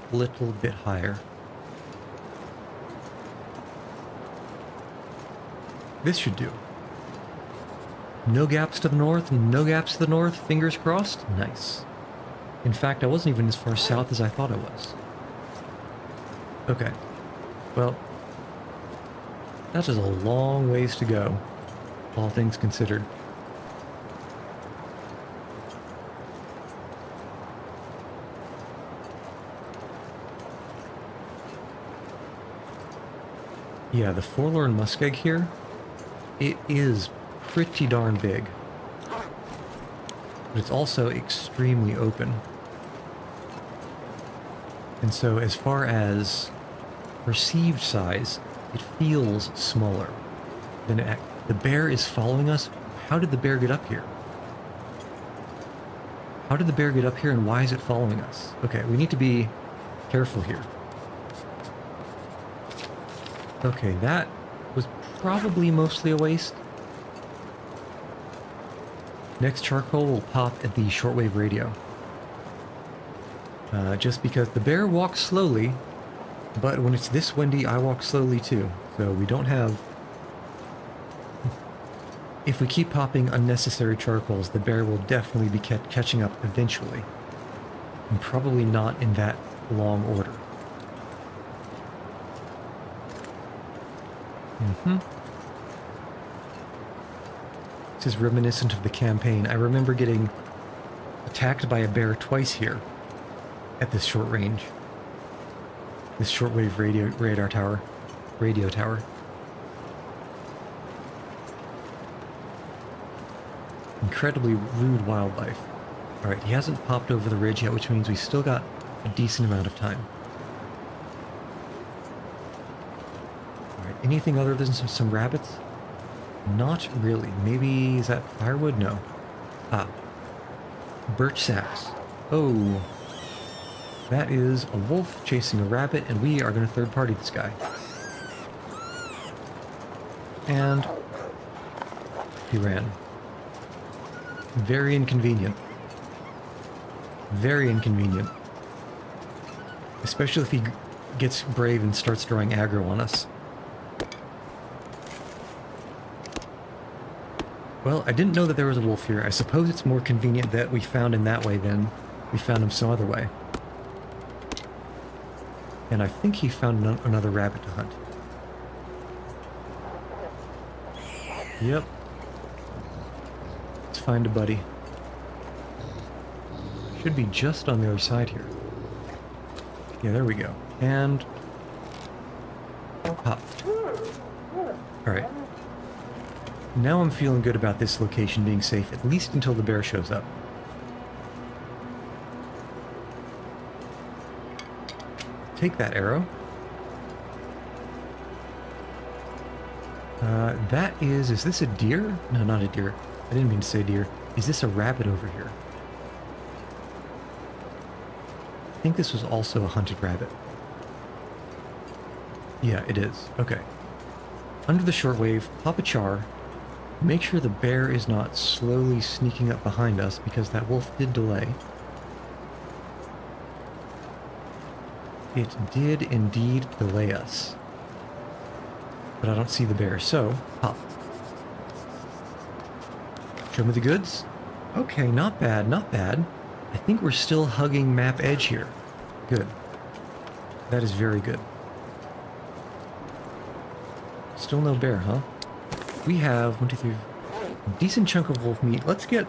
Speaker 1: bit higher. This should do. No gaps to the north, no gaps to the north, fingers crossed. Nice. In fact, I wasn't even as far south as I thought I was. Okay. Well, that is a long ways to go, all things considered. Yeah, the forlorn muskeg here, it is pretty darn big. But it's also extremely open. And so as far as perceived size, it feels smaller than it. The bear is following us. How did the bear get up here? How did the bear get up here and why is it following us? Okay, we need to be careful here. Okay, that was probably mostly a waste. Next charcoal will pop at the shortwave radio. Just because the bear walks slowly, but when it's this windy, I walk slowly too. So we don't have... If we keep popping unnecessary charcoals, the bear will definitely be catching up eventually. And probably not in that long order. This is reminiscent of the campaign. I remember getting attacked by a bear twice here at this short range. This shortwave radio tower. Incredibly rude wildlife. Alright, he hasn't popped over the ridge yet, which means we still got a decent amount of time. Alright, anything other than some rabbits? Not really. Maybe, is that firewood? No. Ah. Birch saps. Oh. That is a wolf chasing a rabbit, and we are going to third party this guy. And he ran. Very inconvenient. Very inconvenient. Especially if he gets brave and starts drawing aggro on us. Well, I didn't know that there was a wolf here. I suppose it's more convenient that we found him that way than we found him some other way. And I think he found another rabbit to hunt. Yep. Let's find a buddy. Should be just on the other side here. Yeah, there we go. And... pop. Alright. Now I'm feeling good about this location being safe, at least until the bear shows up. Take that arrow. Is this a deer? No, not a deer. I didn't mean to say deer. Is this a rabbit over here? I think this was also a hunted rabbit. Yeah, it is. Okay. Under the shortwave, pop a char. Make sure the bear is not slowly sneaking up behind us, because that wolf did delay. It did indeed delay us. But I don't see the bear, so pop. Show me the goods. Okay, not bad, not bad. I think we're still hugging map edge here. Good. That is very good. Still no bear, huh? We have, 1, 2, 3, a decent chunk of wolf meat. Let's get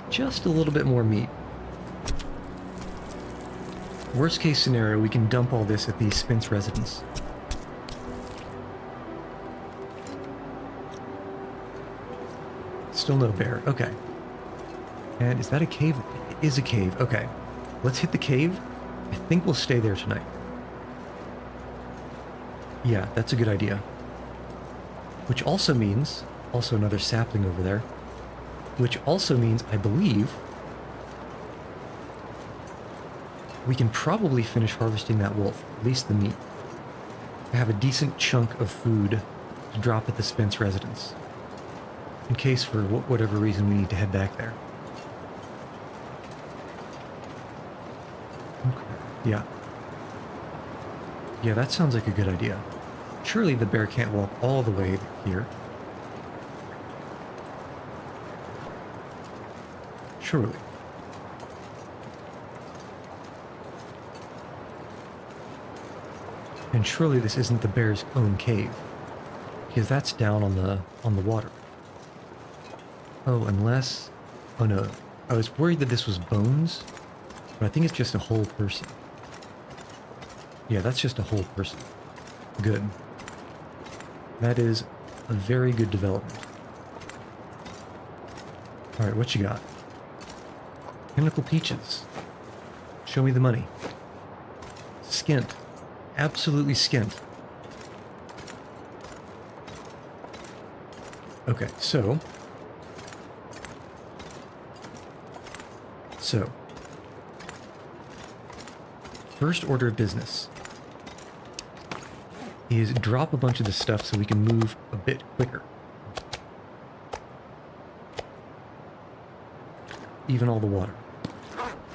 Speaker 1: just a little bit more meat. Worst case scenario, we can dump all this at the Spence residence. Still no bear. Okay. And is that a cave? It is a cave. Okay. Let's hit the cave. I think we'll stay there tonight. Yeah, that's a good idea. Which also means, also another sapling over there, which also means, I believe, we can probably finish harvesting that wolf, at least the meat. I have a decent chunk of food to drop at the Spence residence, in case for whatever reason we need to head back there. Okay, yeah. Yeah, that sounds like a good idea. Surely the bear can't walk all the way here. Surely. And surely this isn't the bear's own cave, because that's down on the water. Oh, unless... oh no, I was worried that this was bones, but I think it's just a whole person. Yeah, that's just a whole person. Good. That is a very good development. Alright, what you got? Pinnacle peaches. Show me the money. Skint. Absolutely skint. Okay, so... first order of business is drop a bunch of this stuff so we can move a bit quicker. Even all the water.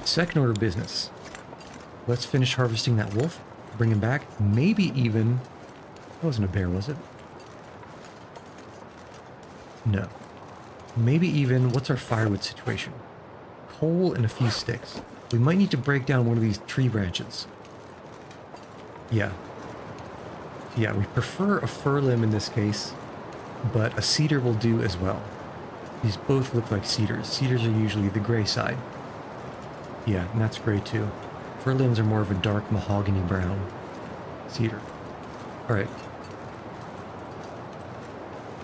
Speaker 1: Second order of business. Let's finish harvesting that wolf, bring him back, maybe even... that wasn't a bear, was it? No. Maybe even, what's our firewood situation? Coal and a few sticks. We might need to break down one of these tree branches. Yeah. Yeah, we prefer a fir limb in this case, but a cedar will do as well. These both look like cedars. Cedars are usually the gray side. Yeah, and that's gray too. Fir limbs are more of a dark mahogany brown. Cedar. Alright.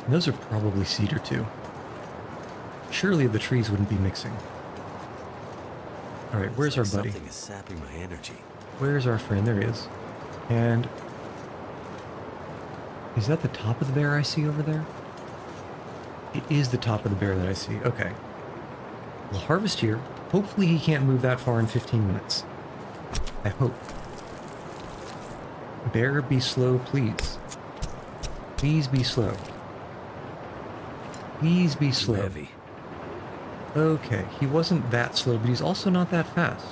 Speaker 1: Those are probably cedar too. Surely the trees wouldn't be mixing. Alright, where's our buddy?
Speaker 2: Something is sapping my energy.
Speaker 1: Where's our friend? There he is. And... is that the top of the bear I see over there? It is the top of the bear that I see. Okay. We'll harvest here. Hopefully he can't move that far in 15 minutes. I hope. Bear, be slow, please. Please be slow. Please be slow.
Speaker 2: Heavy.
Speaker 1: Okay, he wasn't that slow, but he's also not that fast.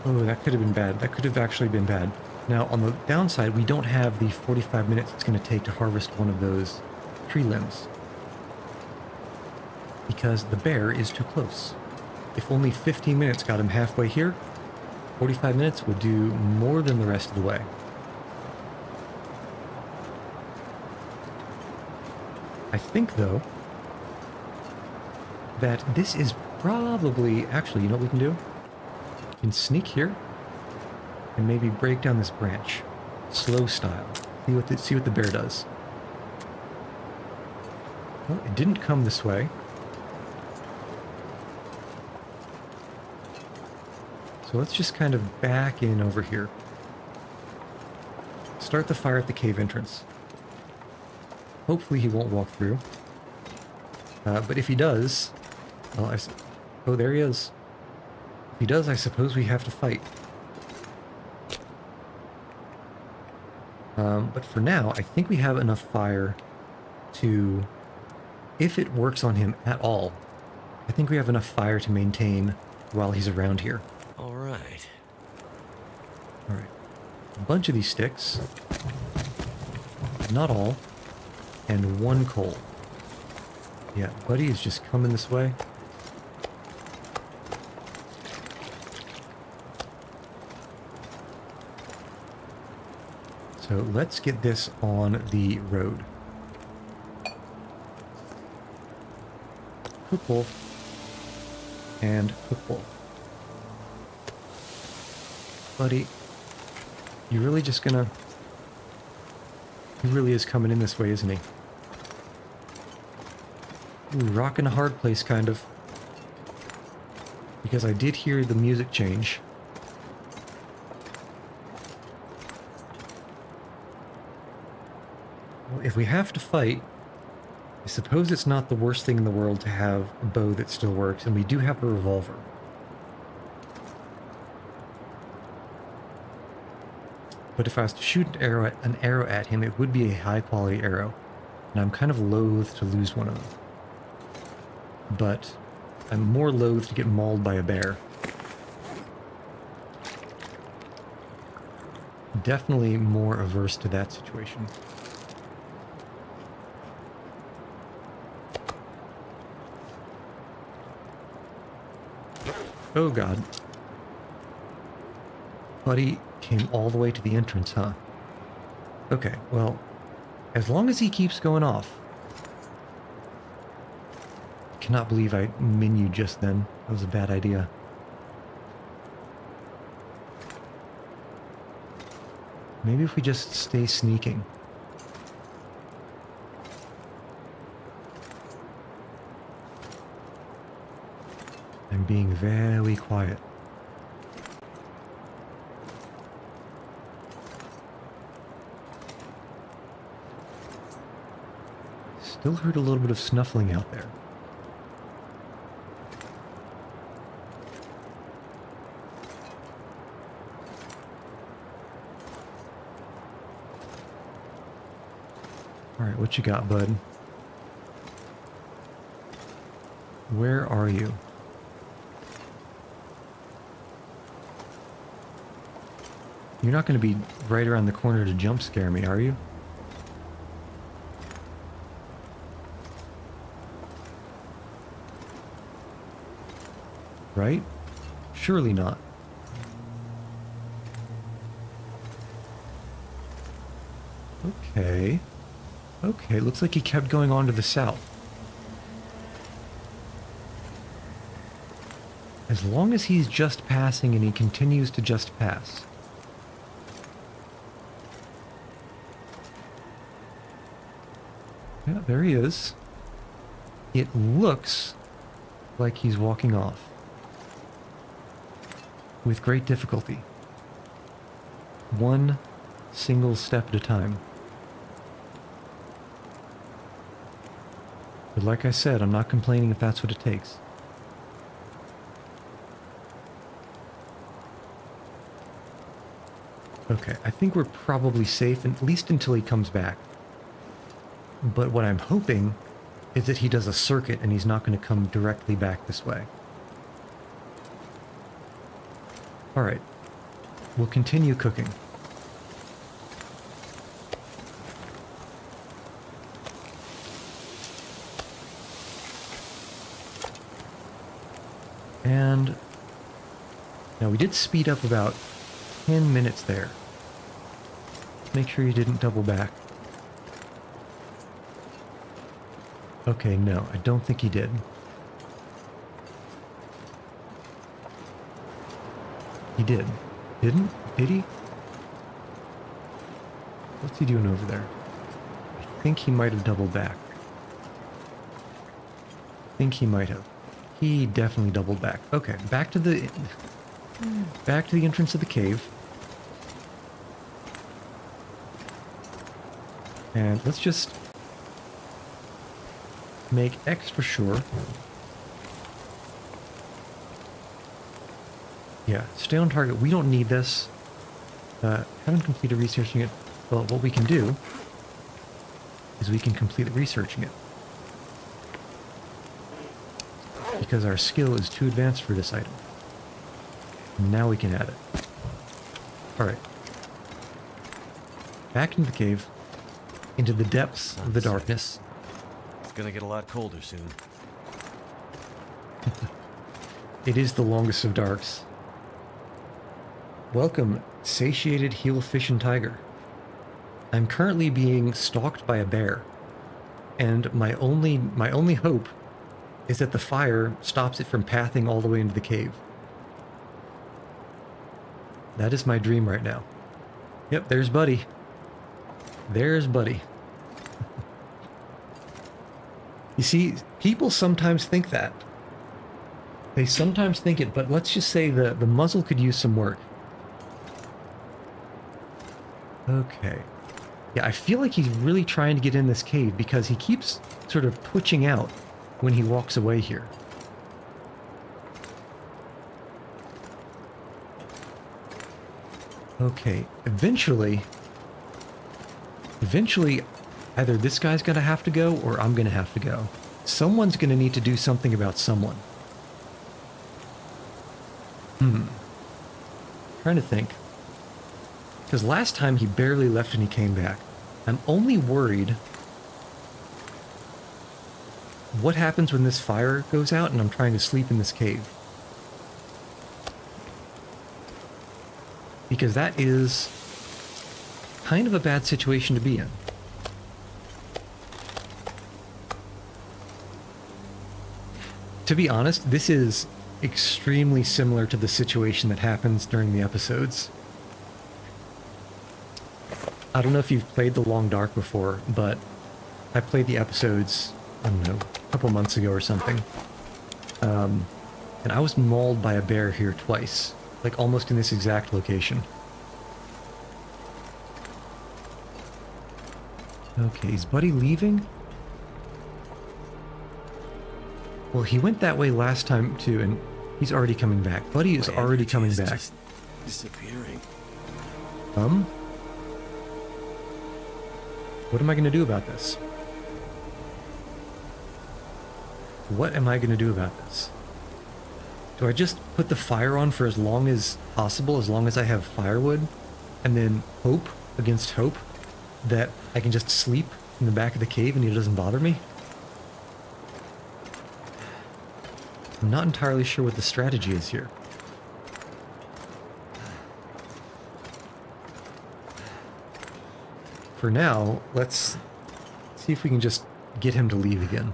Speaker 1: Oh, that could have been bad. That could have actually been bad. Now, on the downside, we don't have the 45 minutes it's going to take to harvest one of those tree limbs. Because the bear is too close. If only 15 minutes got him halfway here, 45 minutes would do more than the rest of the way. I think, though, that this is probably... actually, you know what we can do? We can sneak here and maybe break down this branch. Slow style. See what the bear does. Well, it didn't come this way. So let's just kind of back in over here. Start the fire at the cave entrance. Hopefully he won't walk through. But if he does... well, oh, there he is. If he does, I suppose we have to fight. But for now, I think we have enough fire to... if it works on him at all, I think we have enough fire to maintain while he's around here.
Speaker 2: All right.
Speaker 1: Alright. A bunch of these sticks. Not all. And one coal. Yeah, buddy is just coming this way. So let's get this on the road. Football. And football. Buddy, you really just gonna... he really is coming in this way, isn't he? Ooh, rockin' a hard place, kind of. Because I did hear the music change. Well, if we have to fight, I suppose it's not the worst thing in the world to have a bow that still works, and we do have a revolver. But if I was to shoot an arrow at him, it would be a high-quality arrow, and I'm kind of loath to lose one of them. But I'm more loath to get mauled by a bear. Definitely more averse to that situation. Oh god. Buddy came all the way to the entrance, huh? Okay, well, as long as he keeps going off. Cannot believe I menued just then. That was a bad idea. Maybe if we just stay sneaking. I'm being very quiet. Still heard a little bit of snuffling out there. Alright, what you got, bud? Where are you? You're not going to be right around the corner to jump scare me, are you? right? Surely not. Okay. Okay, looks like he kept going on to the south. As long as he's just passing and he continues to just pass. Yeah, there he is. It looks like he's walking off. With great difficulty. One single step at a time. But like I said, I'm not complaining if that's what it takes. Okay, I think we're probably safe, at least until he comes back. But what I'm hoping is that he does a circuit and he's not going to come directly back this way. Alright, we'll continue cooking. And now we did speed up about 10 minutes there. Make sure you didn't double back. Okay, no, I don't think he did. He did. Didn't? Did he? What's he doing over there? I think he might have doubled back. I think he might have. He definitely doubled back. Okay, back to the entrance of the cave. And let's just make extra sure. Yeah, stay on target. We don't need this. Haven't completed researching it. Well, what we can do is we can complete researching it. Because our skill is too advanced for this item. Now we can add it. Alright. Back into the cave. Into the depths of the darkness.
Speaker 2: It's gonna get a lot colder soon.
Speaker 1: It is the longest of darks. Welcome, satiated heel-fish and tiger. I'm currently being stalked by a bear, and my only hope is that the fire stops it from pathing all the way into the cave. That is my dream right now. Yep, there's Buddy. There's Buddy. You see, people sometimes think that. They sometimes think it, but let's just say the muzzle could use some work. Okay. Yeah, I feel like he's really trying to get in this cave because he keeps sort of twitching out when he walks away here. Okay, eventually, either this guy's gonna have to go or I'm gonna have to go. Someone's gonna need to do something about someone. Trying to think. Because last time he barely left and he came back. I'm only worried what happens when this fire goes out and I'm trying to sleep in this cave. Because that is kind of a bad situation to be in. To be honest, this is extremely similar to the situation that happens during the episodes. I don't know if you've played The Long Dark before, but I played the episodes, I don't know, a couple months ago or something. And I was mauled by a bear here twice, like almost in this exact location. Okay, is Buddy leaving? Well, he went that way last time too, and he's already coming back. Buddy is already coming back.
Speaker 2: Just disappearing.
Speaker 1: What am I going to do about this? What am I going to do about this? Do I just put the fire on for as long as possible, as long as I have firewood, and then hope against hope that I can just sleep in the back of the cave and he doesn't bother me? I'm not entirely sure what the strategy is here. For now, let's see if we can just get him to leave again.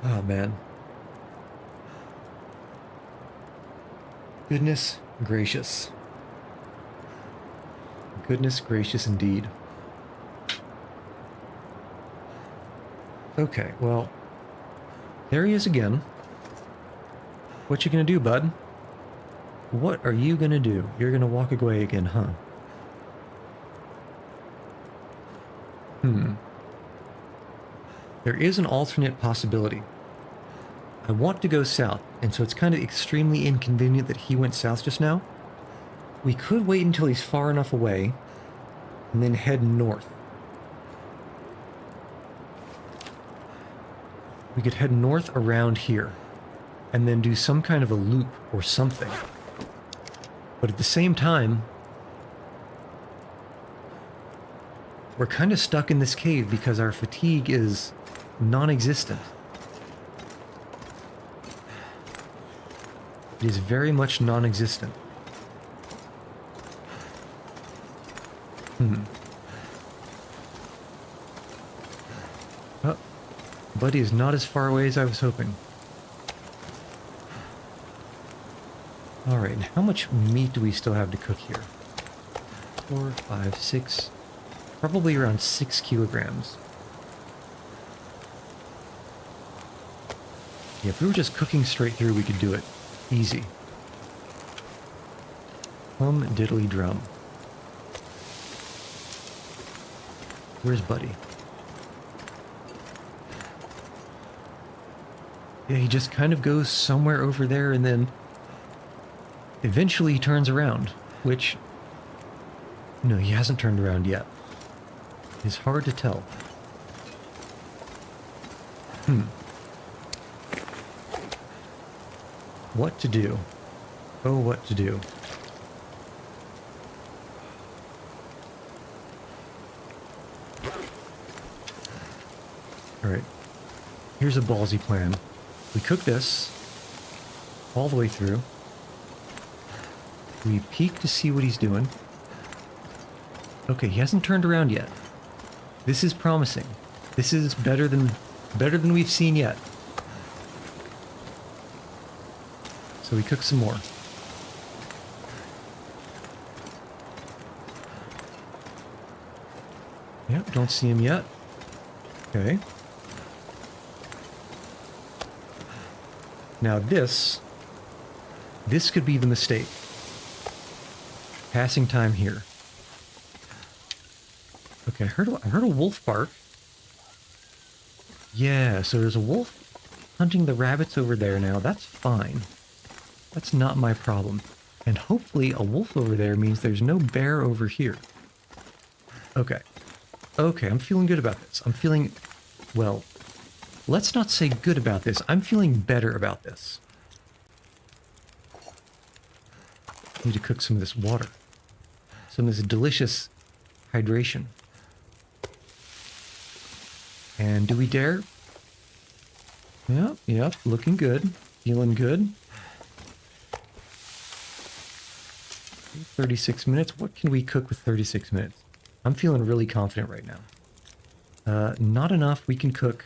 Speaker 1: Oh, man. Goodness gracious. Goodness gracious indeed. Okay, well, there he is again. What you gonna do, bud? What are you gonna do? You're gonna walk away again, huh? There is an alternate possibility. I want to go south, and so it's kind of extremely inconvenient that he went south just now. We could wait until he's far enough away, and then head north. We could head north around here, and then do some kind of a loop or something. But at the same time, we're kind of stuck in this cave because our fatigue is non-existent. It is very much non-existent. Oh, Buddy is not as far away as I was hoping. Alright, and how much meat do we still have to cook here? 4, 5, 6... Probably around 6 kilograms. Yeah, if we were just cooking straight through, we could do it. Easy. Hum diddly drum. Where's Buddy? Yeah, he just kind of goes somewhere over there and then eventually he turns around, which... No, he hasn't turned around yet. It's hard to tell. What to do? Oh, what to do? Alright. Here's a ballsy plan. We cook this all the way through. We peek to see what he's doing. Okay, he hasn't turned around yet. This is promising. This is better than we've seen yet. So we cook some more. Yep, don't see him yet. Okay. Now this could be the mistake. Passing time here. Okay, I heard a wolf bark. Yeah, so there's a wolf hunting the rabbits over there now. That's fine. That's not my problem. And hopefully a wolf over there means there's no bear over here. Okay. Okay, I'm feeling good about this. I'm feeling... Well, let's not say good about this. I'm feeling better about this. Need to cook some of this water. Some of this delicious hydration. And do we dare? Yep, looking good. Feeling good. 36 minutes. What can we cook with 36 minutes? I'm feeling really confident right now. Not enough. We can cook.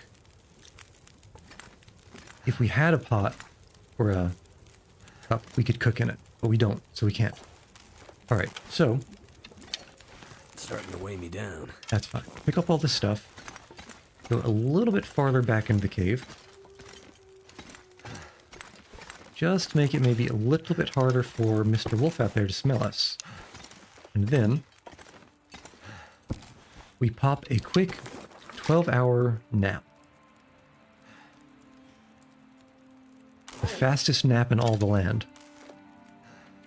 Speaker 1: If we had a pot or a cup, we could cook in it. But we don't, so we can't. Alright, so...
Speaker 2: It's starting to weigh me down.
Speaker 1: That's fine. Pick up all this stuff. Go a little bit farther back into the cave. Just to make it maybe a little bit harder for Mr. Wolf out there to smell us. And then... we pop a quick 12-hour nap. The fastest nap in all the land.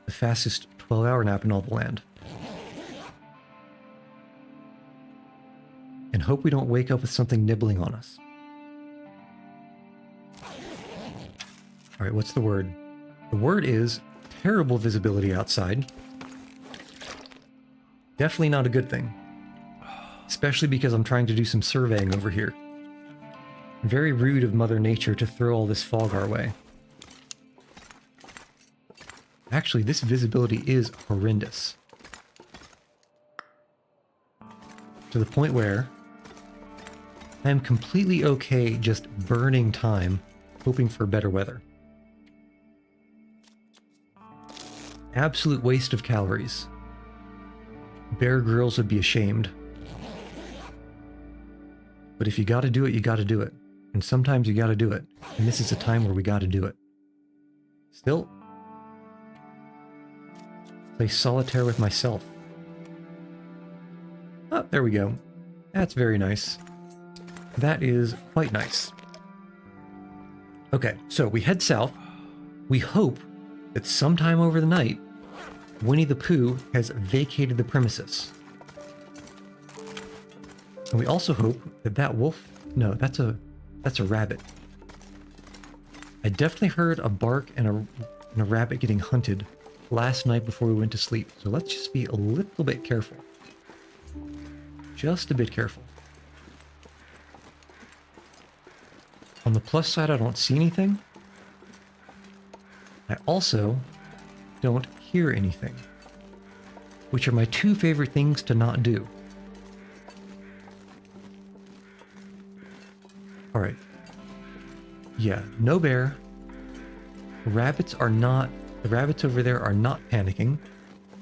Speaker 1: The fastest 12-hour nap in all the land. And hope we don't wake up with something nibbling on us. Alright, what's the word? The word is terrible visibility outside. Definitely not a good thing. Especially because I'm trying to do some surveying over here. Very rude of Mother Nature to throw all this fog our way. Actually, this visibility is horrendous. To the point where I am completely okay just burning time, hoping for better weather. Absolute waste of calories. Bear Grylls would be ashamed. But if you gotta do it, you gotta do it. And sometimes you gotta do it. And this is a time where we gotta do it. Still, play solitaire with myself. Oh, there we go. That's very nice. That is quite nice. Okay, so we head south. We hope that sometime over the night, Winnie the Pooh has vacated the premises. And we also hope that that wolf... No, that's a rabbit. I definitely heard a bark and a rabbit getting hunted last night before we went to sleep. So let's just be a little bit careful. Just a bit careful. On the plus side, I don't see anything. I also don't hear anything, which are my two favorite things to not do. All right. Yeah, no bear. The rabbits over there are not panicking,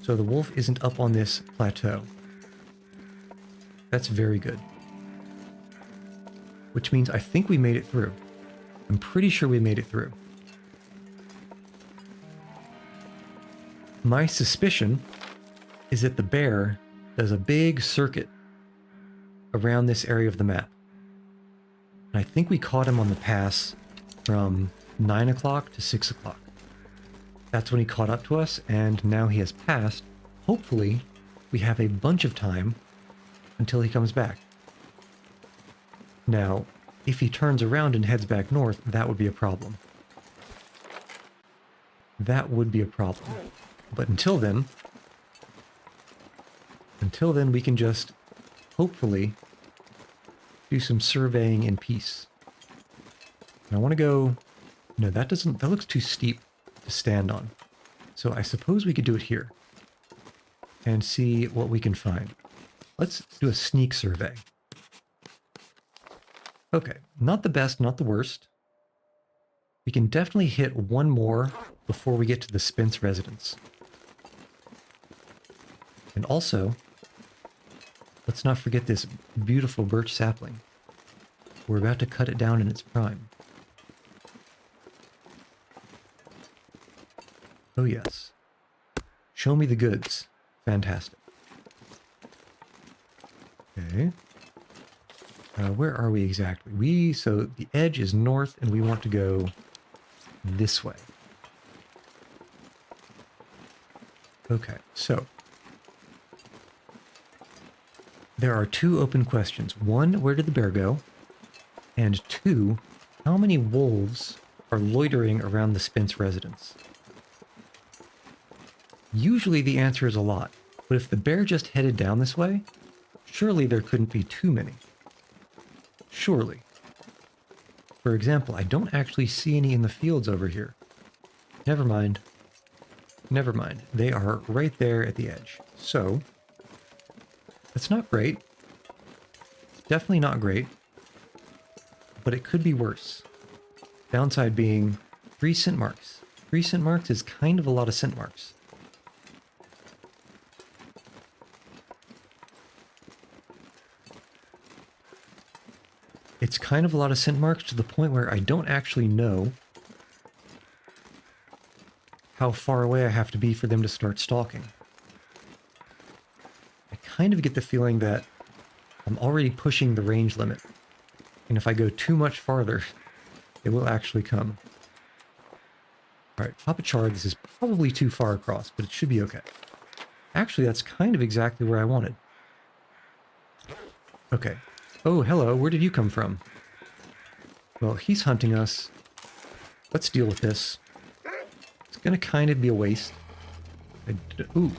Speaker 1: so the wolf isn't up on this plateau. That's very good. Which means I think we made it through. I'm pretty sure we made it through. My suspicion is that the bear does a big circuit around this area of the map. And I think we caught him on the pass from 9 o'clock to 6 o'clock. That's when he caught up to us, and now he has passed. Hopefully, we have a bunch of time until he comes back. Now, if he turns around and heads back north, that would be a problem. That would be a problem. But until then, we can just hopefully do some surveying in peace. And I want to go... No, that looks too steep to stand on. So I suppose we could do it here and see what we can find. Let's do a sneak survey. Okay, not the best, not the worst. We can definitely hit one more before we get to the Spence residence. And also, let's not forget this beautiful birch sapling. We're about to cut it down in its prime. Oh yes. Show me the goods. Fantastic. Okay. Where are we exactly? So the edge is north and we want to go this way. Okay, so there are two open questions. One, where did the bear go? And two, how many wolves are loitering around the Spence residence? Usually the answer is a lot, but if the bear just headed down this way, surely there couldn't be too many. Surely. For example, I don't actually see any in the fields over here. Never mind. Never mind. They are right there at the edge. So, that's not great. Definitely not great. But it could be worse. Downside being 3 scent marks. 3 scent marks is kind of a lot of scent marks. It's kind of a lot of scent marks to the point where I don't actually know how far away I have to be for them to start stalking. I kind of get the feeling that I'm already pushing the range limit. And if I go too much farther, it will actually come. Alright, Papa Chard, this is probably too far across, but it should be okay. Actually, that's kind of exactly where I wanted. Okay. Oh, hello, where did you come from? Well, he's hunting us. Let's deal with this. It's gonna kind of be a waste. Ooh.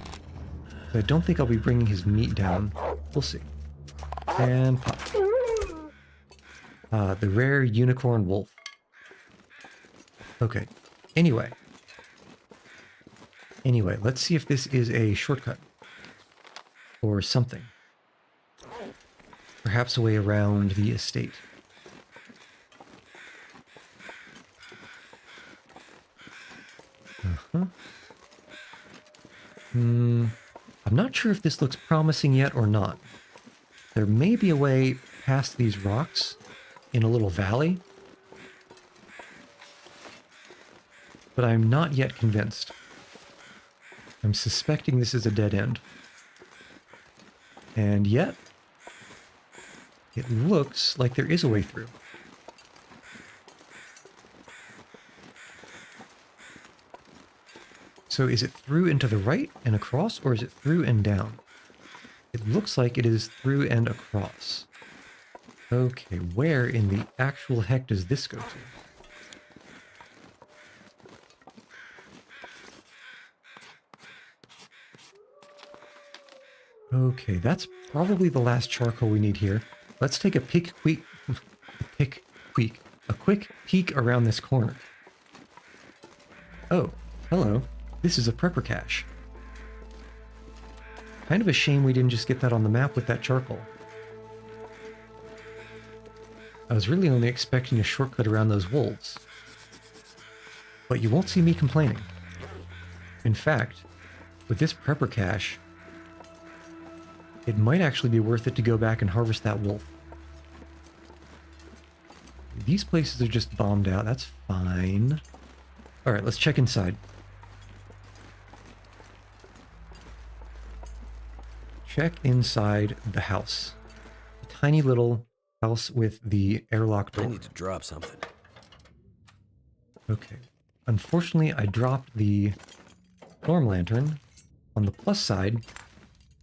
Speaker 1: I don't think I'll be bringing his meat down. We'll see. And pop. The rare unicorn wolf. Okay. Anyway, let's see if this is a shortcut or something. Perhaps a way around the estate. Uh-huh. I'm not sure if this looks promising yet or not. There may be a way past these rocks in a little valley, but I'm not yet convinced. I'm suspecting this is a dead end. And yet, it looks like there is a way through. So is it through and to the right and across, or is it through and down? It looks like it is through and across. Okay, where in the actual heck does this go to? Okay, that's probably the last charcoal we need here. Let's take a quick peek around this corner. Oh, hello. This is a prepper cache. Kind of a shame we didn't just get that on the map with that charcoal. I was really only expecting a shortcut around those wolves. But you won't see me complaining. In fact, with this prepper cache, it might actually be worth it to go back and harvest that wolf. These places are just bombed out. That's fine. Alright, let's check inside. Check inside the house. A tiny little house with the airlock door.
Speaker 2: I need to drop something.
Speaker 1: Okay. Unfortunately, I dropped the storm lantern. On the plus side,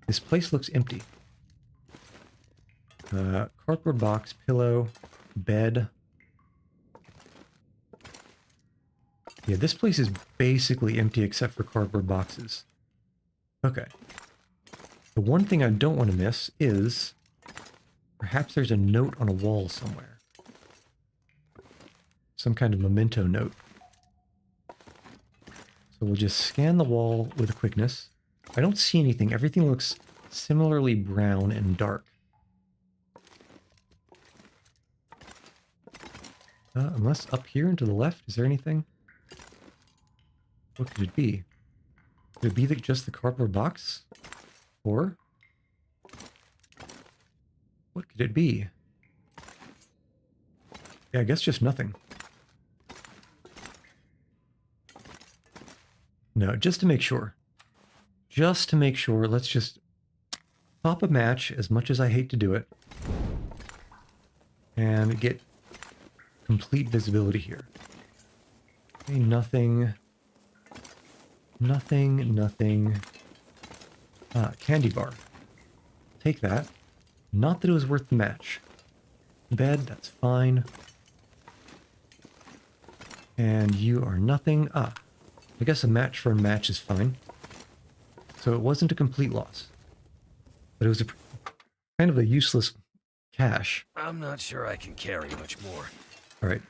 Speaker 1: this place looks empty. Cardboard box, pillow, bed. Yeah, this place is basically empty except for cardboard boxes. Okay. The one thing I don't want to miss is perhaps there's a note on a wall somewhere. Some kind of memento note. So we'll just scan the wall with a quickness. I don't see anything. Everything looks similarly brown and dark. Unless up here and to the left, is there anything? What could it be? Could it be just the cardboard box? Or what could it be? Yeah, I guess just nothing. No, just to make sure. Just to make sure, let's just pop a match, as much as I hate to do it, and get complete visibility here. Okay, nothing. Nothing. Candy bar. Take that. Not that it was worth the match. Bed, that's fine. And you are nothing. I guess a match for a match is fine. So it wasn't a complete loss. But it was kind of a useless cache.
Speaker 2: I'm not sure I can carry much more.
Speaker 1: Alright.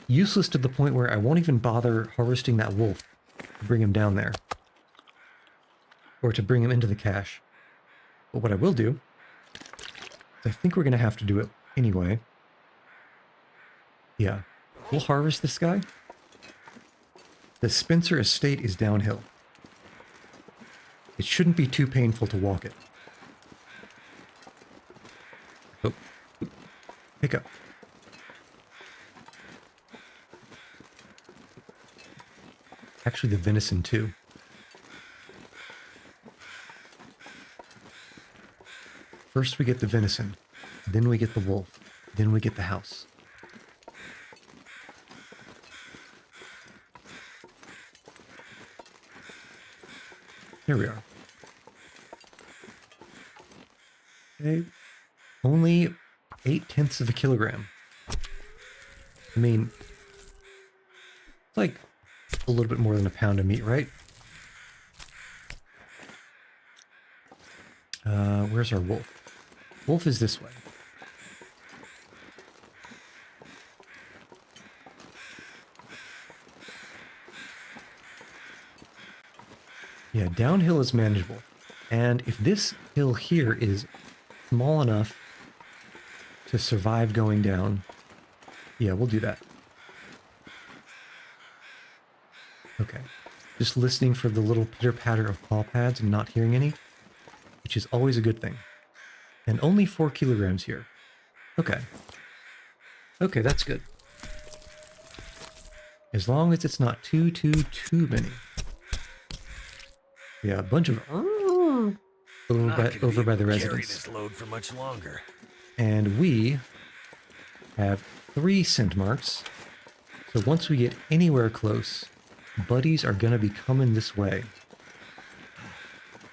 Speaker 1: Useless to the point where I won't even bother harvesting that wolf to bring him down there. Or to bring him into the cache. But what I will do, is I think we're going to have to do it anyway. Yeah. We'll harvest this guy. The Spencer estate is downhill. It shouldn't be too painful to walk it. Oh. Pick up. Actually, the venison too. First we get the venison, then we get the wolf, then we get the house. Here we are. Okay. Only 0.8 of a kilogram. I mean, it's like a little bit more than a pound of meat, right? Where's our wolf? Wolf is this way. Yeah, downhill is manageable. And if this hill here is small enough to survive going down, yeah, we'll do that. Okay. Just listening for the little pitter-patter of paw pads and not hearing any, which is always a good thing. And only 4 kilograms here. Okay. Okay, that's good. As long as it's not too many. Yeah, a bunch of over by the residence.
Speaker 2: Carry this load for much longer.
Speaker 1: And we have 3 scent marks. So once we get anywhere close, buddies are gonna be coming this way.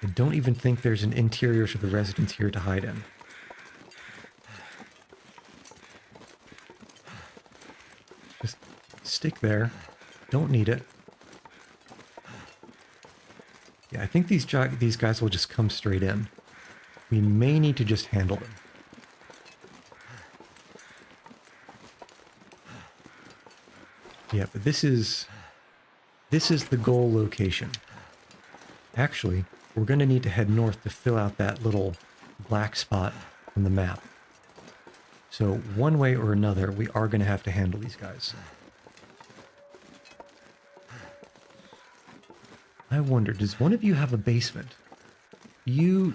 Speaker 1: I don't even think there's an interior to the residence here to hide in. Just stick there. Don't need it. Yeah, I think these guys will just come straight in. We may need to just handle them. Yeah, but this is the goal location. Actually, we're going to need to head north to fill out that little black spot on the map. So one way or another, we are going to have to handle these guys. I wonder, does one of you have a basement? You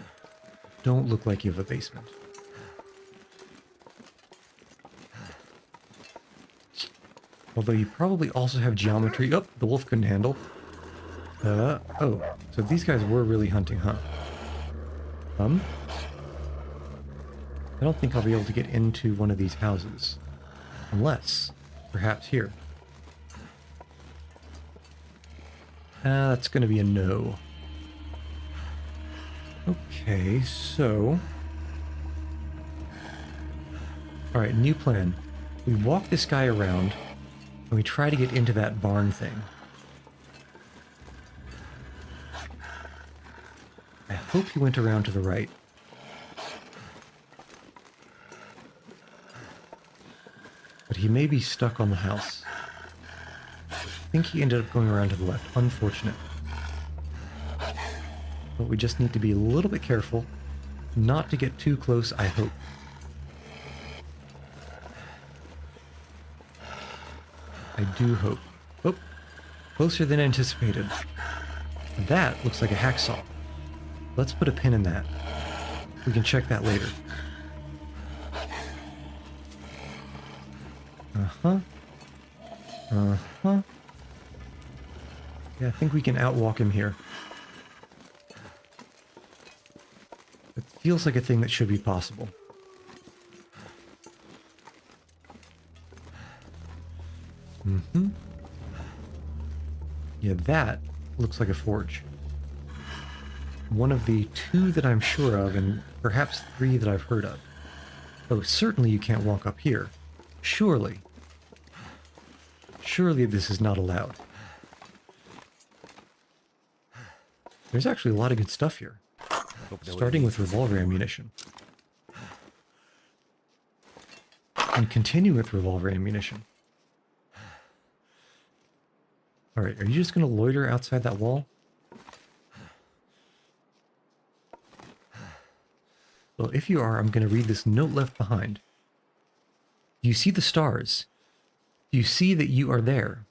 Speaker 1: don't look like you have a basement. Although you probably also have geometry. Oh, the wolf couldn't handle. Oh, so these guys were really hunting, huh? I don't think I'll be able to get into one of these houses. Unless, perhaps here. That's going to be a no. Okay, so... Alright, new plan. We walk this guy around, and we try to get into that barn thing. I hope he went around to the right. But he may be stuck on the house. I think he ended up going around to the left. Unfortunate. But we just need to be a little bit careful not to get too close, I hope. I do hope. Oh, closer than anticipated. That looks like a hacksaw. Let's put a pin in that. We can check that later. Uh-huh. Uh-huh. Yeah, I think we can outwalk him here. It feels like a thing that should be possible. Mm-hmm. Yeah, that looks like a forge. One of the 2 that I'm sure of, and perhaps 3 that I've heard of. Oh, certainly you can't walk up here. Surely. Surely this is not allowed. There's actually a lot of good stuff here. Starting with revolver ammunition. And continue with revolver ammunition. Alright, are you just going to loiter outside that wall? Well, if you are, I'm going to read this note left behind. Do you see the stars? Do you see that you are there?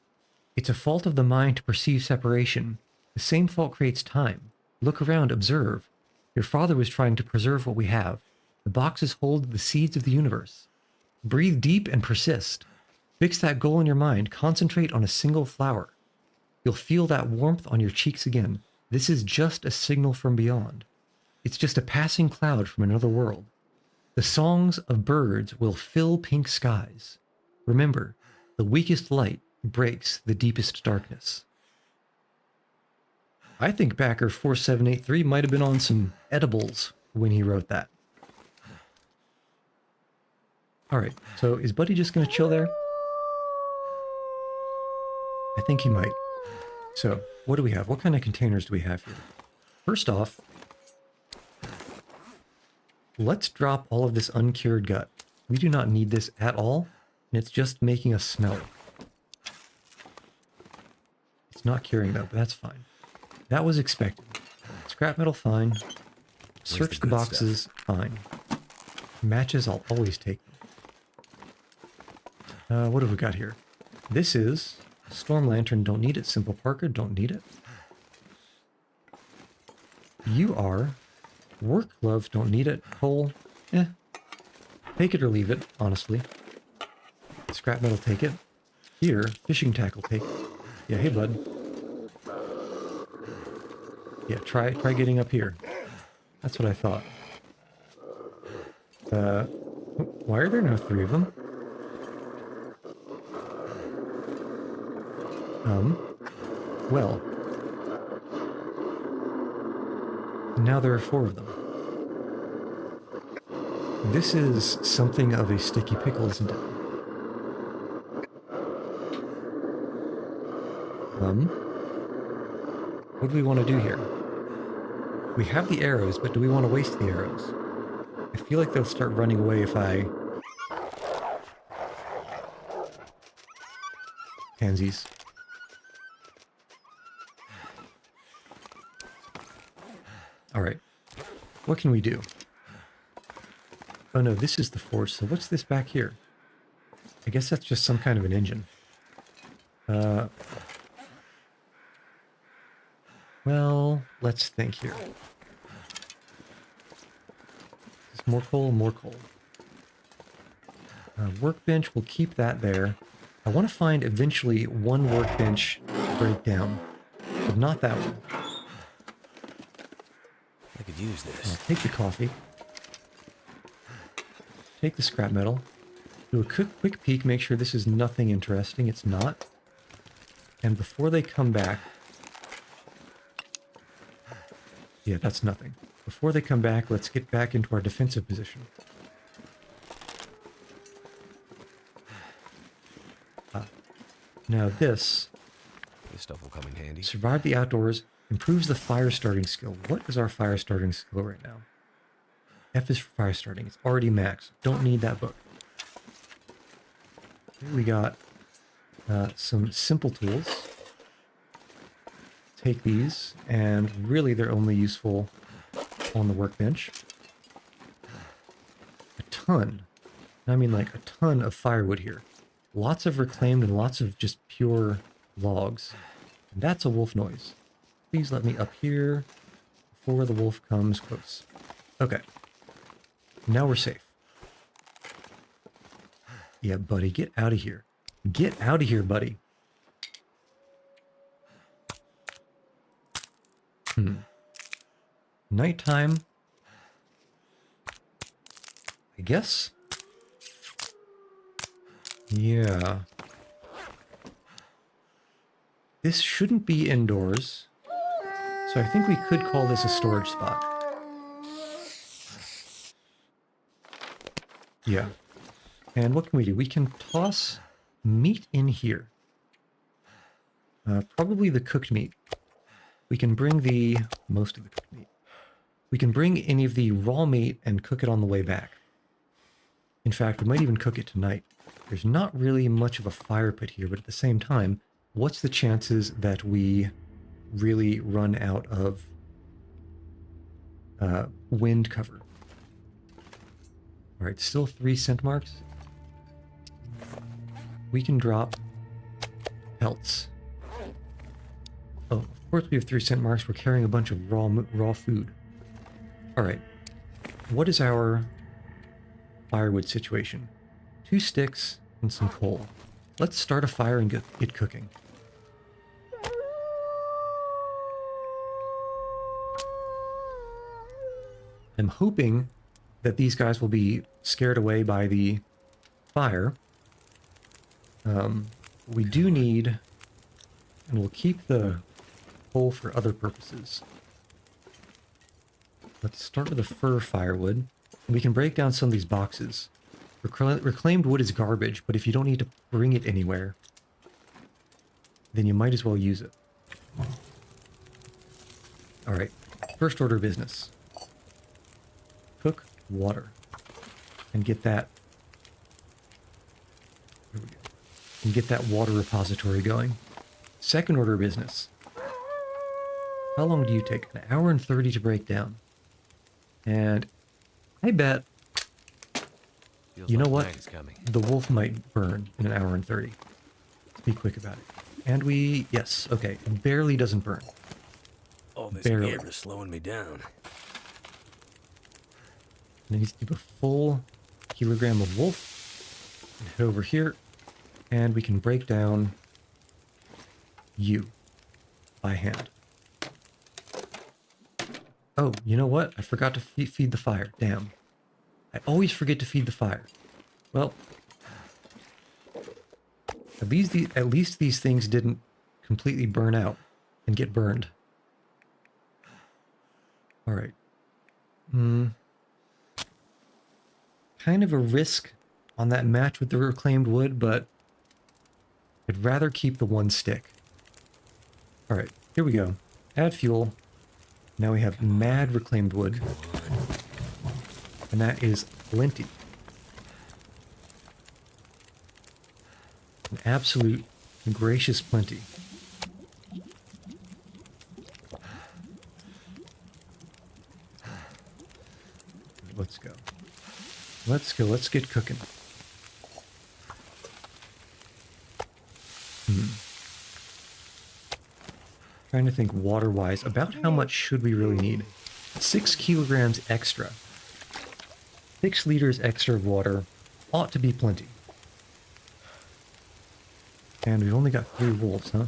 Speaker 1: It's a fault of the mind to perceive separation. The same fault creates time. Look around, observe. Your father was trying to preserve what we have. The boxes hold the seeds of the universe. Breathe deep and persist. Fix that goal in your mind. Concentrate on a single flower. You'll feel that warmth on your cheeks again. This is just a signal from beyond. It's just a passing cloud from another world. The songs of birds will fill pink skies. Remember, the weakest light breaks the deepest darkness. I think backer 4783 might have been on some edibles when he wrote that. Alright, so is Buddy just going to chill there? I think he might. So, what do we have? What kind of containers do we have here? First off, let's drop all of this uncured gut. We do not need this at all, and it's just making us smell it. It's not curing though, but that's fine. That was expected. Scrap metal, fine. Search the
Speaker 2: good
Speaker 1: boxes, fine. Matches, I'll always take them. What have we got here? This is Storm Lantern, don't need it. Simple Parker, don't need it. You are Work Glove, don't need it. Coal, eh. Take it or leave it, honestly. Scrap metal, take it. Here, fishing tackle, take it. Yeah, hey bud. Yeah, try getting up here. That's what I thought. Why are there no 3 of them? Well. Now there are 4 of them. This is something of a sticky pickle, isn't it? What do we want to do here? We have the arrows, but do we want to waste the arrows? I feel like they'll start running away if I... Pansies. Alright. What can we do? Oh no, this is the forge, so what's this back here? I guess that's just some kind of an engine. Well, let's think here. There's more coal, more coal. Workbench, we'll keep that there. I want to find eventually one workbench to break down, but not that one.
Speaker 2: I could use this.
Speaker 1: I'll take the coffee. Take the scrap metal. Do a quick peek, make sure this is nothing interesting. It's not. And before they come back... Yeah, that's nothing. Before they come back, let's get back into our defensive position. Now this
Speaker 2: stuff will come in handy.
Speaker 1: Survive the outdoors, improves the fire starting skill. What is our fire starting skill right now? F is for fire starting. It's already max. Don't need that book. Here we got some simple tools. Take these, and really they're only useful on the workbench. A ton. I mean like a ton of firewood here. Lots of reclaimed and lots of just pure logs. And that's a wolf noise. Please let me up here before the wolf comes close. Okay. Now we're safe. Yeah, buddy, get out of here. Get out of here, buddy. Nighttime. I guess. Yeah. This shouldn't be indoors. So I think we could call this a storage spot. Yeah. And what can we do? We can toss meat in here. Probably the cooked meat. We can bring most of the cooked meat. We can bring any of the raw meat and cook it on the way back. In fact, we might even cook it tonight. There's not really much of a fire pit here, but at the same time, what's the chances that we really run out of wind cover? All right, still 3 scent marks. We can drop pelts. Oh, of course we have 3 scent marks. We're carrying a bunch of raw food. All right, what is our firewood situation? 2 sticks and some coal. Let's start a fire and get cooking. I'm hoping that these guys will be scared away by the fire. We do need, and we'll keep the coal for other purposes. Let's start with the fir firewood. We can break down some of these boxes. Reclaimed wood is garbage, but if you don't need to bring it anywhere, then you might as well use it. Alright, first order of business. Cook water. And get that... Here we go. And get that water repository going. Second order of business. How long do you take? An hour and 30 to break down. And I bet,
Speaker 2: Feels
Speaker 1: you know
Speaker 2: like
Speaker 1: what?
Speaker 2: night is coming.
Speaker 1: The wolf might burn in an hour and 30. Be quick about it. And yes, okay. It barely doesn't burn.
Speaker 2: All this
Speaker 1: Barely.
Speaker 2: air is slowing me down.
Speaker 1: And I need to keep a full kilogram of wolf. And head over here. And we can break down you by hand. Oh, you know what? I forgot to feed the fire. Damn. I always forget to feed the fire. Well, at least these things didn't completely burn out and get burned. All right. Kind of a risk on that match with the reclaimed wood, but I'd rather keep the one stick. All right, here we go. Add fuel. Now we have mad reclaimed wood. And that is plenty. An absolute gracious plenty. Let's go. Let's go. Let's get cooking. Trying to think water-wise. About how much should we really need? 6 kilograms extra. 6 liters extra of water ought to be plenty. And we've only got 3 wolves, huh?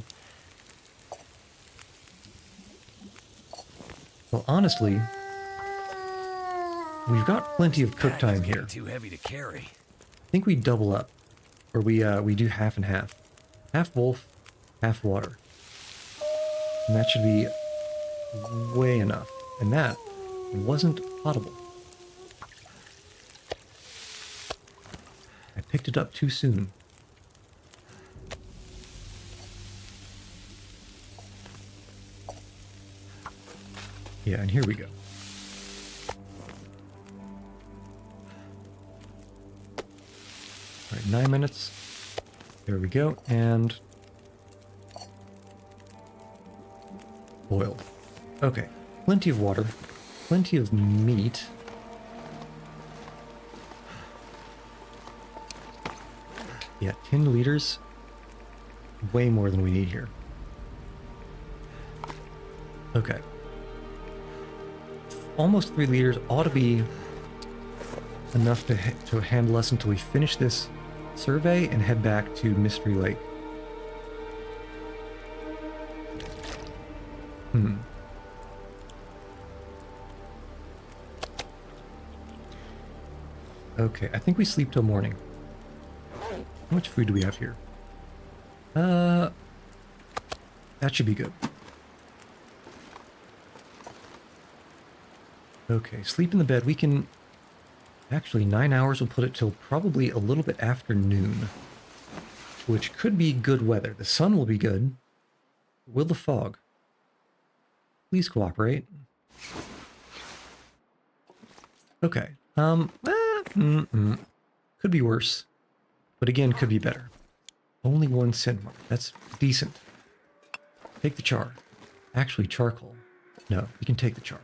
Speaker 1: Well, honestly, we've got plenty of cook time here.
Speaker 2: Too heavy to carry.
Speaker 1: I think we double up, or we do half and half. Half wolf, half water. And that should be way enough. And that wasn't potable. I picked it up too soon. Yeah, and here we go. All right, 9 minutes. There we go, and boiled. Okay, plenty of water, plenty of meat. Yeah, 10 liters. Way more than we need here. Okay. Almost 3 liters ought to be enough to handle us until we finish this survey and head back to Mystery Lake. Okay, I think we sleep till morning. How much food do we have here? That should be good. Okay, sleep in the bed. We can... Actually, 9 hours will put it till probably a little bit after noon. Which could be good weather. The sun will be good. Will the fog? Please cooperate. Okay. Could be worse. But again, could be better. Only 1 cent mark. That's decent. Take the char. Actually, charcoal. No, we can take the char.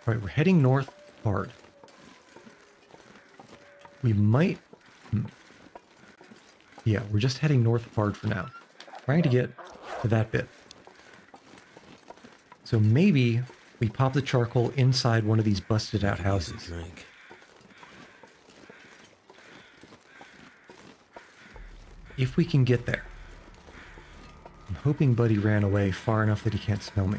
Speaker 1: Alright, we're heading north hard. We might... Yeah, we're just heading north hard for now. Trying to get to that bit. So maybe we pop the charcoal inside one of these busted out houses.
Speaker 2: Drink.
Speaker 1: If we can get there. I'm hoping Buddy ran away far enough that he can't smell me.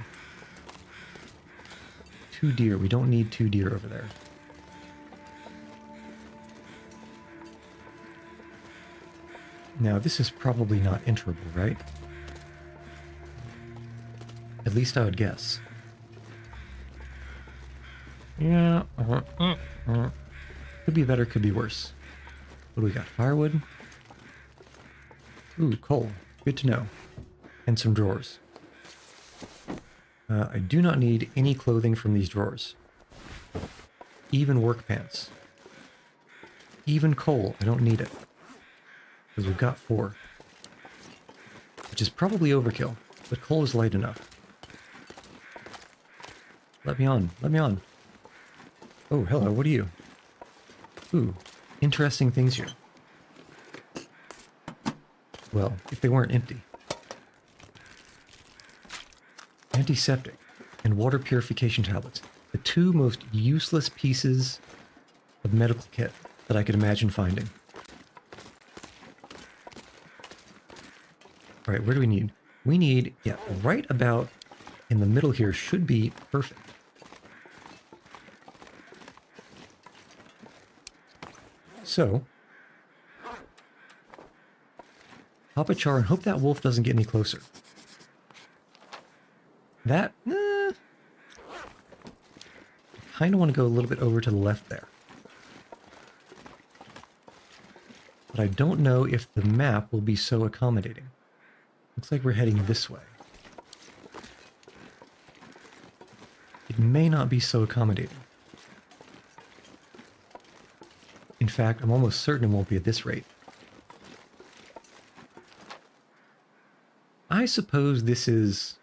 Speaker 1: 2 deer. We don't need 2 deer over there. Now, this is probably not enterable, right? At least I would guess. Yeah. Could be better, could be worse. What do we got? Firewood? Ooh, coal. Good to know. And some drawers. I do not need any clothing from these drawers. Even work pants. Even coal. I don't need it. Because we've got 4. Which is probably overkill, but coal is light enough. Let me on. Let me on. Oh, hello. What are you? Ooh, interesting things here. Well, if they weren't empty. Antiseptic and water purification tablets. The two most useless pieces of medical kit that I could imagine finding. All right, where do we need? We need, yeah, right about in the middle here should be perfect. So, pop a char and hope that wolf doesn't get any closer. That, I kind of want to go a little bit over to the left there. But I don't know if the map will be so accommodating. Looks like we're heading this way. It may not be so accommodating. In fact, I'm almost certain it won't be at this rate. I suppose this is...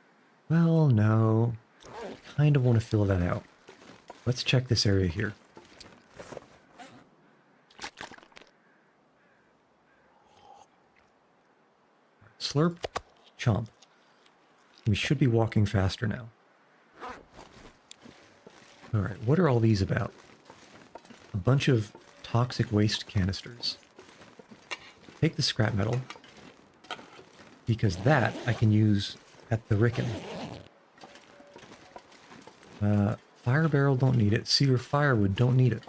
Speaker 1: Well, no. Kind of want to fill that out. Let's check this area here. Slurp, chomp. We should be walking faster now. Alright, what are all these about? A bunch of toxic waste canisters. Take the scrap metal, because that I can use at the Ricken. Fire barrel, don't need it. Cedar firewood, don't need it.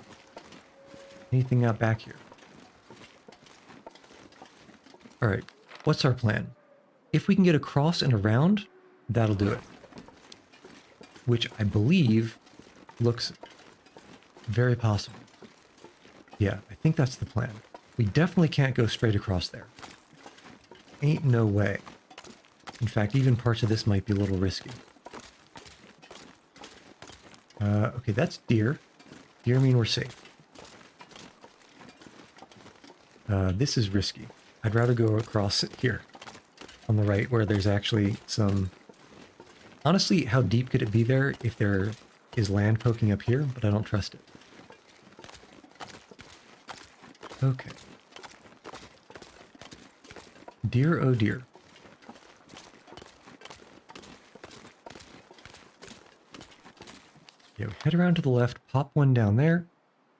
Speaker 1: Anything out back here? Alright, what's our plan? If we can get across and around, that'll do it. Which I believe looks very possible. Yeah, I think that's the plan. We definitely can't go straight across there. Ain't no way. In fact, even parts of this might be a little risky. Okay, that's deer. Deer mean we're safe. This is risky. I'd rather go across here on the right where there's actually some... Honestly, how deep could it be there if there is land poking up here? But I don't trust it. Okay. Deer, oh dear. Yeah, head around to the left, pop one down there,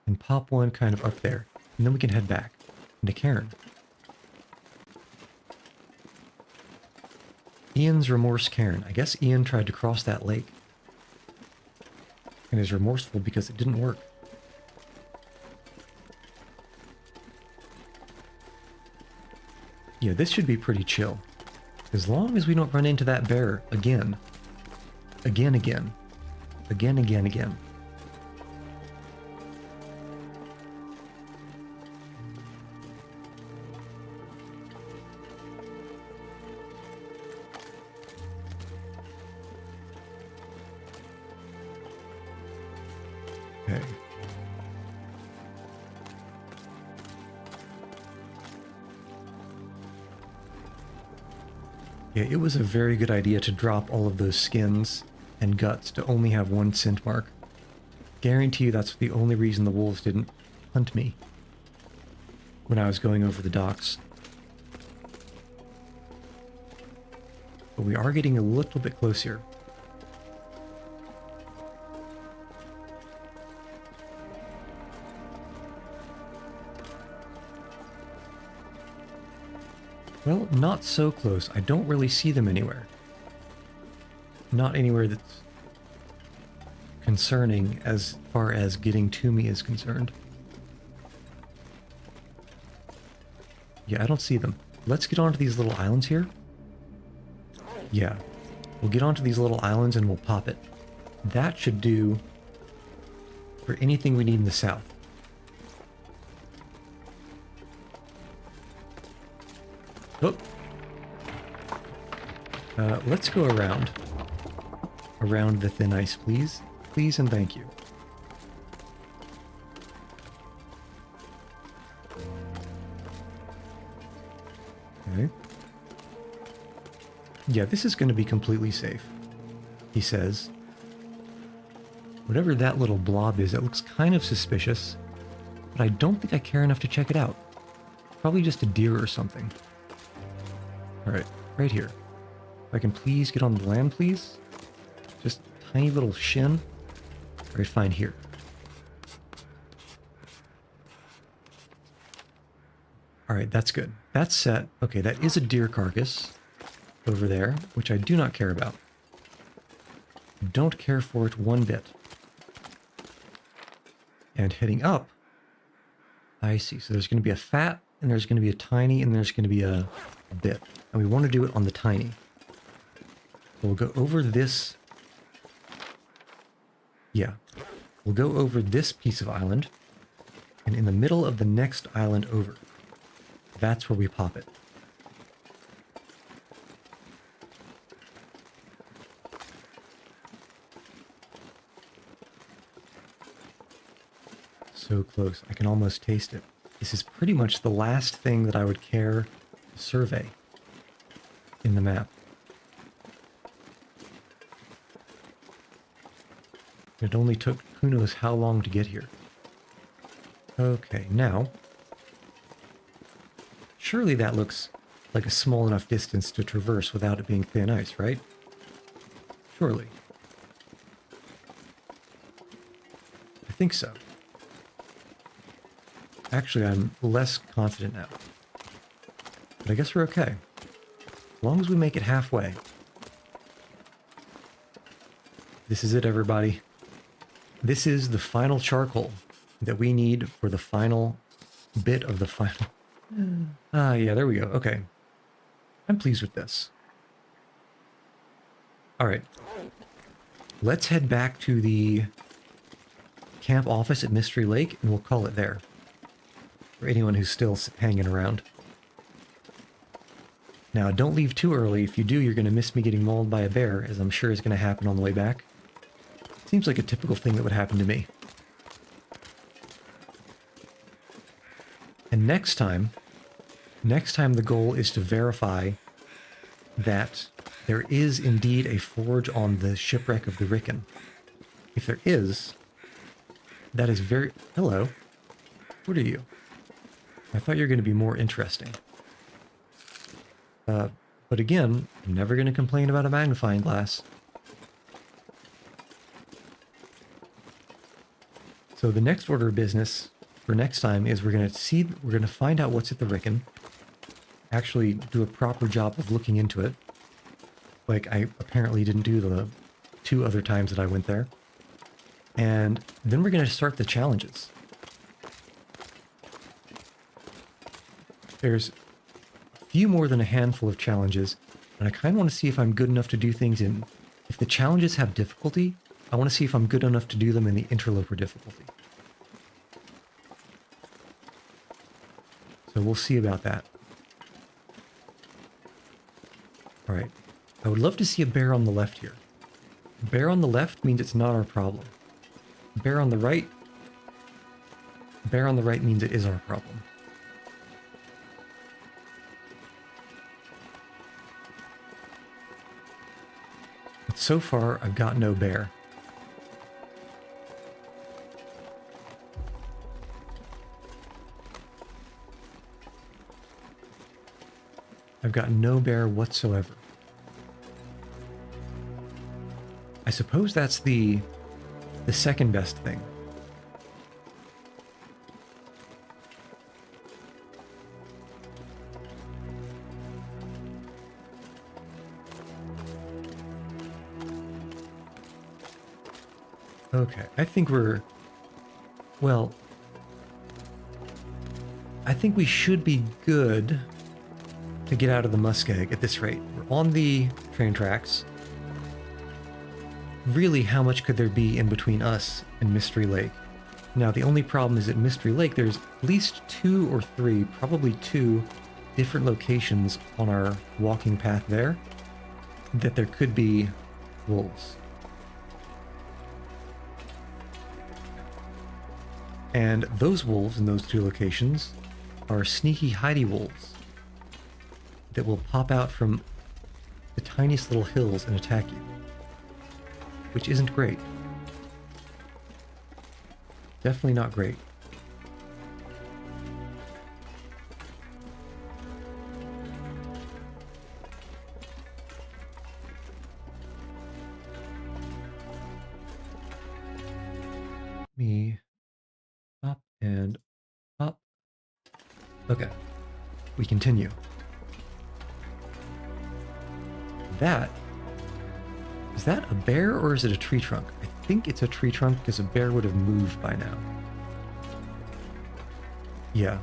Speaker 1: and pop one kind of up there. And then we can head back into Cairn. Ian's Remorse Cairn. I guess Ian tried to cross that lake. And is remorseful because it didn't work. Yeah, this should be pretty chill. As long as we don't run into that bear again. Again. Again. Okay. Yeah, it was a very good idea to drop all of those skins and guts to only have one scent mark. Guarantee you that's the only reason the wolves didn't hunt me when I was going over the docks. But we are getting a little bit close here. Well, not so close. I don't really see them anywhere. Not anywhere that's concerning as far as getting to me is concerned. Yeah, I don't see them. Let's get onto these little islands here. Yeah, we'll get onto these little islands and we'll pop it. That should do for anything we need in the south. Oh. Let's go around. Around the thin ice, please. Please and thank you. Okay. Yeah, this is going to be completely safe, he says. Whatever that little blob is, it looks kind of suspicious, but I don't think I care enough to check it out. Probably just a deer or something. Alright, right here. If I can please get on the land, please. Just tiny little shin. Alright, fine, here. Alright, that's good. That's set. Okay, that is a deer carcass over there, which I do not care about. Don't care for it one bit. And heading up, I see. So there's going to be a fat, and there's going to be a tiny, and there's going to be a bit. And we want to do it on the tiny. So we'll go over this. Yeah. We'll go over this piece of island, and in the middle of the next island over, that's where we pop it. So close. I can almost taste it. This is pretty much the last thing that I would care to survey in the map. It only took who knows how long to get here. Okay, now, surely that looks like a small enough distance to traverse without it being thin ice, right? Surely. I think so. Actually, I'm less confident now. But I guess we're okay. As long as we make it halfway. This is it, everybody. This is the final charcoal that we need for the final bit of the final. Yeah, there we go. Okay. I'm pleased with this. All right. Let's head back to the camp office at Mystery Lake, and we'll call it there. For anyone who's still hanging around. Now, don't leave too early. If you do, you're going to miss me getting mauled by a bear, as I'm sure is going to happen on the way back. Seems like a typical thing that would happen to me. And next time the goal is to verify that there is indeed a forge on the shipwreck of the Ricken. If there is, that is very... Hello. What are you? I thought you were going to be more interesting. But again, I'm never going to complain about a magnifying glass. So the next order of business for next time is we're going to find out what's at the Ricken. Actually do a proper job of looking into it. Like I apparently didn't do the 2 other times that I went there. And then we're going to start the challenges. There's a few more than a handful of challenges, and I kind of want to see if I'm good enough to do things in... If the challenges have difficulty, I want to see if I'm good enough to do them in the interloper difficulty. So we'll see about that. Alright. I would love to see a bear on the left here. Bear on the left means it's not our problem. Bear on the right... Bear on the right means it is our problem. But so far, I've got no bear. I've got no bear whatsoever. I suppose that's the second best thing. Okay, I think we're... Well... I think we should be good to get out of the muskeg at this rate. We're on the train tracks. Really, how much could there be in between us and Mystery Lake? Now, the only problem is at Mystery Lake, there's at least 2 or 3, probably 2 different locations on our walking path there that there could be wolves. And those wolves in those 2 locations are sneaky hidey wolves that will pop out from the tiniest little hills and attack you, which isn't great. Definitely not great. Me up and up. Okay, we continue. That is that a bear or is it a tree trunk? I think it's a tree trunk because a bear would have moved by now. Yeah.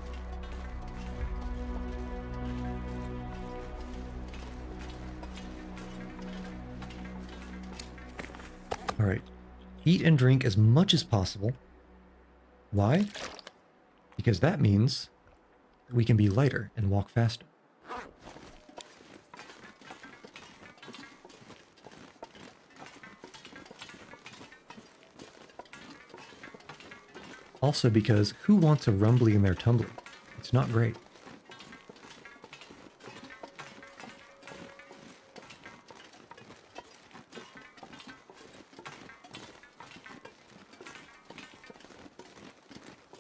Speaker 1: All right. Eat and drink as much as possible. Why? Because that means we can be lighter and walk faster. Also because who wants a rumbly in their tumbly? It's not great.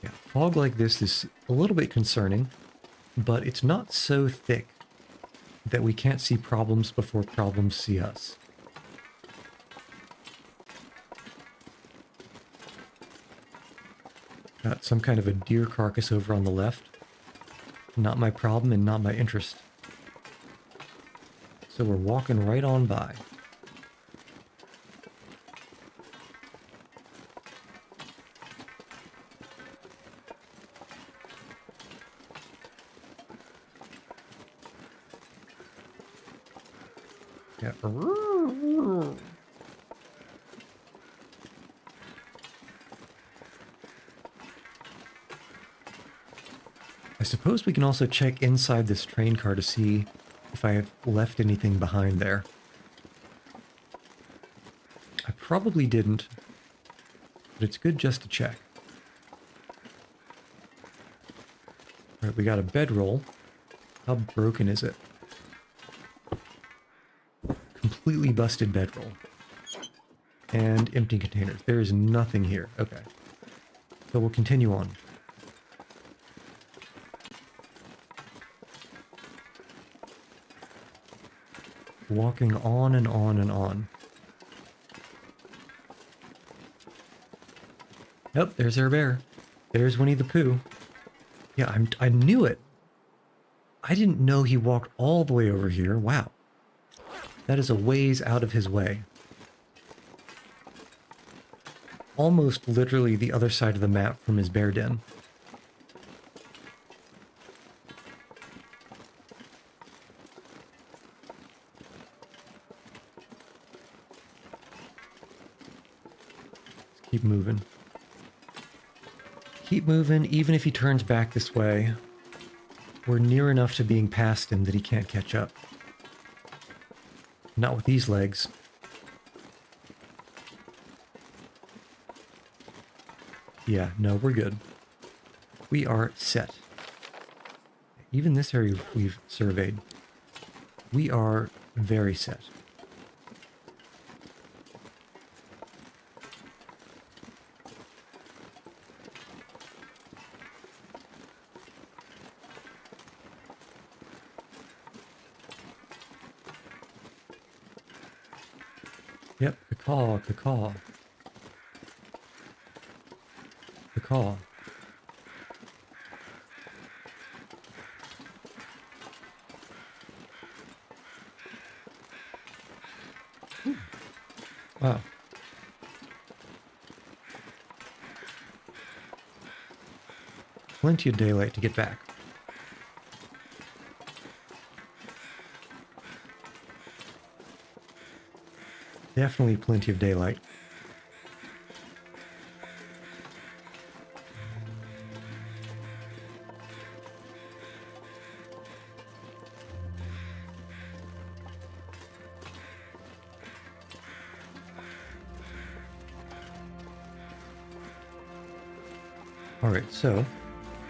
Speaker 1: Yeah, fog like this is a little bit concerning, but it's not so thick that we can't see problems before problems see us. Got some kind of a deer carcass over on the left. Not my problem and not my interest. So we're walking right on by. Yeah. I suppose we can also check inside this train car to see if I have left anything behind there. I probably didn't, but it's good just to check. Alright, we got a bedroll. How broken is it? Completely busted bedroll. And empty containers. There is nothing here. Okay. So we'll continue on. Walking on and on and on. Yep, there's our bear. There's Winnie the Pooh. Yeah, I knew it. I didn't know he walked all the way over here. Wow. That is a ways out of his way. Almost literally the other side of the map from his bear den. Let's keep moving. Keep moving, even if he turns back this way. We're near enough to being past him that he can't catch up. Not with these legs. Yeah, no, we're good. We are set. Even this area we've surveyed. We are very set. Yep, caw, caw. Caw. Wow. Plenty of daylight to get back. Definitely plenty of daylight. Alright, so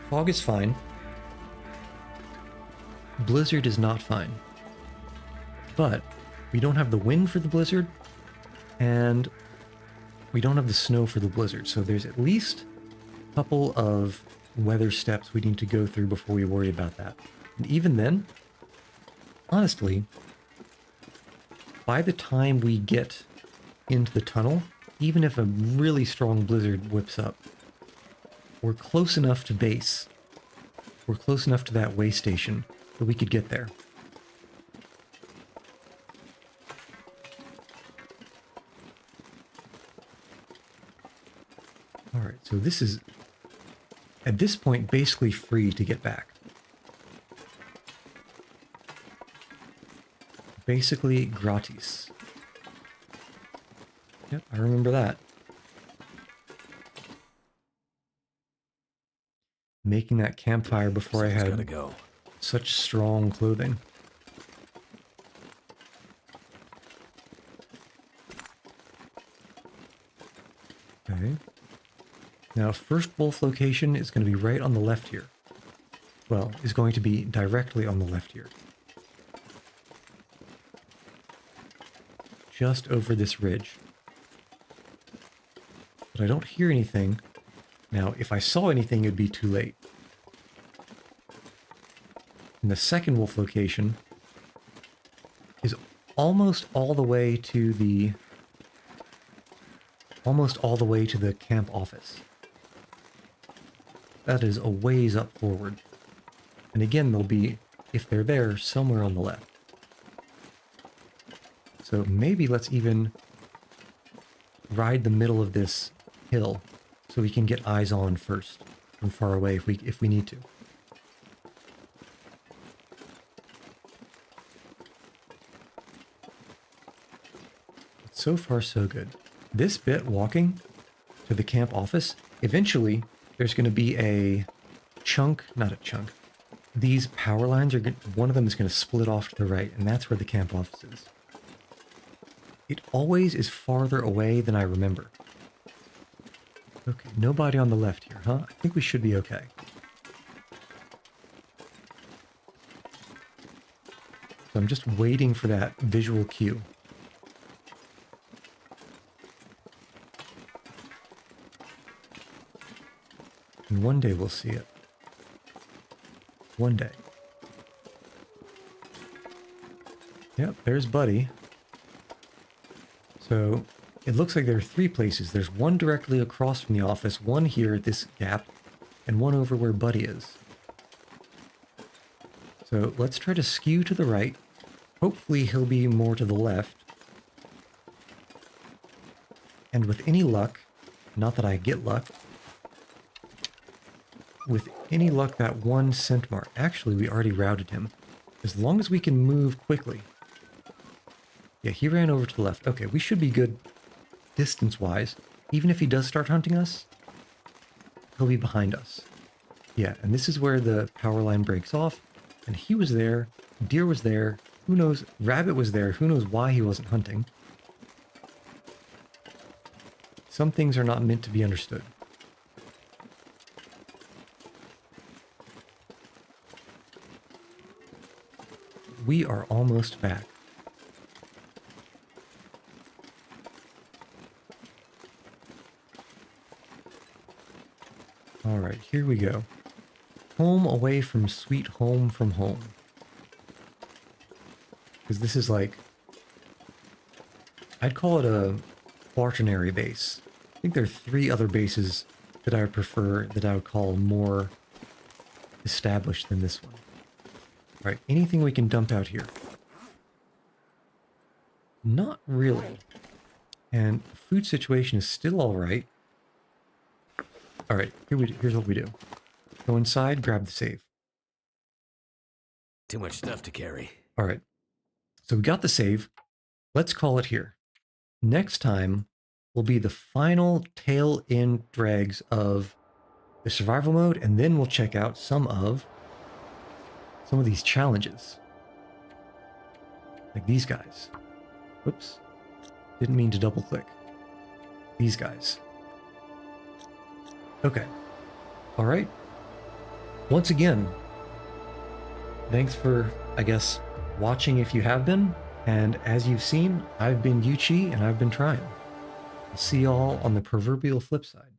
Speaker 1: fog is fine. Blizzard is not fine. But we don't have the wind for the blizzard, and we don't have the snow for the blizzard, so there's at least couple of weather steps we need to go through before we worry about that. And even then, honestly, by the time we get into the tunnel, even if a really strong blizzard whips up, we're close enough to base. We're close enough to that way station that we could get there. Alright, so this is, at this point, basically free to get back. Basically gratis. Yep, I remember that. Making that campfire before I had such strong clothing. Okay. Now, first wolf location is going to be right on the left here. Well, is going to be directly on the left here. Just over this ridge. But I don't hear anything. Now, if I saw anything, it would be too late. And the second wolf location is almost all the way to the camp office. That is a ways up forward. And again, they'll be, if they're there, somewhere on the left. So maybe let's even ride the middle of this hill so we can get eyes on first from far away if we need to. So far, so good. This bit walking to the camp office, eventually there's going to be a chunk, not a chunk. These power lines are one of them is going to split off to the right, and that's where the camp office is. It always is farther away than I remember. Okay, nobody on the left here, huh? I think we should be okay. So I'm just waiting for that visual cue. And one day we'll see it. One day. Yep, there's Buddy. So it looks like there are three places. There's one directly across from the office, one here at this gap, and one over where Buddy is. So let's try to skew to the right. Hopefully he'll be more to the left. And with any luck, not that I get luck, with any luck, that one scent mark. Actually, we already routed him. As long as we can move quickly. Yeah, he ran over to the left. Okay, we should be good distance-wise. Even if he does start hunting us, he'll be behind us. Yeah, and this is where the power line breaks off. And he was there. Deer was there. Who knows? Rabbit was there. Who knows why he wasn't hunting? Some things are not meant to be understood. We are almost back. All right, here we go. Home away from sweet home from home. Because this is like, I'd call it a quaternary base. I think there are 3 other bases that I would prefer, that I would call more established than this one. All right, anything we can dump out here? Not really. And the food situation is still all right. All right, here's what we do. Go inside, grab the save.
Speaker 2: Too much stuff to carry.
Speaker 1: All right, so we got the save. Let's call it here. Next time will be the final tail end dregs of the survival mode, and then we'll check out some of these challenges. Like these guys. Whoops. Didn't mean to double click. These guys. Okay. All right. Once again, thanks for, I guess, watching if you have been. And as you've seen, I've been Yuchi and I've been trying. I'll see y'all on the proverbial flip side.